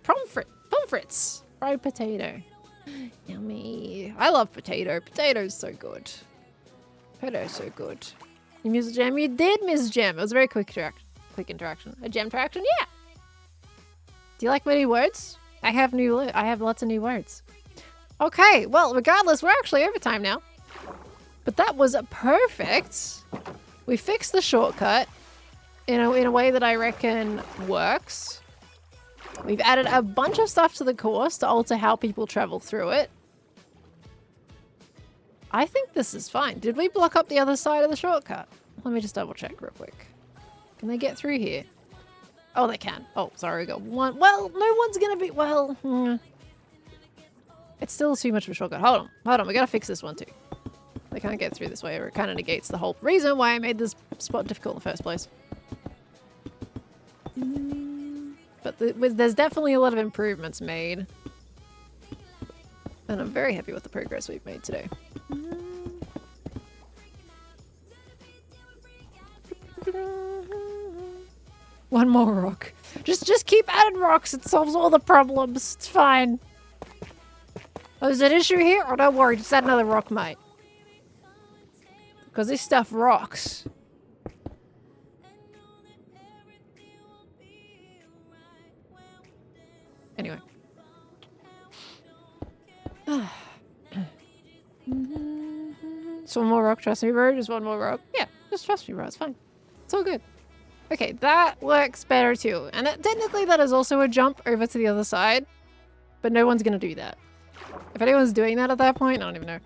A: Fried potato. Yummy. I love potato. Potato's so good. Potato's so good. You missed a gem? You did miss a gem. It was a very quick interaction. A gem interaction? Yeah. Do you like my new words? I have lots of new words. Okay, well, regardless, we're actually over time now. But that was perfect. We fixed the shortcut in a way that I reckon works. We've added a bunch of stuff to the course to alter how people travel through it. I think this is fine. Did we block up the other side of the shortcut? Let me just double check real quick. Can they get through here? Oh, they can. Oh, sorry, we got one. Well, no one's gonna be, well, it's still too much of a shortcut. Hold on, we gotta fix this one too. They can't get through this way, or it kind of negates the whole reason why I made this spot difficult in the first place. But there's definitely a lot of improvements made. And I'm very happy with the progress we've made today. One more rock. Just keep adding rocks. It solves all the problems. It's fine. Oh, is there an issue here? Oh, don't worry. Just add another rock, mate. Because this stuff rocks. Anyway. Just one more rock, trust me, bro. Just one more rock. Yeah, just trust me, bro. It's fine. It's all good. Okay, that works better too. And technically that is also a jump over to the other side. But no one's going to do that. If anyone's doing that at that point, I don't even know.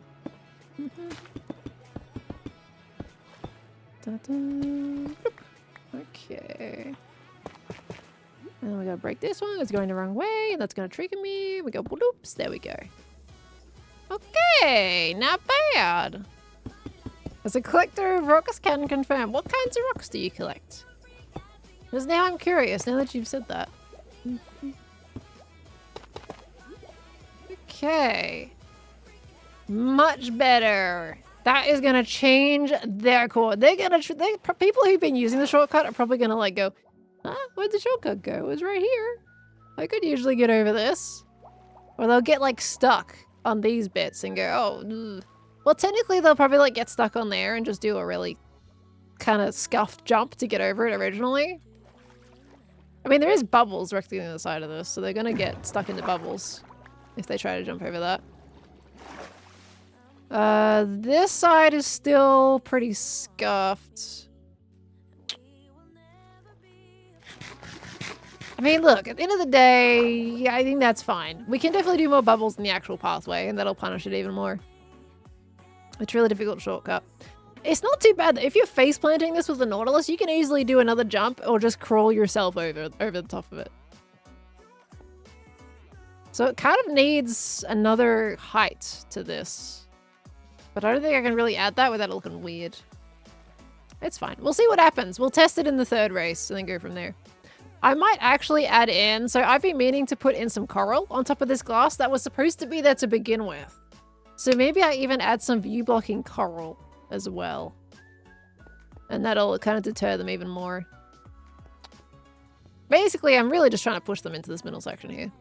A: Okay. And we gotta break this one. It's going the wrong way. And that's gonna trigger me. We go bloops. There we go. Okay, not bad. As a collector of rocks, can confirm. What kinds of rocks do you collect? Because now I'm curious, now that you've said that. Okay. Much better. That is gonna change their core. They're gonna, people who've been using the shortcut are probably gonna like go, huh, where'd the shortcut go? It was right here. I could usually get over this. Or they'll get like stuck on these bits and go, oh, ugh. Well, technically they'll probably like get stuck on there and just do a really kind of scuffed jump to get over it originally. I mean, there is bubbles directly on the side of this, so they're gonna get stuck in the bubbles if they try to jump over that. This side is still pretty scuffed. I mean, look, at the end of the day, yeah, I think that's fine. We can definitely do more bubbles in the actual pathway, and that'll punish it even more. It's a really difficult shortcut. It's not too bad. If you're face planting this with the Nautilus, you can easily do another jump or just crawl yourself over the top of it. So it kind of needs another height to this. But I don't think I can really add that without it looking weird. It's fine. We'll see what happens. We'll test it in the third race and then go from there. I might actually add in, so I've been meaning to put in some coral on top of this glass that was supposed to be there to begin with. So maybe I even add some view blocking coral as well. And that'll kind of deter them even more. Basically, I'm really just trying to push them into this middle section here.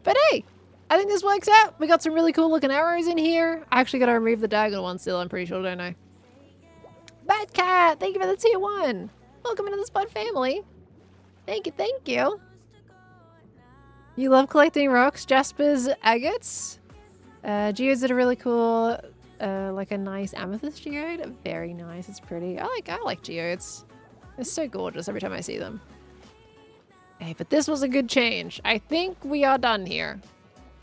A: But hey, I think this works out. We got some really cool looking arrows in here. I actually got to remove the diagonal one still, I'm pretty sure, don't I? Bad Cat, thank you for the tier 1. Welcome into the Spud family. Thank you, thank you. You love collecting rocks, jaspers, agates. Geodes that are really cool. Like a nice amethyst geode. Very nice, it's pretty. I like geodes. They're so gorgeous every time I see them. Hey, but this was a good change. I think we are done here.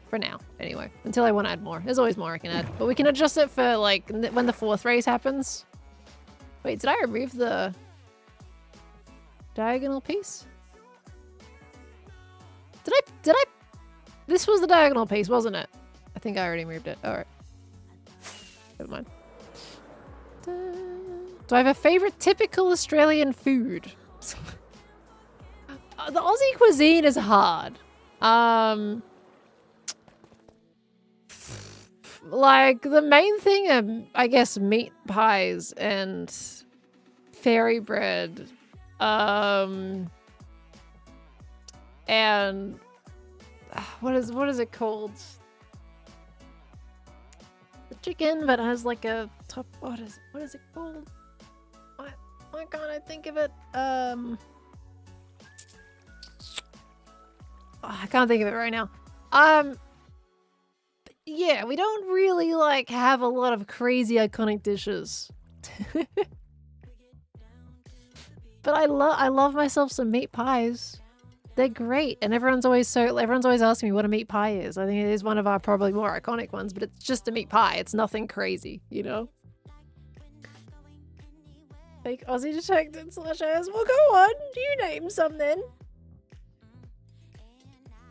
A: For now, anyway. Until I want to add more. There's always more I can add. But we can adjust it for, like, when the 4th race happens. Wait, did I remove the diagonal piece? Did I? This was the diagonal piece, wasn't it? I think I already moved it. Alright. Never mind. Do I have a favorite typical Australian food? The Aussie cuisine is hard. Like, the main thing are, I guess, meat pies and fairy bread. And what is it called? The chicken, but it has like a top. What is it called? Why can't I think of it? I can't think of it right now. Yeah, we don't really like have a lot of crazy iconic dishes. But I love myself some meat pies. They're great, and everyone's always asking me what a meat pie is. I think it is one of our probably more iconic ones, but it's just a meat pie. It's nothing crazy, you know? Fake Aussie detected /as. Well, go on. Do you name some then?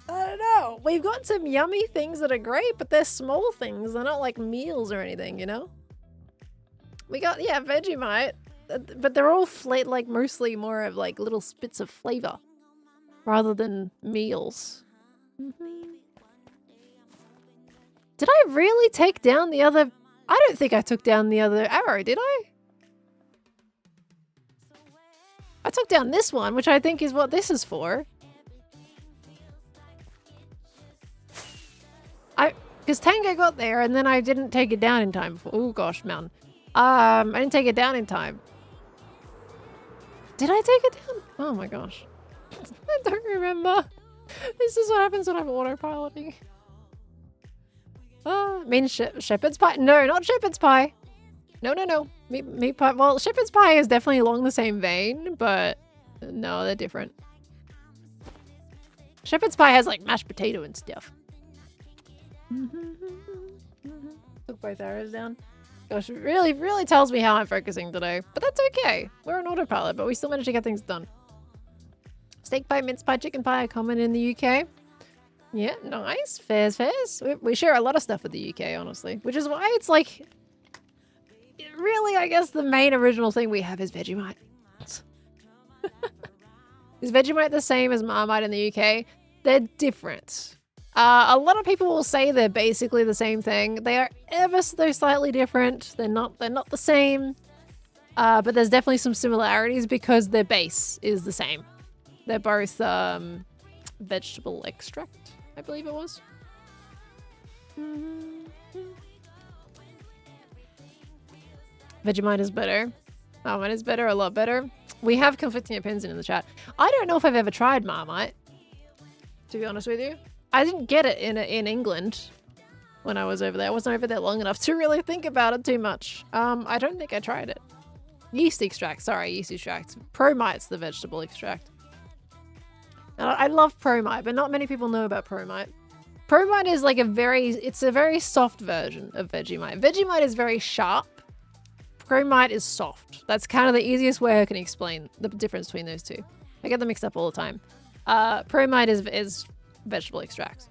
A: I don't know. We've got some yummy things that are great, but they're small things. They're not like meals or anything, you know? We got, yeah, Vegemite. But they're all like mostly more of like little spits of flavor rather than meals. Did I really take down the other? I don't think I took down the other arrow, did I? I took down this one, which I think is what this is for. Because Tango got there and then I didn't take it down in time before. Oh gosh, man. I didn't take it down in time. Did I take it down? Oh my gosh. I don't remember. This is what happens when I'm autopiloting. I mean shepherd's pie? No, not shepherd's pie. No. Meat pie. Well, shepherd's pie is definitely along the same vein, but no, they're different. Shepherd's pie has like mashed potato and stuff. Took both arrows down. Gosh, it really tells me how I'm focusing today. But that's okay. We're on autopilot, but we still managed to get things done. Steak pie, mince pie, chicken pie are common in the UK. Yeah, nice. Fairs. We share a lot of stuff with the UK, honestly. Which is why it's like... really, I guess the main original thing we have is Vegemite. Is Vegemite the same as Marmite in the UK? They're different. A lot of people will say they're basically the same thing. They are ever so slightly different. They're not the same. But there's definitely some similarities because their base is the same. They're both vegetable extract, I believe it was. Vegemite is better. Marmite is better, a lot better. We have conflicting opinions in the chat. I don't know if I've ever tried Marmite, to be honest with you. I didn't get it in England when I was over there. I wasn't over there long enough to really think about it too much. I don't think I tried it. Yeast extract, sorry, yeast extract. Promite's the vegetable extract. And I love Promite, but not many people know about Promite. Promite is like it's a very soft version of Vegemite. Vegemite is very sharp. Promite is soft. That's kind of the easiest way I can explain the difference between those two. I get them mixed up all the time. Promite is vegetable extract.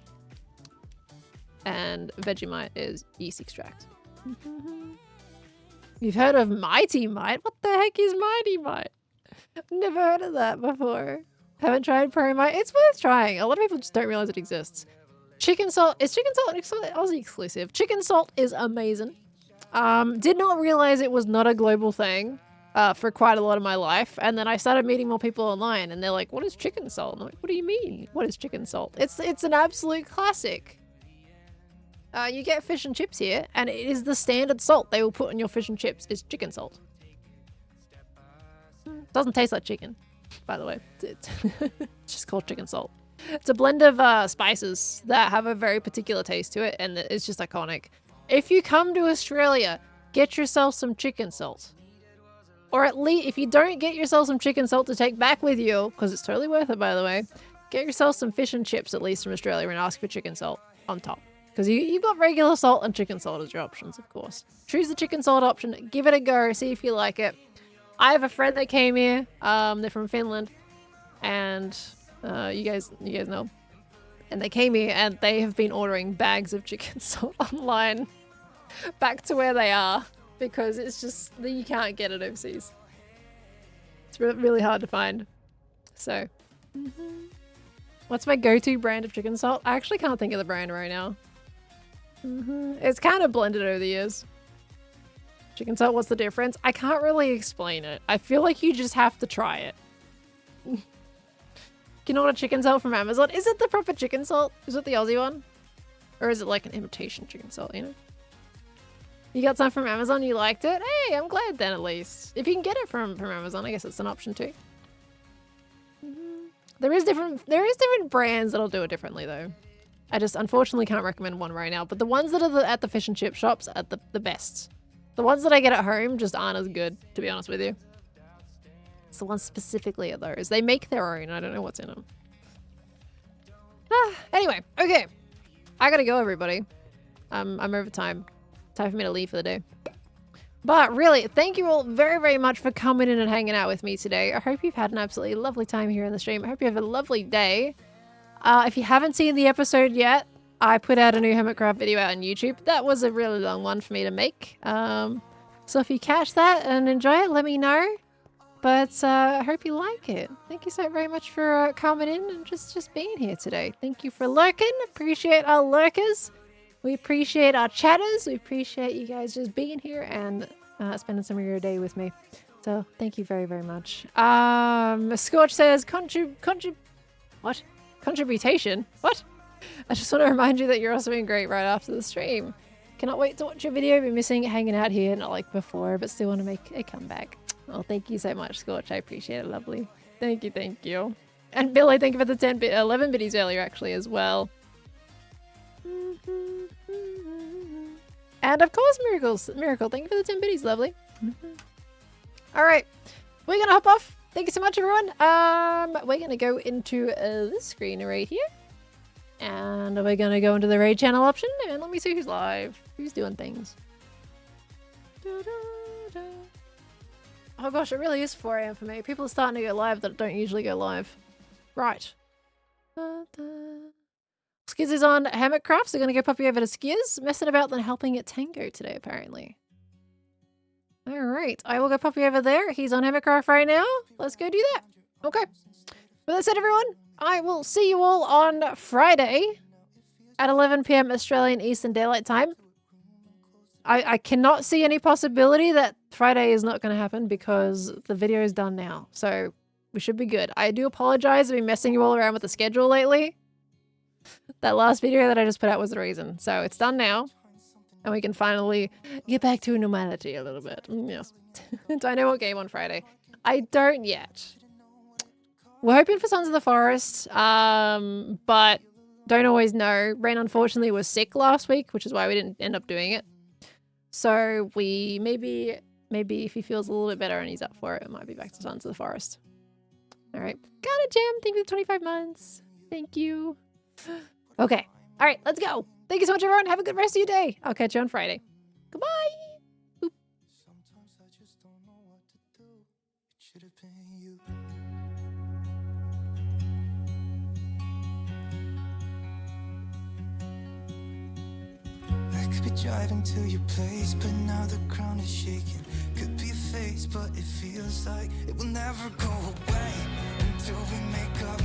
A: And Vegemite is yeast extract. You've heard of Mighty Mite? What the heck is Mighty Mite? I've never heard of that before. Haven't tried Promite. It's worth trying. A lot of people just don't realize it exists. Chicken salt. Is chicken salt an Aussie exclusive? Chicken salt is amazing. Did not realize it was not a global thing for quite a lot of my life. And then I started meeting more people online and they're like, what is chicken salt? And I'm like, what do you mean? What is chicken salt? It's an absolute classic. You get fish and chips here and it is the standard salt they will put on your fish and chips is chicken salt. Doesn't taste like chicken, by the way. It's just called chicken salt. It's a blend of spices that have a very particular taste to it and it's just iconic. If you come to Australia, get yourself some chicken salt. Or at least, if you don't get yourself some chicken salt to take back with you, because it's totally worth it, by the way, get yourself some fish and chips, at least from Australia, and ask for chicken salt on top. Because you've got regular salt and chicken salt as your options, of course. Choose the chicken salt option, give it a go, see if you like it. I have a friend that came here, they're from Finland, and you guys know. And they came here, and they have been ordering bags of chicken salt online. Back to where they are because it's just you can't get it overseas. It's really hard to find. So, what's my go-to brand of chicken salt? I actually can't think of the brand right now. It's kind of blended over the years. Chicken salt, what's the difference? I can't really explain it. I feel like you just have to try it. You can order chicken salt from Amazon. Is it the proper chicken salt? Is it the Aussie one? Or is it like an imitation chicken salt, you know? You got some from Amazon, you liked it? Hey, I'm glad then at least. If you can get it from Amazon, I guess it's an option too. There is different brands that'll do it differently though. I just unfortunately can't recommend one right now, but the ones that are at the fish and chip shops are the best. The ones that I get at home just aren't as good, to be honest with you. It's the ones specifically at those. They make their own. I don't know what's in them. Anyway, okay. I gotta go, everybody. I'm over time. Time for me to leave for the day. But really, thank you all very, very much for coming in and hanging out with me today. I hope you've had an absolutely lovely time here in the stream. I hope you have a lovely day. If you haven't seen the episode yet, I put out a new Hermitcraft video out on YouTube. That was a really long one for me to make. So if you catch that and enjoy it, let me know. But I hope you like it. Thank you so very much for coming in and just being here today. Thank you for lurking. Appreciate our lurkers. We appreciate our chatters. We appreciate you guys just being here and spending some of your day with me. So thank you very, very much. Scorch says contribution? What? I just want to remind you that you're also doing great right after the stream. Cannot wait to watch your video. Been missing hanging out here, not like before, but still want to make a comeback. Oh, thank you so much, Scorch. I appreciate it. Lovely. Thank you. And Billy, thank you for the 11 biddies earlier, actually, as well. And of course, Miracle, thank you for the 10 biddies, lovely. All right, we're gonna hop off. Thank you so much, everyone. We're gonna go into this screen right here. And we're gonna go into the raid channel option, and let me see who's live, who's doing things. Oh gosh, it really is 4 AM for me. People are starting to go live that don't usually go live. Right. Skiz is on Hermitcraft, so gonna go pop you over to Skiz. Messing about than helping at Tango today, apparently. All right, I will go pop you over there. He's on Hermitcraft right now. Let's go do that. Okay. With that said, everyone, I will see you all on Friday at 11 p.m. Australian Eastern Daylight Time. I cannot see any possibility that Friday is not going to happen because the video is done now. So we should be good. I do apologize. I've been messing you all around with the schedule lately. That last video that I just put out was the reason. So it's done now. And we can finally get back to normality a little bit. Yes. Do I know what game on Friday? I don't yet. We're hoping for Sons of the Forest, but don't always know. Rain unfortunately was sick last week, which is why we didn't end up doing it. So we maybe if he feels a little bit better and he's up for it, it might be back to Sons of the Forest. All right. Got it, Jim. Thank you for the 25 months. Thank you. Okay. All right, let's go. Thank you so much, everyone. Have a good rest of your day. I'll catch you on Friday. Goodbye. Boop.
F: Sometimes I just don't know what to do. It should have been you. I could be driving to your place, but now the ground is shaking. Could be a phase, but it feels like it will never go away until we make up.